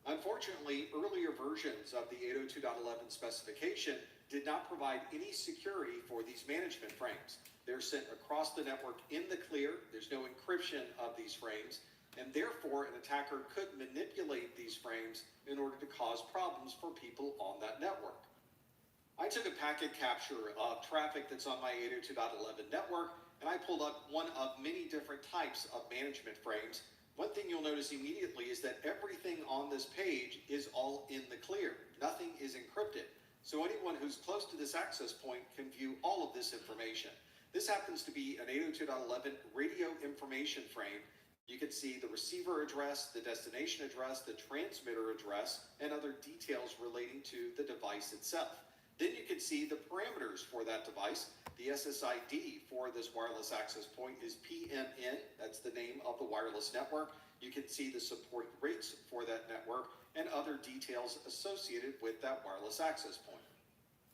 Unfortunately, earlier versions of the 802.11 specification did not provide any security for these management frames. They're sent across the network in the clear, there's no encryption of these frames, and therefore an attacker could manipulate these frames in order to cause problems for people on that network. I took a packet capture of traffic that's on my 802.11 network, and I pulled up one of many different types of management frames. One thing you'll notice immediately is that everything on this page is all in the clear. Nothing is encrypted. So anyone who's close to this access point can view all of this information. This happens to be an 802.11 radio information frame. You can see the receiver address, the destination address, the transmitter address, and other details relating to the device itself. Then you can see the parameters for that device. The SSID for this wireless access point is PMN. That's the name of the wireless network. You can see the support rates for that network and other details associated with that wireless access point.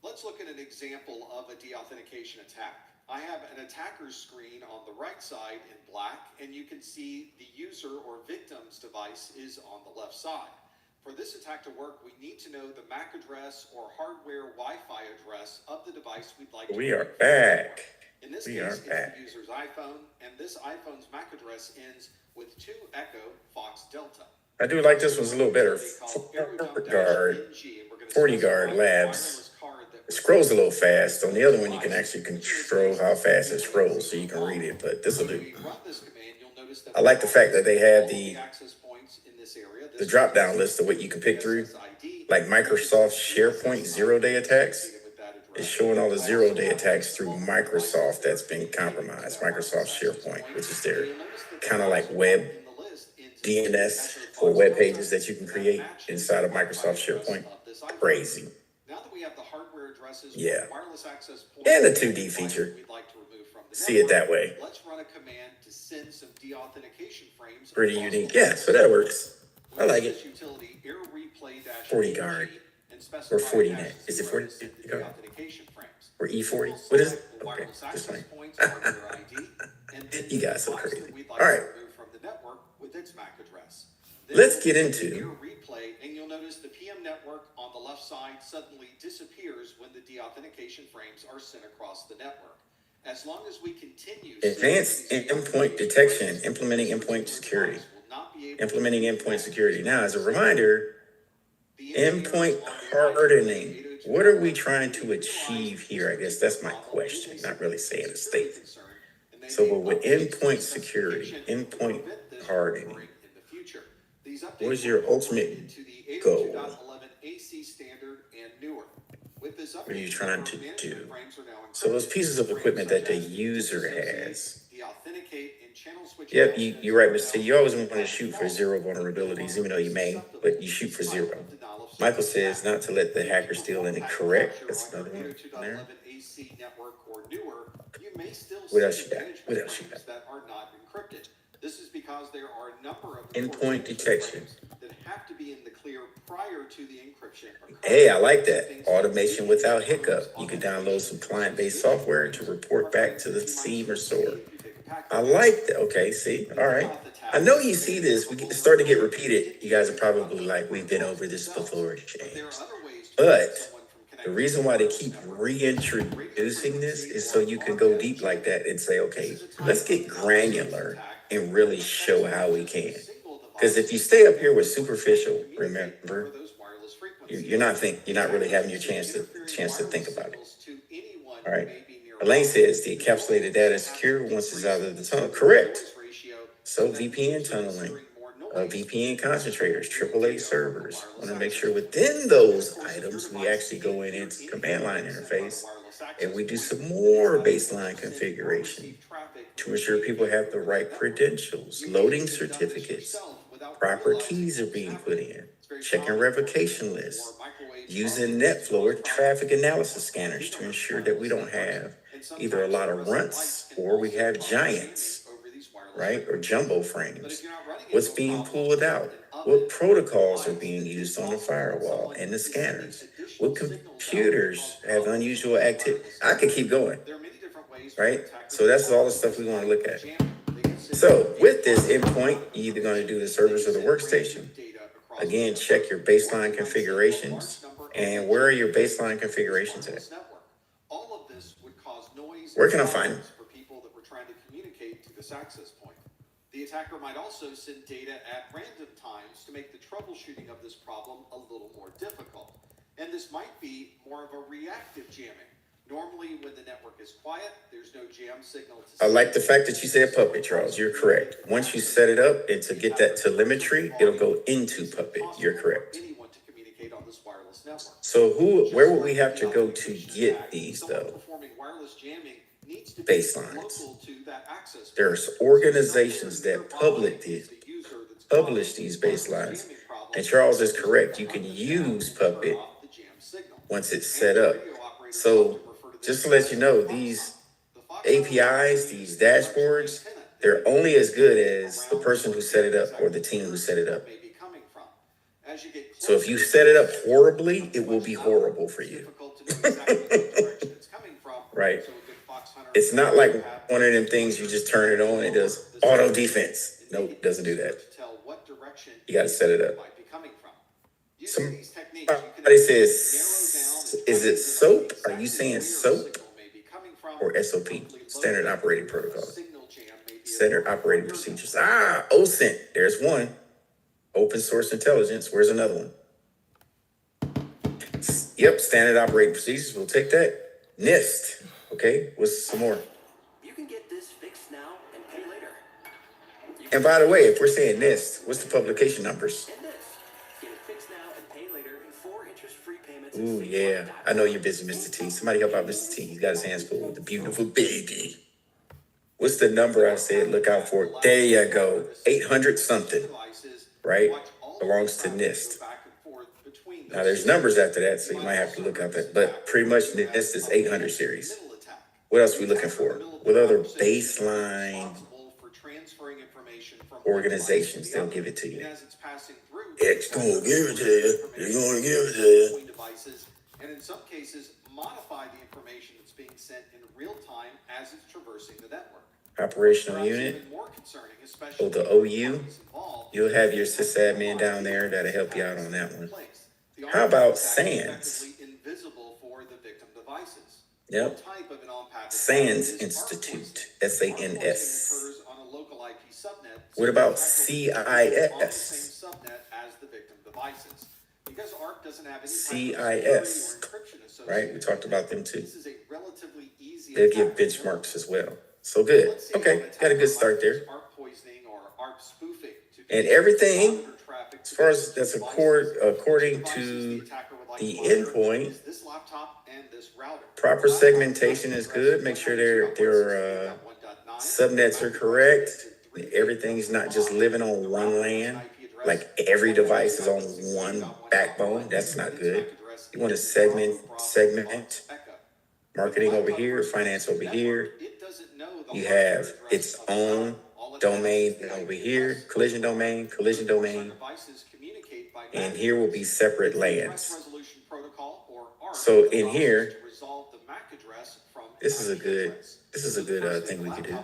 Let's look at an example of a deauthentication attack. I have an attacker's screen on the right side in black, and you can see the user or victim's device is on the left side. For this attack to work, we need to know the MAC address or hardware Wi-Fi address of the device we'd like to We are back. In this case, it's the user's iPhone, and this iPhone's MAC address ends with 2 Echo Fox Delta. I do like this one's a little better. 40 guard labs. It scrolls a little fast. On the other one, you can actually control how fast it scrolls so you can read it, but this will do. I like the fact that they have the drop-down list of what you can pick through. Like Microsoft SharePoint zero-day attacks. It's showing all the zero-day attacks through Microsoft that's been compromised. Microsoft SharePoint, which is their kind of like web DNS for web pages that you can create inside of Microsoft SharePoint. Crazy. Yeah. And the 2D feature. See it that way. Let's run a command to send some deauthentication frames. Pretty unique. Yeah, so that works. I like it. 40 guard. Or 40 net. Is it 40 guard? Or E40? What is it? Okay, just fine. You guys are crazy. All right. Let's get into replay, and you'll notice the PM network on the left side suddenly disappears when the deauthentication frames are sent across the network. As long as we continue advanced endpoint detection, implementing endpoint security. Implementing endpoint security. Now, as a reminder, endpoint hardening. What are we trying to achieve here? I guess that's my question. Not really saying a statement. So we're with endpoint security, endpoint hardening. What is your ultimate goal? AC standard and newer. With this What are you update, trying to management do? frames are now So those encrypted. pieces of Frames equipment such that the as user disassociate, has. deauthenticate, and channel switch Yep, announcements you're right, are Mr. T. now You always want to by shoot for default. zero They no vulnerabilities, longer even though you may, susceptible but you to shoot for this zero. type of denial of Michael service says attack. not to let the If you hacker steal perform any. packet Correct. capture That's on another your one there. 802.11 AC network or newer, you may still What see else you got? management What else you frames got? that are not encrypted. This is because there are a number of Endpoint management detection. frames that have to be in the clear prior to the encryption occurring. Hey, I like that. Things like Automation VPN without servers, hiccup. You can download authentication, some and client-based association software to frames report are back frames to the that you might receiver still see store. if you take a packet. I like that. Okay, see, all right. I know you see this. We start to get repeated. You guys are probably like, we've been over this before, James. But the reason why they keep reintroducing this is so you can go deep like that and say, okay, let's get granular and really show how we can. Because if you stay up here with superficial, remember, you're not really having your chance to think about it. All right. Elaine says the encapsulated data is secure once it's out of the tunnel. Correct. So VPN tunneling, VPN concentrators, AAA servers. Want to make sure within those items we actually go in into command line interface and we do some more baseline configuration to ensure people have the right credentials, loading certificates, proper keys are being put in, checking revocation lists, using NetFlow traffic analysis scanners to ensure that we don't have either a lot of runts or we have giants, right? Or jumbo frames. What's being pulled out? What protocols are being used on the firewall and the scanners? What computers have unusual activity? I could keep going, right? So that's all the stuff we want to look at. So with this endpoint, you're either going to do the servers or the workstation. Again, check your baseline configurations. And where are your baseline configurations at? All of this would cause noise. Where can I find them? For people that were trying to communicate to this access point. The attacker might also send data at random times to make the troubleshooting of this problem a little more difficult. And this might be more of a reactive jamming. Normally, when the network is quiet, there's no jam signal. I like the fact that you said Puppet, Charles. You're correct. Once you set it up and to get that telemetry, it'll go into Puppet. You're correct. Anyone to communicate on this wireless network. So where would we have to go to get these though? Baselines. There's organizations that publish these baselines. And Charles is correct. You can use Puppet once it's set up. So just to let you know, these APIs, these dashboards, they're only as good as the person who set it up or the team who set it up. So if you set it up horribly, it will be horrible for you. Right? It's not like one of them things you just turn it on and it does auto defense. Nope, it doesn't do that. You got to set it up. Somebody says, is it SOAP? Are you saying SOAP or SOP? Standard Operating Protocol. Standard Operating Procedures. OSINT. There's one. Open Source Intelligence. Where's another one? Yep, Standard Operating Procedures. We'll take that. NIST. Okay, what's some more? You can get this fixed now and pay later. And by the way, if we're saying NIST, what's the publication numbers? And this. Get it fixed now and pay later in 4 interest-free payments. Ooh, yeah. I know you're busy, Mr. T. Somebody help out Mr. T. He's got his hands full with the beautiful baby. What's the number I said? Look out for it. There you go. 800 something, right? Belongs to NIST. Now, there's numbers after that, so you might have to look up that. But pretty much NIST is 800 series. What else are we looking for? What other baseline organizations they'll give it to you? It's going to give it to you. It's going to give it to you. And in some cases, modify the information that's being sent in real time as it's traversing the network. Operational unit. Oh, the OU. You'll have your sysadmin down there that'll help you out on that one. How about SANS? Yep. SANS Institute. SANS. What about CIS? CIS. Right? We talked about them too. They'll give benchmarks as well. So good. Okay. Got a good start there. And everything as far as that's according to the endpoint, this laptop and this router. proper segmentation is good. Make sure their subnets are correct. Everything's not just living on one LAN. Like every device is on one backbone. That's not good. You want to segment. Marketing over here, finance over here. You have its own domain over here, collision domain. And here will be separate LANs. So in here, this is a good thing we could do.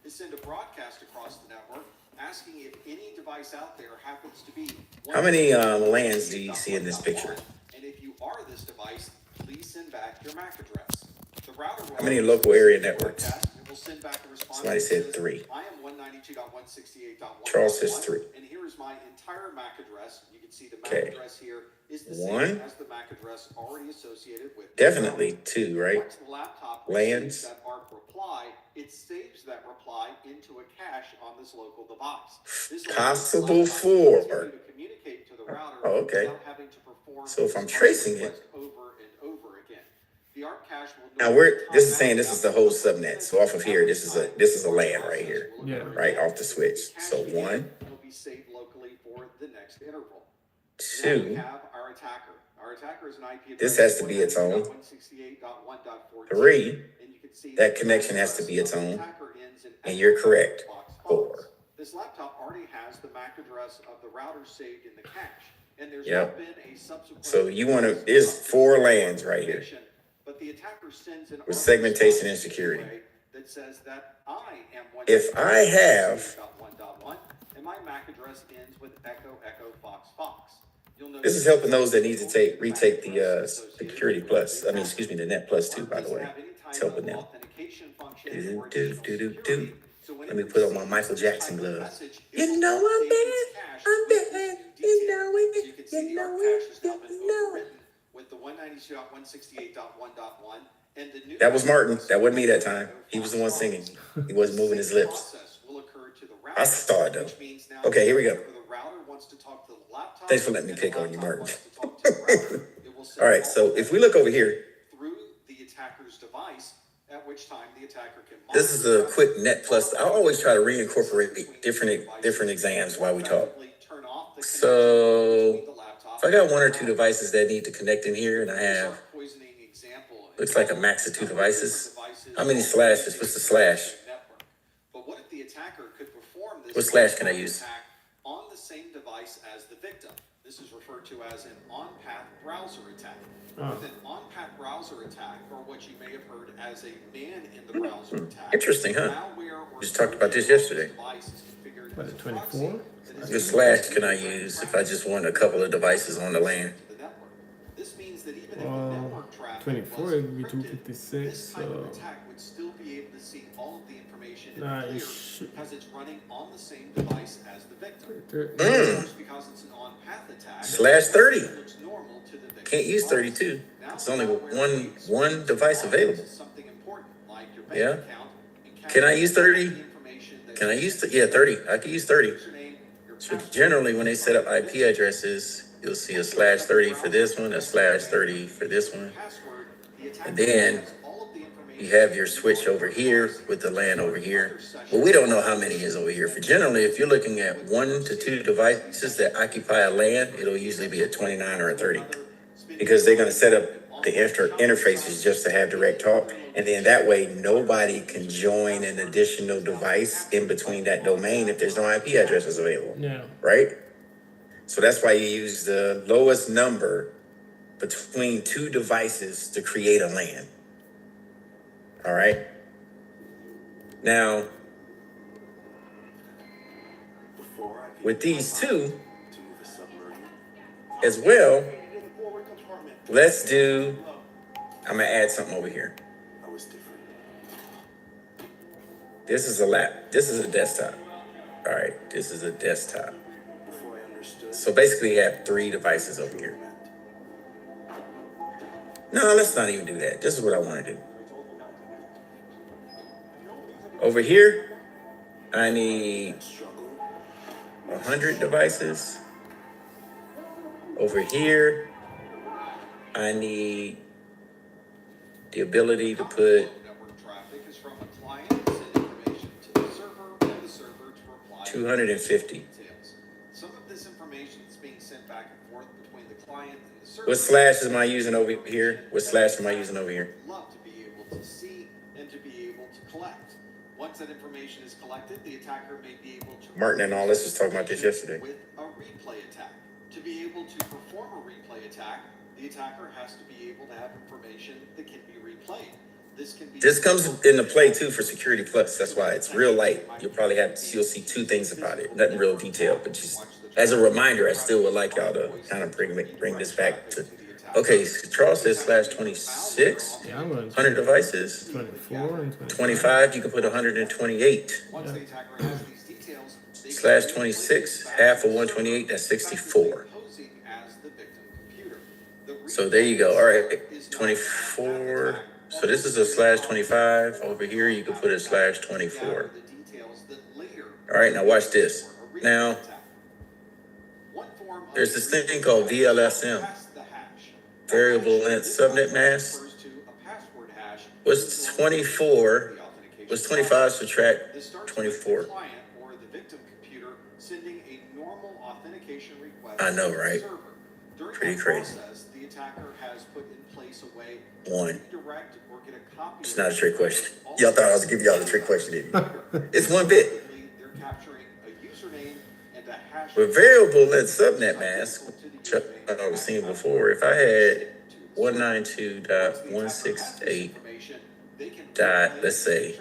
Send a broadcast across the network asking if any device out there happens to be. How many LANs do you see in this picture? And if you are this device, please send back your MAC address. The router will How many local area networks? will send back a response. Somebody said 3. I am 192.168.1. Charles says 3. And here is my entire MAC address. You can see the MAC Okay. address here is the 1. same as the MAC address already associated with. Definitely 2, right? Once the laptop LANs. that ARP reply, it saves that reply into a cache on this local device. This Possible 4. to communicate to the router Oh, okay. without having to perform So if I'm tracing it, over and over again. The ARP cache will now this is saying this is the whole subnet. So off of here, this is a LAN right here. Yeah. Right off the switch. So 1, will be saved locally for the next interval. 2. Now we have our attacker. Our attacker is an IP address. This has to be its own. 168.1.14. 3. And you can see That connection has to be its own. attacker ends in And you're correct. 4. This laptop already has the MAC address of the router saved in the cache. And there's Yep. not been a subsequent. So you want to, there's 4 LANs right here. But the attacker sends an With segmentation and security. that says that I am one. If I have, 1.1, and my MAC address ends with echo fox fox. You'll notice this is helping those that need to retake the security plus. The net plus 2, by the way. It's helping them. Let me put on my Michael Jackson gloves. You know I'm bad. You know it. You know it. You know it. With the 192.168.1.1 and the new. That was Martin. That wasn't me that time. He was the one singing. He wasn't moving his lips. I saw it though. Okay, here we go. Thanks for letting me pick on you, Martin. All right, so if we look over here, Through the attacker's device, at which time the attacker can. this is a quick net plus. I always try to reincorporate different exams while we talk. So if I got 1 or 2 devices that need to connect in here, and I have, looks like a max of 2 devices. How many slashes? What's the slash? But what if the attacker could perform this? What slash can I use? Attack on the same device as the victim. This is referred to as an on-path browser attack. With an on-path browser attack, or what you may have heard as a man in the browser attack. Interesting, huh? Just talked about this yesterday. What, 24? What slash can I use if I just want a couple of devices on the LAN? This means that even if the Well, network traffic 24 it would be 256. this type of attack would still be able to see all of the information in Nah, it clear should- because it's running on the same device as the victim. Because it's an on-path attack. Slash 30. it looks normal to the victim. Can't use 32. There's only one device available. Something important like your bank Yeah. account and Can I use 30? information that Can I use 30? I can use 30. So generally, when they set up IP addresses, you'll see a slash 30 for this one, a slash 30 for this one. And then you have your switch over here with the LAN over here. But we don't know how many is over here. For generally, if you're looking at 1 to 2 devices that occupy a LAN, it'll usually be a 29 or a 30. Because they're going to set up the interfaces just to have direct talk. And then that way, nobody can join an additional device in between that domain if there's no IP addresses available. Yeah. Right? So that's why you use the lowest number between 2 devices to create a LAN. All right? Now, with these 2 as well, let's do, I'm going to add something over here. This is a desktop. All right, this is a desktop. So basically you have 3 devices over here. No, let's not even do that. This is what I want to do. Over here, I need 100 devices. Over here, I need the ability to put Network traffic is from a client to send information to the server and the server to reply 250. details. Some of this information is being sent back and forth between the client and the server. What slash am I using over here? What slash am I using over here? Love to be able to see and to be able to collect. Once that information is collected, the attacker may be able to Martin and all this was talking about this yesterday. with a replay attack. To be able to perform a replay attack, the attacker has to be able to have information that can be replayed. This comes into play too for Security Plus. That's why it's real light. You'll see two things about it. Nothing real detailed, but just as a reminder, I still would like y'all to kind of bring this back to. Okay, Charles says /26. Yeah, I'm going 100 devices. 24 and 25. You can put 128. /26. Half of 128. That's 64. So there you go. All right, 24. So this is a /25. Over here, you can put a /24. All right, now watch this. Now, there's this thing called VLSM, variable length subnet mask. What's 24? What's 25 subtract 24? I know, right? Pretty crazy. One. It's not a trick question. Y'all thought I was giving y'all the trick question, didn't you? It's 1 bit. With variable length subnet mask, which I was seeing before, if I had 192.168 dot, let's say,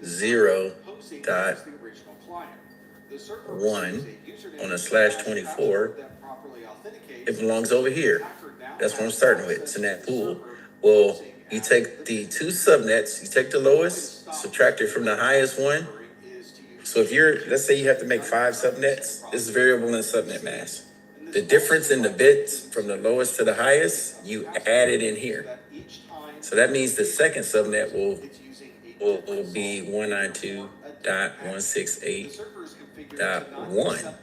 0.1 on a /24, it belongs over here. That's what I'm starting with. It's in that pool. Well, you take the two subnets, you take the lowest, subtract it from the highest one. So if let's say you have to make 5 subnets, this is variable in subnet mask. The difference in the bits from the lowest to the highest, you add it in here. So that means the second subnet will be 192.168.1.1.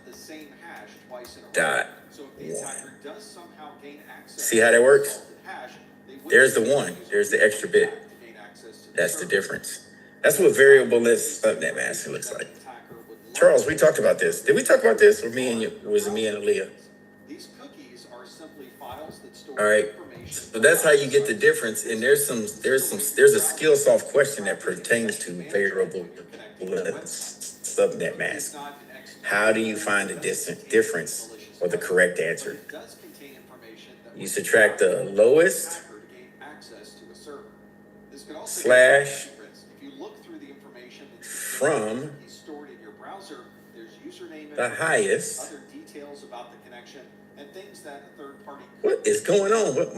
See how that works? There's the 1. There's the extra bit. That's the difference. That's what variable list subnet mask looks like. Charles, we talked about this. Did we talk about this, or was it me and Aaliyah? All right. So that's how you get the difference. And there's a SkillSoft question that pertains to variable list subnet mask. How do you find the difference or the correct answer? You subtract the lowest slash from the highest. What is going on with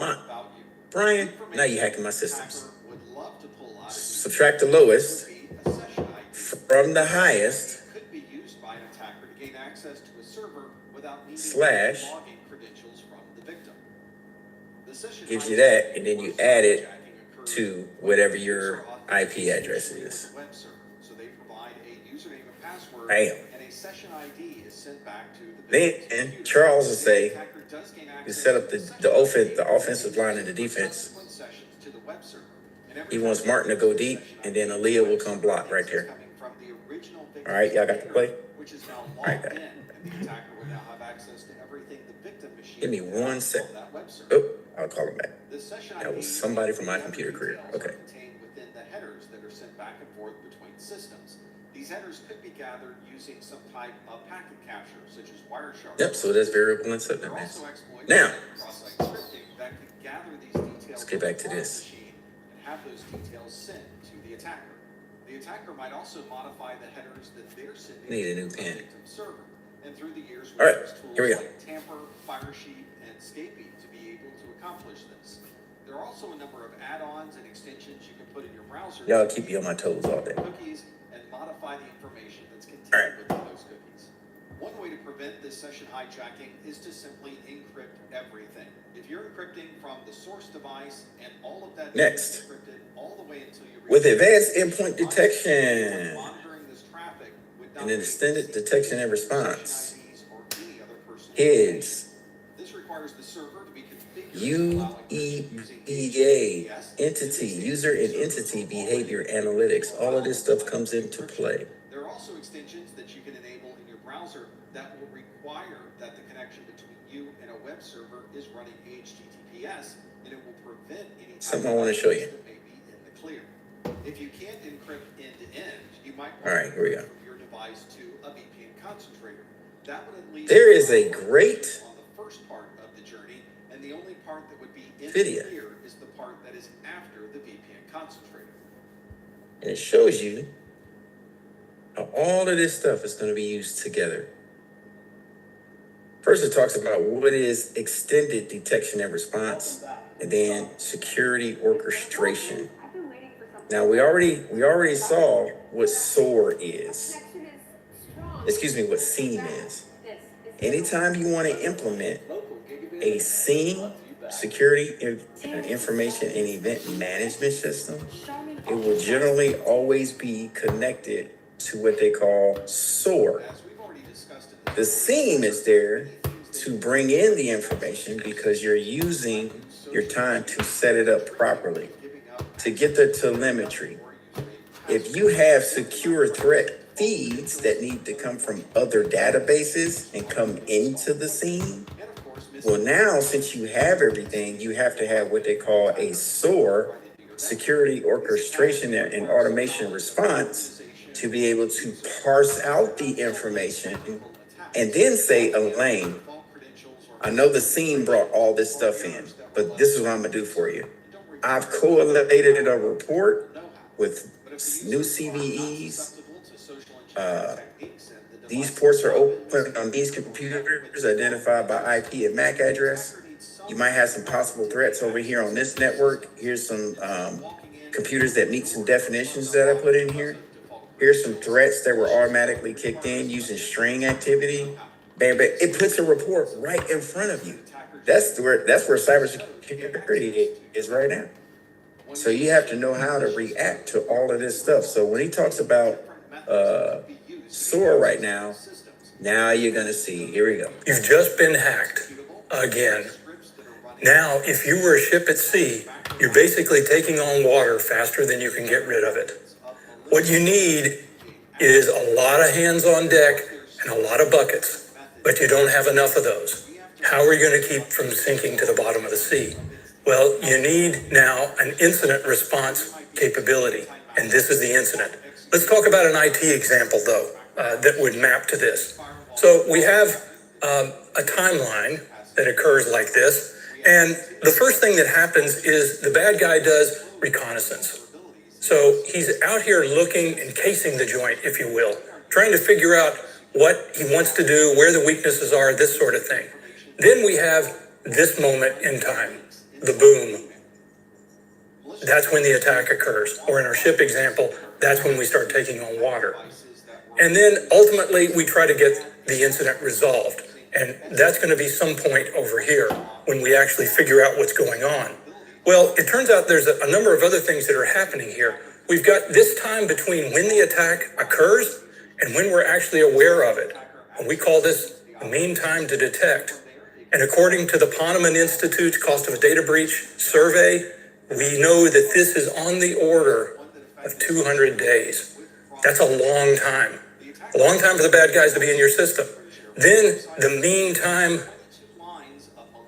Brian? Now you're hacking my systems. Subtract the lowest from the highest slash gives you that, and then you add it to whatever your IP address is. Bam. Then Charles will say, you set up the offensive line and the defense. He wants Martin to go deep, and then Aaliyah will come block right there. All right, y'all got the play? All right, got it. Give me 1 second. Oh, I'll call him back. That was somebody from my computer career. Okay. These headers could be gathered using some type of packet capture, such as Wireshark. Yep, so that's variable in subnet mask. Now, let's get back to this. And have those details sent to the attacker. The attacker might also modify the headers that they're sending to the victim server. And through the years, we use tools like Tamper, Firesheet, and Scapy to be able to accomplish this. There are also a number of add-ons and extensions you can put in your browser. Y'all keep me on my toes all day. Cookies and modify the information that's contained within those cookies. One way to prevent this session hijacking is to simply encrypt everything. If you're encrypting from the source device and all of that data is encrypted all the way until you with advanced endpoint detection and extended detection and response. heads, This requires the server to be configured. UEBA, entity, user and entity behavior analytics. All of this stuff comes into play. There are also extensions that you can enable in your browser that will require that the connection between you and a web server is running HTTPS, and it will prevent any Something I want to show you. that may be in the clear. If you can't encrypt end-to-end, you might All right, here we go. from your device to a VPN concentrator. That would at least There is a great on the first part of the journey, and the only part that would be in video. the clear is the part that is after the VPN concentrator. And it shows you how all of this stuff is going to be used together. First, it talks about what is extended detection and response, and then security orchestration. Now, we already saw what SOAR is. Excuse me, what SIEM is. Anytime you want to implement a SIEM, security information and event management system, it will generally always be connected to what they call SOAR. The SIEM is there to bring in the information because you're using your time to set it up properly, to get the telemetry. If you have secure threat feeds that need to come from other databases and come into the SIEM, well, now since you have everything, you have to have what they call a SOAR, security orchestration and automation response, to be able to parse out the information and then say, Elaine, I know the SIEM brought all this stuff in, but this is what I'm gonna do for you. I've collated a report with new CVEs. These ports are open on these computers identified by IP and MAC address. You might have some possible threats over here on this network. Here's some computers that meet some definitions that I put in here. Here's some threats that were automatically kicked in using string activity. Bam, bam. It puts a report right in front of you. That's where cybersecurity is right now. So you have to know how to react to all of this stuff. So when he talks about SOAR right now you're going to see, here we go. You've just been hacked again. Now, if you were a ship at sea, you're basically taking on water faster than you can get rid of it. What you need is a lot of hands on deck and a lot of buckets, but you don't have enough of those. How are you going to keep from sinking to the bottom of the sea? Well, you need now an incident response capability, and this is the incident. Let's talk about an IT example, though, that would map to this. So we have a timeline that occurs like this, and the first thing that happens is the bad guy does reconnaissance. So he's out here looking and casing the joint, if you will, trying to figure out what he wants to do, where the weaknesses are, this sort of thing. Then we have this moment in time, the boom. That's when the attack occurs. Or in our ship example, that's when we start taking on water. And then ultimately we try to get the incident resolved. And that's going to be some point over here when we actually figure out what's going on. Well, it turns out there's a number of other things that are happening here. We've got this time between when the attack occurs and when we're actually aware of it. And we call this the mean time to detect. And according to the Ponemon Institute's Cost of a Data Breach survey, we know that this is on the order of 200 days. That's a long time. A long time for the bad guys to be in your system. Then the mean time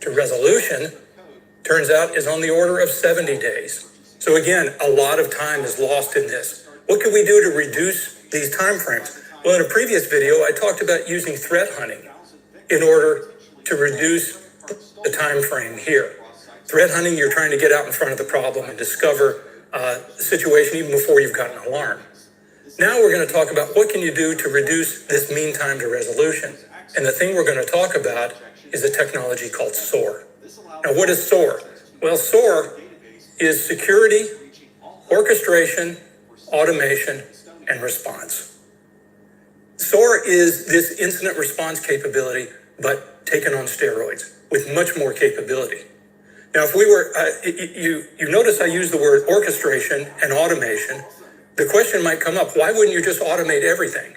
to resolution turns out is on the order of 70 days. So again, a lot of time is lost in this. What can we do to reduce these time frames? Well, in a previous video, I talked about using threat hunting in order to reduce the time frame here. Threat hunting, you're trying to get out in front of the problem and discover the situation even before you've got an alarm. Now we're going to talk about what can you do to reduce this mean time to resolution. And the thing we're going to talk about is a technology called SOAR. Now, what is SOAR? Well, SOAR is security, orchestration, automation, and response. SOAR is this incident response capability, but taken on steroids with much more capability. Now, if we were, you notice I use the word orchestration and automation. The question might come up, why wouldn't you just automate everything?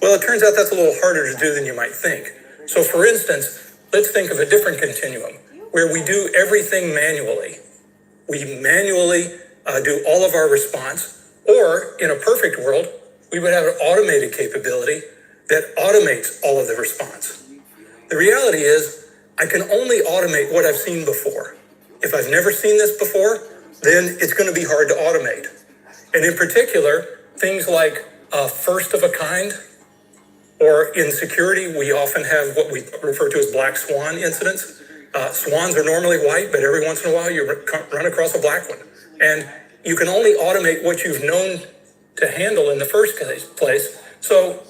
Well, it turns out that's a little harder to do than you might think. So for instance, let's think of a different continuum where we do everything manually. We manually do all of our response, or in a perfect world, we would have an automated capability that automates all of the response. The reality is, I can only automate what I've seen before. If I've never seen this before, then it's going to be hard to automate. And in particular, things like first of a kind, or in security, we often have what we refer to as black swan incidents. Swans are normally white, but every once in a while you run across a black one. And you can only automate what you've known to handle in the first place. So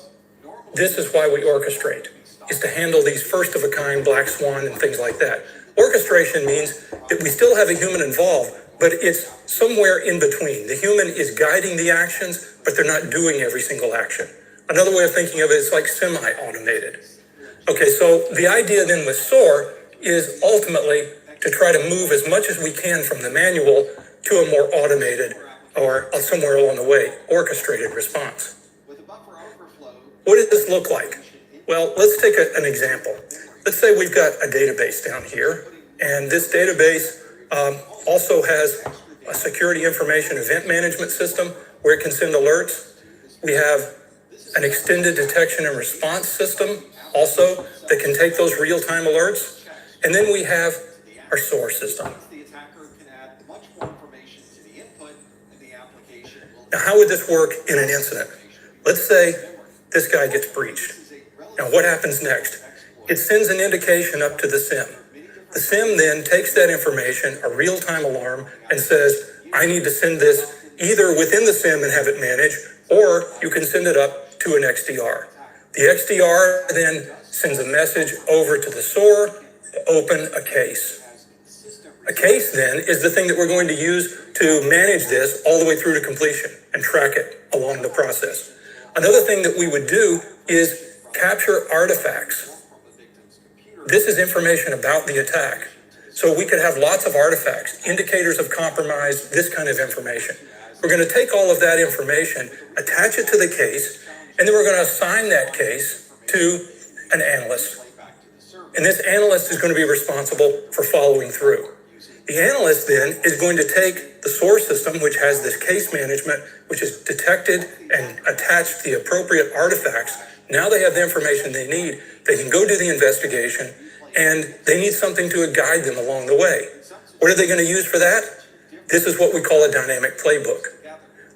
this is why we orchestrate, is to handle these first of a kind black swan and things like that. Orchestration means that we still have a human involved, but it's somewhere in between. The human is guiding the actions, but they're not doing every single action. Another way of thinking of it is like semi-automated. Okay, so the idea then with SOAR is ultimately to try to move as much as we can from the manual to a more automated, or somewhere along the way, orchestrated response. What does this look like? Well, let's take an example. Let's say we've got a database down here, and this database also has a security information event management system where it can send alerts. We have an extended detection and response system also that can take those real-time alerts. And then we have our SOAR system. Now, how would this work in an incident? Let's say this guy gets breached. Now, what happens next? It sends an indication up to the SIM. The SIM then takes that information, a real-time alarm, and says, I need to send this either within the SIM and have it managed, or you can send it up to an XDR. The XDR then sends a message over to the SOAR to open a case. A case then is the thing that we're going to use to manage this all the way through to completion and track it along the process. Another thing that we would do is capture artifacts. This is information about the attack. So we could have lots of artifacts, indicators of compromise, this kind of information. We're going to take all of that information, attach it to the case, and then we're going to assign that case to an analyst. And this analyst is going to be responsible for following through. The analyst then is going to take the SOAR system, which has this case management, which has detected and attached the appropriate artifacts. Now they have the information they need. They can go do the investigation, and they need something to guide them along the way. What are they going to use for that? This is what we call a dynamic playbook.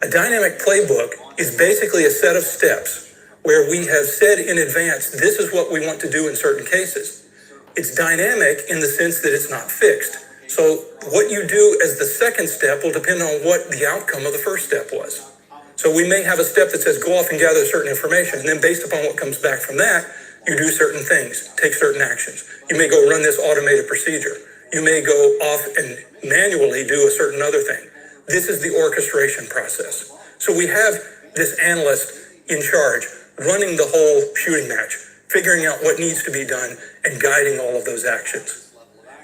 A dynamic playbook is basically a set of steps where we have said in advance, this is what we want to do in certain cases. It's dynamic in the sense that it's not fixed. So what you do as the second step will depend on what the outcome of the first step was. So we may have a step that says go off and gather certain information, and then based upon what comes back from that, you do certain things, take certain actions. You may go run this automated procedure. You may go off and manually do a certain other thing. This is the orchestration process. So we have this analyst in charge, running the whole shooting match, figuring out what needs to be done, and guiding all of those actions.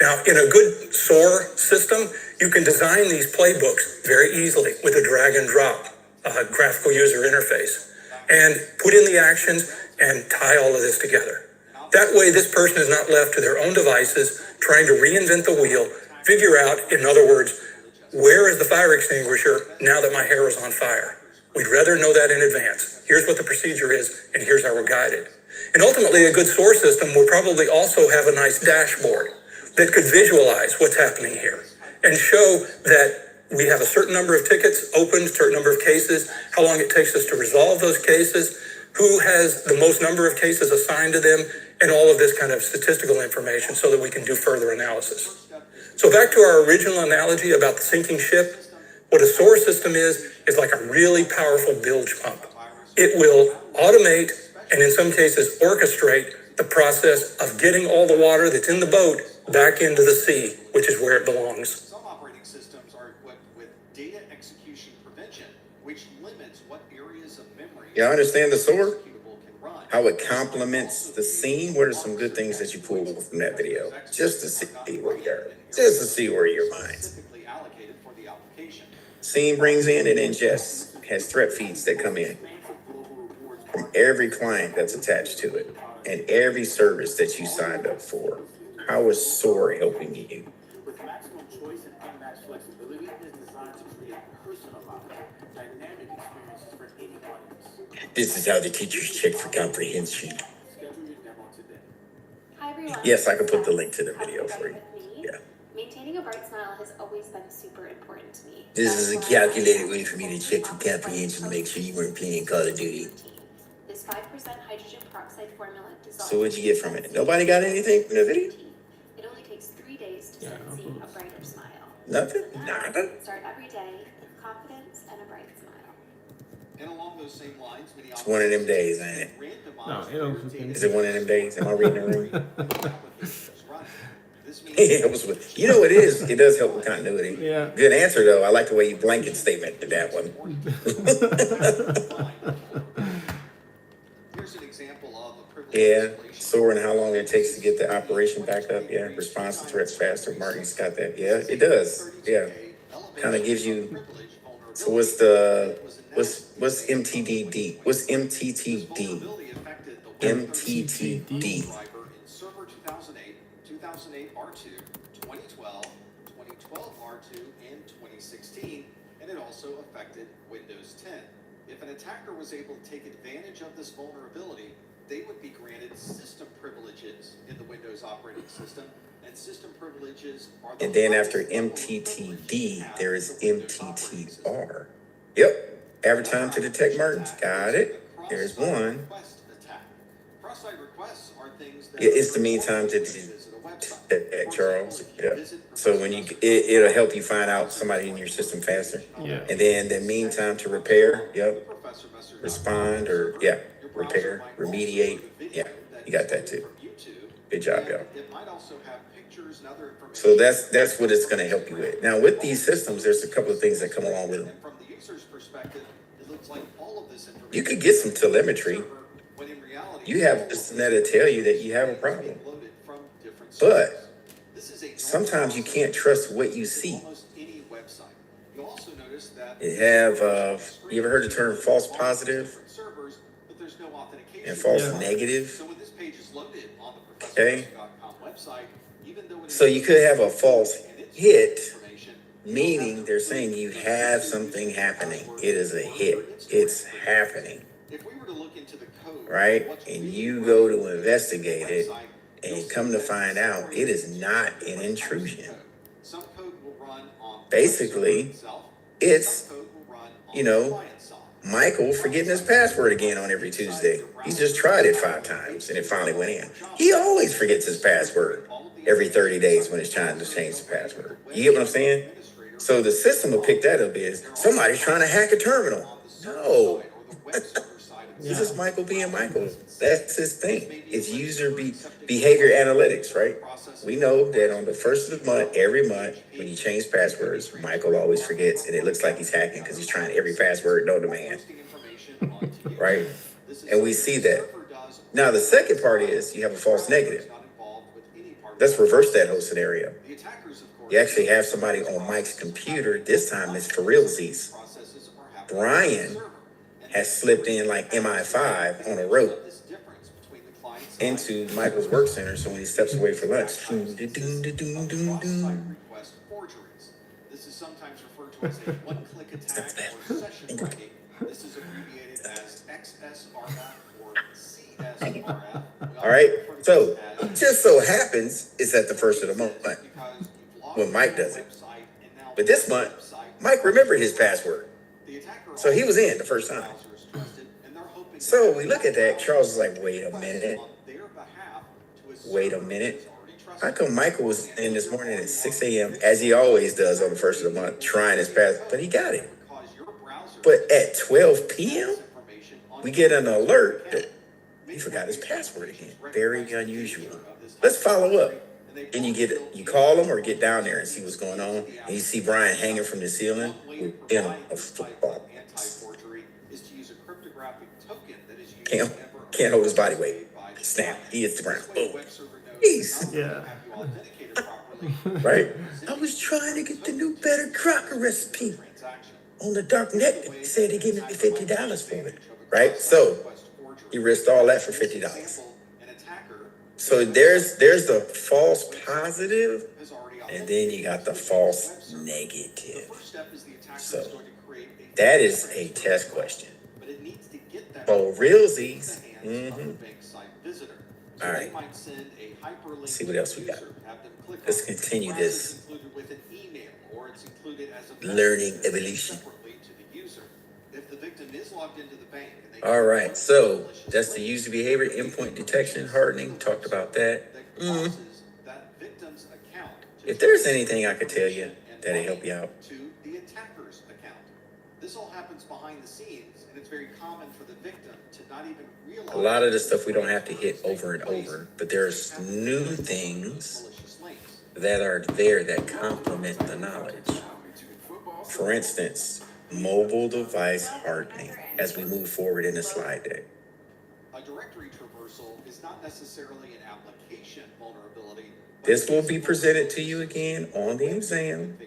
Now, in a good SOAR system, you can design these playbooks very easily with a drag and drop graphical user interface and put in the actions and tie all of this together. That way, this person is not left to their own devices trying to reinvent the wheel, figure out, in other words, where is the fire extinguisher now that my hair is on fire? We'd rather know that in advance. Here's what the procedure is, and here's how we're guided. And ultimately, a good SOAR system will probably also have a nice dashboard that could visualize what's happening here and show that we have a certain number of tickets opened, a certain number of cases, how long it takes us to resolve those cases, who has the most number of cases assigned to them, and all of this kind of statistical information so that we can do further analysis. So back to our original analogy about the sinking ship, what a SOAR system is like a really powerful bilge pump. It will automate and in some cases orchestrate the process of getting all the water that's in the boat back into the sea, which is where it belongs. Some operating systems are equipped with data execution prevention, which limits what areas of memory. Y'all understand the SOAR? How it complements the scene? What are some good things that you pull from that video? Just to see where you're, just to see where your mind's. Scene brings in and ingests, has threat feeds that come in from every client that's attached to it. and every service that you signed up for. How is SOAR helping you? With maximum choice and unmatched flexibility, is designed to create personalized, dynamic experiences for any audience. This is how the teachers check for comprehension. Schedule your demo today. Hi everyone. Yes, I can put the link to the video for you. Yeah. Maintaining a bright smile has always been super important to me. This is a calculated way for me to check for comprehension to make sure you weren't playing Call of Duty. This 5% hydrogen peroxide formula dissolves. So what'd you get from it? Nobody got anything from the video? It only takes 3 days to start seeing a brighter smile. Nothing? Nada? Start every day with confidence and a bright smile. And along those same lines, many It's one of them days, ain't it? No, it also can. Is it one of them days? Am I reading the room? It helps with, you know what it is? It does help with continuity. Yeah. Good answer though. I like the way you blanket statement to that one. Here's an example of a privilege. Yeah. SOAR and how long it takes to get the operation back up. Yeah. Response to threats faster. Martin's got that. Yeah, it does. Yeah. Kind of gives you. So what's MTDD? What's MTTD? MTTD. Server 2008, 2008 R2, 2012, 2012 R2, and 2016, and it also affected Windows 10. If an attacker was able to take advantage of this vulnerability, they would be granted system privileges in the Windows operating system, and system privileges are the. And then after MTTD, there is MTTR. Yep. Average time to detect Martins. Got it. There's one. Cross-site requests are things that. Yeah, it's the mean time to detect, Charles. Yeah. So when it'll help you find out somebody in your system faster. Yeah. And then the mean time to repair. Yep. Respond or repair, remediate. Yeah. You got that too. Good job, y'all. So that's what it's going to help you with. Now with these systems, there's a couple of things that come along with them. From the user's perspective, it looks like all of this information. You could get some telemetry. You have a system that'll tell you that you have a problem. But sometimes you can't trust what you see. You ever heard the term false positive and false negative? Okay. So you could have a false hit, meaning they're saying you have something happening. It is a hit. It's happening. Right? And you go to investigate it and come to find out it is not an intrusion. Basically, it's, Michael forgetting his password again on every Tuesday. He's just tried it 5 times and it finally went in. He always forgets his password every 30 days when it's time to change the password. You get what I'm saying? So the system will pick that up as somebody's trying to hack a terminal. No. This is Michael being Michael. That's his thing. It's user behavior analytics, right? We know that on the first of the month, every month, when you change passwords, Michael always forgets, and it looks like he's hacking because he's trying every password known to man. Right? And we see that. Now, the second part is you have a false negative. Let's reverse that whole scenario. You actually have somebody on Mike's computer. This time it's for realsies. Brian has slipped in like MI5 on a rope into Michael's work center. So when he steps away for lunch, This is sometimes referred to as a one-click attack or session writing. This is abbreviated as XSRF or CSRF. All right. So just so happens it's at the first of the month when Mike does it. But this month, Mike remembered his password. So he was in the first time. So we look at that. Charles is like, wait a minute. How come Michael was in this morning at 6 a.m. as he always does on the first of the month, trying his password, but he got it. But at 12 p.m., we get an alert that he forgot his password again. Very unusual. Let's follow up. And you call him or get down there and see what's going on. And you see Brian hanging from the ceiling within a football. Can't hold his body weight. Snap. He hits the ground. Boom. Jeez. Yeah. Right? I was trying to get the new Better Crocker recipe on the dark net. He said he gave me $50 for it. Right? So he risked all that for $50. So there's the false positive, and then you got the false negative. So that is a test question. For realsies. All right. Let's see what else we got. Let's continue this learning evolution. All right, so that's the user behavior, endpoint detection, hardening. Talked about that. If there's anything I could tell you that'll help you out. This all happens behind the scenes, and it's very common for the victim to not even realize. A lot of the stuff we don't have to hit over and over, but there's new things that are there that complement the knowledge. For instance, mobile device hardening as we move forward in the slide deck. A directory traversal is not necessarily an application vulnerability. This will be presented to you again on the exam.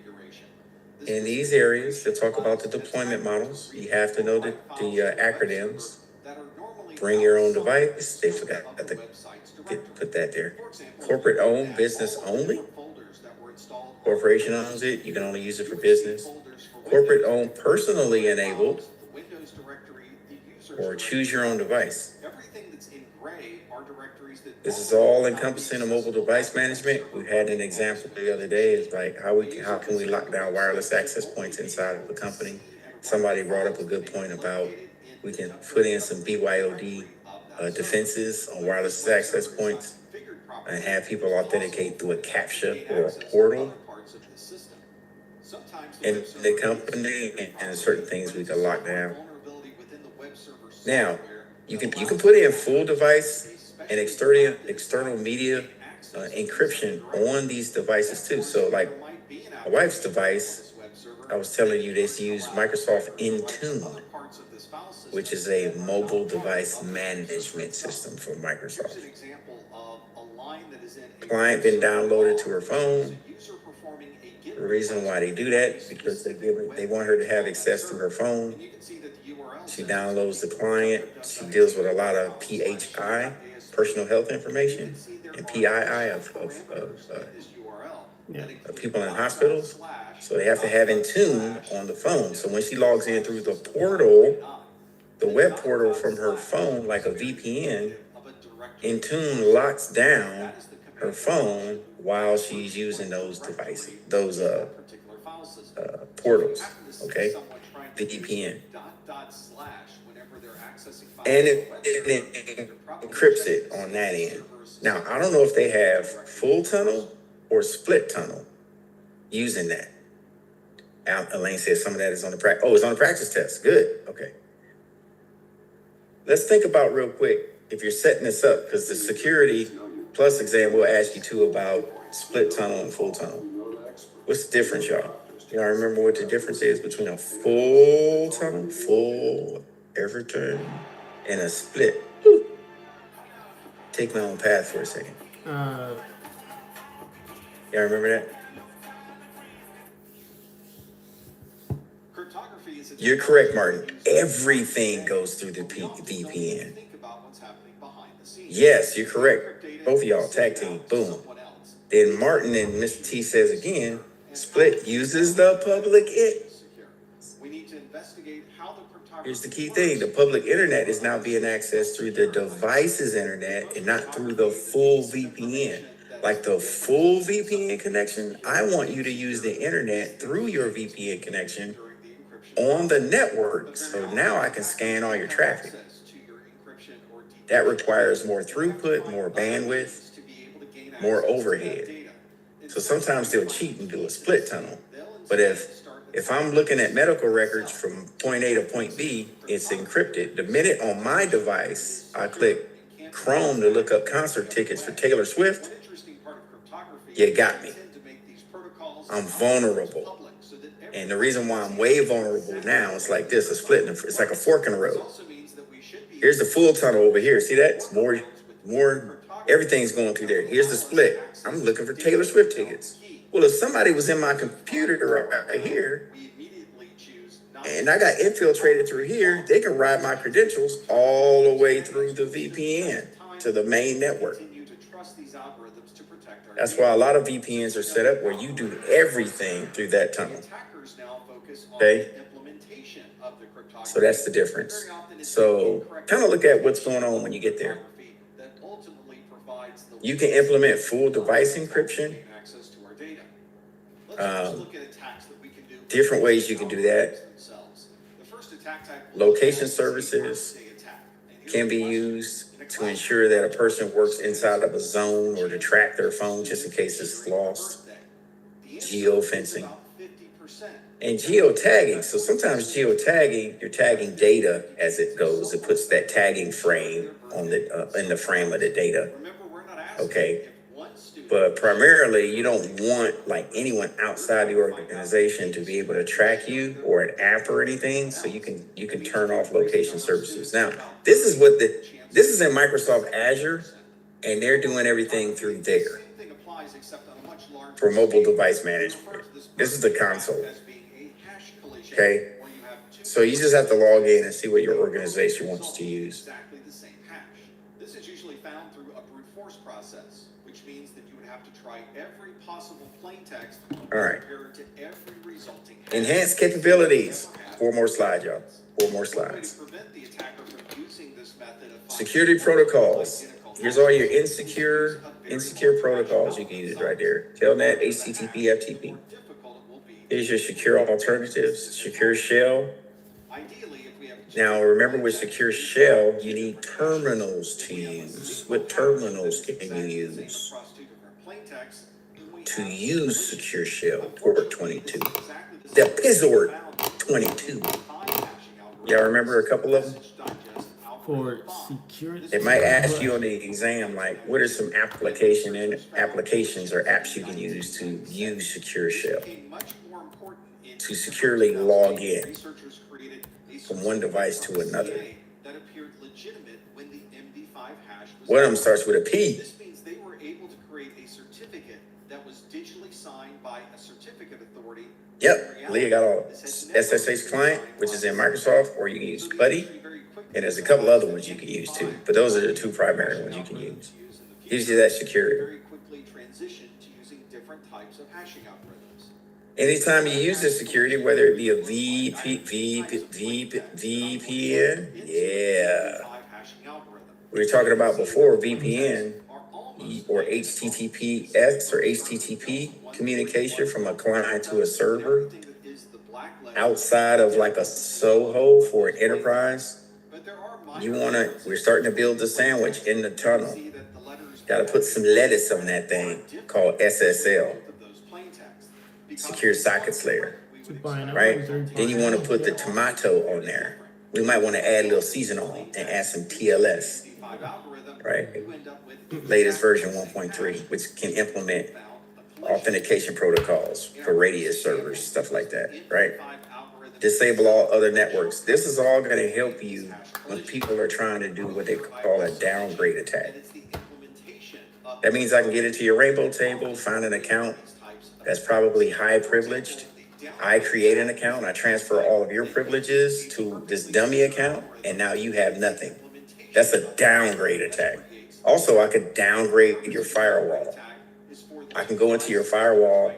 In these areas that talk about the deployment models, you have to know the acronyms. Bring your own device. They forgot to put that there. Corporate owned, business only. Corporation owns it. You can only use it for business. Corporate owned, personally enabled, or choose your own device. This is all encompassing of mobile device management. We had an example the other day. It's like how can we lock down wireless access points inside of the company? Somebody brought up a good point about we can put in some BYOD defenses on wireless access points and have people authenticate through a CAPTCHA or a portal in the company, and certain things we can lock down. Now, you can put in full device and external media encryption on these devices too. So like my wife's device, I was telling you, they use Microsoft Intune, which is a mobile device management system for Microsoft. Client been downloaded to her phone. The reason why they do that, because they want her to have access to her phone. She downloads the client. She deals with a lot of PHI, personal health information, and PII of people in hospitals. So they have to have Intune on the phone. So when she logs in through the portal, the web portal from her phone, like a VPN, Intune locks down her phone while she's using those devices, those portals, okay? The VPN. And it encrypts it on that end. Now, I don't know if they have full tunnel or split tunnel using that. Elaine says some of that is on the practice. Oh, it's on the practice test. Good. Okay. Let's think about real quick, if you're setting this up, because the security plus exam will ask you too about split tunnel and full tunnel. What's the difference, y'all? Y'all remember what the difference is between a full tunnel, full everything, and a split? Woo. Take my own path for a second. Y'all remember that? You're correct, Martin. Everything goes through the VPN. Yes, you're correct. Both of y'all, tag team, boom. Then Martin and Mr. T says again, split uses the public Here's the key thing. The public internet is now being accessed through the device's internet and not through the full VPN. Like the full VPN connection, I want you to use the internet through your VPN connection on the network. So now I can scan all your traffic. That requires more throughput, more bandwidth, more overhead. So sometimes they'll cheat and do a split tunnel. But if I'm looking at medical records from point A to point B, it's encrypted. The minute on my device, I click Chrome to look up concert tickets for Taylor Swift, you got me. I'm vulnerable. And the reason why I'm way vulnerable now is like this, it's like a fork in the road. Here's the full tunnel over here. See that? It's more, everything's going through there. Here's the split. I'm looking for Taylor Swift tickets. Well, if somebody was in my computer right here, and I got infiltrated through here, they can ride my credentials all the way through the VPN to the main network. trust these algorithms to protect our That's data. why a lot of VPNs are set up where you do everything through that tunnel. Attackers now focus on Okay? the implementation of the cryptography. So that's the difference. So kind of look at what's going on when you get there. That ultimately provides the You can implement full device encryption. access to our data. Let's first look at attacks that we can do. Different ways you can do that. Themselves. The first attack type Location services can be used to ensure that a person works inside of a zone or to track their phone just in case it's lost. Geofencing and geotagging. So sometimes geotagging, you're tagging data as it goes. It puts that tagging frame on the in the frame of the data. Okay. But primarily, you don't want like anyone outside the organization to be able to track you or an app or anything. So you can turn off location services. Now, this is in Microsoft Azure, and they're doing everything through there for mobile device management. This is the console. Okay. So you just have to log in and see what your organization wants to use. Exactly the same hash. This is usually found through a brute force process, which means that you would have to try every possible plain text compared to every resulting hash. Enhanced capabilities. 4 more slides, y'all. 4 more slides. Prevent the attacker from using this method of Security protocols. Here's all your insecure protocols you can use right there. Telnet, HTTP, FTP. Here's your secure alternatives. Secure shell. Now remember, with secure shell, you need terminals to use. What terminals can you use to use secure shell? Port 22. The Pizzord 22. Y'all remember a couple of them? For security. It might ask you on the exam, like, what are some applications or apps you can use to use secure shell to securely log in from one device to another? One of them starts with a P. This means they were able to create a certificate that was digitally signed by a certificate authority. Yep, Leah got all SSH client, which is in Microsoft, or you can use Buddy. And there's a couple other ones you can use too, but those are the 2 primary ones you can use. Gives you that security. Very quickly transition to using different types of hashing algorithms. Anytime you use this security, whether it be a VPN, yeah. We were talking about before VPN or HTTPS or HTTP communication from a client to a server outside of like a SOHO for an enterprise. We're starting to build the sandwich in the tunnel. Got to put some lettuce on that thing called SSL, secure sockets layer, right? Then you want to put the tomato on there. We might want to add a little seasoning and add some TLS, right? Latest version 1.3, which can implement authentication protocols for radius servers, stuff like that, right? Disable all other networks. This is all going to help you when people are trying to do what they call a downgrade attack. That means I can get into your rainbow table, find an account that's probably high privileged. I create an account, I transfer all of your privileges to this dummy account, and now you have nothing. That's a downgrade attack. Also, I could downgrade your firewall. I can go into your firewall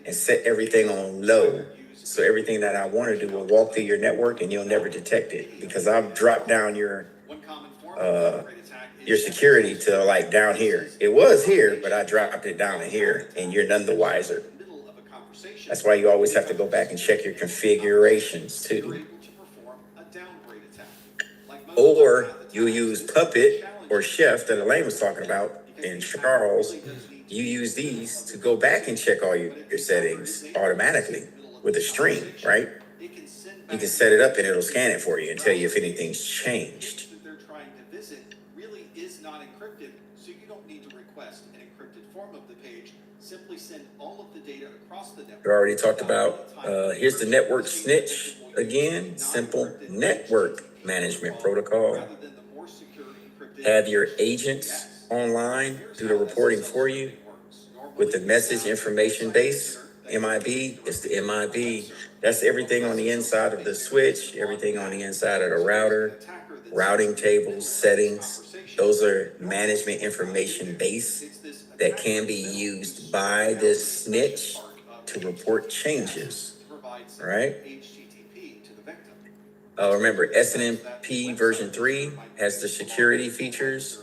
and set everything on low. So everything that I want to do will walk through your network and you'll never detect it because I've dropped down your security to like down here. It was here, but I dropped it down to here and you're none the wiser. That's why you always have to go back and check your configurations too. Or you use Puppet or Chef that Elaine was talking about and Charles. You use these to go back and check all your settings automatically with a stream, right? You can set it up and it'll scan it for you and tell you if anything's changed. That they're trying to visit really is not encrypted, so you don't need to request an encrypted form of the page. Simply send all of the data across the network. We already talked about, here's the network snitch again, simple network management protocol. Have your agents online do the reporting for you with the message information base MIB, it's the MIB. That's everything on the inside of the switch, everything on the inside of the router, routing tables, settings. Those are management information base that can be used by this snitch to report changes, right? Remember, SNMP version 3 has the security features.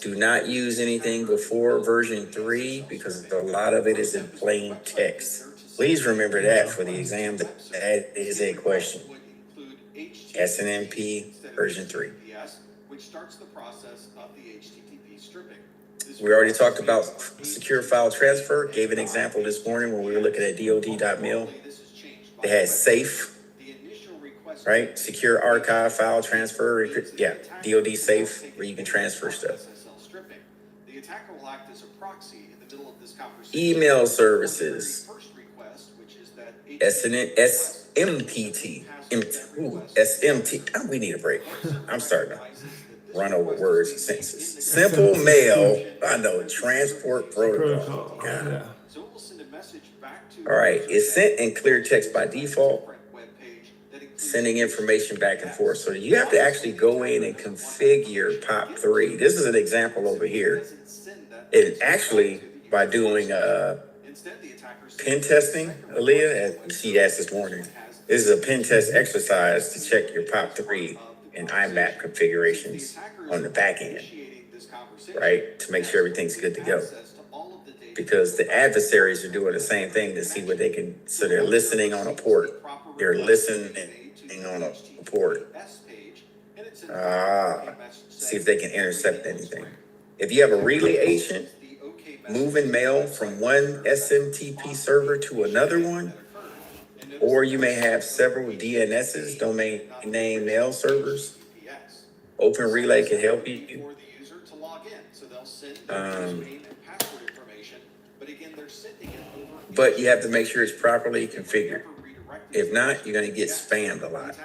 Do not use anything before version 3 because a lot of it is in plain text. Please remember that for the exam. That is a question. SNMP version 3. Which starts the process of the HTTP stripping. We already talked about secure file transfer. Gave an example this morning when we were looking at DoD.mil. They had safe, right? Secure archive file transfer. Yeah, DoD safe where you can transfer stuff. The attacker will act as a proxy in the middle of this conversation. Email services. SMPT. SMT. Oh, we need a break. I'm starting to run over words and sentences. Simple mail. I know. Transport protocol. Yeah. All right. It's sent in clear text by default, sending information back and forth. So you have to actually go in and configure POP3. This is an example over here. And actually, by doing pen testing, Aaliyah, she asked this morning, this is a pen test exercise to check your POP3 and IMAP configurations on the back end, right? To make sure everything's good to go. Because the adversaries are doing the same thing to see what they can, so they're listening on a port. They're listening on a port. See if they can intercept anything. If you have a relay agent moving mail from one SMTP server to another one, or you may have several DNSs, domain name mail servers, Open Relay can help you. But you have to make sure it's properly configured. If not, you're going to get spammed a lot.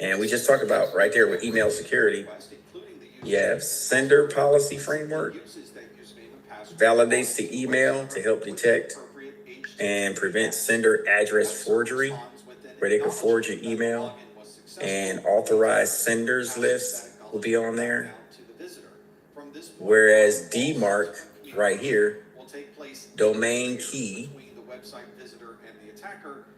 And we just talked about right there with email security. You have sender policy framework, validates the email to help detect and prevent sender address forgery, where they can forge your email, and authorized senders list will be on there. Whereas DMARC right here, domain key,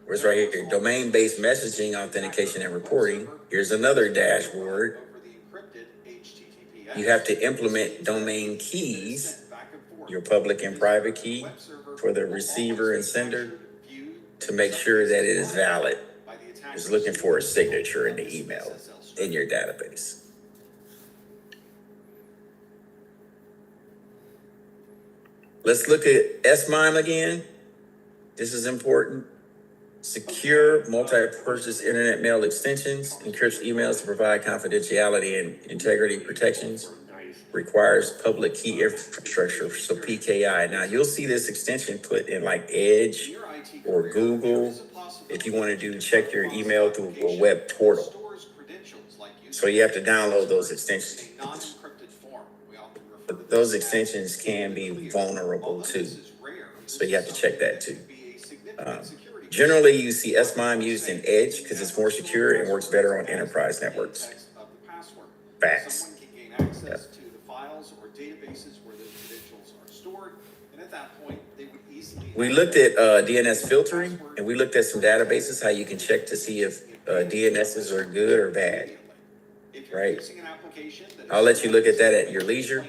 where's right here, domain-based messaging, authentication, and reporting. Here's another dashboard. You have to implement domain keys, your public and private key for the receiver and sender, to make sure that it is valid. It's looking for a signature in the email in your database. Let's look at SMIME again. This is important. Secure multi-purpose internet mail extensions, encrypts emails to provide confidentiality and integrity protections, requires public key infrastructure, so PKI. Now you'll see this extension put in like Edge or Google if you want to check your email through a web portal. So you have to download those extensions. But those extensions can be vulnerable too. So you have to check that too. Generally, you see SMIME used in Edge because it's more secure and works better on enterprise networks. Facts. Yep. We looked at DNS filtering, and we looked at some databases, how you can check to see if DNSs are good or bad, right? I'll let you look at that at your leisure.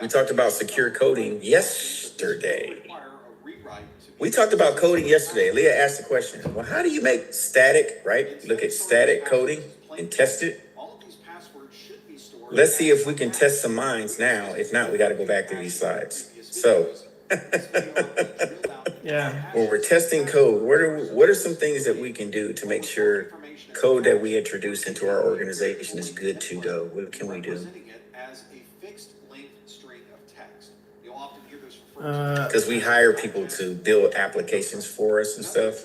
We talked about secure coding yesterday. We talked about coding yesterday. Leah asked the question, well, how do you make static, right? Look at static coding and test it. Let's see if we can test some minds now. If not, we got to go back to these slides. So, yeah, when we're testing code, what are some things that we can do to make sure code that we introduce into our organization is good to go? What can we do? Because we hire people to build applications for us and stuff,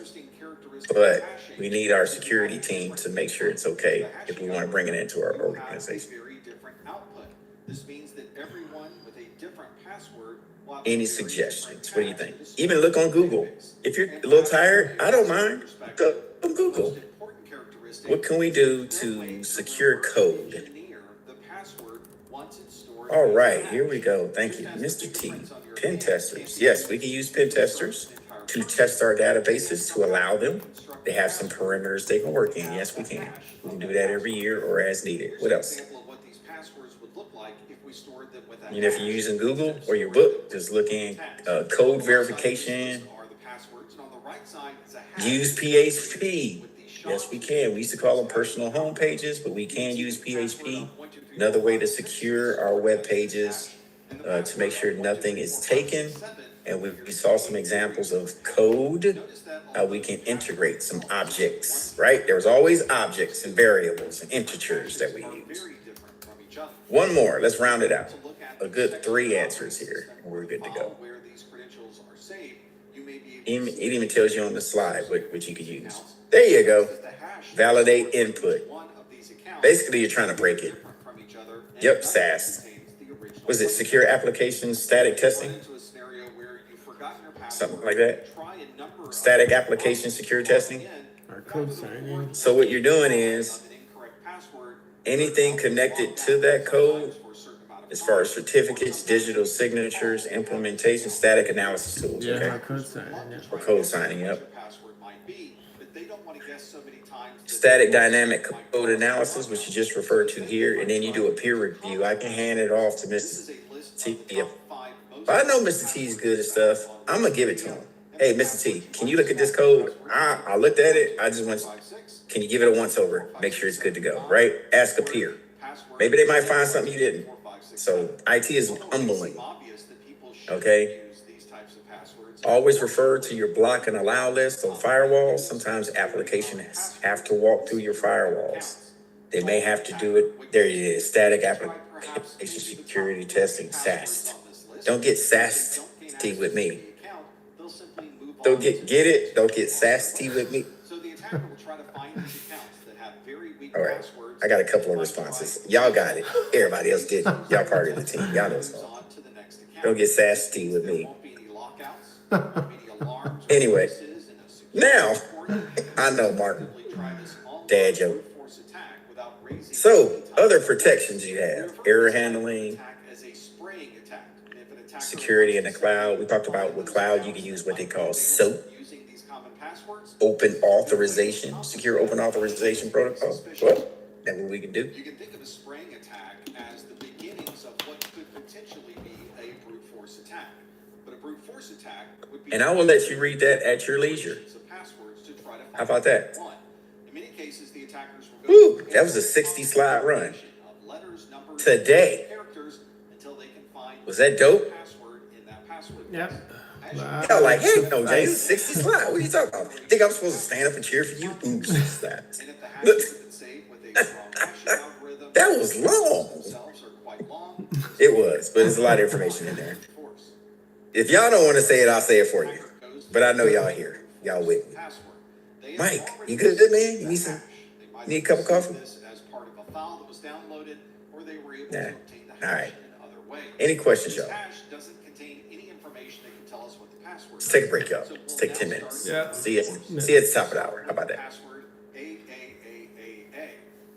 but we need our security team to make sure it's okay if we want to bring it into our organization. Any suggestions? What do you think? Even look on Google. If you're a little tired, I don't mind. Go on Google. What can we do to secure code? All right, here we go. Thank you, Mr. T. Pen testers. Yes, we can use pen testers to test our databases to allow them. They have some perimeters they can work in. Yes, we can. We can do that every year or as needed. What else? You know, if you're using Google or your book, just look in code verification. Use PHP. Yes, we can. We used to call them personal home pages, but we can use PHP. Another way to secure our web pages to make sure nothing is taken. And we saw some examples of code, how we can integrate some objects, right? There was always objects and variables and integers that we use. One more, let's round it out. A good 3 answers here, and we're good to go. It even tells you on the slide what you could use. There you go. Validate input. Basically, you're trying to break it. Yep, SAS. Was it secure application static testing? Something like that. Static application secure testing. Our code signing. So what you're doing is anything connected to that code, as far as certificates, digital signatures, implementation, static analysis tools. Yeah, Okay. our code signing. Yeah. Or code signing, yep. Static dynamic code analysis, which you just referred to here, and then you do a peer review. I can hand it off to Mr. T. If I know Mr. T is good at stuff, I'm gonna give it to him. Hey, Mr. T, can you look at this code? I looked at it. I just want. Can you give it a once over? Make sure it's good to go. Right? Ask a peer. Maybe they might find something you didn't. So IT is humbling. Okay. Always refer to your block and allow list on firewalls. Sometimes applications have to walk through your firewalls. They may have to do it. There it is. Static application security testing, SAST. Don't get SAST with me. Don't get it. Don't get SAST with me. All right. I got a couple of responses. Y'all got it. Everybody else didn't. Y'all part of the team. Y'all know what's going on. Don't get SAST with me. Anyway, now I know, Martin. Dad joke. So, other protections you have: error handling, security in the cloud. We talked about with cloud, you can use what they call SOAP, open authorization, secure open authorization protocol. Well, that's what we can do. You can think of a spraying attack as the beginnings of what could potentially be a brute force attack. But a brute force attack would be. And I will let you read that at your leisure. How about that? In many cases, the attackers will go. Woo, that was a 60-slide run. Today. Was that dope? Yep. Y'all like, hey, no, James, 60 slide. What are you talking about? Think I'm supposed to stand up and cheer for you? Ooh, 60 slides. Look. That was long. It was, but there's a lot of information in there. If y'all don't want to say it, I'll say it for you. But I know y'all here. Y'all with me. Mike, you good, man? You need a cup of coffee? Nah. All right. Any questions, y'all? Let's take a break, y'all. Let's take 10 minutes. Yeah. See you at the top of the hour. How about that? Password AAAAA.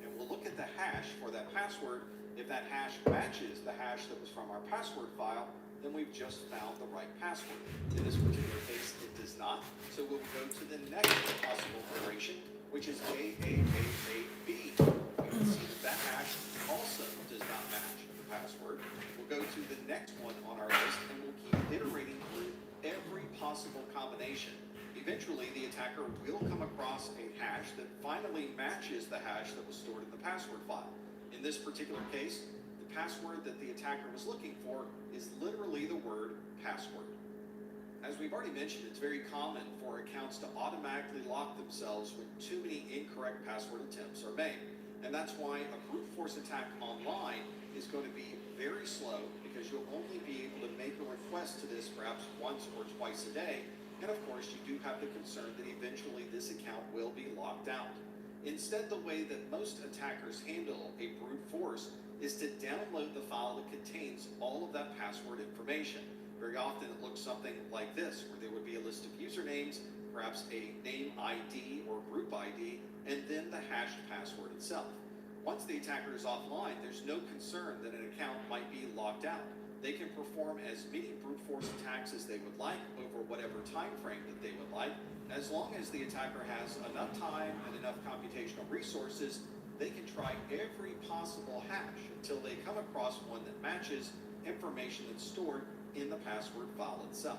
And we'll look at the hash for that password. If that hash matches the hash that was from our password file, then we've just found the right password. In this particular case, it does not. So we'll go to the next possible iteration, which is AAAAB. We can see that hash also does not match the password. We'll go to the next one on our list, and we'll keep iterating through every possible combination. Eventually, the attacker will come across a hash that finally matches the hash that was stored in the password file. In this particular case, the password that the attacker was looking for is literally the word password. As we've already mentioned, it's very common for accounts to automatically lock themselves when too many incorrect password attempts are made. And that's why a brute force attack online is going to be very slow, because you'll only be able to make a request to this perhaps once or twice a day. And of course, you do have the concern that eventually this account will be locked out. Instead, the way that most attackers handle a brute force is to download the file that contains all of that password information. Very often it looks something like this, where there would be a list of usernames, perhaps a name ID or group ID, and then the hashed password itself. Once the attacker is offline, there's no concern that an account might be locked out. They can perform as many brute force attacks as they would like over whatever time frame that they would like. As long as the attacker has enough time and enough computational resources, they can try every possible hash until they come across one that matches information that's stored in the password file itself.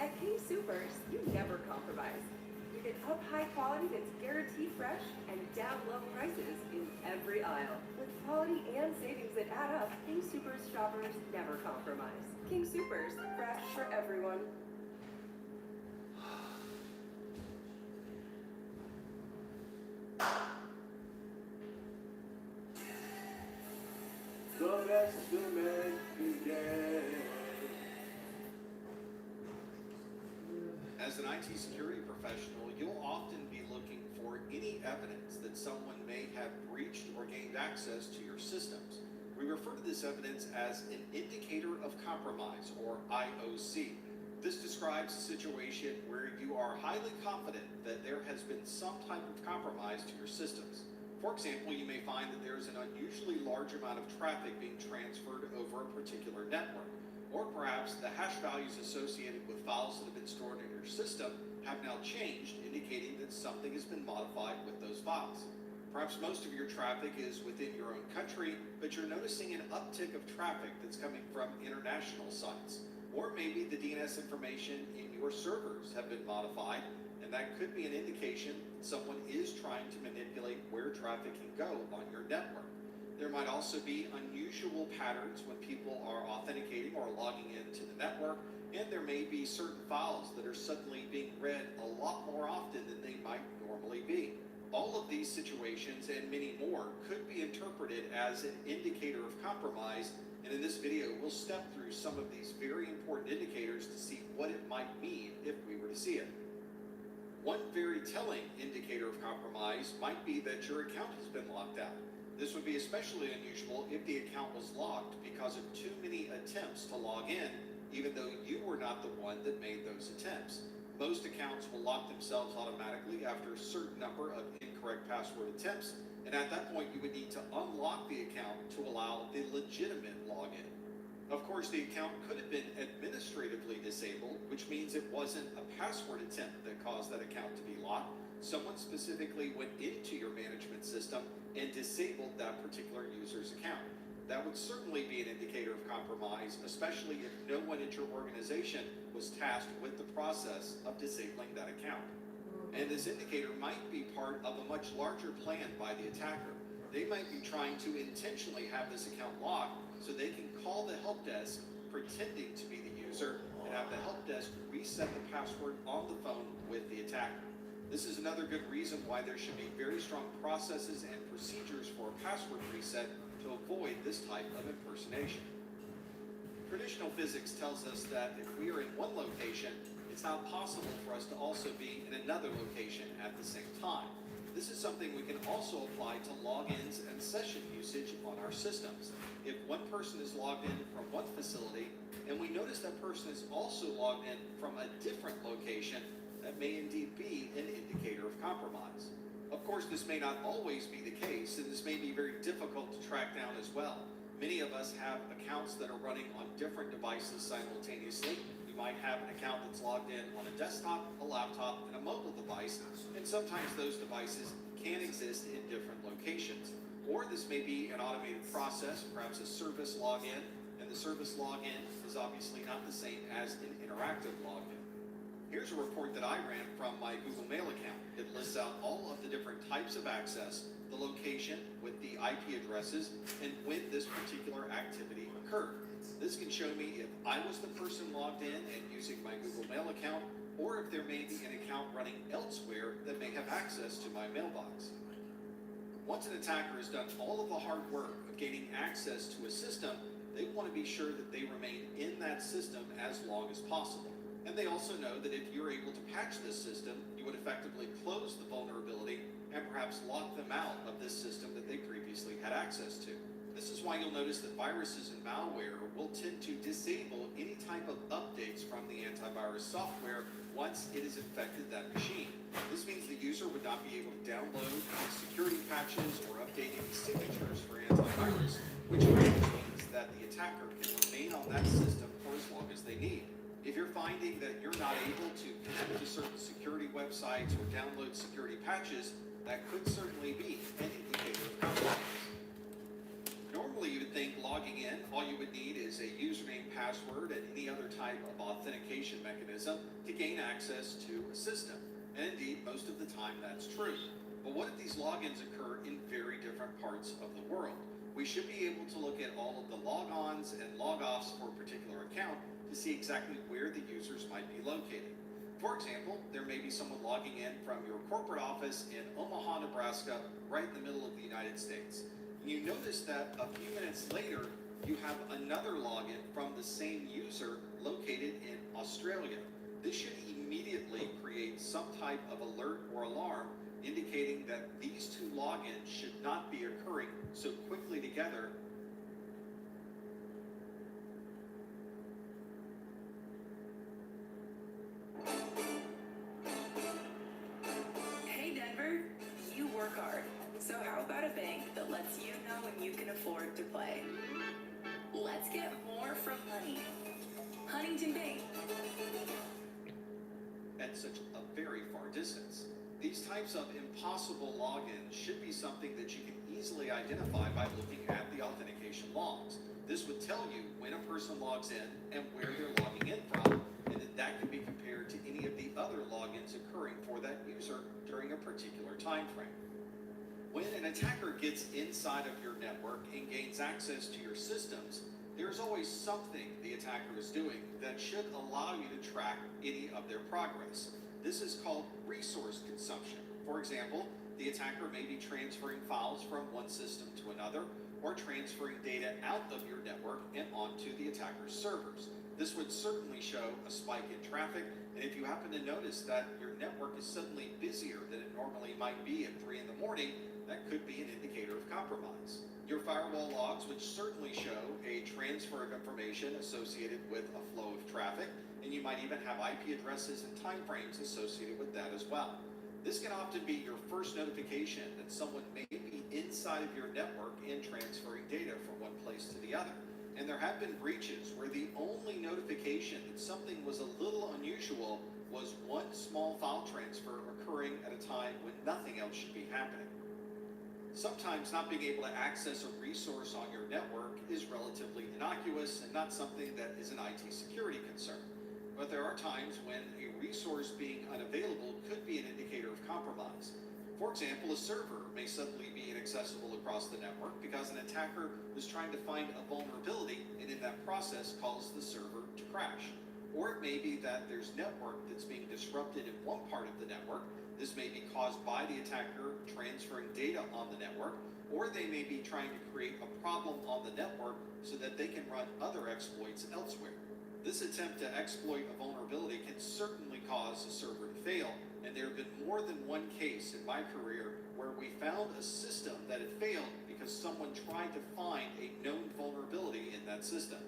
At King Supers, you never compromise. You get up high quality that's guaranteed fresh and down low prices in every aisle. With quality and savings that add up, King Supers shoppers never compromise. King Supers, fresh for everyone. The best the man can get. As an IT security professional, you'll often be looking for any evidence that someone may have breached or gained access to your systems. We refer to this evidence as an indicator of compromise, or IOC. This describes a situation where you are highly confident that there has been some type of compromise to your systems. For example, you may find that there is an unusually large amount of traffic being transferred over a particular network. Or perhaps the hash values associated with files that have been stored in your system have now changed, indicating that something has been modified with those files. Perhaps most of your traffic is within your own country, but you're noticing an uptick of traffic that's coming from international sites. Or maybe the DNS information in your servers have been modified, and that could be an indication that someone is trying to manipulate where traffic can go on your network. There might also be unusual patterns when people are authenticating or logging into the network, and there may be certain files that are suddenly being read a lot more often than they might normally be. All of these situations and many more could be interpreted as an indicator of compromise, and in this video we'll step through some of these very important indicators to see what it might mean if we were to see it. One very telling indicator of compromise might be that your account has been locked out. This would be especially unusual if the account was locked because of too many attempts to log in, even though you were not the one that made those attempts. Most accounts will lock themselves automatically after a certain number of incorrect password attempts, and at that point you would need to unlock the account to allow the legitimate login. Of course, the account could have been administratively disabled, which means it wasn't a password attempt that caused that account to be locked. Someone specifically went into your management system and disabled that particular user's account. That would certainly be an indicator of compromise, especially if no one at your organization was tasked with the process of disabling that account. And this indicator might be part of a much larger plan by the attacker. They might be trying to intentionally have this account locked so they can call the help desk pretending to be the user and have the help desk reset the password on the phone with the attacker. This is another good reason why there should be very strong processes and procedures for a password reset to avoid this type of impersonation. Traditional physics tells us that if we are in one location, it's not possible for us to also be in another location at the same time. This is something we can also apply to logins and session usage on our systems. If one person is logged in from one facility and we notice that person is also logged in from a different location, that may indeed be an indicator of compromise. Of course, this may not always be the case, and this may be very difficult to track down as well. Many of us have accounts that are running on different devices simultaneously. You might have an account that's logged in on a desktop, a laptop, and a mobile device, and sometimes those devices can exist in different locations. Or this may be an automated process, perhaps a service login, and the service login is obviously not the same as an interactive login. Here's a report that I ran from my Google Mail account. It lists out all of the different types of access, the location with the IP addresses, and when this particular activity occurred. This can show me if I was the person logged in and using my Google Mail account, or if there may be an account running elsewhere that may have access to my mailbox. Once an attacker has done all of the hard work of gaining access to a system, they want to be sure that they remain in that system as long as possible. And they also know that if you're able to patch this system, you would effectively close the vulnerability and perhaps lock them out of this system that they previously had access to. This is why you'll notice that viruses and malware will tend to disable any type of updates from the antivirus software once it has infected that machine. This means the user would not be able to download security patches or update any signatures for antivirus, which means that the attacker can remain on that system for as long as they need. If you're finding that you're not able to connect to certain security websites or download security patches, that could certainly be an indicator of compromise. Normally, you would think logging in, all you would need is a username, password, and any other type of authentication mechanism to gain access to a system. And indeed, most of the time that's true. But what if these logins occur in very different parts of the world? We should be able to look at all of the log-ons and log-offs for a particular account to see exactly where the users might be located. For example, there may be someone logging in from your corporate office in Omaha, Nebraska, right in the middle of the United States. And you notice that a few minutes later, you have another login from the same user located in Australia. This should immediately create some type of alert or alarm indicating that these two logins should not be occurring so quickly together. Hey Denver, you work hard. So how about a bank that lets you know when you can afford to play? Let's get more from money. Huntington Bank. At such a very far distance. These types of impossible logins should be something that you can easily identify by looking at the authentication logs. This would tell you when a person logs in and where they're logging in from, and that can be compared to any of the other logins occurring for that user during a particular time frame. When an attacker gets inside of your network and gains access to your systems, there's always something the attacker is doing that should allow you to track any of their progress. This is called resource consumption. For example, the attacker may be transferring files from one system to another, or transferring data out of your network and onto the attacker's servers. This would certainly show a spike in traffic, and if you happen to notice that your network is suddenly busier than it normally might be at 3 in the morning, that could be an indicator of compromise. Your firewall logs would certainly show a transfer of information associated with a flow of traffic, and you might even have IP addresses and timeframes associated with that as well. This can often be your first notification that someone may be inside of your network and transferring data from one place to the other. And there have been breaches where the only notification that something was a little unusual was one small file transfer occurring at a time when nothing else should be happening. Sometimes not being able to access a resource on your network is relatively innocuous and not something that is an IT security concern. But there are times when a resource being unavailable could be an indicator of compromise. For example, a server may suddenly be inaccessible across the network because an attacker was trying to find a vulnerability and in that process caused the server to crash. Or it may be that there's network that's being disrupted in one part of the network. This may be caused by the attacker transferring data on the network, or they may be trying to create a problem on the network so that they can run other exploits elsewhere. This attempt to exploit a vulnerability can certainly cause a server to fail, and there have been more than one case in my career where we found a system that had failed because someone tried to find a known vulnerability in that system.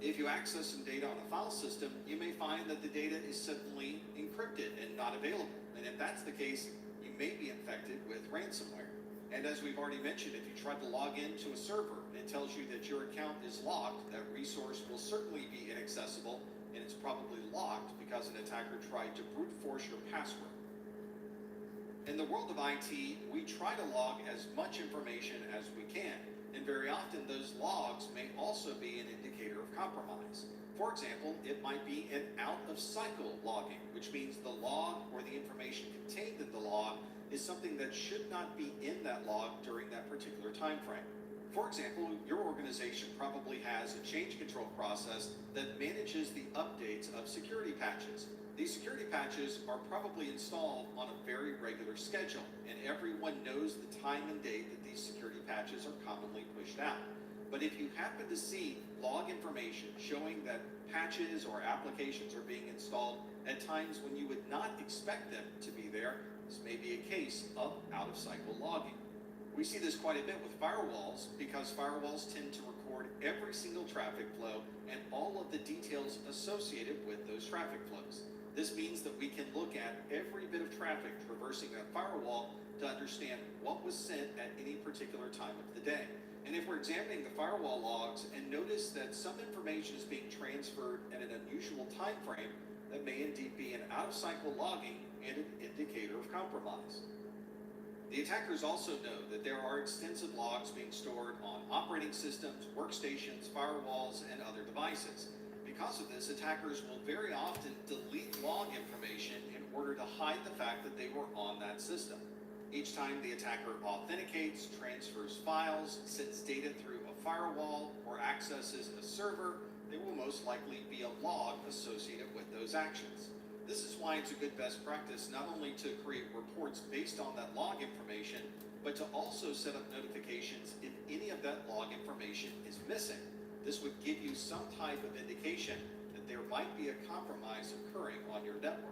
If you access some data on a file system, you may find that the data is suddenly encrypted and not available. And if that's the case, you may be infected with ransomware. And as we've already mentioned, if you try to log into a server and it tells you that your account is locked, that resource will certainly be inaccessible, and it's probably locked because an attacker tried to brute force your password. In the world of IT, we try to log as much information as we can, and very often those logs may also be an indicator of compromise. For example, it might be an out-of-cycle logging, which means the log or the information contained in the log is something that should not be in that log during that particular time frame. For example, your organization probably has a change control process that manages the updates of security patches. These security patches are probably installed on a very regular schedule, and everyone knows the time and date that these security patches are commonly pushed out. But if you happen to see log information showing that patches or applications are being installed at times when you would not expect them to be there, this may be a case of out-of-cycle logging. We see this quite a bit with firewalls because firewalls tend to record every single traffic flow and all of the details associated with those traffic flows. This means that we can look at every bit of traffic traversing that firewall to understand what was sent at any particular time of the day. And if we're examining the firewall logs and notice that some information is being transferred at an unusual time frame, that may indeed be an out-of-cycle logging and an indicator of compromise. The attackers also know that there are extensive logs being stored on operating systems, workstations, firewalls, and other devices. Because of this, attackers will very often delete log information in order to hide the fact that they were on that system. Each time the attacker authenticates, transfers files, sends data through a firewall, or accesses a server, there will most likely be a log associated with those actions. This is why it's a good best practice not only to create reports based on that log information, but to also set up notifications if any of that log information is missing. This would give you some type of indication that there might be a compromise occurring on your network.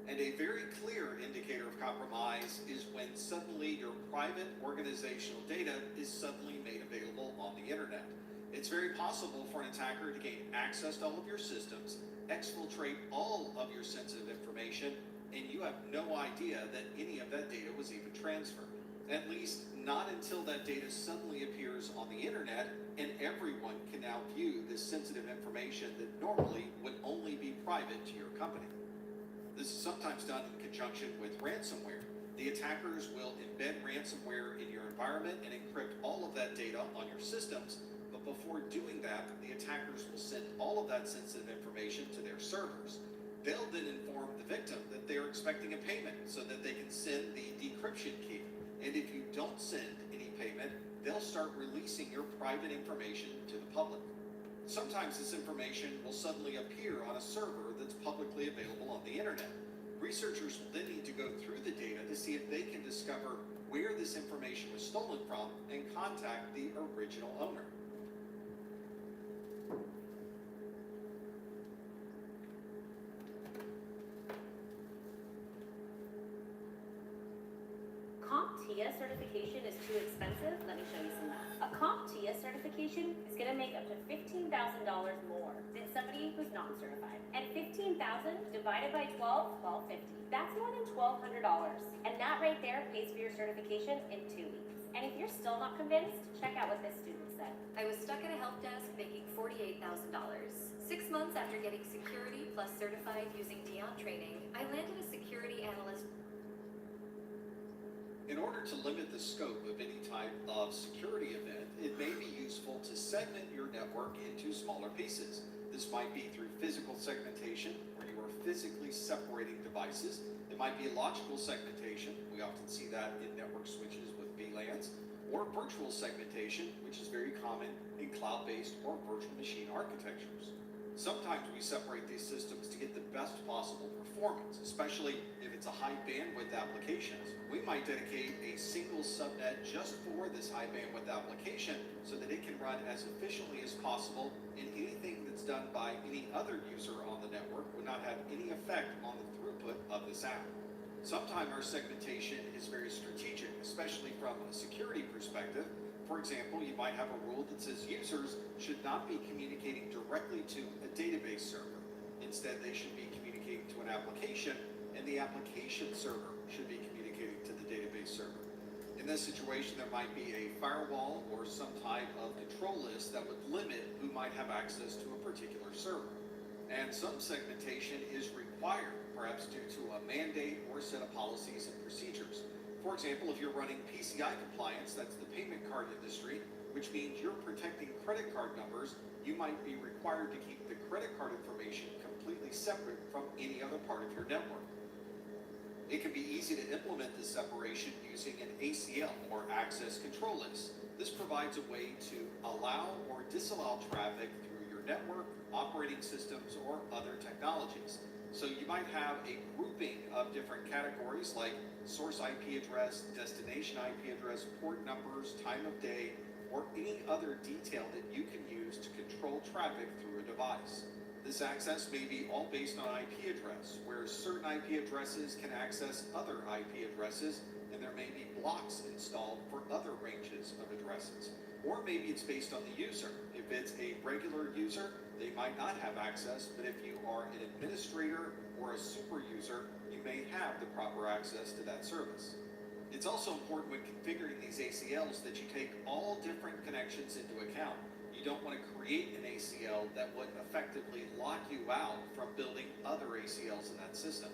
And a very clear indicator of compromise is when suddenly your private organizational data is suddenly made available on the internet. It's very possible for an attacker to gain access to all of your systems, exfiltrate all of your sensitive information, and you have no idea that any of that data was even transferred. At least not until that data suddenly appears on the internet and everyone can now view this sensitive information that normally would only be private to your company. This is sometimes done in conjunction with ransomware. The attackers will embed ransomware in your environment and encrypt all of that data on your systems, but before doing that, the attackers will send all of that sensitive information to their servers. They'll then inform the victim that they're expecting a payment so that they can send the decryption key. And if you don't send any payment, they'll start releasing your private information to the public. Sometimes this information will suddenly appear on a server that's publicly available on the internet. Researchers will then need to go through the data to see if they can discover where this information was stolen from and contact the original owner. CompTIA certification is too expensive? Let me show you some math. A CompTIA certification is going to make up to $15,000 more than somebody who's non-certified. And $15,000 divided by 12, $1,250. That's more than $1,200. And that right there pays for your certification in 2 weeks. And if you're still not convinced, check out what this student said. I was stuck at a help desk making $48,000. 6 months after getting security plus certified using Dion training, I landed a security analyst. In order to limit the scope of any type of security event, it may be useful to segment your network into smaller pieces. This might be through physical segmentation, where you are physically separating devices. It might be logical segmentation. We often see that in network switches with VLANs, or virtual segmentation, which is very common in cloud-based or virtual machine architectures. Sometimes we separate these systems to get the best possible performance, especially if it's a high bandwidth application. We might dedicate a single subnet just for this high bandwidth application so that it can run as efficiently as possible, and anything that's done by any other user on the network would not have any effect on the throughput of this app. Sometimes our segmentation is very strategic, especially from a security perspective. For example, you might have a rule that says users should not be communicating directly to a database server. Instead, they should be communicating to an application, and the application server should be communicating to the database server. In this situation, there might be a firewall or some type of control list that would limit who might have access to a particular server. And some segmentation is required, perhaps due to a mandate or a set of policies and procedures. For example, if you're running PCI compliance, that's the payment card industry, which means you're protecting credit card numbers, you might be required to keep the credit card information completely separate from any other part of your network. It can be easy to implement this separation using an ACL, or access control list. This provides a way to allow or disallow traffic through your network, operating systems, or other technologies. So you might have a grouping of different categories like source IP address, destination IP address, port numbers, time of day, or any other detail that you can use to control traffic through a device. This access may be all based on IP address, where certain IP addresses can access other IP addresses, and there may be blocks installed for other ranges of addresses. Or maybe it's based on the user. If it's a regular user, they might not have access, but if you are an administrator or a super user, you may have the proper access to that service. It's also important when configuring these ACLs that you take all different connections into account. You don't want to create an ACL that would effectively lock you out from building other ACLs in that system.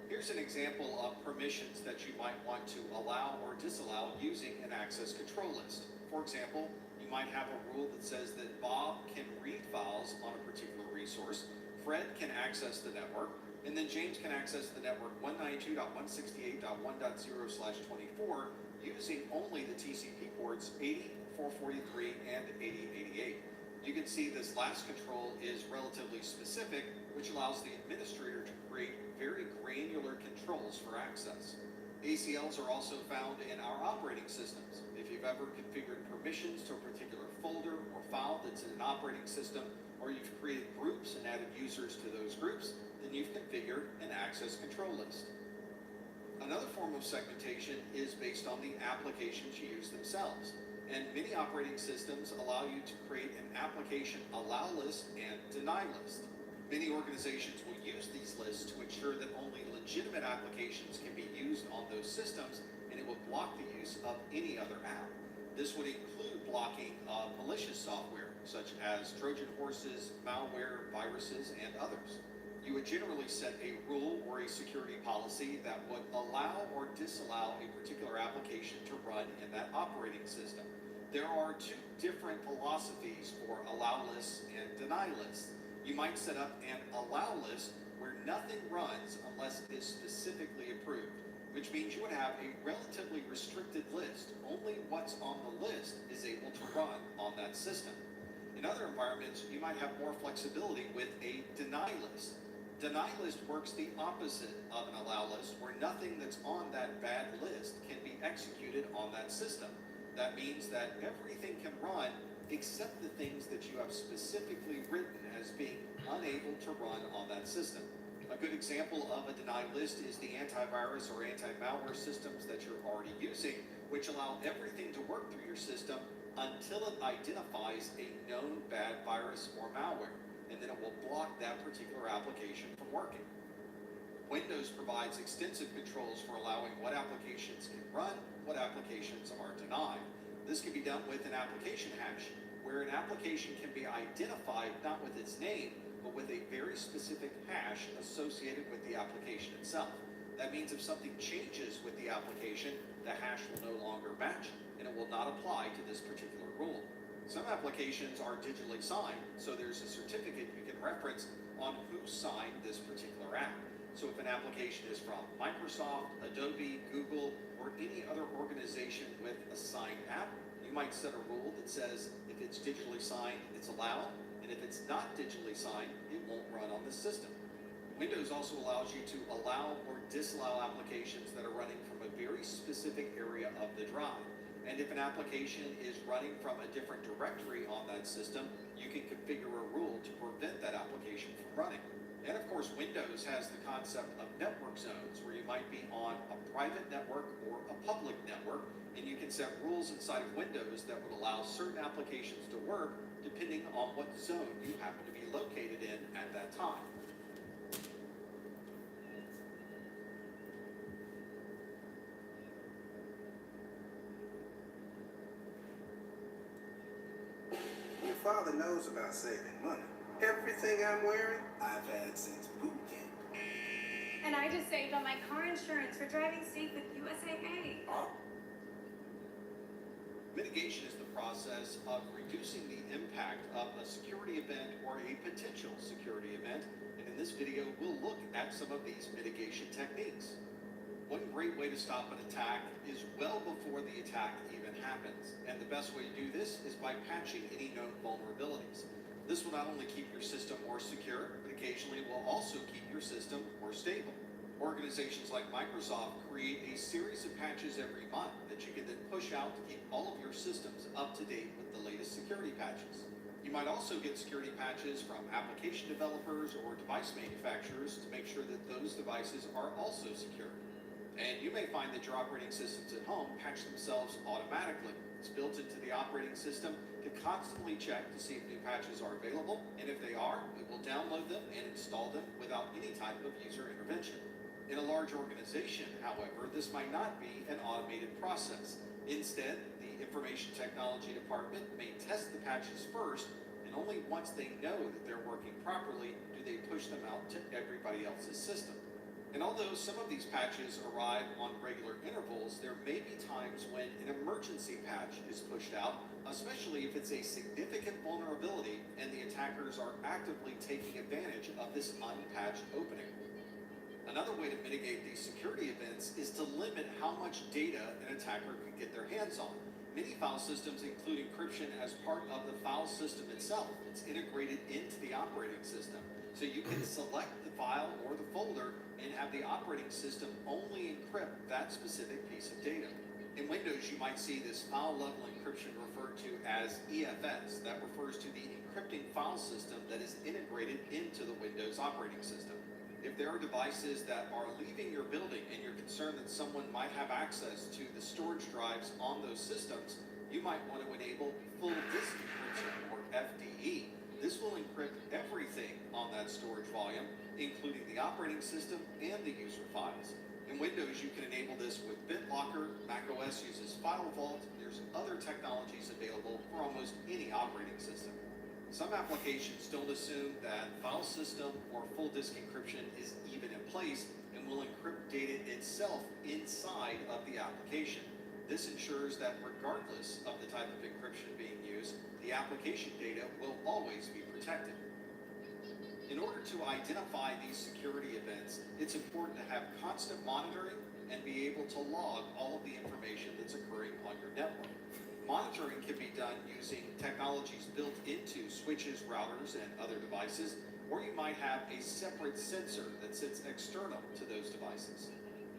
Here's an example of permissions that you might want to allow or disallow using an access control list. For example, you might have a rule that says that Bob can read files on a particular resource, Fred can access the network, and then James can access the network 192.168.1.0/24 using only the TCP ports 80, 443, and 8088. You can see this last control is relatively specific, which allows the administrator to create very granular controls for access. ACLs are also found in our operating systems. If you've ever configured permissions to a particular folder or file that's in an operating system, or you've created groups and added users to those groups, then you've configured an access control list. Another form of segmentation is based on the applications you use themselves. And many operating systems allow you to create an application allow list and deny list. Many organizations will use these lists to ensure that only legitimate applications can be used on those systems, and it will block the use of any other app. This would include blocking of malicious software, such as Trojan horses, malware, viruses, and others. You would generally set a rule or a security policy that would allow or disallow a particular application to run in that operating system. There are two different philosophies for allow lists and deny lists. You might set up an allow list where nothing runs unless it is specifically approved, which means you would have a relatively restricted list. Only what's on the list is able to run on that system. In other environments, you might have more flexibility with a deny list. Deny list works the opposite of an allow list, where nothing that's on that bad list can be executed on that system. That means that everything can run except the things that you have specifically written as being unable to run on that system. A good example of a deny list is the antivirus or anti-malware systems that you're already using, which allow everything to work through your system until it identifies a known bad virus or malware, and then it will block that particular application from working. Windows provides extensive controls for allowing what applications can run, what applications are denied. This can be done with an application hash, where an application can be identified not with its name, but with a very specific hash associated with the application itself. That means if something changes with the application, the hash will no longer match, and it will not apply to this particular rule. Some applications are digitally signed, so there's a certificate you can reference on who signed this particular app. So if an application is from Microsoft, Adobe, Google, or any other organization with a signed app, you might set a rule that says if it's digitally signed, it's allowed, and if it's not digitally signed, it won't run on the system. Windows also allows you to allow or disallow applications that are running from a very specific area of the drive. And if an application is running from a different directory on that system, you can configure a rule to prevent that application from running. And of course, Windows has the concept of network zones, where you might be on a private network or a public network, and you can set rules inside of Windows that would allow certain applications to work depending on what zone you happen to be located in at that time. Your father knows about saving money. Everything I'm wearing, I've had since boot camp. And I just saved on my car insurance for driving safe with USAA. Mitigation is the process of reducing the impact of a security event or a potential security event. And in this video, we'll look at some of these mitigation techniques. One great way to stop an attack is well before the attack even happens. And the best way to do this is by patching any known vulnerabilities. This will not only keep your system more secure, but occasionally will also keep your system more stable. Organizations like Microsoft create a series of patches every month that that you can then push out to keep all of your systems up to date with the latest security patches. You might also get security patches from application developers or device manufacturers to make sure that those devices are also secure. And you may find that your operating systems at home patch themselves automatically. It's built into the operating system to constantly check to see if new patches are available, and if they are, it will download them and install them without any type of user intervention. In a large organization, however, this might not be an automated process. Instead, the information technology department may test the patches first, and only once they know that they're working properly do they push them out to everybody else's system. And although some of these patches arrive on regular intervals, there may be times when an emergency patch is pushed out, especially if it's a significant vulnerability and the attackers are actively taking advantage of this unpatched opening. Another way to mitigate these security events is to limit how much data an attacker can get their hands on. Many file systems include encryption as part of the file system itself. It's integrated into the operating system. So you can select the file or the folder and have the operating system only encrypt that specific piece of data. In Windows, you might see this file level encryption referred to as EFS. That refers to the encrypting file system that is integrated into the Windows operating system. If there are devices that are leaving your building and you're concerned that someone might have access to the storage drives on those systems, you might want to enable full disk encryption, or FDE. This will encrypt everything on that storage volume, including the operating system and the user files. In Windows, you can enable this with BitLocker. macOS uses File Vault. There's other technologies available for almost any operating system. Some applications don't assume that file system or full disk encryption is even in place and will encrypt data itself inside of the application. This ensures that regardless of the type of encryption being used, the application data will always be protected. In order to identify these security events, it's important to have constant monitoring and be able to log all of the information that's occurring on your network. Monitoring can be done using technologies built into switches, routers, and other devices, or you might have a separate sensor that sits external to those devices.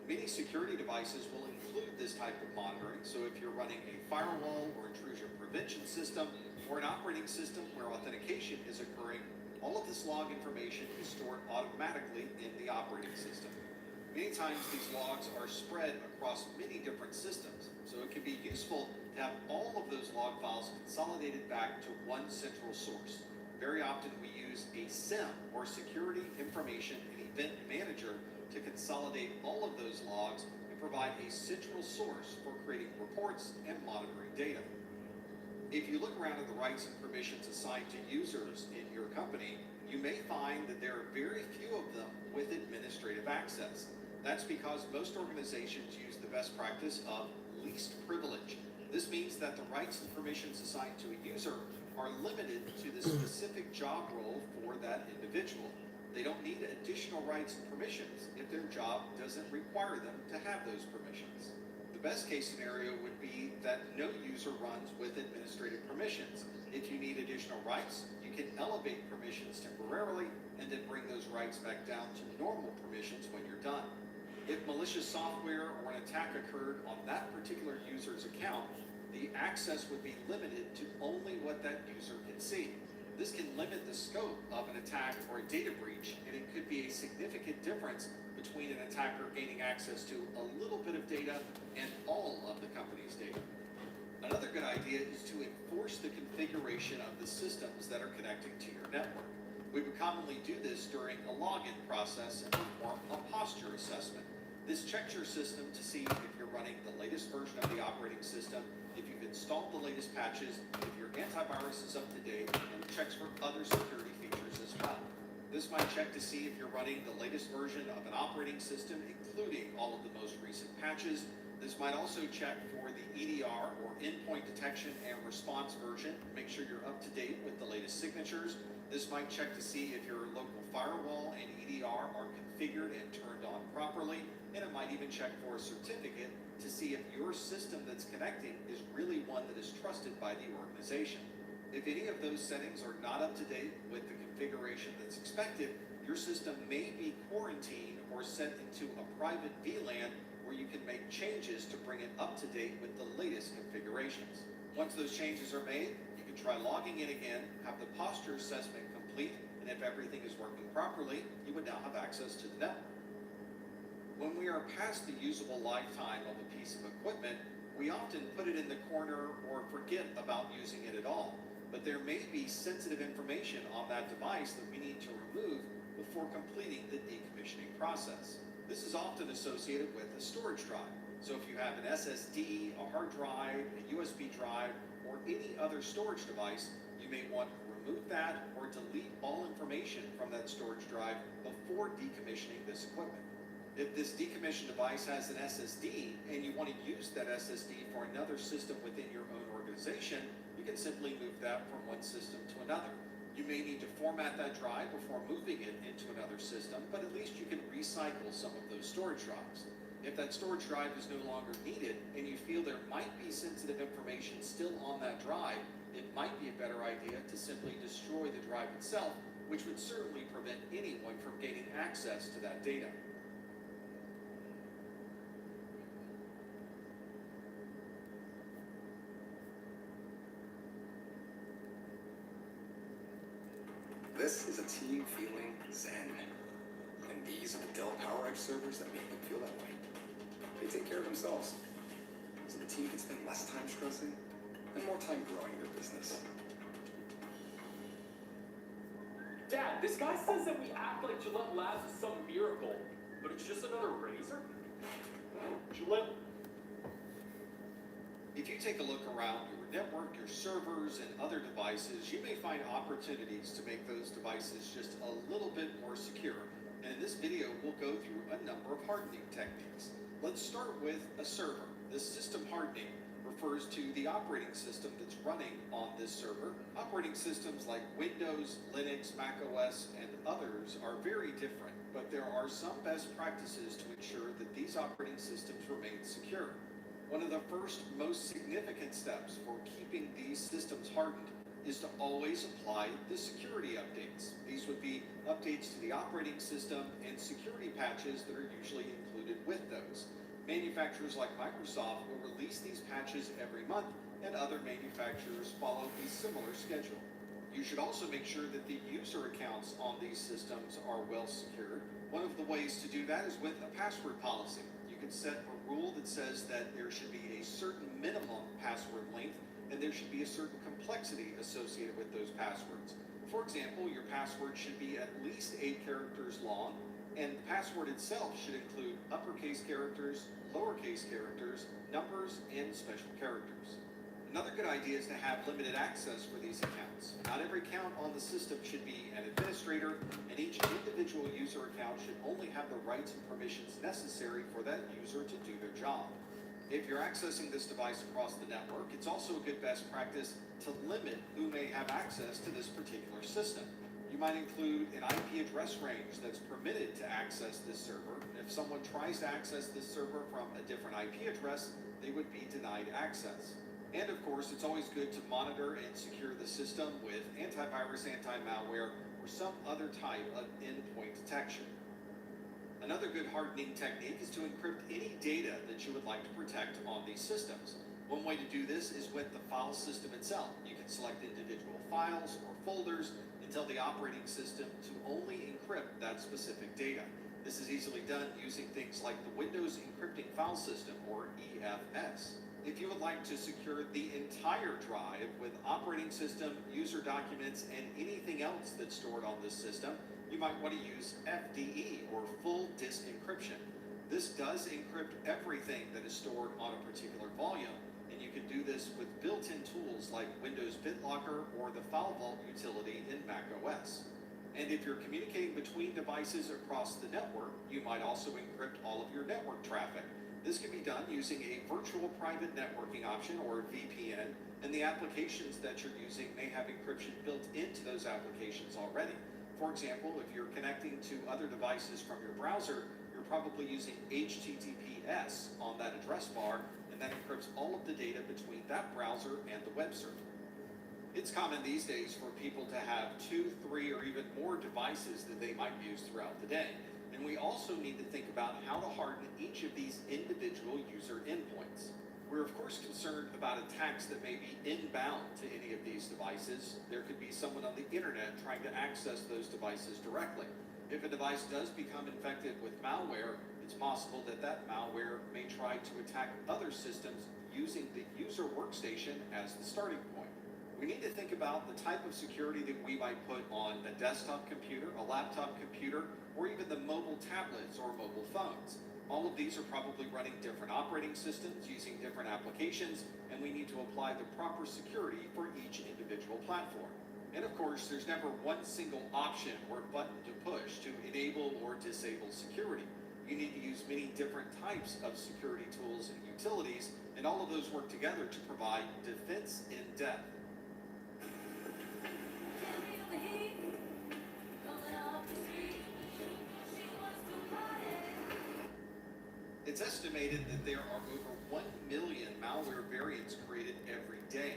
Many security devices will include this type of monitoring, so if you're running a firewall or intrusion prevention system, or an operating system where authentication is occurring, all of this log information is stored automatically in the operating system. Many times these logs are spread across many different systems, so it can be useful to have all of those log files consolidated back to one central source. Very often we use a SIEM, or Security Information and Event Manager, to consolidate all of those logs and provide a central source for creating reports and monitoring data. If you look around at the rights and permissions assigned to users in your company, you may find that there are very few of them with administrative access. That's because most organizations use the best practice of least privilege. This means that the rights and permissions assigned to a user are limited to the specific job role for that individual. They don't need additional rights and permissions if their job doesn't require them to have those permissions. The best case scenario would be that no user runs with administrative permissions. If you need additional rights, you can elevate permissions temporarily and then bring those rights back down to normal permissions when you're done. If malicious software or an attack occurred on that particular user's account, the access would be limited to only what that user can see. This can limit the scope of an attack or a data breach, and it could be a significant difference between an attacker gaining access to a little bit of data and all of the company's data. Another good idea is to enforce the configuration of the systems that are connecting to your network. We would commonly do this during a login process and perform a posture assessment. This checks your system to see if you're running the latest version of the operating system, if you've installed the latest patches, if your antivirus is up to date, and it checks for other security features as well. This might check to see if you're running the latest version of an operating system, including all of the most recent patches. This might also check for the EDR, or endpoint detection and response version, make sure you're up to date with the latest signatures. This might check to see if your local firewall and EDR are configured and turned on properly, and it might even check for a certificate to see if your system that's connecting is really one that is trusted by the organization. If any of those settings are not up to date with the configuration that's expected, your system may be quarantined or sent into a private VLAN where you can make changes to bring it up to date with the latest configurations. Once those changes are made, you can try logging in again, have the posture assessment complete, and if everything is working properly, you would now have access to the network. When we are past the usable lifetime of a piece of equipment, we often put it in the corner or forget about using it at all. But there may be sensitive information on that device that we need to remove before completing the decommissioning process. This is often associated with a storage drive. So if you have an SSD, a hard drive, a USB drive, or any other storage device, you may want to remove that or delete all information from that storage drive before decommissioning this equipment. If this decommissioned device has an SSD and you want to use that SSD for another system within your own organization, you can simply move that from one system to another. You may need to format that drive before moving it into another system, but at least you can recycle some of those storage drives. If that storage drive is no longer needed and you feel there might be sensitive information still on that drive, it might be a better idea to simply destroy the drive itself, which would certainly prevent anyone from gaining access to that data. This is a team feeling zen. And these are the Dell PowerEdge servers that make them feel that way. They take care of themselves. So the team can spend less time stressing and more time growing their business. Dad, this guy says that we act like Gillette Labs is some miracle, but it's just another razor? Gillette. If you take a look around your network, your servers, and other devices, you may find opportunities to make those devices just a little bit more secure. And in this video, we'll go through a number of hardening techniques. Let's start with a server. This system hardening refers to the operating system that's running on this server. Operating systems like Windows, Linux, Mac OS, and others are very different, but there are some best practices to ensure that these operating systems remain secure. One of the first most significant steps for keeping these systems hardened is to always apply the security updates. These would be updates to the operating system and security patches that are usually included with those. Manufacturers like Microsoft will release these patches every month, and other manufacturers follow a similar schedule. You should also make sure that the user accounts on these systems are well secured. One of the ways to do that is with a password policy. You can set a rule that says that there should be a certain minimum password length and there should be a certain complexity associated with those passwords. For example, your password should be at least 8 characters long, and the password itself should include uppercase characters, lowercase characters, numbers, and special characters. Another good idea is to have limited access for these accounts. Not every account on the system should be an administrator, and each individual user account should only have the rights and permissions necessary for that user to do their job. If you're accessing this device across the network, it's also a good best practice to limit who may have access to this particular system. You might include an IP address range that's permitted to access this server. If someone tries to access this server from a different IP address, they would be denied access. And of course, it's always good to monitor and secure the system with antivirus, anti-malware, or some other type of endpoint detection. Another good hardening technique is to encrypt any data that you would like to protect on these systems. One way to do this is with the file system itself. You can select individual files or folders and tell the operating system to only encrypt that specific data. This is easily done using things like the Windows Encrypting File System, or EFS. If you would like to secure the entire drive with operating system, user documents, and anything else that's stored on this system, you might want to use FDE, or full disk encryption. This does encrypt everything that is stored on a particular volume, and you can do this with built-in tools like Windows BitLocker or the FileVault utility in Mac OS. And if you're communicating between devices across the network, you might also encrypt all of your network traffic. This can be done using a virtual private networking option, or VPN, and the applications that you're using may have encryption built into those applications already. For example, if you're connecting to other devices from your browser, you're probably using HTTPS on that address bar, and that encrypts all of the data between that browser and the web server. It's common these days for people to have 2, 3, or even more devices that they might use throughout the day. And we also need to think about how to harden each of these individual user endpoints. We're of course concerned about attacks that may be inbound to any of these devices. There could be someone on the internet trying to access those devices directly. If a device does become infected with malware, it's possible that that malware may try to attack other systems using the user workstation as the starting point. We need to think about the type of security that we might put on a desktop computer, a laptop computer, or even the mobile tablets or mobile phones. All of these are probably running different operating systems, using different applications, and we need to apply the proper security for each individual platform. And of course, there's never one single option or button to push to enable or disable security. You need to use many different types of security tools and utilities, and all of those work together to provide defense in depth. It's estimated that there are over 1 million malware variants created every day.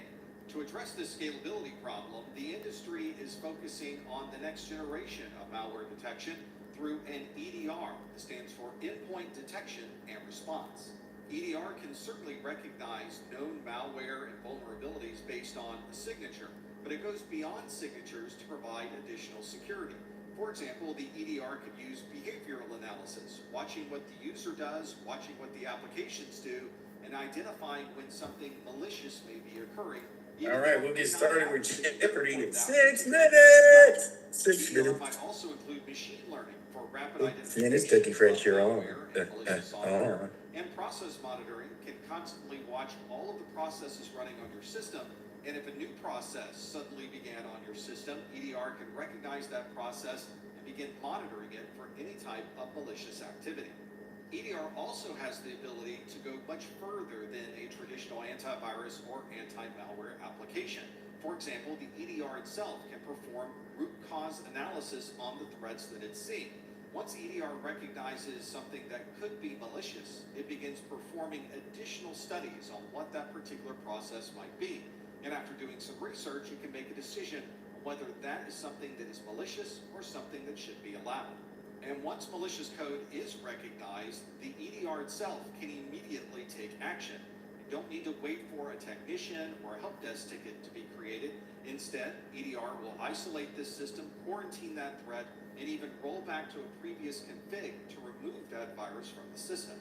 To address this scalability problem, the industry is focusing on the next generation of malware detection through an EDR, that stands for Endpoint Detection and Response. EDR can certainly recognize known malware and vulnerabilities based on a signature, but it goes beyond signatures to provide additional security. For example, the EDR could use behavioral analysis, watching what the user does, watching what the applications do, and identifying when something malicious may be occurring. All right, we'll get started with Jeopardy in 6 minutes. 6 minutes. EDR might also include machine learning for rapid identification. Minutes took you fresh your own. And process monitoring can constantly watch all of the processes running on your system. And if a new process suddenly began on your system, EDR can recognize that process and begin monitoring it for any type of malicious activity. EDR also has the ability to go much further than a traditional antivirus or anti-malware application. For example, the EDR itself can perform root cause analysis on the threats that it's seeing. Once EDR recognizes something that could be malicious, it begins performing additional studies on what that particular process might be. And after doing some research, you can make a decision on whether that is something that is malicious or something that should be allowed. And once malicious code is recognized, the EDR itself can immediately take action. You don't need to wait for a technician or a help desk ticket to be created. Instead, EDR will isolate this system, quarantine that threat, and even roll back to a previous config to remove that virus from the system.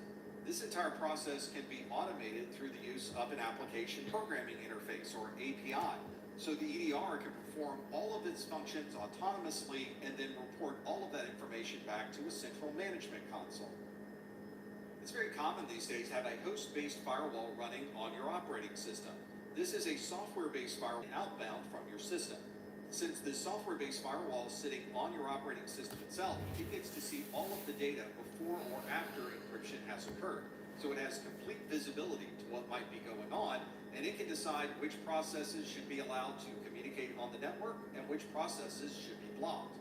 This entire process can be automated through the use of an application programming interface, or API, so the EDR can perform all of its functions autonomously and then report all of that information back to a central management console. It's very common these days to have a host-based firewall running on your operating system. This is a software-based firewall outbound from your system. Since this software-based firewall is sitting on your operating system itself, it gets to see all of the data before or after encryption has occurred. So it has complete visibility to what might be going on, and it can decide which processes should be allowed to communicate on the network and which processes should be blocked.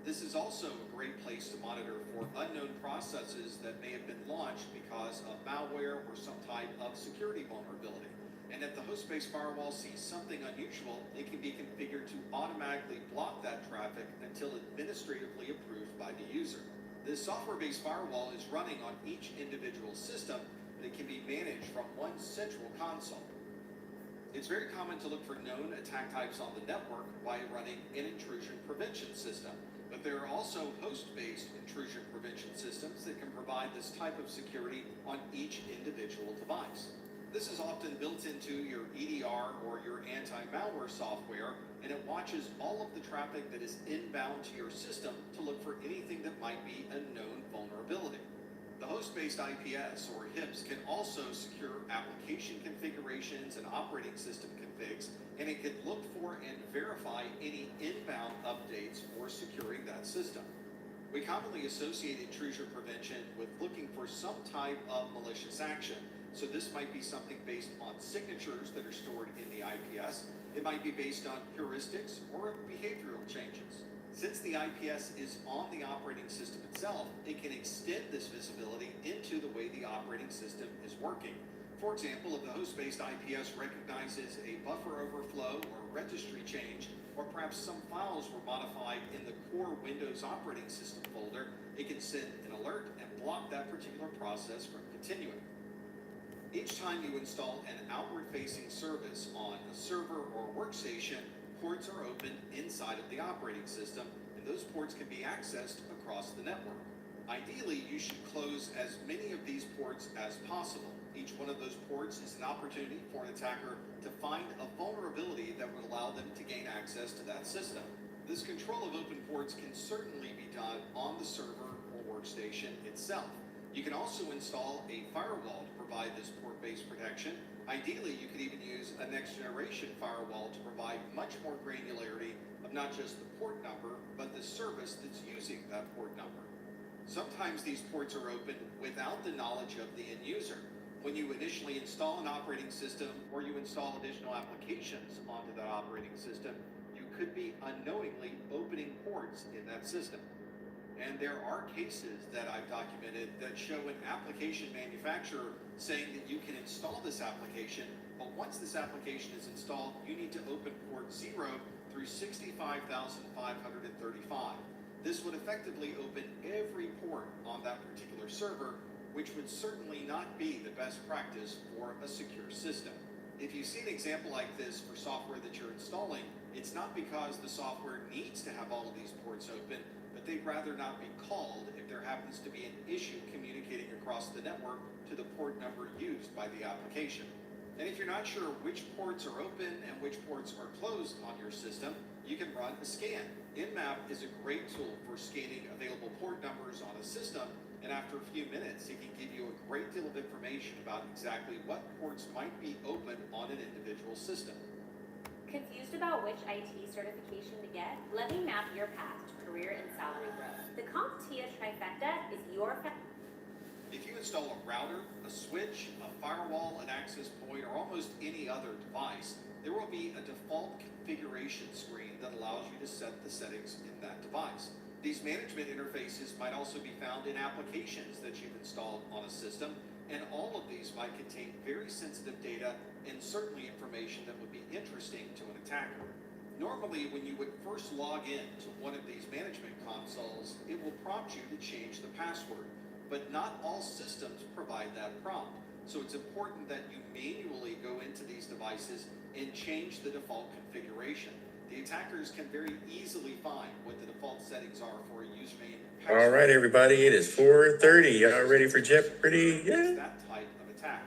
This is also a great place to monitor for unknown processes that may have been launched because of malware or some type of security vulnerability. And if the host-based firewall sees something unusual, it can be configured to automatically block that traffic until administratively approved by the user. This software-based firewall is running on each individual system, but it can be managed from one central console. It's very common to look for known attack types on the network by running an intrusion prevention system, but there are also host-based intrusion prevention systems that can provide this type of security on each individual device. This is often built into your EDR or your anti-malware software, and it watches all of the traffic that is inbound to your system to look for anything that might be a known vulnerability. The host-based IPS or HIPS can also secure application configurations and operating system configs, and it can look for and verify any inbound updates for securing that system. We commonly associate intrusion prevention with looking for some type of malicious action. So this might be something based on signatures that are stored in the IPS. It might be based on heuristics or behavioral changes. Since the IPS is on the operating system itself, it can extend this visibility into the way the operating system is working. For example, if the host-based IPS recognizes a buffer overflow or registry change, or perhaps some files were modified in the core Windows operating system folder, it can send an alert and block that particular process from continuing. Each time you install an outward-facing service on a server or workstation, ports are opened inside of the operating system, and those ports can be accessed across the network. Ideally, you should close as many of these ports as possible. Each one of those ports is an opportunity for an attacker to find a vulnerability that would allow them to gain access to that system. This control of open ports can certainly be done on the server or workstation itself. You can also install a firewall to provide this port-based protection. Ideally, you could even use a next-generation firewall to provide much more granularity of not just the port number, but the service that's using that port number. Sometimes these ports are opened without the knowledge of the end user. When you initially install an operating system or you install additional applications onto that operating system, you could be unknowingly opening ports in that system. And there are cases that I've documented that show an application manufacturer saying that you can install this application, but once this application is installed, you need to open port 0 through 65,535. This would effectively open every port on that particular server, which would certainly not be the best practice for a secure system. If you see an example like this for software that you're installing, it's not because the software needs to have all of these ports open, but they'd rather not be called if there happens to be an issue communicating across the network to the port number used by the application. And if you're not sure which ports are open and which ports are closed on your system, you can run a scan. Nmap is a great tool for scanning available port numbers on a system, and after a few minutes, it can give you a great deal of information about exactly what ports might be open on an individual system. Confused about which IT certification to get? Let me map your path to career and salary growth. The CompTIA trifecta is your If you install a router, a switch, a firewall, an access point, or almost any other device, there will be a default configuration screen that allows you to set the settings in that device. These management interfaces might also be found in applications that you've installed on a system, and all of these might contain very sensitive data and certainly information that would be interesting to an attacker. Normally, when you would first log in to one of these management consoles, it will prompt you to change the password, but not all systems provide that prompt. So it's important that you manually go into these devices and change the default configuration. The attackers can very easily find what the default settings are for a username and password. All right, everybody, it is 4:30. Y'all ready for Jeopardy? Yeah. That type of attack.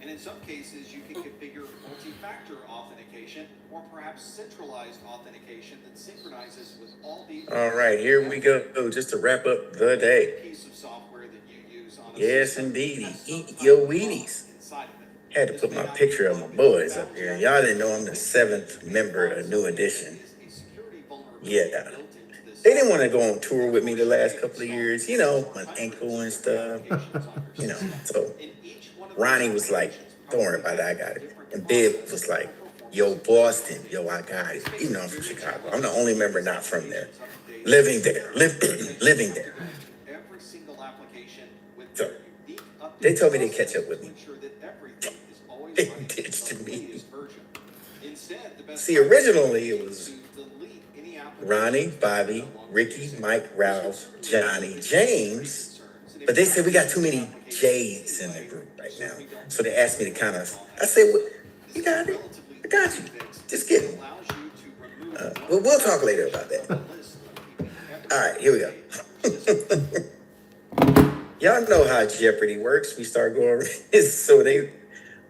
And in some cases, you can configure multi-factor authentication or perhaps centralized authentication that synchronizes with all the... All right, here we go. Just to wrap up the day. piece of software that you use on a Yes, system indeed. has Eat some your type of Wheaties. prompt inside of it. Had to put my picture of my boys up here. Y'all didn't know I'm the 7th member of New Edition. Yeah. They didn't want to go on tour with me the last couple of years, you know, my ankle and stuff, you know. So Ronnie was like, don't worry about it, I got it. And Bibb was like, yo, Boston, yo, I got it. Even though I'm from Chicago. I'm the only member not from there. Living there. Living there. Every single application with So, their unique updates they told me they'd catch up with me. to ensure that everything is always They running ditched on the me. latest version. Instead, the best See, originally it was to delete any application Ronnie, Bobby, Ricky, Mike, Ralph, Johnny, James. But they said we got too many J's in the group right now. So they asked me to kind of, I said, well, you got it. I got you. Just kidding. We'll talk later about that. All right, here we go. Y'all know how Jeopardy works. We start going, so they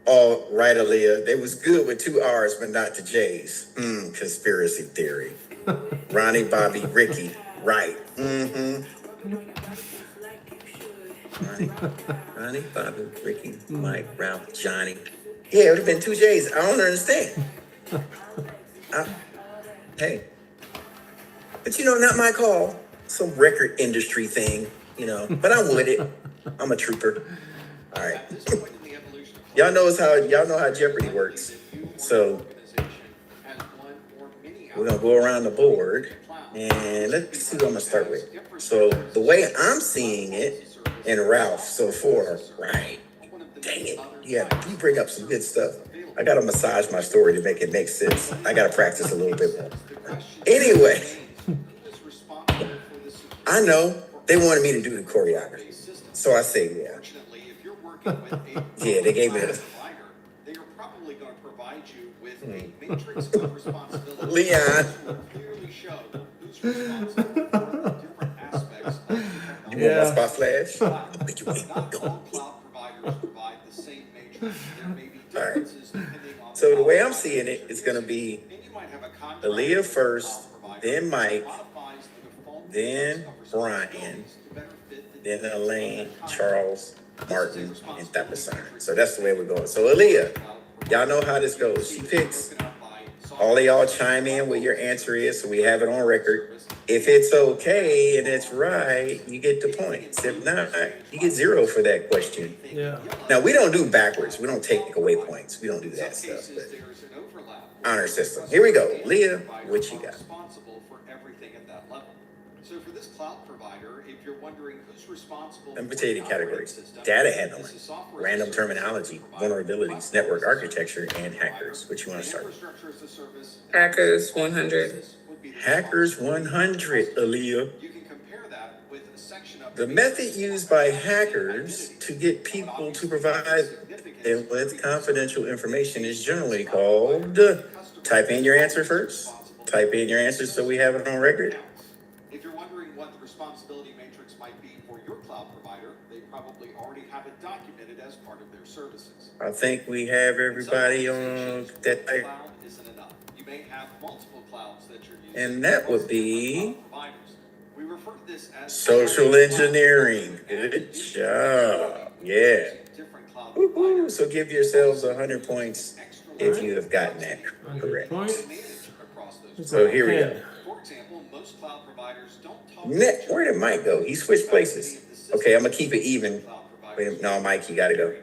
all right, Aaliyah. They was good with 2 R's, but not the J's. Conspiracy theory. Ronnie, Bobby, Ricky, right. Ronnie, Bobby, Ricky, Mike, Ralph, Johnny. Yeah, it would have been 2 J's. I don't understand. Hey. But you know, not my call. Some record industry thing, you know. But I'm with it. I'm a trooper. All right. Y'all know how Jeopardy works. So we're gonna go around the board and let's see what I'm gonna start with. So the way I'm seeing it, and Ralph, so 4, right? Dang it. Yeah, you bring up some good stuff. I gotta massage my story to make it make sense. I gotta practice a little bit more. Anyway, I know they wanted me to do the choreography, so I say yeah. Yeah, they gave me a They are probably going to provide you with a matrix of responsibilities Leon. that will clearly show who's responsible for different aspects of the technology. You want my spot flash? Not all cloud providers provide the same matrix. There may be differences depending on So the way I'm seeing it, it's gonna be and you might have a contract Aaliyah with a first, cloud provider then Mike, that modifies the default then matrix of Brian, responsibilities to better fit the then Elaine, Charles, Martin, and Thapasine. So that's the way we're going. So Aaliyah, y'all know how this goes. She picks. All of y'all chime in what your answer is, so we have it on record. If it's okay and it's right, you get the points. If not, you get 0 for that question. Yeah. Now, we don't do backwards. We don't take away points. We don't do that stuff. But honor system. Here we go. Leah, what you got? Responsible for everything at that level. So for this cloud provider, if you're wondering who's responsible, Let me tell you the categories. Data handling, random terminology, vulnerabilities, network architecture, and hackers. What you want to start with? Hackers 100. Hackers 100, Aaliyah. You can compare that with a section of The method used by hackers to get people to provide them with confidential information is generally called. Type in your answer first. Type in your answer so we have it on record. If you're wondering what the responsibility matrix might be for your cloud provider, they probably already have it documented as part of their services. I think we have everybody on that type. Cloud isn't enough. You may have multiple clouds that you're using. And that would be We refer to this as social engineering. Good job. Yeah. Woo-hoo. So give yourselves 100 points if you have gotten that correct. So here we go. For example, most cloud providers don't talk Where did Mike go? He switched places. Okay, I'm gonna keep it even. Wait, no, Mike, you gotta go.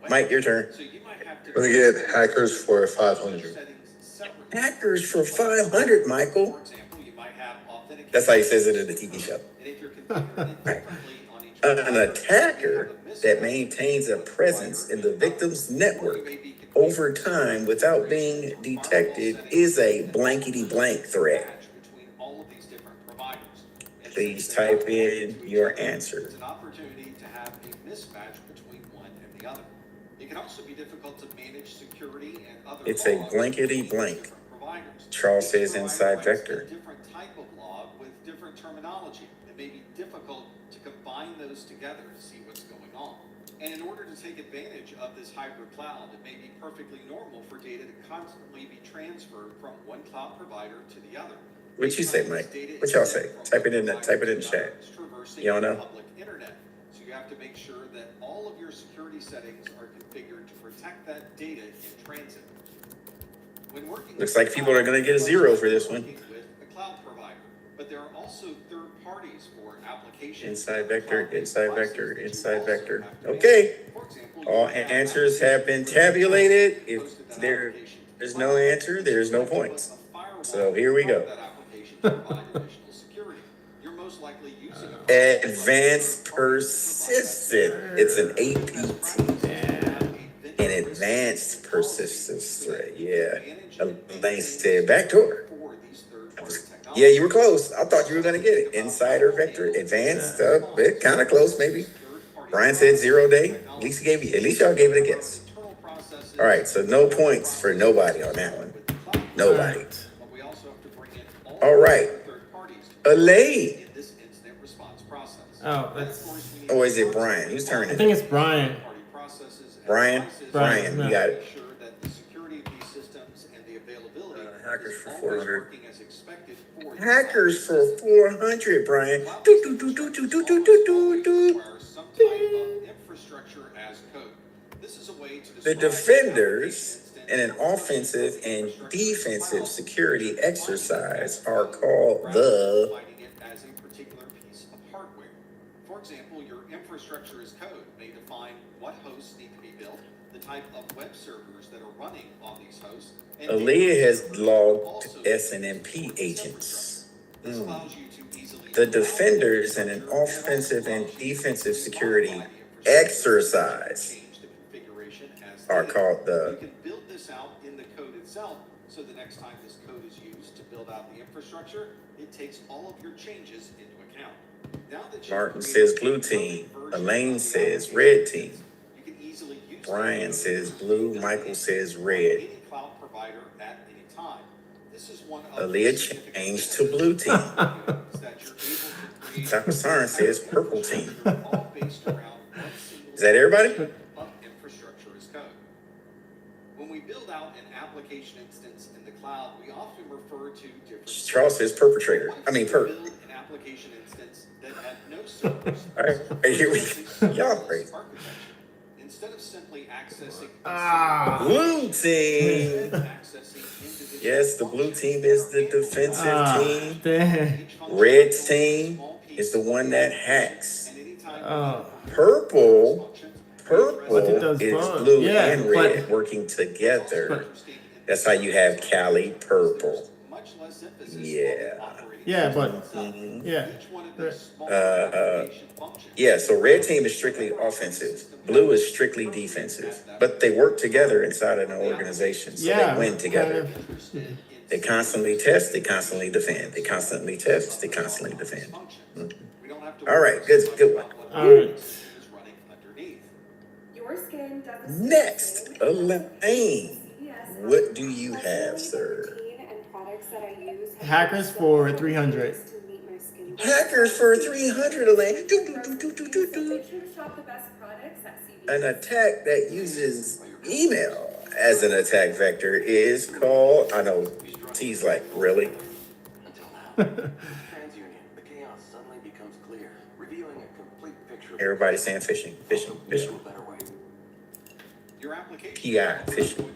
Mike, your turn. Let me get hackers for 500. Hackers for 500, Michael. That's how he says it in the TV show. Right. An attacker that maintains a presence in the victim's network over time without being detected is a blankety blank threat. Please type in your answer. It's an opportunity to have a mismatch between one and the other. It can also be difficult to manage security and other It's a logs blankety between blank. different providers. Charles says Each inside provider vector. writes a different type of log with different terminology. It may be difficult to combine those together to see what's going on. And in order to take advantage of this hybrid cloud, it may be perfectly normal for data to constantly be transferred from one cloud provider to the other. What you say, Mike? What y'all say? Type it in the chat. Y'all know? Public internet. So you have to make sure that all of your security settings are configured to protect that data in transit. When working Looks like people are gonna get a 0 for this one. with a cloud provider, but there are also third parties for applications. Inside vector, inside vector, inside vector. Okay. All answers have been tabulated. If there is no answer, there's no points. So here we go. Advanced persistent. It's an APT. An advanced persistence threat. Yeah. Elaine said backdoor. Yeah, you were close. I thought you were gonna get it. Insider vector, advanced, bit kind of close, maybe. Brian said 0 day. At least y'all gave it a guess. All right, so no points for nobody on that one. Nobody. All right. Elaine. Oh, that's. Or is it Brian? Whose turn I is think it? it's Brian. Brian? Brian, no. you got it. That the security of these systems and the availability Hackers for always 400. working as expected for you. Hackers for 400, Brian. Do, do, do, do, do, do, do, do, do, do. Some type of infrastructure as code. This is a way to The describe defenders in an offensive and defensive security exercise are called the. defining it as a particular piece of hardware. For example, your infrastructure as code may define what hosts need to be built, the type of web servers that are running on these hosts. And Aaliyah has logged SNMP agents. The defenders in an offensive and defensive security exercise are called the. this out in the code itself, so the next time this code is used to build out the infrastructure, it takes all of your changes into account. Now that Martin says blue team. Elaine says red team. you can easily use Brian says blue. Michael says red. any cloud provider at any time. This is one of Aaliyah changed to blue team. Dr. Sarin says purple team. all based around one single Is that everybody? of infrastructure as code. When we build out an application instance in the cloud, we often refer to different. Charles says perpetrator. I mean perp. Build an application instance that had no servers. All right, here we go. Y'all crazy. Instead of simply accessing Blue team. Yes, the blue team is the defensive team. Dang. Red team is the one that hacks. Purple But it does is both. blue Yeah, and red working together. That's how you have Cali purple. Yeah. Yeah, but yeah. Yeah, so red team is strictly offensive. Blue is strictly defensive. But they work together inside an organization, so Yeah, they win together. kind of. They constantly test, they constantly defend. They constantly test, they constantly defend. All right, good one. All right. Your skin doesn't. Next, Elaine. What do you have, sir? And products that I use. Hackers for 300. Hackers for 300, Elaine. Shop the best products at An attack that uses email as an attack vector is called, I know, T's like, really? TransUnion, the chaos suddenly becomes clear, revealing a complete picture of Everybody saying phishing. your application. PI, phishing.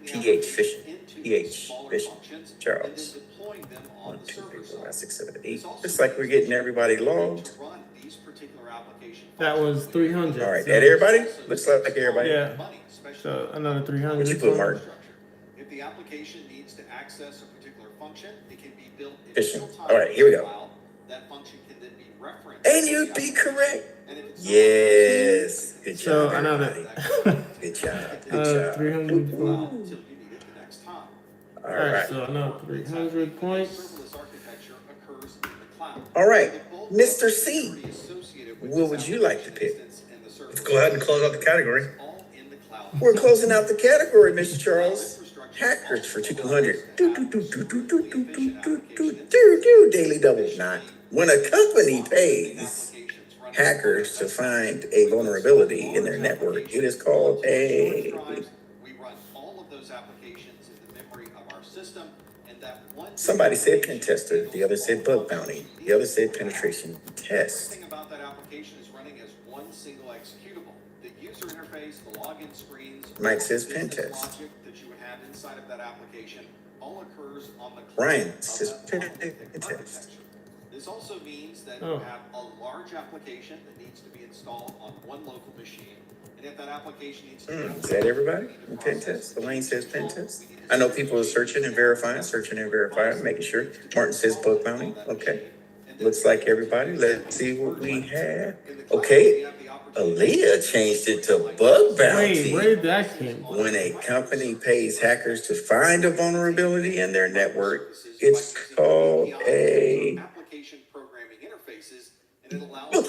PH, phishing. PH, phishing. Charles. 1, 2, 3, 4, 5, 6, 7, 8. Looks like we're getting everybody logged. That was 300. All right, so- that everybody? Looks like everybody. Yeah. So another 300. What'd you put, Mark? If the application needs to access a particular function, it can be built in Phishing. real time. All right, here we go. While that function can then be referenced. And you'd be correct. Yes. Good So job, another. everybody. Good job. Good job. 300 points. Until you need it the next time. All Alright, right. so another 300 points. Serverless architecture occurs in the cloud. All right. Mr. C, what would you like to pick? Let's go ahead and close out the category. We're closing out the category, Mr. Charles. Hackers for 200. Daily double. Not. When a company pays hackers to find a vulnerability in their network, it is called a... We run all of those applications in the memory of our system, and that one. Somebody said pen tester. The other said bug bounty. The other said penetration test. The thing about that application is running as one single executable. The user interface, the login screens, Mike says the pen business test. logic that you would have inside of that application all occurs on the cloud Ryan of says that pen monolithic test. architecture. This also means that Oh. you have a large application that needs to be installed on one local machine. And if that application needs to be Is that everybody? Pen test? Elaine says pen test. I know people are searching and verifying, making sure. Martin says bug bounty. Okay. Looks like everybody. Let's see what we have. Okay. Aaliyah changed it to bug bounty. Wait, where did that came from? When a company pays hackers to find a vulnerability in their network, it's called a... application programming interfaces, and it allows you to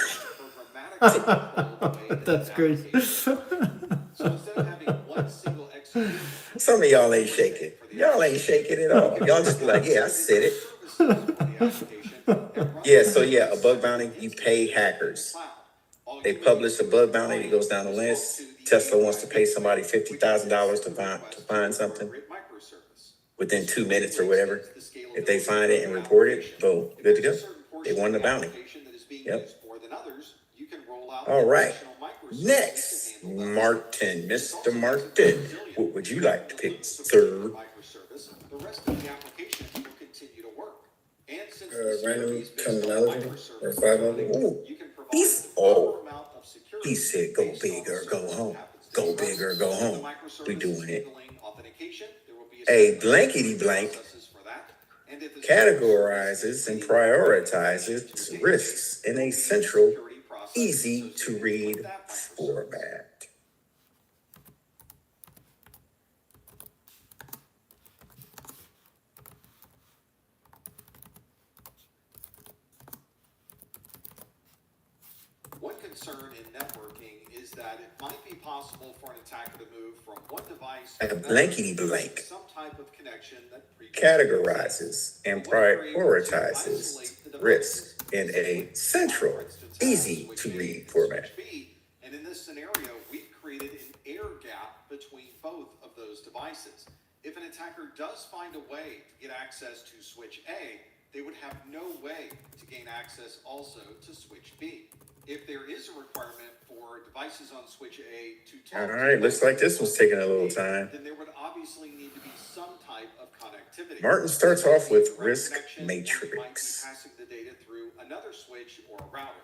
programmatically That's crazy. So instead of having one single execution, Some of y'all ain't shaking. Y'all ain't shaking at all. Y'all just be like, yeah, I said it. Yeah, so yeah, a bug bounty, you pay hackers. They publish a bug bounty, it goes down the list. Tesla wants to pay somebody $50,000 to find something within 2 minutes or whatever. If they find it and report it, boom, good to go. They won the bounty. Yep. All right. Next, Martin, Mr. Martin, what would you like to pick, sir? the rest of the application will continue to work. And since Random terminology or 500. Ooh, he said go big or go home. Go big or go home. We doing it. A blankety blank categorizes and prioritizes risks in a central, easy to read format. concern in networking is that it might be possible for an attacker to move from one device Like to a another blankety blank with some type of connection that categorizes and What if you're able to prioritizes isolate the risk devices? in a central, easy to read format. Switch B, and in this scenario, we've created an air gap between both of those devices. If an attacker does find a way to get access to switch A, they would have no way to gain access also to switch B. If there is a requirement for devices on switch A to talk All right, looks like this was taking a little to time. then there would obviously need to be some type of connectivity. Martin starts off with Direct risk connection, or you might be matrix. passing the data through another switch or a router.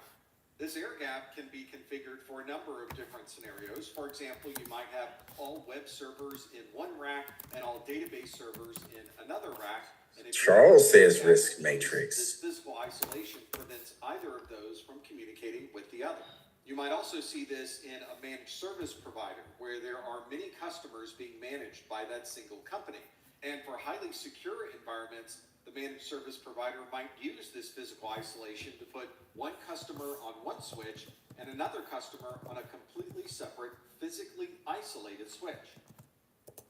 This air gap can be configured for a number of different scenarios. For example, you might have all web servers in one rack and all database servers in another rack. And if you Charles have says that, risk this matrix. physical isolation prevents either of those from communicating with the other. You might also see this in a managed service provider where there are many customers being managed by that single company. And for highly secure environments, the managed service provider might use this physical isolation to put one customer on one switch and another customer on a completely separate, physically isolated switch.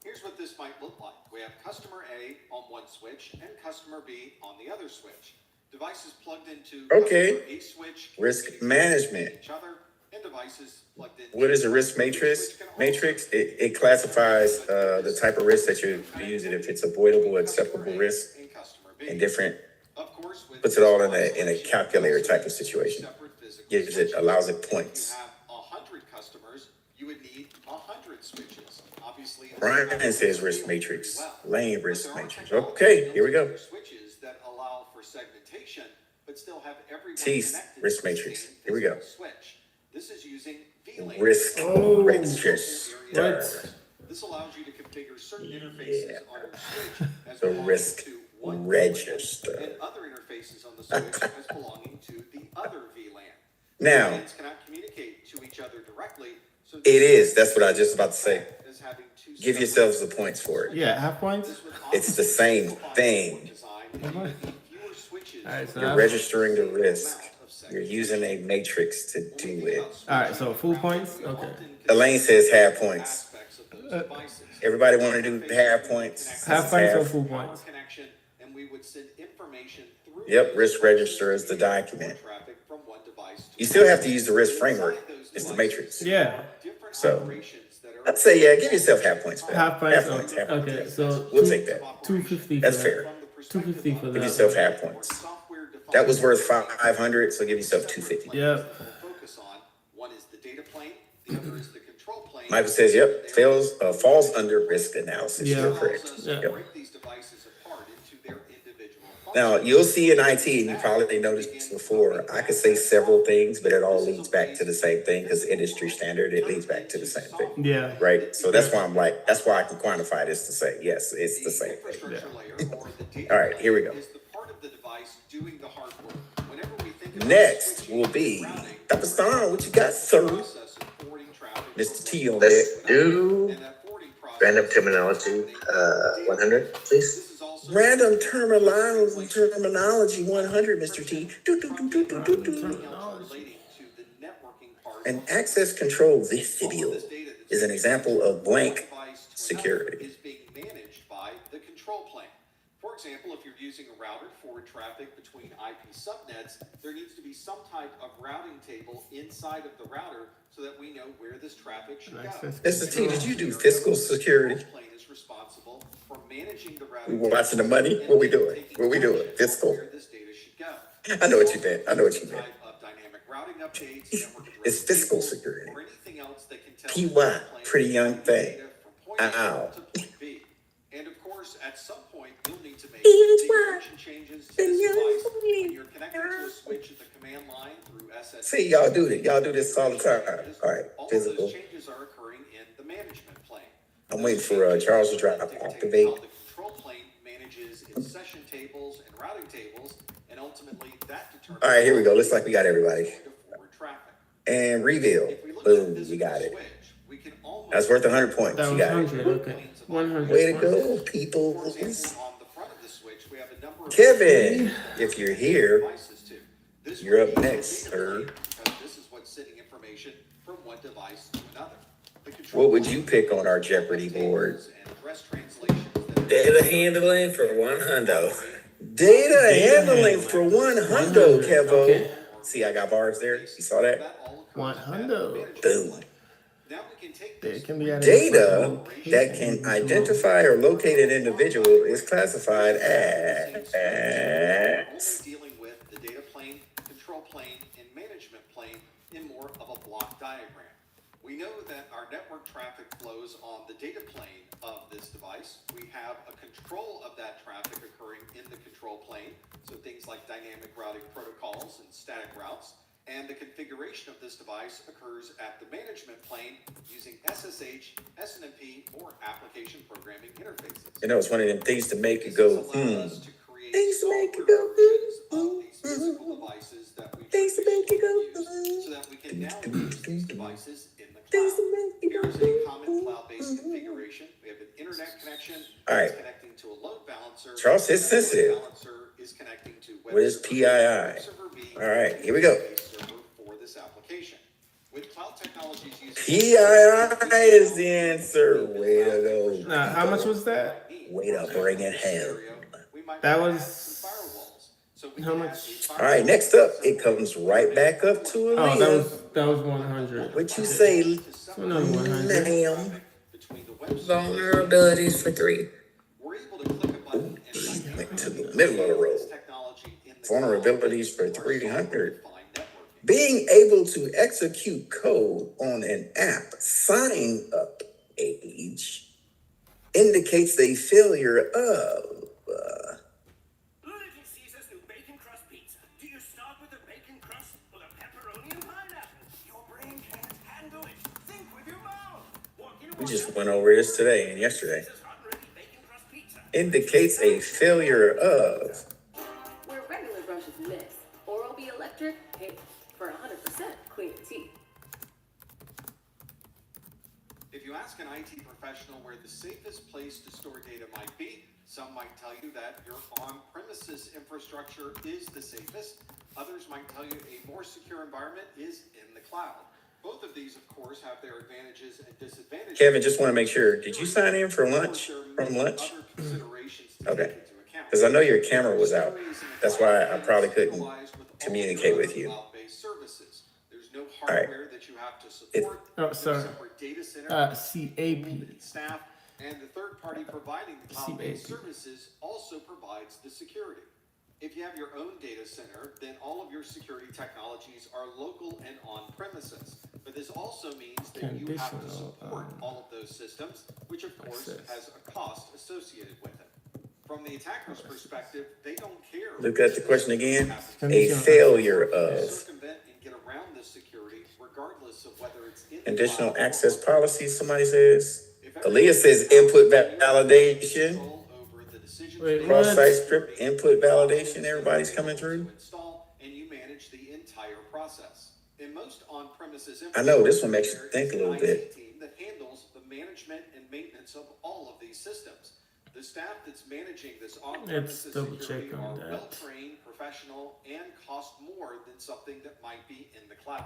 Here's what this might look like. We have customer A on one switch and customer B on the other switch. Devices plugged into customer A switch, Risk management. each other, and devices plugged in. What is a risk matrix? It classifies the type of risk that you're using, if it's avoidable, acceptable risk, and different. Puts it all in a calculator type of situation. Allows it points. If you have 100 customers, you would need 100 switches. Obviously, Brian says risk matrix. Lane risk matrix. Okay, here we go. Switches that allow for segmentation, but still have everyone Teeth connected risk to the matrix. same Here we go. physical switch. This is using VLAN. Risk register. This allows you to configure certain interfaces on your switch as The belonging risk to one register. and other interfaces on the switch as belonging to the other VLAN. Now, VLANs cannot communicate to each other directly, so it is. That's what I was just about to say. as having two Give yourselves the points for it. Yeah, half points. It's the same thing. fewer switches. All right, so You're registering the risk. You're using a matrix to do it. all right, so full points. Okay. Elaine says half points. Everybody want to do half points? Half points or full points? Connection, and we would send information through Yep, risk register is the document. traffic from one device to You still have to use the risk framework. It's the matrix. Yeah. So I'd say, yeah, give yourself half points for that. Half points. Half points. Okay, so We'll take that. 250. That's fair. 250 for Give that. yourself half points. That was worth 500, so give yourself 250. Yep. focus on. One is the data plane, the other is the control plane. Michael says, yep, falls under risk analysis. Yeah. You're correct. Yeah. Yep. Break these devices apart into their individual Now, you'll see in IT, and you probably noticed this before, I could say several things, but it all leads back to the same thing because industry standard, it leads back to the same thing. Yeah. Right? So that's why that's why I can quantify this to say, yes, it's the same thing. Yeah. All right, here we go. is the part of the device doing the hard work. Whenever we think about Next switching will be routing, Dr. Stein, what you got, sir? process of forwarding traffic Mr. T on Let's deck. do and that forwarding process random terminology, 100, please. This is also Random terminology 100, Mr. T. Do, do, do, do, do, do, do. relating to the networking part. An access control vestibule is an example of blank security. Is being managed by the control plane. For example, if you're using a router to forward traffic between IP subnets, there needs to be some type of routing table inside of the router so that we know where this traffic should go. Mr. T, did you do fiscal security? The plane is responsible for managing the We routing were watching the table money? and What we doing? taking What we doing? ownership of Fiscal? where this data should go. I know what you meant. I know what you meant. Type of dynamic routing updates, network It's address fiscal tables, security. or anything else that can tell PY, the plane pretty young thing. data from point A Ow. to point B. And of course, at some point, you'll need to make PY, configuration changes to this device when you're connected to a switch at the command line through SSH. See, y'all do it. Y'all do this all the time. All right, All of physical. those changes are occurring in the management plane. I'm waiting for Charles to drop activate. How the control plane manages its session tables and routing tables, and ultimately that determines. All right, here we go. Looks like we got everybody. To forward traffic. And reveal. If we look at Boom, this you got it. switch, we can almost That's worth 100 points. That You was got 100. it. Okay. 100. Way to points. go, people. For example, on the front of the switch, we have a number of Kevin, if you're here, devices too. This you're would up be the next, data sir. plane, because this is what sending information from one device to another. What would you pick on our Jeopardy board? And address translations that Data handling for $100. Data handling for $100, Kevo. Okay. See, I got bars there. You saw that? 100. Boom. now we can take There this can be Data that can identify or locate an individual is classified as dealing with the data plane, control plane, and management plane in more of a block diagram. We know that our network traffic flows on the data plane of this device. We have a control of that traffic occurring in the control plane, so things like dynamic routing protocols and static routes. And the configuration of this device occurs at the management plane using SSH, SNMP, or application programming interfaces. You know, it's one of them things to make it go, Things to make it go, Physical devices that we Things to make it go, so that we can now use these devices in the cloud. Here's a common cloud-based configuration. We have an internet connection. All right. Connecting to a load balancer. Charles is sensitive. Balancer is connecting to What is PII? All right, here we go. For this application. With cloud technologies using PII is the answer. Way to go. Now, how much was that? Way to bring it home. That was how much? All right, next up, it comes right back up to a Oh, that was 100. What you say, Another 100. ma'am? Vulnerabilities for 3. Went to the middle of the road. Vulnerabilities for 300. Being able to execute code on an app sign up page indicates a failure of Little Caesar's new bacon crust pizza. Do you start with the bacon crust or the pepperoni and pineapple? Your brain can't handle it. Think with your mouth. we just went over this today and yesterday. Indicates a failure of Where regular brushes miss, Oral-B Electric pays for 100% clean teeth. If you ask an IT professional where the safest place to store data might be, some might tell you that your on-premises infrastructure is the safest. Others might tell you a more secure environment is in the cloud. Both of these, of course, have their advantages and disadvantages. Kevin, just want to make sure. Did you sign in for lunch? From lunch? Okay. Because I know your camera was out. That's why I probably couldn't communicate with you. All right. Oh, sorry. CAP. Staff and the third party providing the cloud-based services also provides the security. If you have your own data center, then all of your security technologies are local and on premises. But this also means that you have to support all of those systems, which of course has a cost associated with it. From the attacker's perspective, they don't care. Look at the question again. A failure of Circumvent and get around this security, regardless of whether it's in conditional access policies, somebody says. Aaliyah says input validation. Wait, Cross-site script input validation. Everybody's coming through. Install and you manage the entire process. In most on-premises I know this one makes you think a little bit. team that handles the management and maintenance of all of these systems. The staff that's managing this on-premises security are well-trained, professional, and cost more than something that might be in the cloud.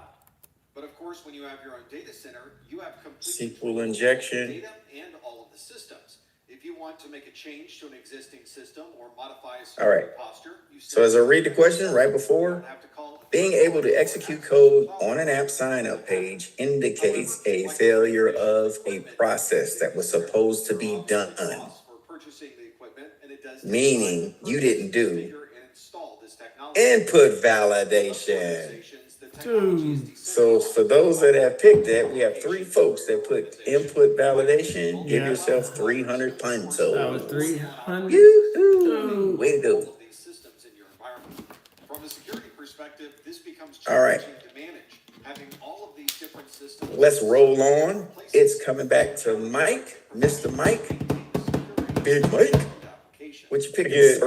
But of course, when you have your own data center, you have complete SQL injection. data and all of the systems. If you want to make a change to an existing system or modify a All right. posture, you So as I read the question right before, being able to execute code on an app sign-up page indicates a failure of a process that was supposed to be done. Meaning you didn't do input validation. So for those that have picked that, we have 3 folks that put input validation. Give yourself 300 puntos. That was 300. Yoo-hoo. Way to go. From a security perspective, this becomes All right. challenging to manage. Having all of these different systems. Let's roll on. It's coming back to Mike, Mr. Mike, Big Mike. What you picking?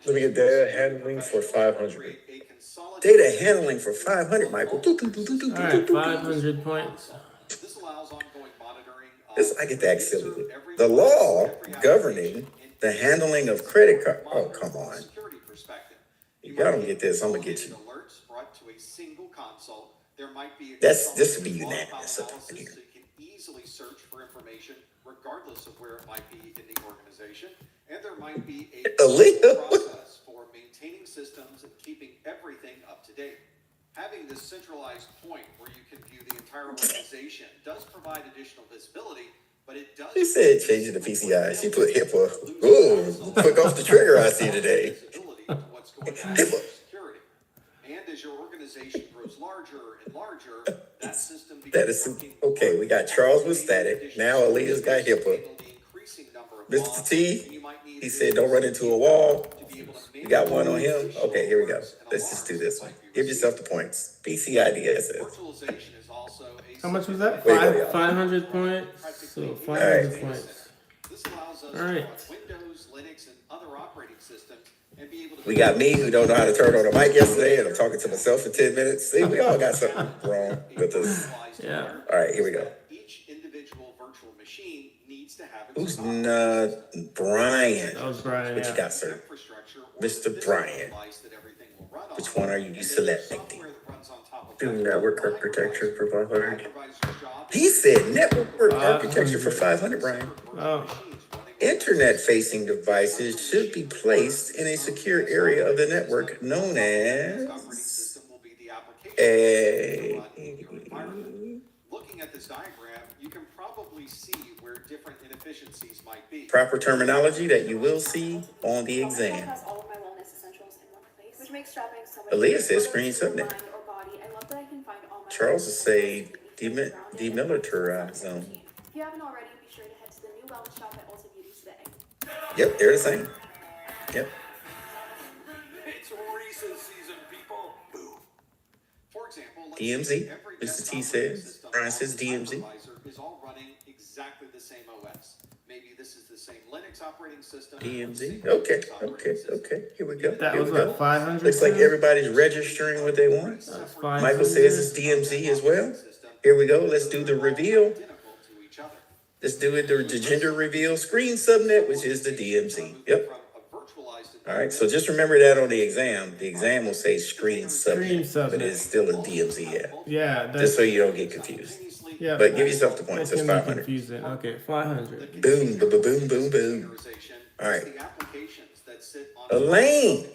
Let me get data handling for 500. Data handling for 500, Michael. All right, 500 points. This allows ongoing monitoring. I get that silly. The law governing the handling of credit card. Oh, come on. If y'all don't get this, I'm gonna get you. Alerts brought to a single console There might be This would be unanimous up in here. so you can easily search for information regardless of where it might be in the organization. And there might be a process for maintaining systems and keeping everything up to date. Having this centralized point where you can view the entire organization does provide additional visibility, but it does. She said changing the PCI. She put HIPAA. Ooh, quick off the trigger I see today. HIPAA. And as your organization grows larger and larger, that system That is okay. We got Charles with static. Now Aaliyah's got HIPAA. Mr. T, he said don't run into a wall. You got one on him. Okay, here we go. Let's just do this one. Give yourself the points. PCI DSS. How much was that? 500 points. So 500 points. All right. Windows, Linux, and other operating systems. We got me who don't know how to turn on a mic yesterday, and I'm talking to myself for 10 minutes. See, we all got something wrong with us. Yeah. All right, here we go. Each individual virtual machine needs to have Who's Brian? That was Brian. What you got, sir? Mr. Brian. Which one are you selecting? Do network architecture for 500. He said network architecture for 500, Brian. Oh. Internet-facing devices should be placed in a secure area of the network known as a... Looking at this diagram, you can probably see where different inefficiencies might be. Proper terminology that you will see on the exam. Aaliyah says screen subnet. Charles will say demilitarized zone. If you haven't already, be sure to head to the new wellness shop at Ulta Beauty today. Yep, they're the same. Yep. It's Reese's season, people. Boo. For example, DMZ. Mr. T says. Brian says DMZ. Is all running exactly the same OS. Maybe this is the same Linux operating system. DMZ. Okay. Here we go. That Here was we go. what, 500? Looks like everybody's registering what they want. Michael says it's DMZ as well. Here we go. Let's do the reveal. Let's do it, the gender reveal screen subnet, which is the DMZ. Yep. All right, so just remember that on the exam. The exam will say screen subnet, but it's still a DMZ app. Yeah. Just so you don't get confused. Yeah. But give yourself the points. That's 500. Confusing. Okay, 500. Boom, boom, boom, boom, boom. All right. Elaine.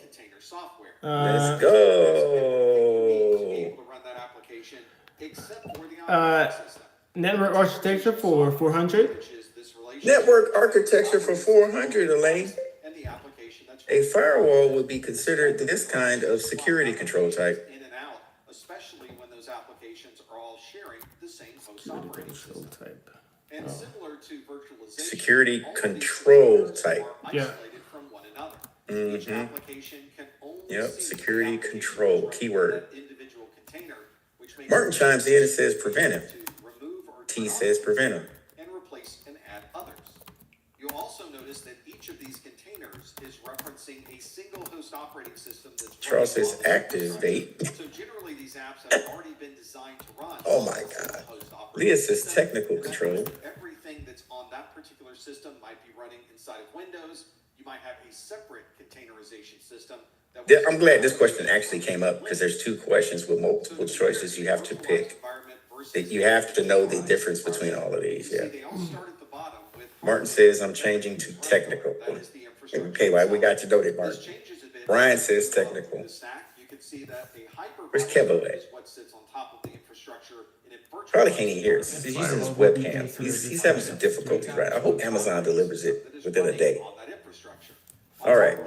Let's go. Network architecture for 400. Network architecture for 400, Elaine. A firewall would be considered this kind of security control type. In and out, especially when those applications are all sharing the same host operating system. And similar to virtualization, Security control type. Yeah. from one another. Each Mm-hmm. application can only Yep, see security the control, application keyword. in that individual container, which makes Martin it chimes in and says preventive. to remove or T turn says off preventive. and replace and add others. You'll also notice that each of these containers is referencing a single host operating system that's Charles running says on the activate. So generally these apps have already been designed to run. Oh on my a single God. host operating Leah says system. technical control. Everything that's on that particular system might be running inside of Windows. You might have a separate containerization system. I'm glad this question actually came up because there's two questions with multiple choices you have to pick. That you have to know the difference between all of these. Yeah. Martin says I'm changing to technical. Okay, well, we got to know that, Martin. Brian says technical. Where's Kevo at? Probably can't even hear us. He's using his webcam. He's having some difficulties, right? I hope Amazon delivers it within a day. All right.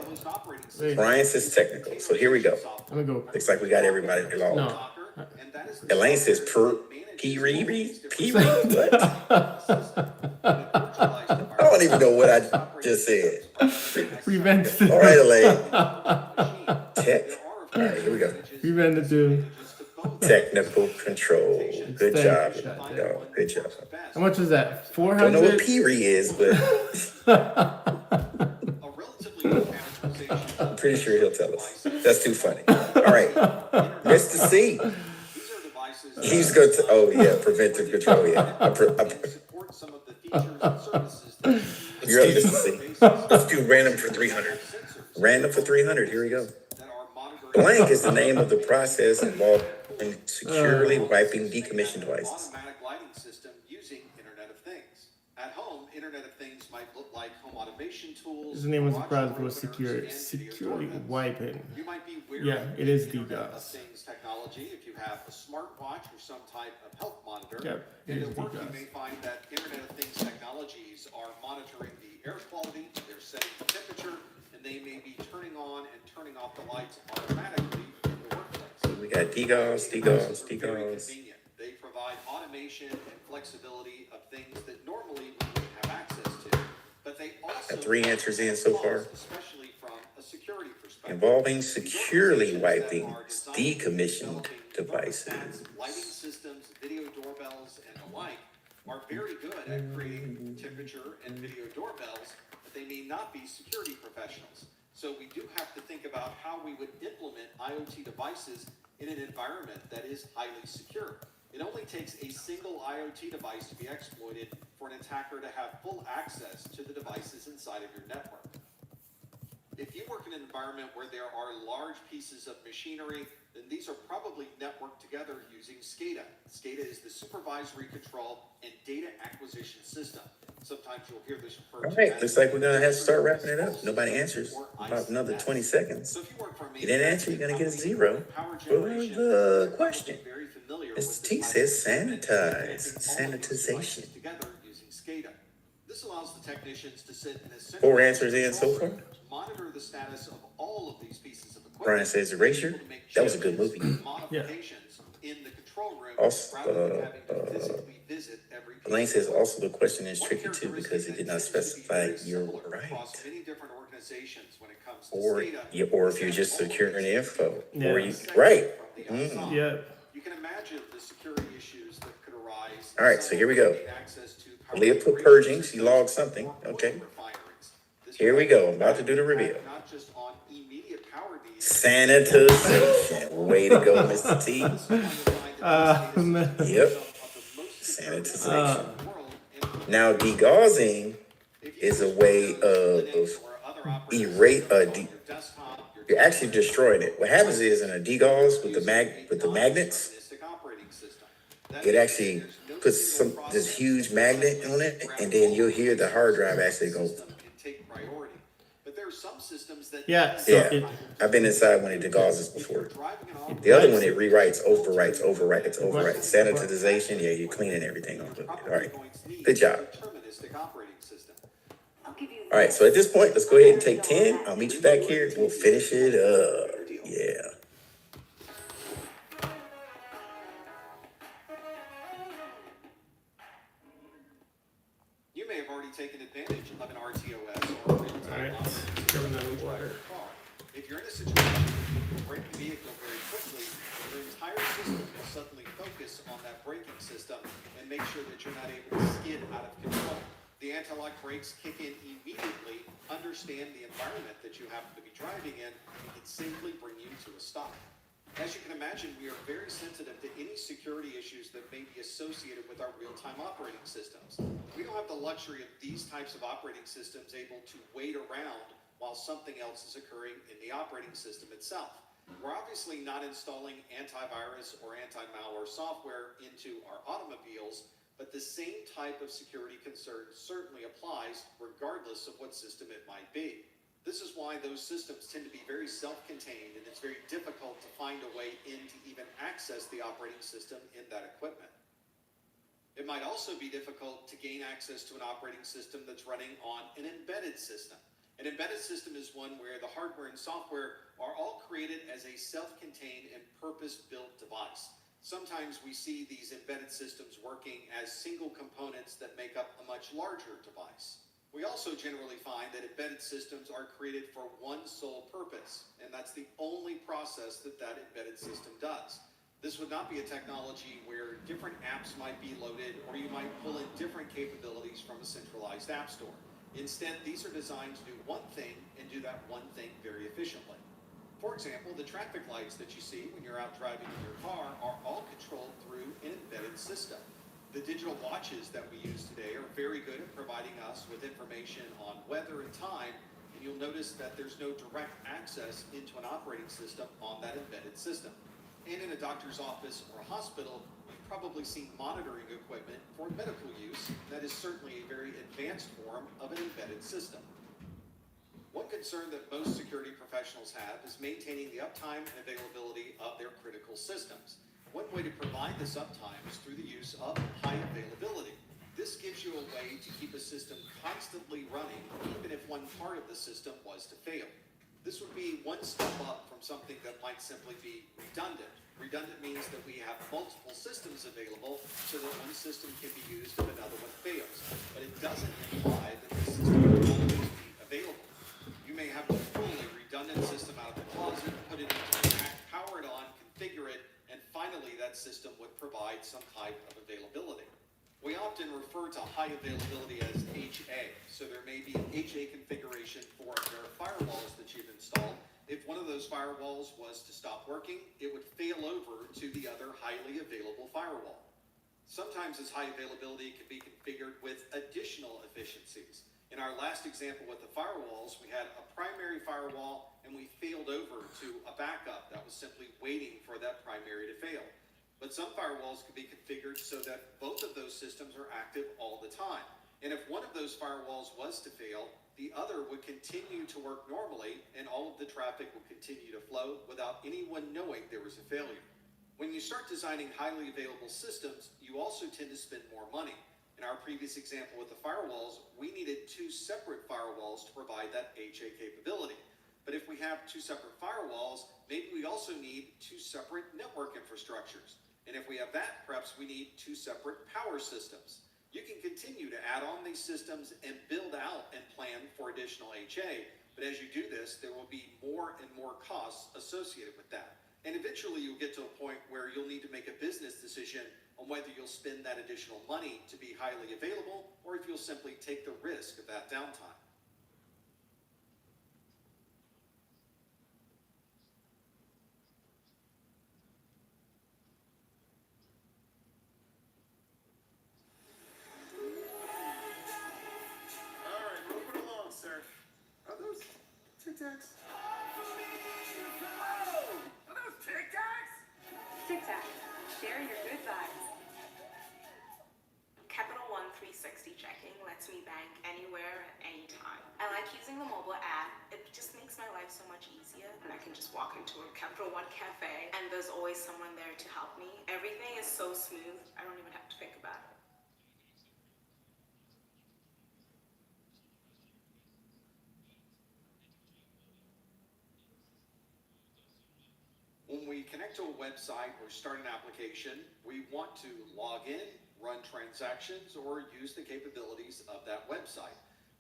Brian says technical. So here we go. I'm gonna go. Looks like we got everybody logged. No. Elaine says P-Riri? What? I don't even know what I just said. Preventative. All right, Elaine. Tech. All right, here we go. Preventative. Technical control. Good job. No, good job. How much was that? I don't know what 400. P-Riri is, but I'm pretty sure he'll tell us. That's too funny. All right. Mr. C. He's going to, oh yeah, preventive control, yeah. You're up, Mr. C. Let's do random for 300. Random for 300, here we go. Blank is the name of the process involved securely wiping decommissioned devices. Automatic lighting system using Internet of Things. At home, Internet of Things might look like home automation tools. His name was surprised for securely wiping. You might be Yeah, it is DDoS. Things technology if you have a smartwatch or some type of health monitor. Yep, it And is at work, you DDoS. may find that Internet of Things technologies are monitoring the air quality, they're setting the temperature, and they may be turning on and turning off the lights automatically in the workplace. We got DDoS. They provide automation and flexibility of things that normally we wouldn't have access to. But they also Got 3 answers in so far. Especially from a security perspective. Involving securely wiping decommissioned devices. Lighting systems, video doorbells, and the like are very good at creating temperature and video doorbells, but they may not be security professionals. So we do have to think about how we would implement IoT devices in an environment that is highly secure. It only takes a single IoT device to be exploited for an attacker to have full access to the devices inside of your network. If you work in an environment where there are large pieces of machinery, then these are probably networked together using SCADA. SCADA is the Supervisory Control and Data Acquisition System. Sometimes you'll hear this referred All to right, as... looks like we're gonna have to start wrapping it up. Nobody answers. About another 20 seconds. You didn't answer, you're gonna get a 0 for the question. Mr. T says sanitize, sanitization. Together using SCADA. This allows the technicians to sit in a 4 answers in so far. monitor the status of all of these pieces of equipment. Brian says erasure. That was a good movie. Modifications in the control room Also, rather than having to physically visit every piece. Blaine says also the question is tricky too because it did not specify you're right. Across many different organizations when it comes to Or SCADA. or if you're just securing the info. Yeah. Or you right. Yeah. You can imagine the security issues that could arise. All right, so here we go. Access to Leah put purging, she logged something. Okay. Here we go. I'm about to do the reveal. Not just on immediate power needs. Sanitization. Way to go, Mr. T. Man. Yep. Sanitization. Now degaussing is a way of you're actually destroying it. What happens is in a degauss with the magnets, it actually puts this huge magnet on it, and then you'll hear the hard drive actually go. Yeah. Yeah, I've been inside when it degausses before. The other one, it rewrites, overwrites. Sanitization, yeah, you're cleaning everything off of it. All right, good job. All right, so at this point, let's go ahead and take 10. I'll meet you back here. We'll finish it up. Yeah. You may have already taken advantage of an RTOS or a real-time water. If you're in a situation where you brake the vehicle very quickly, your entire system will suddenly focus on that braking system and make sure that you're not able to skid out of control. The anti-lock brakes kick in immediately, understand the environment that you happen to be driving in, and can safely bring you to a stop. As you can imagine, we are very sensitive to any security issues that may be associated with our real-time operating systems. We don't have the luxury of these types of operating systems able to wait around while something else is occurring in the operating system itself. We're obviously not installing antivirus or anti-malware software into our automobiles, but the same type of security concern certainly applies regardless of what system it might be. This is why those systems tend to be very self-contained, and it's very difficult to find a way in to even access the operating system in that equipment. It might also be difficult to gain access to an operating system that's running on an embedded system. An embedded system is one where the hardware and software are all created as a self-contained and purpose-built device. Sometimes we see these embedded systems working as single components that make up a much larger device. We also generally find that embedded systems are created for one sole purpose, and that's the only process that embedded system does. This would not be a technology where different apps might be loaded, or you might pull in different capabilities from a centralized app store. Instead, these are designed to do one thing and do that one thing very efficiently. For example, the traffic lights that you see when you're out driving in your car are all controlled through an embedded system. The digital watches that we use today are very good at providing us with information on weather and time, and you'll notice that there's no direct access into an operating system on that embedded system. And in a doctor's office or a hospital, you've probably seen monitoring equipment for medical use. That is certainly a very advanced form of an embedded system. One concern that most security professionals have is maintaining the uptime and availability of their critical systems. One way to provide this uptime is through the use of high availability. This gives you a way to keep a system constantly running, even if one part of the system was to fail. This would be one step up from something that might simply be redundant. Redundant means that we have multiple systems available so that one system can be used if another one fails. But it doesn't imply that the system will always be available. You may have a fully redundant system out of the closet, put it into a rack, power it on, configure it, and finally that system would provide some type of availability. We often refer to high availability as HA, so there may be an HA configuration for a pair of firewalls that you've installed. If one of those firewalls was to stop working, it would fail over to the other highly available firewall. Sometimes this high availability can be configured with additional efficiencies. In our last example with the firewalls, we had a primary firewall and we failed over to a backup that was simply waiting for that primary to fail. But some firewalls can be configured so that both of those systems are active all the time. And if one of those firewalls was to fail, the other would continue to work normally and all of the traffic would continue to flow without anyone knowing there was a failure. When you start designing highly available systems, you also tend to spend more money. In our previous example with the firewalls, we needed 2 separate firewalls to provide that HA capability. But if we have 2 separate firewalls, maybe we also need 2 separate network infrastructures. And if we have that, perhaps we need 2 separate power systems. You can continue to add on these systems and build out and plan for additional HA, but as you do this, there will be more and more costs associated with that. And eventually you'll get to a point where you'll need to make a business decision on whether you'll spend that additional money to be highly available, or if you'll simply take the risk of that downtime. Tic Tacs? Are those Tic Tacs? Tic Tac, share your good vibes. Capital One 360 checking lets me bank anywhere at any time. I like using the mobile app. It just makes my life so much easier. And I can just walk into a Capital One cafe and there's always someone there to help me. Everything is so smooth, I don't even have to think about it. When we connect to a website or start an application, we want to log in, run transactions, or use the capabilities of that website.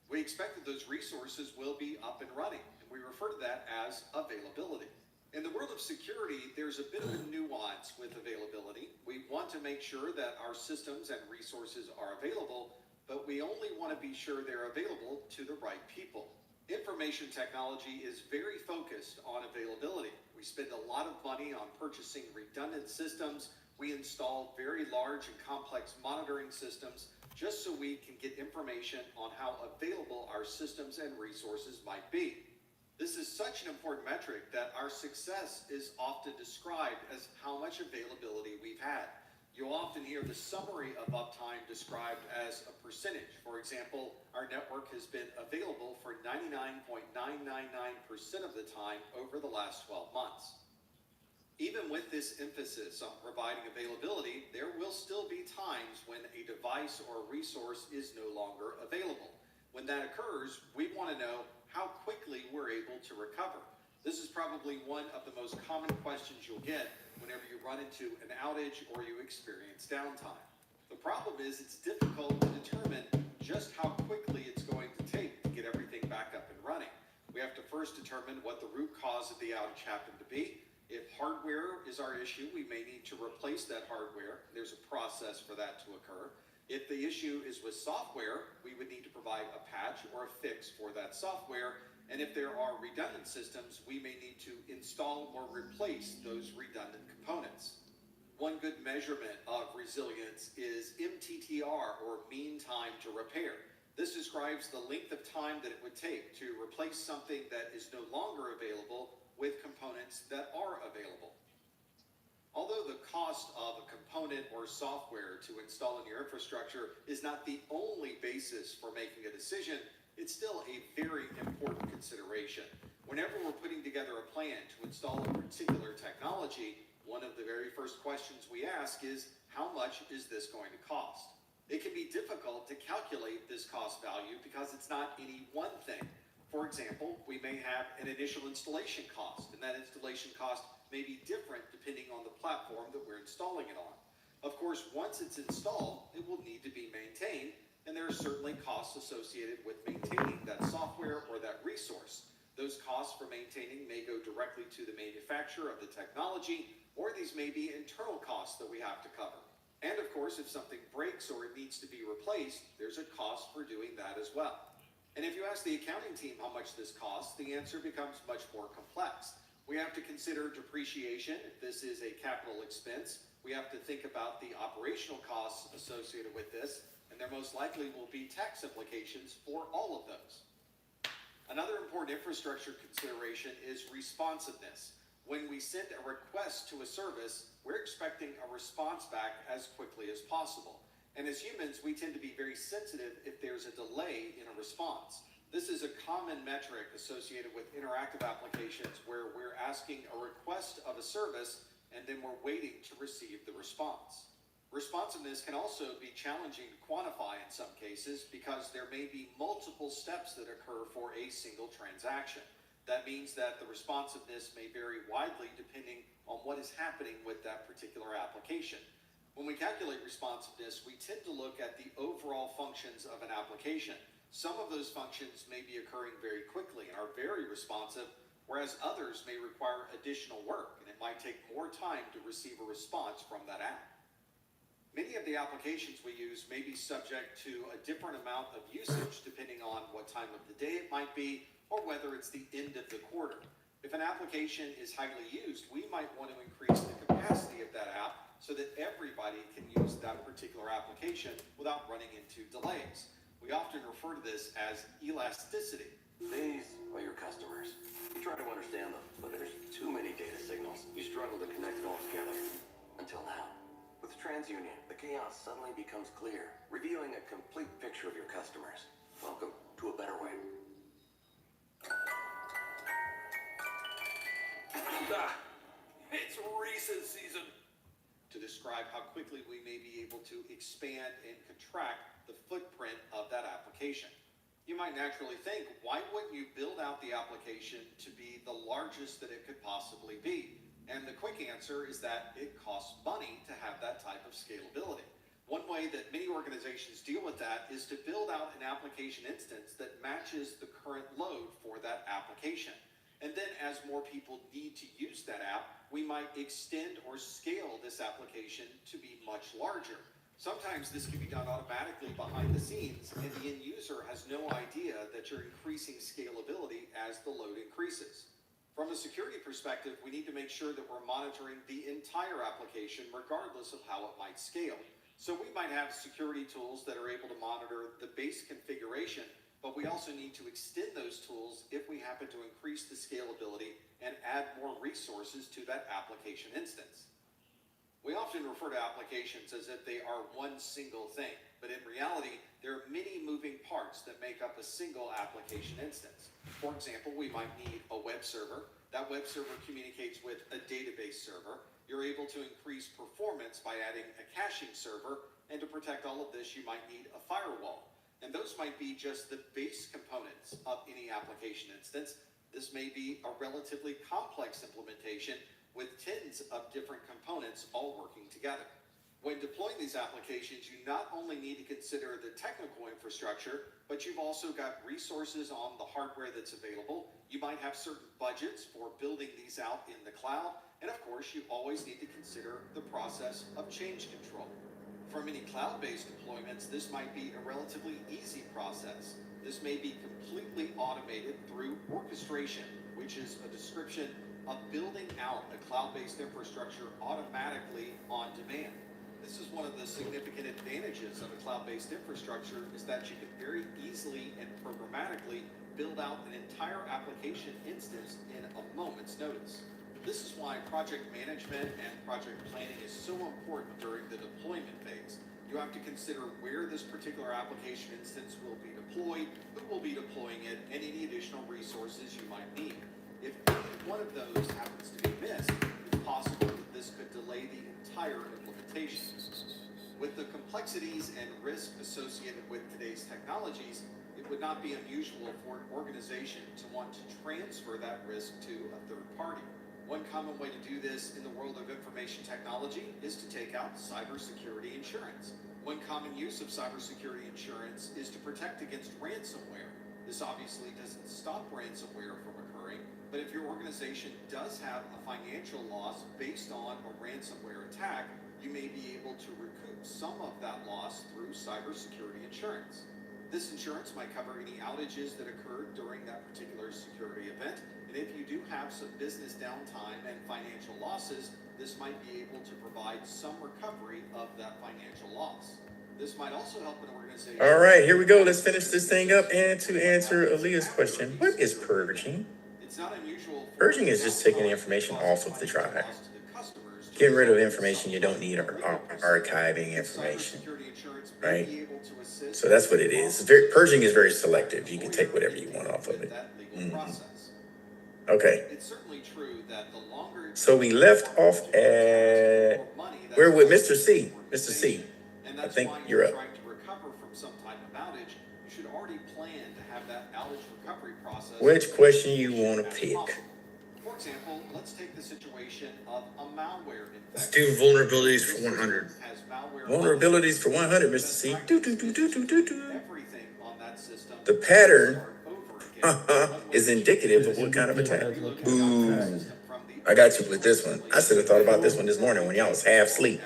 We expect that those resources will be up and running, and we refer to that as availability. In the world of security, there's a bit of a nuance with availability. We want to make sure that our systems and resources are available, but we only want to be sure they're available to the right people. Information technology is very focused on availability. We spend a lot of money on purchasing redundant systems. We install very large and complex monitoring systems just so we can get information on how available our systems and resources might be. This is such an important metric that our success is often described as how much availability we've had. You'll often hear the summary of uptime described as a percentage. For example, our network has been available for 99.999% of the time over the last 12 months. Even with this emphasis on providing availability, there will still be times when a device or resource is no longer available. When that occurs, we want to know how quickly we're able to recover. This is probably one of the most common questions you'll get whenever you run into an outage or you experience downtime. The problem is it's difficult to determine just how quickly it's going to take to get everything back up and running. We have to first determine what the root cause of the outage happened to be. If hardware is our issue, we may need to replace that hardware. There's a process for that to occur. If the issue is with software, we would need to provide a patch or a fix for that software. And if there are redundant systems, we may need to install or replace those redundant components. One good measurement of resilience is MTTR, or mean time to repair. This describes the length of time that it would take to replace something that is no longer available with components that are available. Although the cost of a component or software to install in your infrastructure is not the only basis for making a decision, it's still a very important consideration. Whenever we're putting together a plan to install a particular technology, one of the very first questions we ask is, how much is this going to cost? It can be difficult to calculate this cost value because it's not any one thing. For example, we may have an initial installation cost, and that installation cost may be different depending on the platform that we're installing it on. Of course, once it's installed, it will need to be maintained, and there are certainly costs associated with maintaining that software or that resource. Those costs for maintaining may go directly to the manufacturer of the technology, or these may be internal costs that we have to cover. And of course, if something breaks or it needs to be replaced, there's a cost for doing that as well. And if you ask the accounting team how much this costs, the answer becomes much more complex. We have to consider depreciation, if this is a capital expense. We have to think about the operational costs associated with this, and there most likely will be tax implications for all of those. Another important infrastructure consideration is responsiveness. When we send a request to a service, we're expecting a response back as quickly as possible. And as humans, we tend to be very sensitive if there's a delay in a response. This is a common metric associated with interactive applications where we're asking a request of a service and then we're waiting to receive the response. Responsiveness can also be challenging to quantify in some cases because there may be multiple steps that occur for a single transaction. That means that the responsiveness may vary widely depending on what is happening with that particular application. When we calculate responsiveness, we tend to look at the overall functions of an application. Some of those functions may be occurring very quickly and are very responsive, whereas others may require additional work, and it might take more time to receive a response from that app. Many of the applications we use may be subject to a different amount of usage depending on what time of the day it might be or whether it's the end of the quarter. If an application is highly used, we might want to increase the capacity of that app so that everybody can use that particular application without running into delays. We often refer to this as elasticity. These are your customers. You try to understand them, but there's too many data signals. You struggle to connect it all together. Until now. With TransUnion, the chaos suddenly becomes clear, revealing a complete picture of your customers. Welcome to a better way. It's Reese's season! To describe how quickly we may be able to expand and contract the footprint of that application. You might naturally think, why wouldn't you build out the application to be the largest that it could possibly be? And the quick answer is that it costs money to have that type of scalability. One way that many organizations deal with that is to build out an application instance that matches the current load for that application. And then as more people need to use that app, we might extend or scale this application to be much larger. Sometimes this can be done automatically behind the scenes, and the end user has no idea that you're increasing scalability as the load increases. From a security perspective, we need to make sure that we're monitoring the entire application regardless of how it might scale. So we might have security tools that are able to monitor the base configuration, but we also need to extend those tools if we happen to increase the scalability and add more resources to that application instance. We often refer to applications as if they are one single thing, but in reality, there are many moving parts that make up a single application instance. For example, we might need a web server. That web server communicates with a database server. You're able to increase performance by adding a caching server, and to protect all of this, you might need a firewall. And those might be just the base components of any application instance. This may be a relatively complex implementation with tens of different components all working together. When deploying these applications, you not only need to consider the technical infrastructure, but you've also got resources on the hardware that's available. You might have certain budgets for building these out in the cloud. And of course, you always need to consider the process of change control. For many cloud-based deployments, this might be a relatively easy process. This may be completely automated through orchestration, which is a description of building out a cloud-based infrastructure automatically on demand. This is one of the significant advantages of a cloud-based infrastructure is that you can very easily and programmatically build out an entire application instance in a moment's notice. This is why project management and project planning is so important during the deployment phase. You have to consider where this particular application instance will be deployed, who will be deploying it, and any additional resources you might need. If any one of those happens to be missed, it's possible that this could delay the entire implementation. With the complexities and risk associated with today's technologies, it would not be unusual for an organization to want to transfer that risk to a third party. One common way to do this in the world of information technology is to take out cybersecurity insurance. One common use of cybersecurity insurance is to protect against ransomware. This obviously doesn't stop ransomware from occurring, but if your organization does have a financial loss based on a ransomware attack, you may be able to recoup some of that loss through cybersecurity insurance. This insurance might cover any outages that occurred during that particular security event, and if you do have some business downtime and financial losses, this might be able to provide some recovery of that financial loss. This might also help an organization. All right, here we go. Let's finish this thing up. And to answer Aaliyah's question, what is purging? It's not unusual. Purging is just taking the information off of the drive. Getting rid of information you don't need, or archiving information, right? So that's what it is. Purging is very selective. You can take whatever you want off of it. Okay. It's certainly true that the longer. So we left off at where with Mr. C. Mr. C. I think you're up. Trying to recover from some type of outage, you should already plan to have that outage recovery process. Which question you want to pick? For example, let's take the situation of a malware infection. Let's do vulnerabilities for 100. Vulnerabilities for 100, Mr. C. Everything on that system. The pattern is indicative of what kind of attack. Ooh, I got you with this one. I should have thought about this one this morning when y'all was half asleep.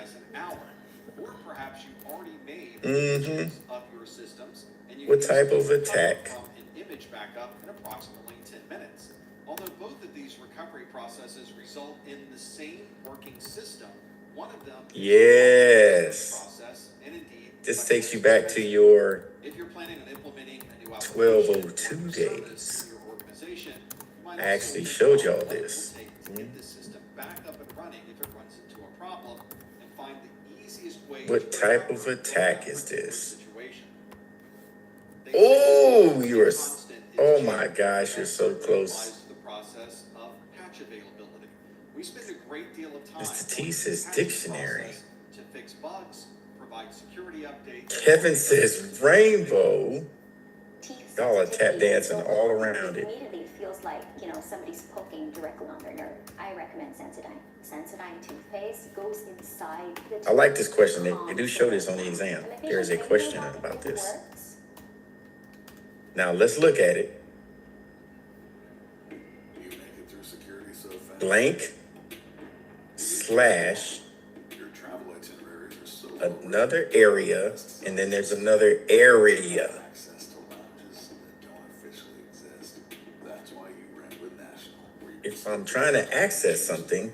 What type of attack? An image backup in approximately 10 minutes. Although both of these recovery processes result in the same working system, one of them process, and indeed, this takes you back to your if you're planning on implementing a new 1202 days. I actually showed y'all this. Get this system back up and running if it runs into a problem, and find the easiest way. What type of attack is this? Oh, you are. Oh my gosh, you're so close. The process of patch availability. We spend a great deal of time. Mr. T says dictionary. To fix bugs, provide security updates. Kevin says rainbow. Y'all are tap dancing all around it. Immediately it feels like, somebody's poking directly on their nerve. I recommend Sensodyne. Sensodyne toothpaste goes inside the I like this question. They do show this on the exam. There is a question about this. Now let's look at it. Blank slash another area, and then there's another area. If I'm trying to access something,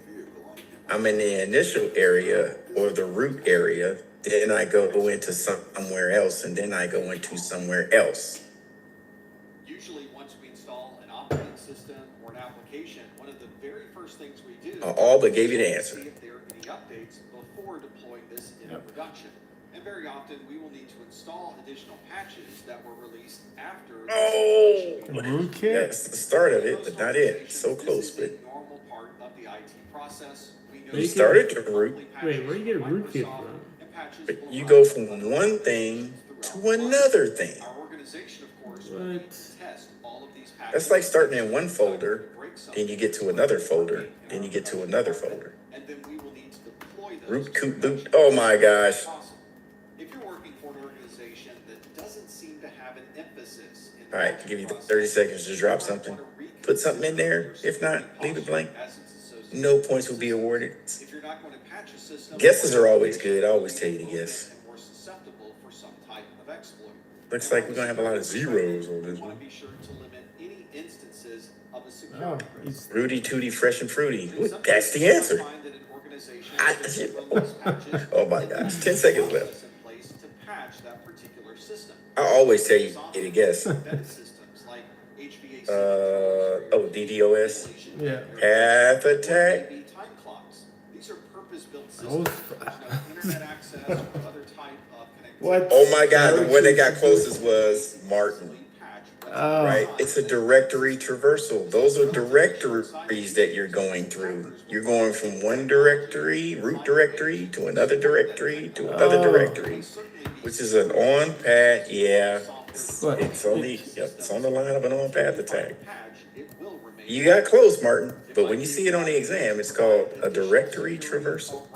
I'm in the initial area or the root area, then I go into somewhere else, and then I go into somewhere else. Usually, once we install an operating system or an application, one of the very first things we do All but gave you the answer. See if there are any updates before deploying this into production. And very often, we will need to install additional patches that were released after. Okay. That's the start of it, but not it. So close, but Normal part of the IT process. you started to root, Wait, where do you get rootkit from? but you go from one thing to another thing. Our organization, of course, What? test all of these patches. That's like starting in one folder, then you get to another folder, then you get to another folder. And then we will need to deploy those. Root, coot, boot. Oh my gosh. If you're working for an organization that doesn't seem to have an emphasis in All right, give you 30 seconds to drop something. Put something in there. If not, leave it blank. No points will be awarded. If you're not going to patch a system, Guesses are always good. I always tell you to guess. more susceptible for some type of exploit. Looks like we're going to have a lot of zeros on this You want one. to be sure to limit any instances of a Oh, security he's, Rudy Tooty, fresh and fruity. Ooh, that's the answer. find that an organization has released patches Oh my gosh. 10 seconds left. in place to patch that particular system. I always tell you to guess. Embedded systems like HVAC DDoS. Yeah. Path attack. Time clocks. These are purpose-built Oh, systems. There's no internet access or other type of connectivity. what? Oh my God, the one that got closest was Martin. Oh. Right? It's a directory traversal. Those are directories that you're going through. You're going from one directory, root directory, to another directory, to another directory, which is an on-path. Yeah, What? it's on the it's on the line of an on-path attack. You got close, Martin, but when you see it on the exam, it's called a directory traversal.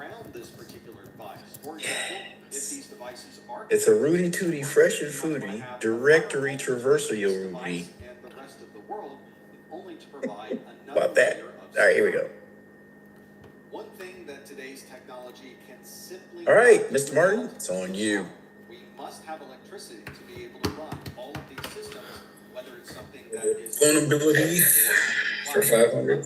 Yes. It's a Rudy Tooty, fresh and foodie, directory traversal, yo Rudy. About that. All right, here we go. One thing that today's technology can simply All right, Mr. Martin, it's on you. We must have electricity to be able to run all of these systems, whether it's something that is Vulnerability for 500.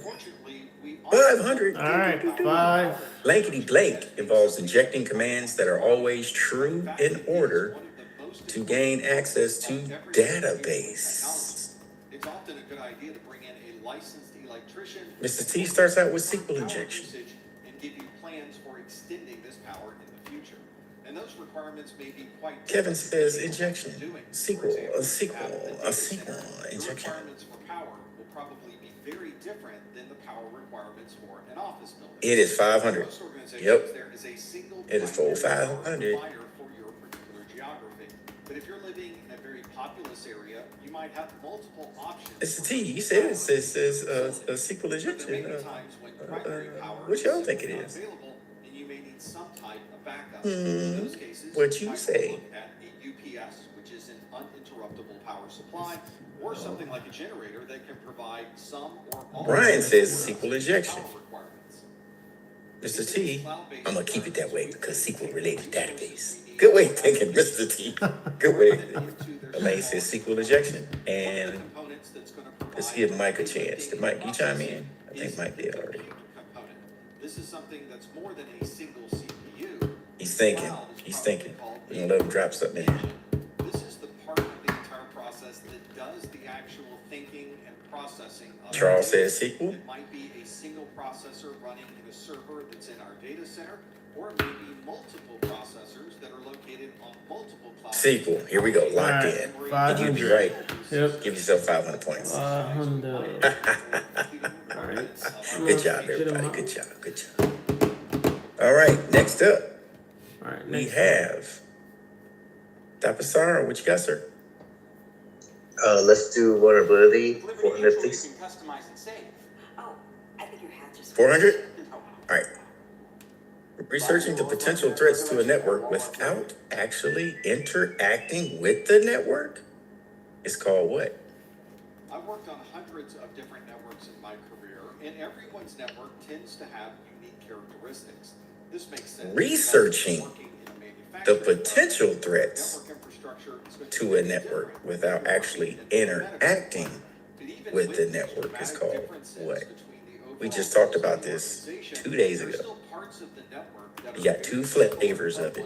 500. All right, 5. Blankety blank involves injecting commands that are always true in order to gain access to database. It's often a good idea to bring in a licensed electrician. Mr. T starts out with SQL injection. And give you plans for extending this power in the future. And those requirements may be quite Kevin says injection. SQL injection. Requirements for power will probably be very different than the power requirements for an office building. It is 500. Yep. There is a single It is full 500. for your particular geography. But if you're living in a very populous area, you might have multiple options. It's the T. You said it says a SQL injection. What y'all think it is? And you may need some type of backup. In those cases, What you say? look at a UPS, which is an uninterruptible power supply, or something like a generator that can provide some or all. Brian says SQL injection. Mr. T, I'm going to keep it that way because SQL related database. Good way of thinking, Mr. T. Good way of thinking. Elaine says SQL injection. And let's give Mike a chance. Did Mike, you chime in? I think Mike did already. This is something that's more than a single CPU. He's thinking. We're going to let him drop something in. This is the part of the entire process that does the actual thinking and processing of Charles says SQL. It might be a single processor running in a server that's in our data center, or it may be multiple processors that are located on multiple cloud. SQL. Here we go. Locked in. And you'd be right. Yep. Give yourself 500 points. 500. All right. Good job, everybody. Good job. All right. Next up, All right. we have Tapasara. What you got, sir? Let's do vulnerability 400, please. Oh, I think your hat just 400? All right. Researching the potential threats to a network without actually interacting with the network is called what? I've worked on hundreds of different networks in my career, and everyone's network tends to have unique characteristics. This makes sense. Researching the potential threats to a network without actually interacting with the network is called what? We just talked about this 2 days ago. You got two flavors of it.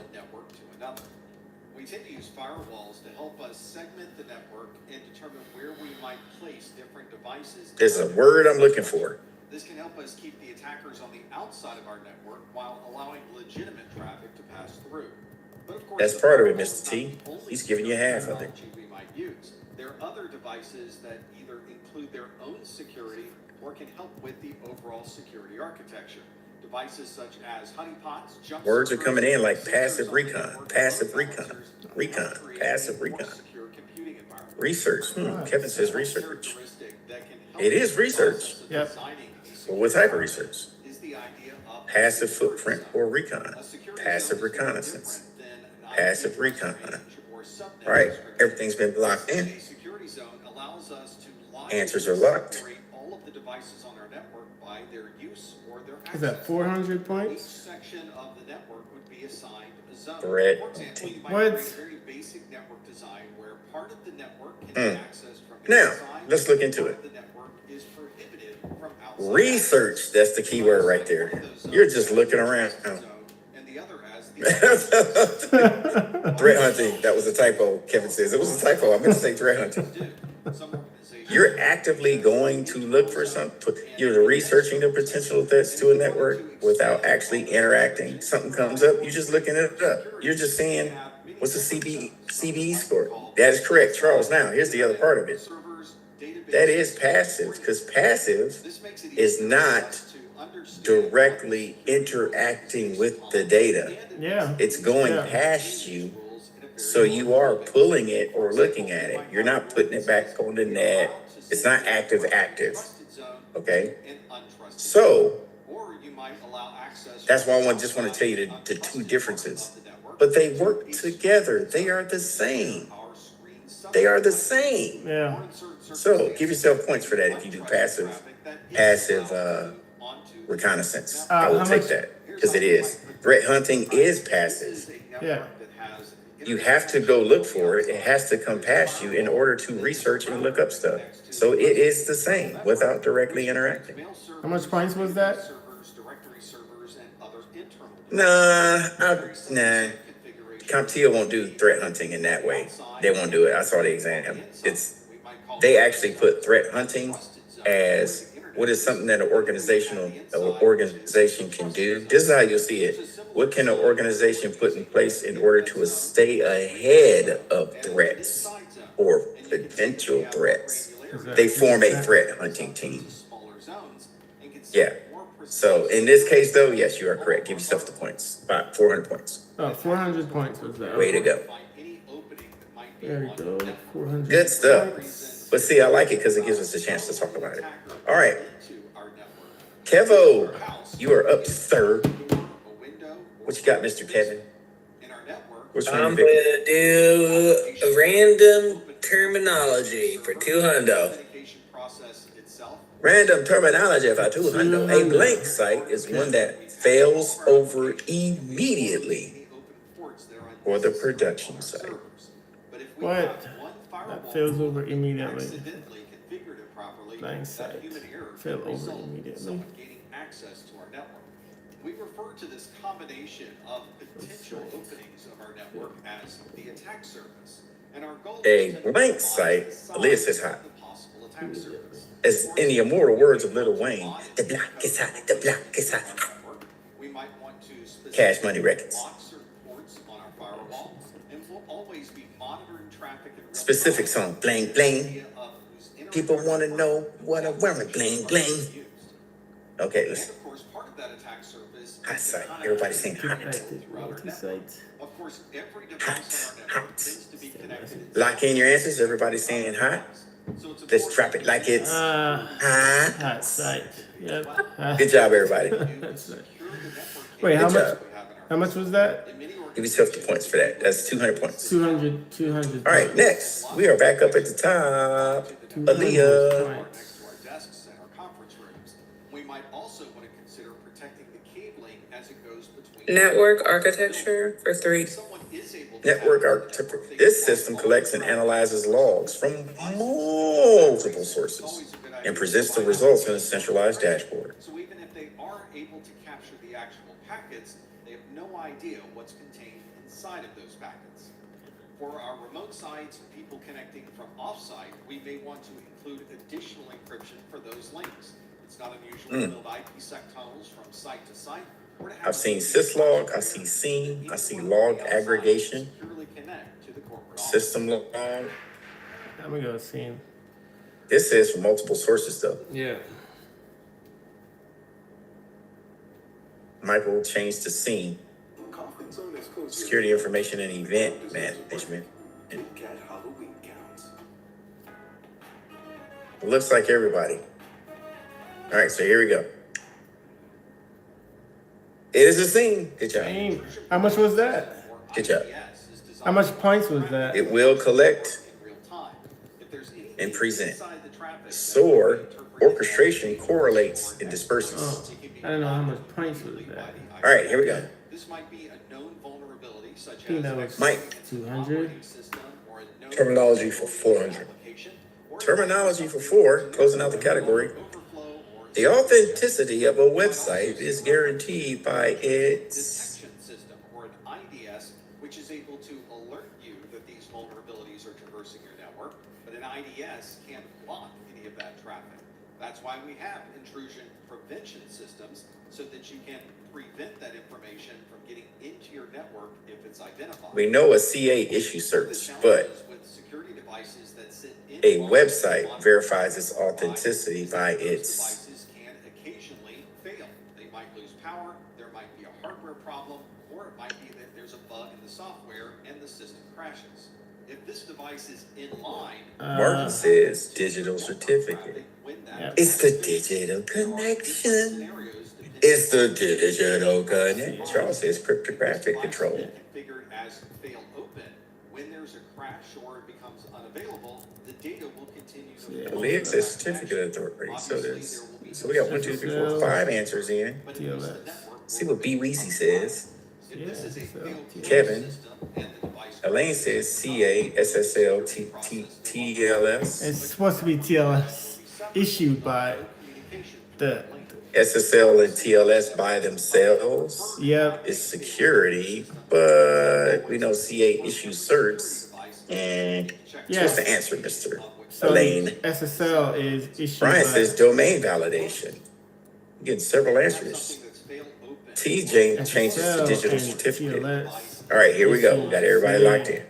We tend to use firewalls to help us segment the network and determine where we might place different devices. There's a word I'm looking for. This can help us keep the attackers on the outside of our network while allowing legitimate traffic to pass through. But of course, That's part of it, Mr. T. He's giving you half of it. We might use. There are other devices that either include their own security or can help with the overall security architecture. Devices such as honeypots, jump Words are coming in like passive recon, passive recon, passive recon. Research. Kevin says research. It is research. Yep. Well, what type of research? Passive footprint or recon. Passive reconnaissance. Passive recon. All right. Everything's been blocked in. Answers are locked. All of the devices on our network by their use or their access. Is that 400 points? Each section of the network would be assigned a zone. Brett. For example, you might What? create a very basic network design where part of the network can be accessed from Now, inside. let's look into it. The network is prohibited from outside. Research, that's the key word right there. You're just looking around. And the other as the Threat hunting. That was a typo, Kevin says. It was a typo. I meant to say threat hunting. Some organizations you're actively going to look for something. You're researching the potential threats to a network without actually interacting. Something comes up, you're just looking it up. You're just saying, what's the CBE score? That is correct, Charles. Now, here's the other part of it. That is passive, because passive is not directly interacting with the data. Yeah. It's going past you. So you are pulling it or looking at it. You're not putting it back on the net. It's not active. Okay. So that's why I just want to tell you the two differences. But they work together. They are the same. Yeah. So give yourself points for that if you do passive reconnaissance. I will take that because it is. Threat hunting is passive. Yeah. You have to go look for it. It has to come past you in order to research and look up stuff. So it is the same without directly interacting. How much points was that? Nah. CompTIA won't do threat hunting in that way. They won't do it. I saw the exam. They actually put threat hunting as what is something that an organization can do. This is how you'll see it. What can an organization put in place in order to stay ahead of threats or potential threats? They form a threat hunting team. Yeah. So in this case, though, yes, you are correct. Give yourself the points. About 400 points. 400 points was that. Way to go. There we go. 400. Good stuff. But see, I like it because it gives us a chance to talk about it. All right. Kevo, you are up, sir. What you got, Mr. Kevin? I'm gonna do a random terminology for 200. Random terminology for 200. A blank site is one that fails over immediately, or the production site. What? That fails over immediately. Blank site. Fail over immediately. We refer to this combination of potential openings of our network as the attack surface. And our goal A blank site, Aaliyah says hot. As in the immortal words of Lil Wayne, the block is hot, the block is hot. We might want to Cash Money Records. block certain ports on our firewall, and we'll always be monitoring traffic and Specific song, bling bling. People want to know what I'm wearing, bling bling. Okay, listen. of course, part of that attack surface Hot site. Everybody's saying hot. Multi-site. Of course, every device on our network tends to be connected. Lock in your answers. Everybody's saying hot. Let's drop it like it's hot. Hot site. Yep. Good job, everybody. Wait, Good how much was that? Give yourself the points for that. That's 200 points. 200. All right, next. We are back up at the top. Aaliyah. We might also want to consider protecting the cabling as it goes between Network architecture for 3. Network architecture. This system collects and analyzes logs from multiple sources and presents the results in a centralized dashboard. So even if they are able to capture the actual packets, they have no idea what's contained inside of those packets. For our remote sites and people connecting from offsite, we may want to include additional encryption for those links. It's not unusual to build IPsec tunnels from site to site. I've seen syslog, I see SIEM, I see log aggregation, system log. I'm gonna go SIEM. This is from multiple sources though. Yeah. Michael will change to SIEM. Security information and event management. It looks like everybody. All right, so here we go. It is a SIEM. Good job. How much was that? Good job. How much points was that? It will collect and present. SOAR, orchestration, correlates and disperses. Oh, I don't know how much points was that. All right, here we go. This might be a known vulnerability such I think that was Mike. 200. Terminology for 400. Terminology for 4, closing out the category. The authenticity of a website is guaranteed by its system, or an IDS, which is able to alert you that these vulnerabilities are traversing your network, but an IDS can't block why we have intrusion prevention systems, so that you can prevent that information from getting into your network if it's identified. We know a CA issue search, but with security devices that sit in a website verifies its authenticity by its devices can occasionally fail. They might lose power, there might be a hardware problem, or it might be that there's a bug in the software and the system crashes. If this device is in line, Martin says digital certificate. It's the digital connection. It's the digital connection. Charles says cryptographic control. configured as fail open, when there's a crash or it becomes unavailable, the data will continue to Well, it says certificate authority. So we got 1, 2, 3, 4, 5 answers in. See what B. Weezy says. Kevin. Elaine says CA, SSL, TLS. It's supposed to be TLS issued by the SSL and TLS by themselves. Yep. It's security, but we know CA issues certs. And what's the answer, Mr. Elaine? SSL is issued Brian by says domain validation. You're getting several answers. TJ changes to digital certificate. All right, here we go. We got everybody locked in.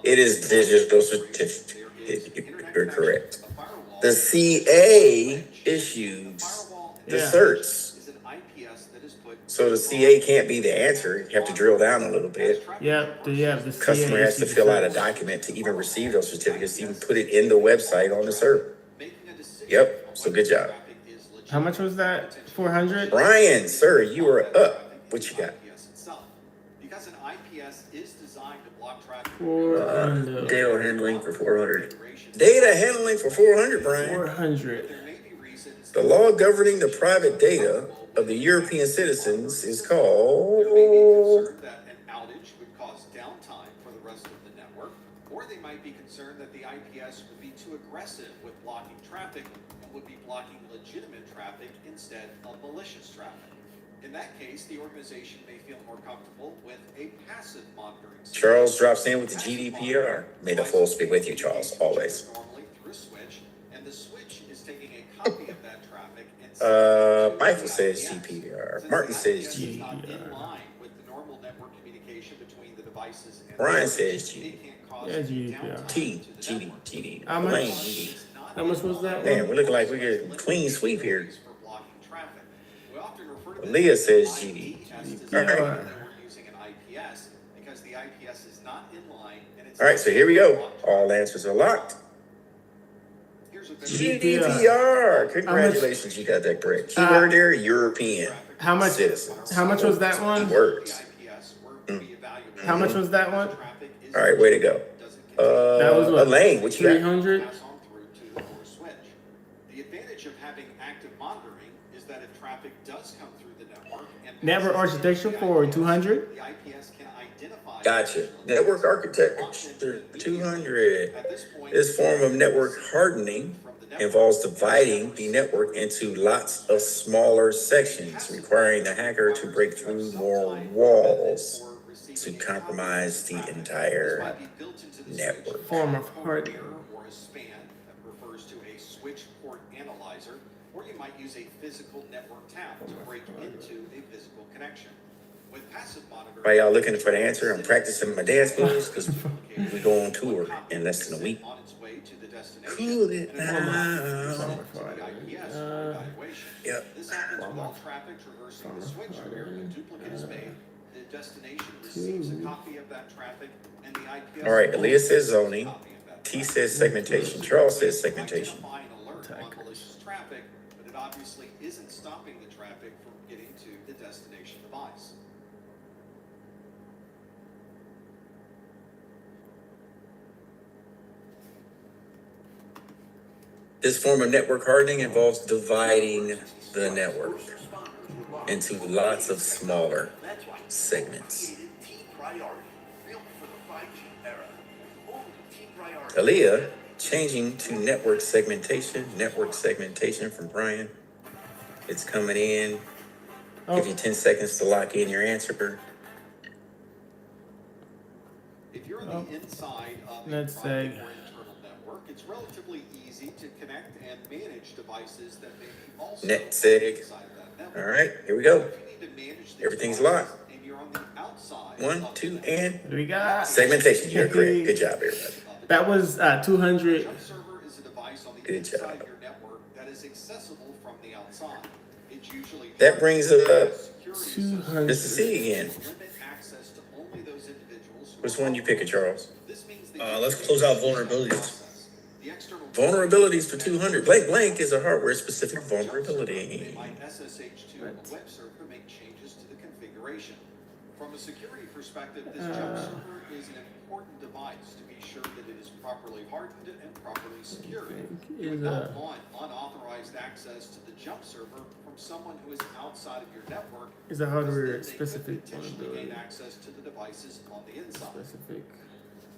It is digital certificate. You're correct. The CA issues the certs. So the CA can't be the answer. You have to drill down a little bit. Yep. The Customer has to fill out a document to even receive those certificates, to even put it in the website on the server. Yep. So good job. How much was that? 400? Brian, sir, you are up. What you got? Because an IPS is designed to block traffic. Data handling for 400. Data handling for 400, Brian. 400. The law governing the private data of the European citizens is called. That an outage would cause downtime for the rest of the network, or they might be concerned that the IPS would be too aggressive with blocking traffic and would be blocking legitimate traffic instead of malicious traffic. In that case, the organization may feel more comfortable with a passive monitoring system. Charles drops in with the GDPR. May the force be with you, Charles, always. Normally through a switch, and the switch is taking a copy of that traffic and Michael says GDPR. Martin says in GDPR. line with the normal network communication between the devices and Brian says GD. Yeah, GDPR. GD. How much? Elaine, GD. How much was that? Damn, we're looking like we get a clean sweep here. for blocking traffic. We often refer to Leah says GD. All right. we're using an IPS because the IPS is not in line and it's All right, so here we go. All answers are locked. GDPR. Congratulations, you got that correct. Keyword there, European. How much? Citizens. How much was that one? Words. How much was that one? All right, way to go. That was what? Elaine, what you got? 300. The advantage of having active monitoring is that if traffic does come through the network and Network architecture for 200. the IPS can identify. Gotcha. Network architecture 200. This form of network hardening involves dividing the network into lots of smaller sections, requiring the hacker to break through more walls to compromise the entire network. Form of hardening. Or a span that refers to a switch port analyzer, or you might use a physical network tap to break into a physical connection. With passive monitoring, While y'all looking for the answer, I'm practicing my dance moves because we go on tour in less than a week. on its way to the destination. Cool it down. Yep. This happens while traffic traversing the switch where a duplicate is made. The destination receives a copy of that traffic, and the IPS. All right, Aaliyah says zoning. T says segmentation. Charles says segmentation. Identify an alert on malicious traffic, but it obviously isn't stopping the traffic from getting to the destination device. This form of network hardening involves dividing the network into lots of smaller segments. Aaliyah changing to network segmentation from Brian. It's coming in. Give you 10 seconds to lock in your answer. If you're on the inside of Let's a say private or internal network, it's relatively easy easy to connect and manage devices that may be also NetSig. inside that network. All right, here we go. If you need to manage these Everything's devices locked. and you're on the outside 1, of 2, the and What do we got? segmentation. You're correct. Good job, everybody. That was 200. jump server is a device on the Good inside job. of your network that is accessible from the outside. It's usually That brings up security 200. Mr. C again. limit access to only those individuals who Which are one you picking, Charles? This means Let's close out vulnerabilities. the external Vulnerabilities for 200. Blank is a hardware-specific vulnerability. might SSH to a web server to make changes to the configuration. From a security perspective, this jump server is an important device to be sure that it is properly hardened and properly secured. You would not want unauthorized access to the jump server from someone who is outside of your network. Is a because then hardware they could specific potentially vulnerability. gain access to the devices on the inside. Specific.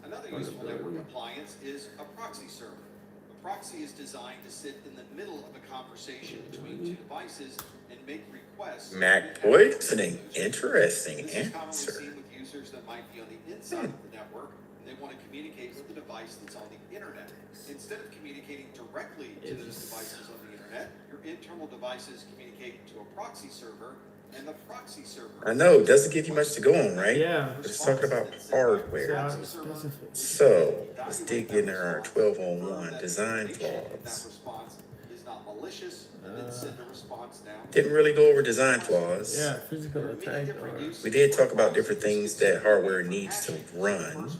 Another useful network appliance is a proxy server. A proxy is designed to sit in the middle of a conversation between two devices and make requests. Mac poisoning. Interesting This is commonly answer. seen with users that might be on the inside of the network and they want to communicate with the device that's on the internet. Instead of communicating directly to those devices on the internet, your internal devices communicate to a proxy server, and the proxy server. I know, it doesn't give you much to go on, right? Yeah. But it's talking about hardware. Specific. So, let's dig into our 1201 design That flaws. response is not malicious, and then send a response down. Didn't really go over design flaws. Yeah, physical attack. We did talk about different things that hardware needs to run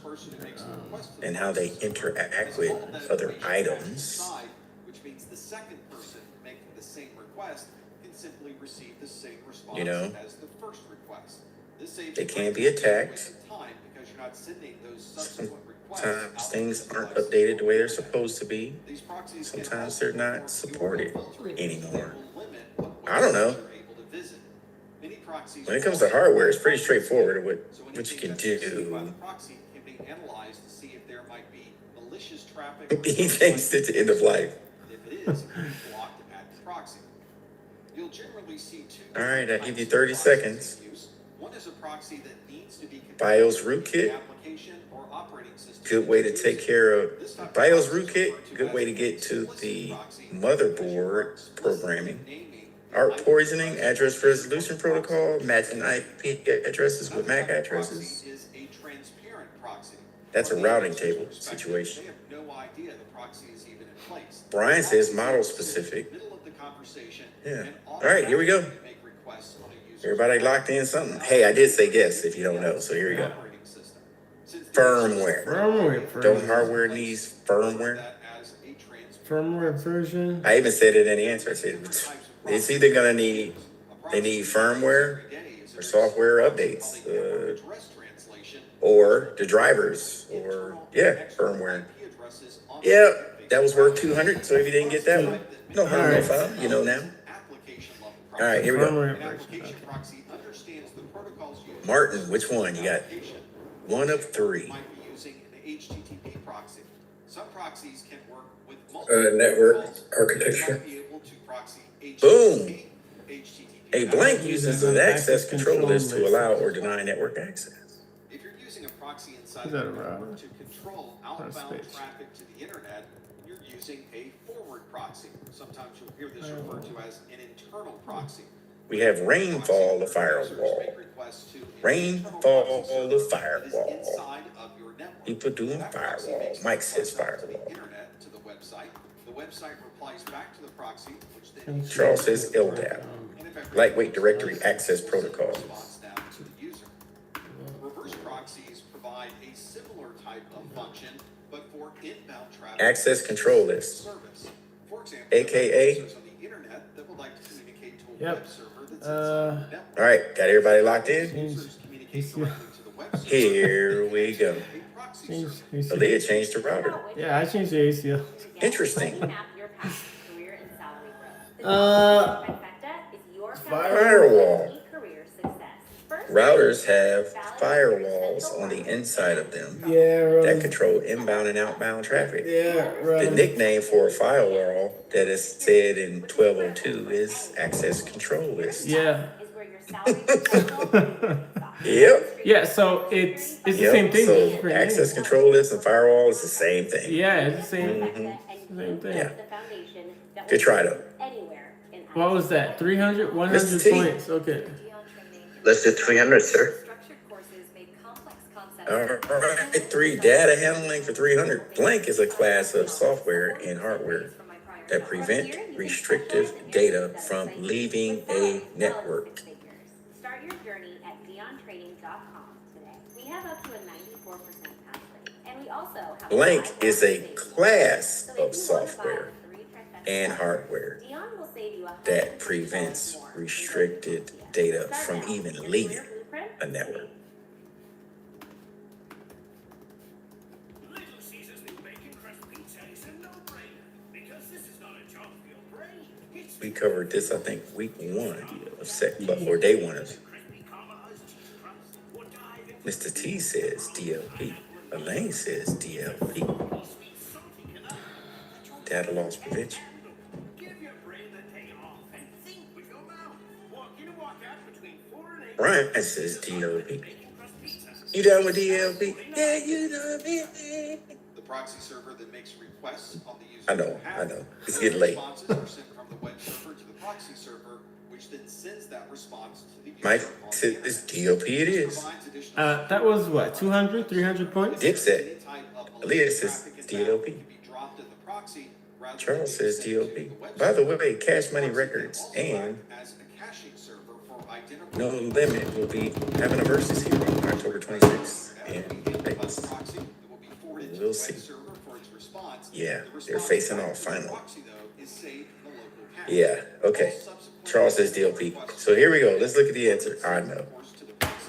and how they interact with other items. Which means the second person making the same request can simply receive the same response You know, as the first request. This saves they you can be great attacked. waste of time because you're not sending those subsequent requests Sometimes out things to the aren't device. updated the way they're supposed to be. These proxies can Sometimes also they're not perform supported URL filtering, anymore. which will limit what I don't know. websites you're able to visit. Many proxies When it comes to hardware, it's pretty straightforward what so you can anything that's received by do. the proxy can be analyzed to see if there might be malicious traffic. He thinks it's the end of life. If it is, it can be blocked at the proxy. You'll generally see two. All right, I different give you types of 30 proxies seconds. in use. One is a proxy that needs to be BIOS configured rootkit. to the application or operating system. Good way to take care of BIOS rootkit. Good way to get to the motherboard programming. ARP poisoning, address resolution protocol, matching IP addresses with MAC addresses. Is a transparent proxy. That's a routing table situation. They have no idea the proxy is even in place. Brian says model specific. Middle of the conversation. Yeah. All right, here we go. Make requests on a user's Everybody locked in something? Hey, I did say guess if you don't know, so here we go. operating system. Since the Firmware. Firmware Don't version. hardware needs firmware? that as a transparent Firmware version. I even said it in the answer. I said it's either gonna need they need firmware or software updates, address translation or the drivers, or yeah, firmware. Yeah, that was worth 200. So if you didn't get that one, no harm, no foul. You know now. application level All right, here we go. Firmware An version. application proxy understands the protocols used. Martin, which one? You got one of three. Might be using an HTTP proxy. Some proxies can work with multiple Network protocols. architecture. They might be able to proxy Boom. HTTP. A blank uses an access control list to allow or deny network access. If you're using a proxy inside Is of that a a network router? to control outbound space? traffic to the internet, you're using a forward proxy. Sometimes you'll hear this referred to as an internal proxy. We have rainfall the firewall. Rainfall the firewall. People doing firewall. Mike says firewall. Internet to the website. The website replies back to the proxy, which then Charles says LDAP. Lightweight Directory Access Protocols. responds down to the user. Reverse proxies provide a similar type of function, but for inbound traffic. Access control list. Service. For example, AKA. users on the internet that would like to communicate to a Yep. web server that's inside the network. All right, got everybody locked in? Users communicate directly to the web server. Here we go. A proxy Change server. ACL. Aaliyah changed the router. Yeah, I changed the ACL. Interesting. Map your path to career and salary growth. The trifecta is your Firewall. key career success. First, Routers have firewalls on the inside of them Yeah, that right. control inbound and outbound traffic. Yeah, The right. nickname for a firewall that is said in 1202 is access control list. Yeah. is where your salary potential Yep. Yeah, so it's the Yep. same thing. So just different access names. control list and firewall is the same thing. Yeah, it's the same. Mhm. Same thing. Yeah. The foundation that Good try, though. anywhere in What was that? 300? 100 Mr. T. points. Okay. Let's do 300, sir. Structured courses make complex concepts. All right, 3 data handling for 300. Blank is a class of software and hardware that prevent restrictive data from leaving a network. Start your journey at DionTraining.com today. We have up to a 94% pass rate. And we also have Blank is a class of software and hardware Dion will save you that prevents restricted data from even leaving a network. Little Caesar's new bacon crust pizza is a no-brainer because this is not a job for your brain. It's We covered this, I think, week 1 of set or day 1 of crispy caramelized cheese crust. Or dive into Mr. T says DLP. Elaine says DLP. sweet salty canal. Data loss prevention. Give your brain the day off and think with your mouth. Walk in and walk out between 4 and 8. Brian says DLP. Bacon crust pizza. You done with DLP? Yeah, you done with it. The proxy server that makes requests on the user's I know. behalf. It's getting late. Responses are sent from the web server to the proxy server, which then sends that response to the user. Mike on the says internet. it's DLP it is. Provides additional That was what? 200? 300 points? Dipset. Any type of Aaliyah malicious says traffic and DLP. can be dropped in the proxy rather than Charles being says sent to DLP. the web By the server. way, Cash Money Proxy Records can also and act as a caching server for identical No Limit will be having a versus here on October 26th in Vegas. proxy that will be forwarded to the We'll web see. server for its response. Yeah, The they're response facing back off to the finally. proxy, though, is saved in the local cache. Yeah, okay. Charles says DLP. So here we go. Let's look at the answer. I know.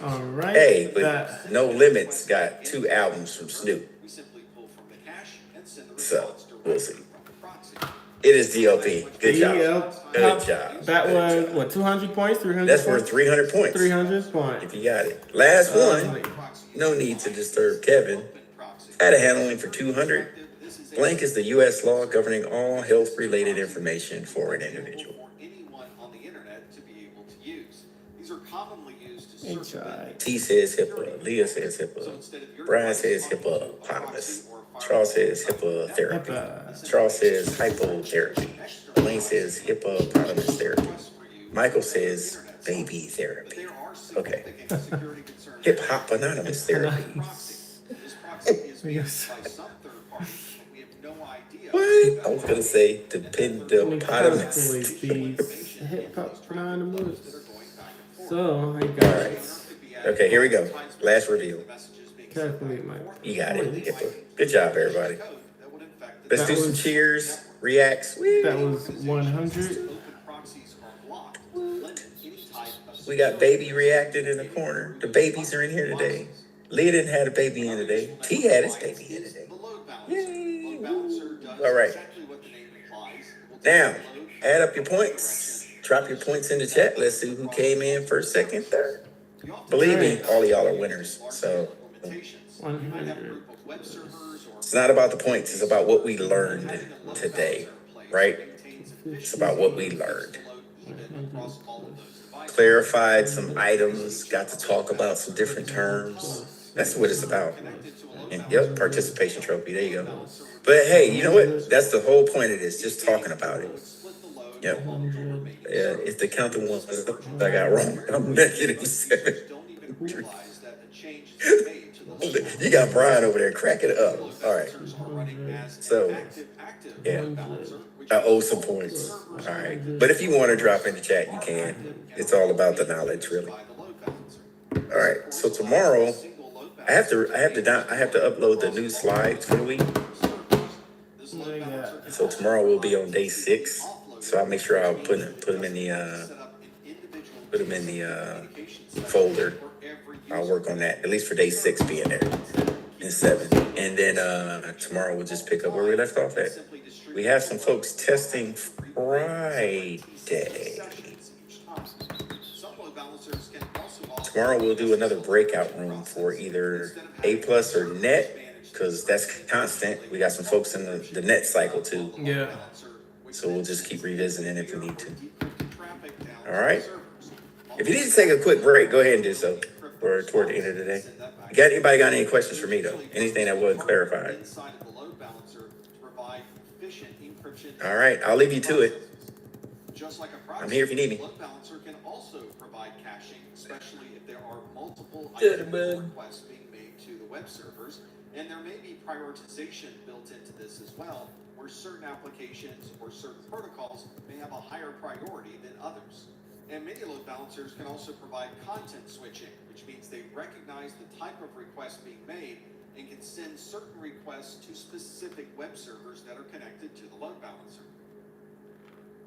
All right. Hey, but That- No Limits got 2 albums from Snoop. We simply pull from the cache and send the So, response we'll directly see. from the proxy. It is DLP. Good job. Good DLP. job. That was what? 200 points? 300 That's points? worth 300 points. 300 points. If you got it. Last one. Lovely. No need to disturb Kevin. Data handling for 200. Blank is the U.S. law governing all health-related information for an individual. For anyone on the internet to be able to use. These are commonly used to Good circumvent. T says HIPAA. Leah says HIPAA. Brian says hippopotamus. Charles says HIPAA therapy. Charles says hypotherapy. Elaine says hippopotamus therapy. Michael says baby therapy. Okay. Hip hop anonymous therapy. This proxy is made by some third parties, and we have no idea. What? I was gonna say Let me dependopotamus. calculate these hip hop anonymous. So I got Alright. Okay, here we go. Last reveal. calculate my. You got it. HIPAA. Good job, everybody. Let's That do some was- cheers, reacts. That was 100. We got baby reacted in the corner. The babies are in here today. Leah didn't have a baby in today. T had his baby in today. Yay! Woo. All right. Now, add up your points. Drop your points in the chat. Let's see who came in first, second, third. Believe me, all of y'all are winners. So 100. it's not about the points. It's about what we learned today, right? It's about what we learned. Clarified some items, got to talk about some different terms. That's what it's about. And yep, participation trophy. There you go. But hey, you know what? That's the whole point of this, just talking about it. Yep. Yeah, if the counting ones I got wrong, I'm -7. You got Brian over there cracking it up. All right. So, yeah. I owe some points. All right. But if you want to drop in the chat, you can. It's all about the knowledge, really. All right. So tomorrow, I have to upload the new slides for the week. So tomorrow we'll be on day 6. So I'll make sure I'll put them in the folder. I'll work on that, at least for day 6 being there, and 7. And then tomorrow we'll just pick up where we left off at. We have some folks testing Friday. Tomorrow we'll do another breakout room for either A+ or net, because that's constant. We got some folks in the net cycle too. Yeah. So we'll just keep revisiting if we need to. All right. If you need to take a quick break, go ahead and do so. Or toward the end of the day. Anybody got any questions for me though? Anything that wasn't clarified? Inside of the load balancer to provide efficient prescription. All right, I'll leave you to it. Just like a I'm here if you need me. load balancer can also provide caching, especially if there are multiple Good, identical bud. requests being made to the web servers. And there may be prioritization built into this as well, where certain applications or certain protocols may have a higher priority than others. And many load balancers can also provide content switching, which means they recognize the type of request being made and can send certain requests to specific web servers that are connected to the load balancer.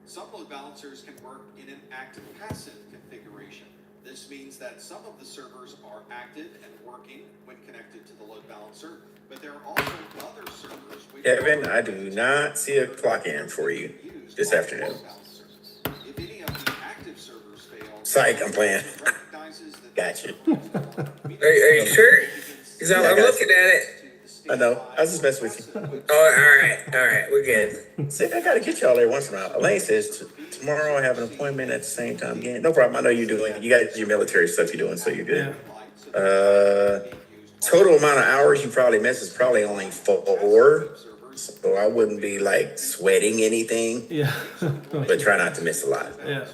Some load balancers can work in an active-passive configuration. This means that some of the servers are active and working when connected to the load balancer, but there are also other servers which Kevin, I do not see a clock in for you this afternoon. If any of the active servers fail, Psych, I'm playing. recognizes that Gotcha. Are you sure? Because Yeah, I I'm got looking at it. I know. I was just messing with you. Oh, all right, we're good. See, I gotta get y'all there once in a while. Elaine says tomorrow I have an appointment at the same time again. No problem. I know you're doing. You got your military stuff you're doing, so you're good. Total amount of hours you probably miss is probably only 4. So I wouldn't be like sweating anything. Yeah. But try not to miss a lot. Yeah.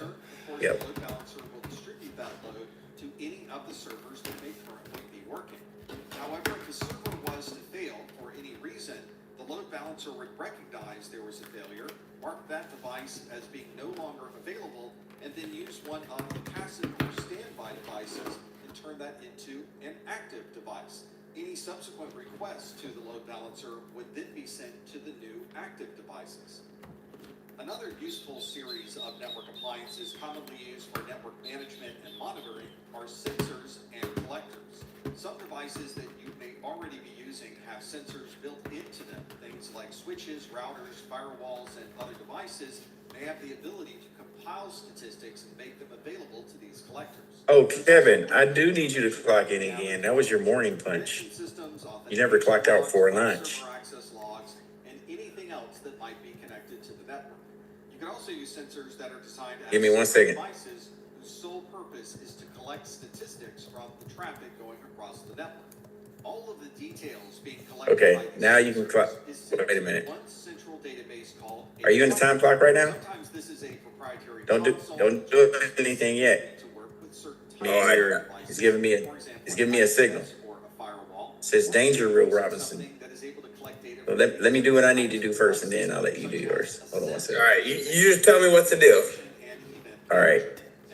Yep. load balancer will distribute that load to any of the servers that may currently be working. However, if the server was to fail for any reason, the load balancer would recognize there was a failure, mark that device as being no longer available, and then use one of the passive or standby devices and turn that into an active device. Any subsequent requests to the load balancer would then be sent to the new active devices. Another useful series of network appliances commonly used for network management and monitoring are sensors and collectors. Some devices that you may already be using have sensors built into them. Things like switches, routers, firewalls, and other devices may have the ability to compile statistics and make them available to these collectors. Oh, Kevin, I do need you to clock in again. That was your morning punch. You never clocked out for lunch. Server access logs, and anything else that might be connected to the network. You can also use sensors that are designed as Give me 1 second. devices whose sole purpose is to collect statistics from the traffic going across the network. All of the details being collected Okay, by these now you can sensors clock. is sent Wait a to minute. one central database called a Are you in the time clock right now? Sometimes this is a proprietary Don't console do anything yet. to work with certain It's giving me a signal. or a firewall. It says danger, Will Robinson. Something that is able to collect data So let me do what I need to do first, and then I'll let you do yours. Hold on 1 All second. right, you just tell me what to do. All right.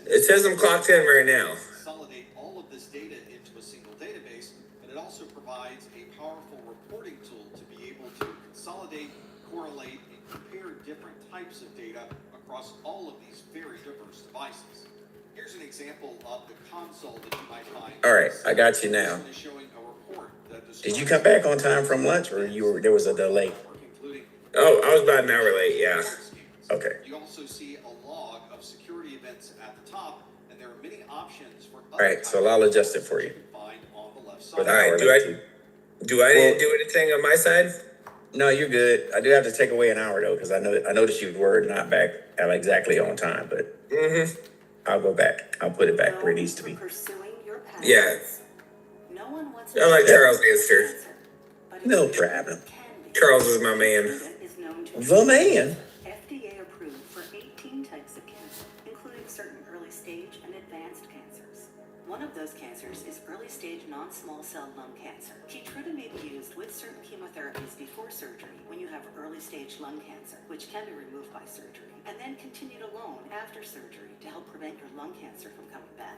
It says I'm clocked in right now. Consolidate all of this data into a single database, and it also provides a powerful reporting tool to be able to consolidate, correlate, and compare different types of data across all of these very diverse devices. Here's an example of the console that you might find. All right, I got you now. This one is showing a report that Did you come back on time from lunch, or there was a delay? including Oh, I was about an hour late, yeah. Okay. You also see a log of security events at the top, and there are many options for All right, so I'll adjust it for you. find on the left With side. an All hour right, left, too. do I need to do anything on my side? No, you're good. I do have to take away an hour though, because I noticed you were not back at exactly on time, but I'll go back. I'll put it back where it needs to be. Pursuing your passions. Yeah. No one wants I like Charles' answer. No problem. Charles is my man. is known to The man. FDA approved for 18 types of cancer, including certain early stage and advanced cancers. One of those cancers is early stage non-small cell lung cancer. Keytruda may be used with certain chemotherapies before surgery when you have early stage lung cancer, which can be removed by surgery, and then continued alone after surgery to help prevent your lung cancer from coming back.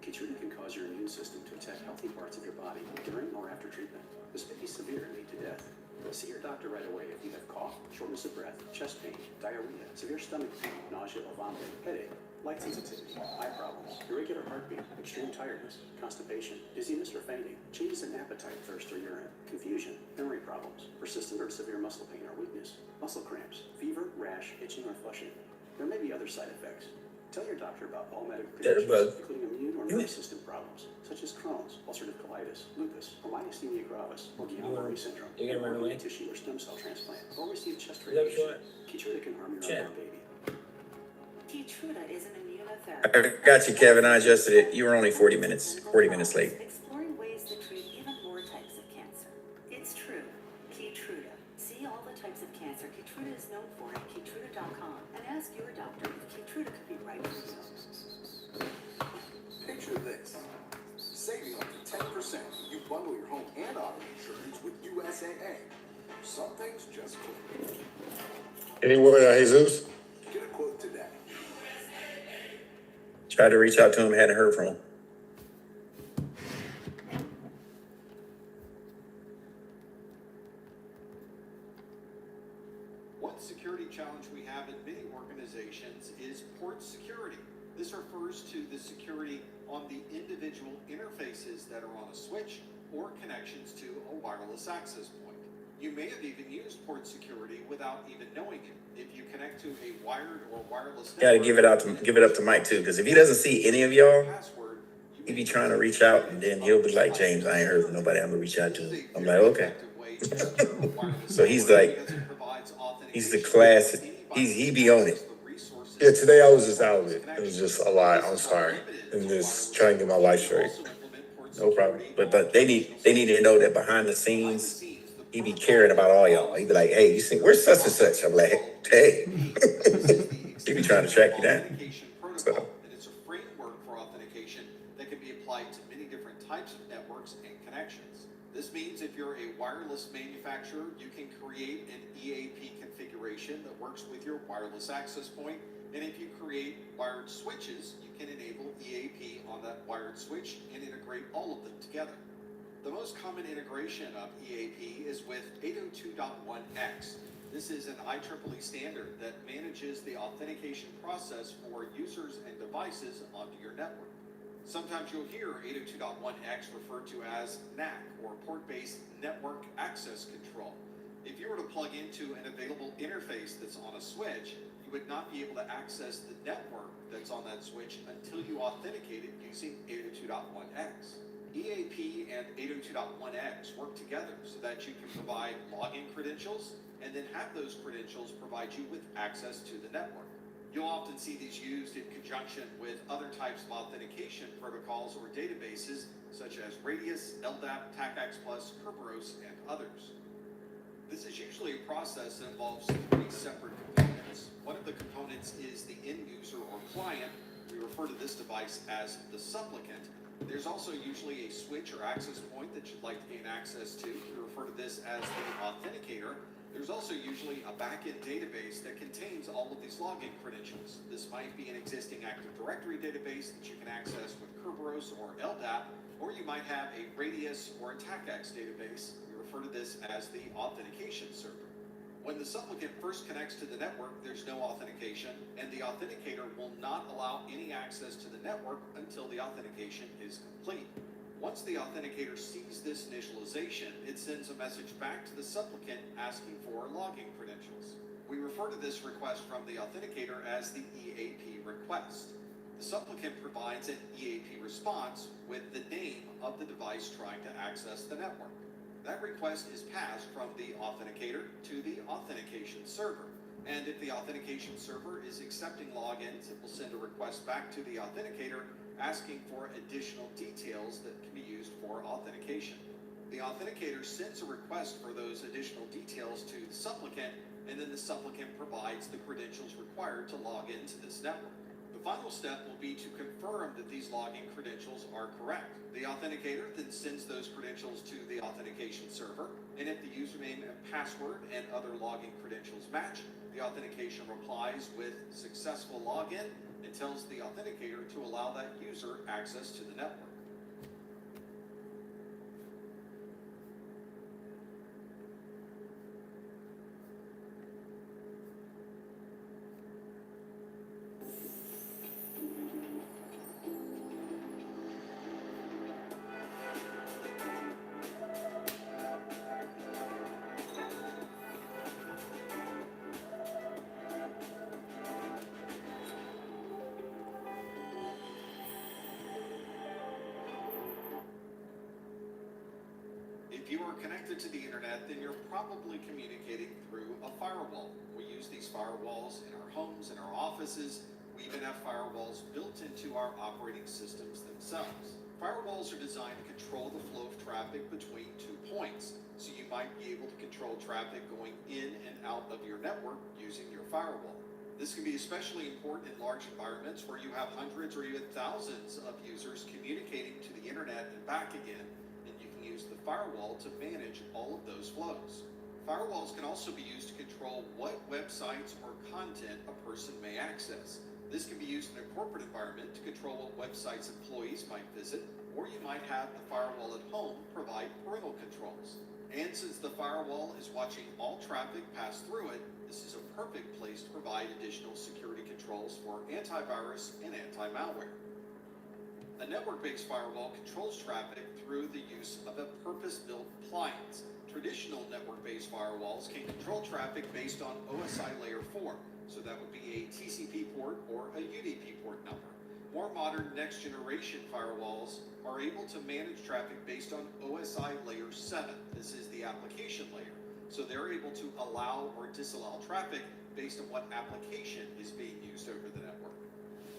Keytruda can cause your immune system to attack healthy parts of your body during or after treatment. This may be severe and lead to death. See your doctor right away if you have cough, shortness of breath, chest pain, diarrhea, severe stomach pain, nausea or vomiting, headache, light sensitivity, eye problems, irregular heartbeat, extreme tiredness, constipation, dizziness or fainting, changes in appetite, thirst or urine, confusion, memory problems, persistent or severe muscle pain or weakness, muscle cramps, fever, rash, itching or flushing. There may be other side effects. Tell your doctor about all medical conditions, including immune or nervous system problems, such as Crohn's, ulcerative colitis, lupus, or myasthenia gravis, or Guillain-Barré syndrome, or tissue or stem cell transplant, or receive chest radiation. Keytruda can harm your unborn baby. Keytruda is an immunotherapy. I got you, Kevin. I adjusted it. You were only 40 minutes late. Exploring ways to treat even more types of cancer. It's true. Keytruda. See all the types of cancer Keytruda Keytruda could be right for you. Picture this. Saving up to 10% when you bundle your home and auto insurance with USAA. Some things just click. Any word on Jesus? Get a quote today. Tried to reach out to him, hadn't heard from him. One security challenge we have in many organizations is port security. This refers to the security on the individual interfaces that are on a switch or connections to a wireless access point. You may have even used port security without even knowing it. If you connect to a wired or wireless network, Gotta give it up to Mike too, because if he doesn't see any of y'all, he be trying to reach out, and then he'll be like, James, I ain't heard from nobody, I'm gonna reach out to him. I'm like, okay. So he's like, he's the class, he be on it. Yeah, today I was just out of it. It was just a lot. I'm sorry. And just trying to get my life straight. No problem. But they need to know that behind the scenes, he be caring about all y'all. He be like, hey, you see, where's such and such? I'm like, hey. He be trying to track you down. So. And it's a framework for authentication that can be applied to many different types of networks and connections. This means if you're a wireless manufacturer, you can create an EAP configuration that works with your wireless access point. And if you create wired switches, you can enable EAP on that wired switch and integrate all of them together. The most common integration of EAP is with 802.1x. This is an IEEE standard that manages the authentication process for users and devices onto your network. Sometimes you'll hear 802.1x referred to as NAC, or Port-Based Network Access Control. If you were to plug into an available interface that's on a switch, you would not be able to access the network that's on that switch until you authenticate it using 802.1x. EAP and 802.1x work together so that you can provide login credentials and then have those credentials provide you with access to the network. You'll often see these used in conjunction with other types of authentication protocols or databases such as Radius, LDAP, TACAX+, Kerberos, and others. This is usually a process that involves 3 separate components. One of the components is the end user or client. We refer to this device as the supplicant. There's also usually a switch or access point that you'd like to gain access to. We refer to this as the authenticator. There's also usually a back-end database that contains all of these login credentials. This might be an existing Active Directory database that you can access with Kerberos or LDAP, or you might have a Radius or a TACAX database. We refer to this as the authentication server. When the supplicant first connects to the network, there's no authentication, and the authenticator will not allow any access to the network until the authentication is complete. Once the authenticator sees this initialization, it sends a message back to the supplicant asking for login credentials. We refer to this request from the authenticator as the EAP request. The supplicant provides an EAP response with the name of the device trying to access the network. That request is passed from the authenticator to the authentication server. And if the authentication server is accepting logins, it will send a request back to the authenticator asking for additional details that can be used for authentication. The authenticator sends a request for those additional details to the supplicant, and then the supplicant provides the credentials required to log into this network. The final step will be to confirm that these login credentials are correct. The authenticator then sends those credentials to the authentication server, and if the username and password and other login credentials match, the authentication replies with successful login and tells the authenticator to allow that user access to the network. If you are connected to the internet, then you're probably communicating through a firewall. We use these firewalls in our homes, in our offices. We even have firewalls built into our operating systems themselves. Firewalls are designed to control the flow of traffic between 2 points. So you might be able to control traffic going in and out of your network using your firewall. This can be especially important in large environments where you have hundreds or even thousands of users communicating to the internet and back again, and you can use the firewall to manage all of those flows. Firewalls can also be used to control what websites or content a person may access. This can be used in a corporate environment to control what websites employees might visit, or you might have the firewall at home provide parental controls. And since the firewall is watching all traffic pass through it, this is a perfect place to provide additional security controls for antivirus and anti-malware. A network-based firewall controls traffic through the use of a purpose-built appliance. Traditional network-based firewalls can control traffic based on OSI layer 4, so that would be a TCP port or a UDP port number. More modern next-generation firewalls are able to manage traffic based on OSI layer 7. This is the application layer. So they're able to allow or disallow traffic based on what application is being used over the network.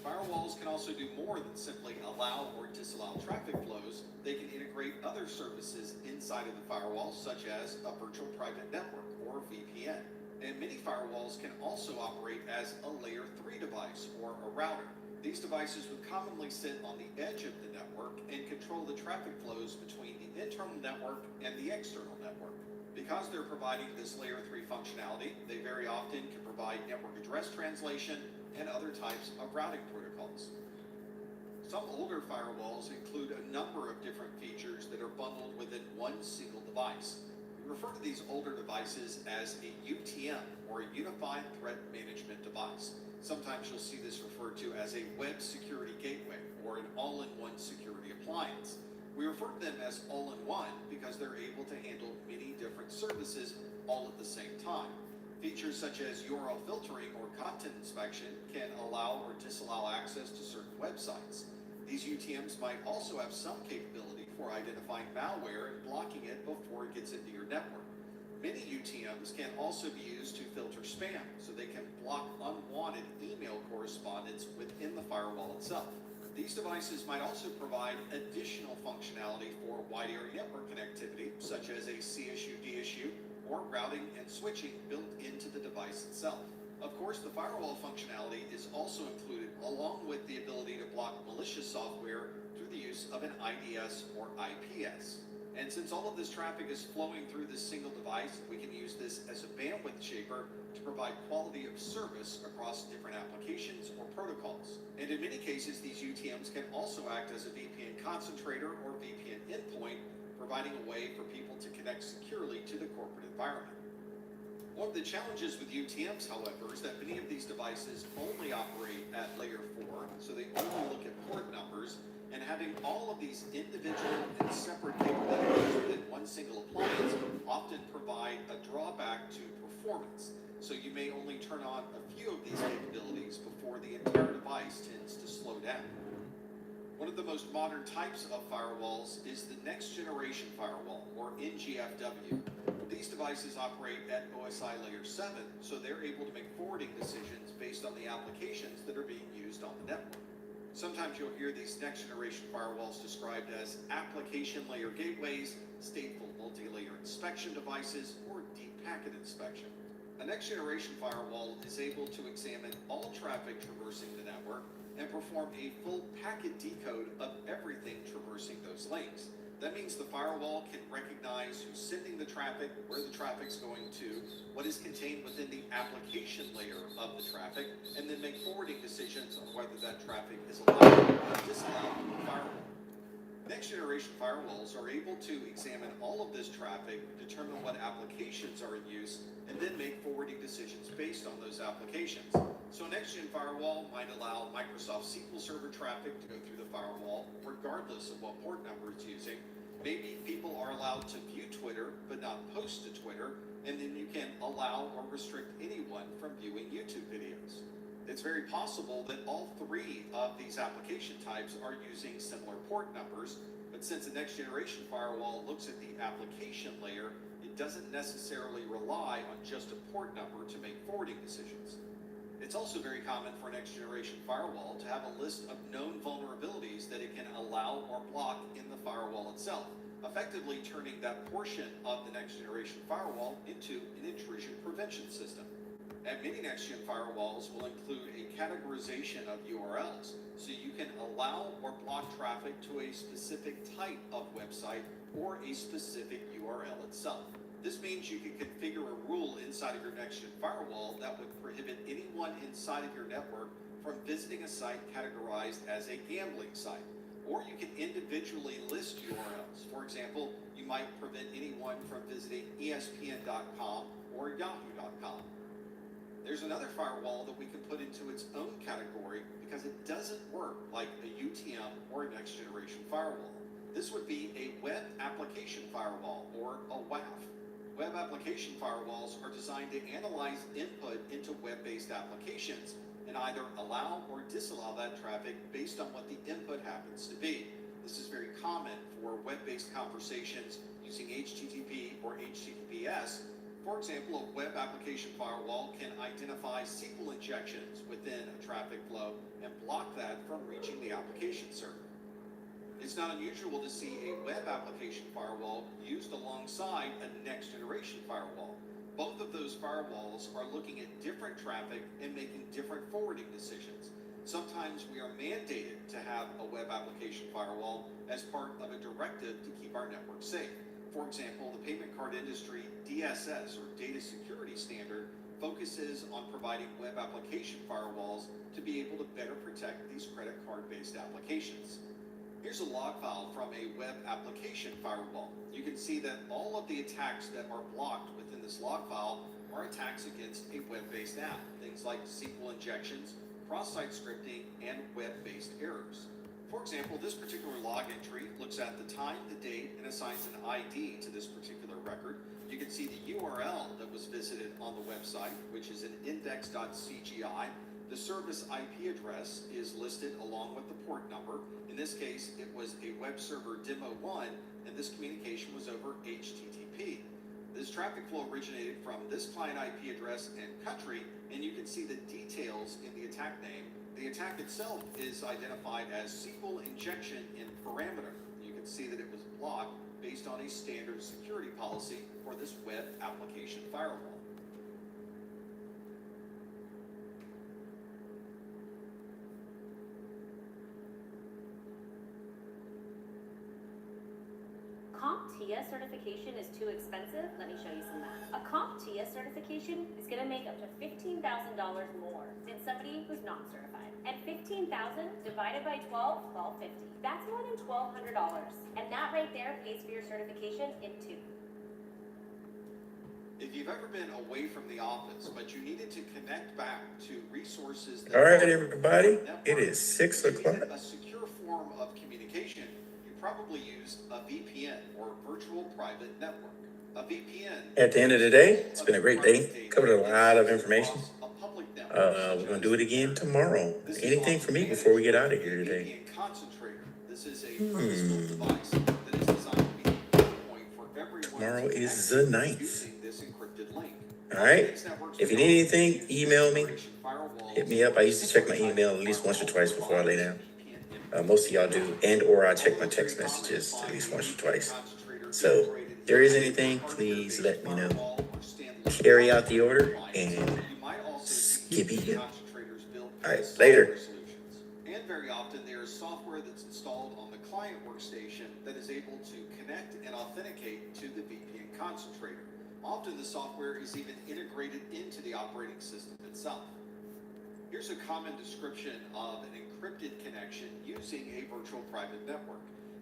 Firewalls can also do more than simply allow or disallow traffic flows. They can integrate other services inside of the firewall, such as a virtual private network or VPN. And many firewalls can also operate as a layer 3 device or a router. These devices would commonly sit on the edge of the network and control the traffic flows between the internal network and the external network. Because they're providing this layer 3 functionality, they very often can provide network address translation and other types of routing protocols. Some older firewalls include a number of different features that are bundled within one single device. We refer to these older devices as a UTM, or a Unified Threat Management Device. Sometimes you'll see this referred to as a web security gateway or an all-in-one security appliance. We refer to them as all-in-one because they're able to handle many different services all at the same time. Features such as URL filtering or content inspection can allow or disallow access to certain websites. These UTMs might also have some capability for identifying malware and blocking it before it gets into your network. Many UTMs can also be used to filter spam, so they can block unwanted email correspondence within the firewall itself. These devices might also provide additional functionality for wide area network connectivity, such as a CSU, DSU, or routing and switching built into the device itself. Of course, the firewall functionality is also included along with the ability to block malicious software through the use of an IDS or IPS. And since all of this traffic is flowing through this single device, we can use this as a bandwidth shaper to provide quality of service across different applications or protocols. And in many cases, these UTMs can also act as a VPN concentrator or VPN endpoint, providing a way for people to connect securely to the corporate environment. One of the challenges with UTMs, however, is that many of these devices only operate at layer 4, so they only look at port numbers, and having all of these individual and separate capabilities within one single appliance often provide a drawback to performance. So you may only turn on a few of these capabilities before the entire device tends to slow down. One of the most modern types of firewalls is the next generation firewall, or NGFW. These devices operate at OSI layer 7, so they're able to make forwarding decisions based on the applications that are being used on the network. Sometimes you'll hear these next generation firewalls described as application layer gateways, stateful multi-layer inspection devices, or deep packet inspection. A next generation firewall is able to examine all traffic traversing the network and perform a full packet decode of everything traversing those links. That means the firewall can recognize who's sending the traffic, where the traffic's going to, what is contained within the application layer of the traffic, and then make forwarding decisions on whether that traffic is allowed or disallowed on the firewall. Next generation firewalls are able to examine all of this traffic, determine what applications are in use, and then make forwarding decisions based on those applications. So a next-gen firewall might allow Microsoft SQL Server traffic to go through the firewall, regardless of what port number it's using. Maybe people are allowed to view Twitter, but not post to Twitter, and then you can allow or restrict anyone from viewing YouTube videos. It's very possible that all three of these application types are using similar port numbers, but since the next generation firewall looks at the application layer, it doesn't necessarily rely on just a port number to make forwarding decisions. It's also very common for a next generation firewall to have a list of known vulnerabilities that it can allow or block in the firewall itself, effectively turning that portion of the next generation firewall into an intrusion prevention system. And many next-gen firewalls will include a categorization of URLs, so you can allow or block traffic to a specific type of website or a specific URL itself. This means you can configure a rule inside of your next-gen firewall that would prohibit anyone inside of your network from visiting a site categorized as a gambling site. Or you can individually list URLs. For example, you might prevent anyone from visiting ESPN.com or Yahoo.com. There's another firewall that we can put into its own category because it doesn't work like a UTM or a next generation firewall. This would be a web application firewall, or a WAF. Web application firewalls are designed to analyze input into web-based applications and either allow or disallow that traffic based on what the input happens to be. This is very common for web-based conversations using HTTP or HTTPS. For example, a web application firewall can identify SQL injections within a traffic flow and block that from reaching the application server. It's not unusual to see a web application firewall used alongside a next generation firewall. Both of those firewalls are looking at different traffic and making different forwarding decisions. Sometimes we are mandated to have a web application firewall as part of a directive to keep our network safe. For example, the payment card industry DSS, or Data Security Standard, focuses on providing web application firewalls to be able to better protect these credit card-based applications. Here's a log file from a web application firewall. You can see that all of the attacks that are blocked within this log file are attacks against a web-based app. Things like SQL injections, cross-site scripting, and web-based errors. For example, this particular log entry looks at the time, the date, and assigns an ID to this particular record. You can see the URL that was visited on the website, which is an index.cgi. The service IP address is listed along with the port number. In this case, it was a web server demo 1, and this communication was over HTTP. This traffic flow originated from this client IP address and country, and you can see the details in the attack name. The attack itself is identified as SQL injection in parameter. You can see that it was blocked based on a standard security policy for this web application firewall. CompTIA certification is too expensive? Let me show you some math. A CompTIA certification is going to make up to $15,000 more than somebody who's not certified. And 15,000 divided by 12, $1,250. That's more than $1,200. And that right there pays for your certification in 2. If you've ever been away from the office, but you needed to connect back to resources that All right, everybody, it is 6 o'clock. a secure form of communication, you probably use a VPN, or virtual private network. A VPN. At the end of the day, it's been a great day. Covered a lot of information. We're going to do it again tomorrow. Anything for me before we get out of here today? This is a purpose-built device that is designed to be the point for everyone. Tomorrow is the 9th. Using this encrypted link. All right. If you need anything, email me. Hit me up. I used to check my email at least once or twice before I lay down. Most of y'all do, and or I check my text messages at least once or twice. So if there is anything, please let me know. Carry out the order and skip it. All right, later. And very often there is software that's installed on the client workstation that is able to connect and authenticate to the VPN concentrator. Often the software is even integrated into the operating system itself. Here's a common description of an encrypted connection using a virtual private network.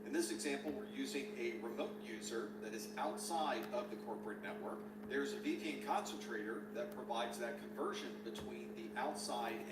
In this example, we're using a remote user that is outside of the corporate network. There's a VPN concentrator that provides that conversion between the outside and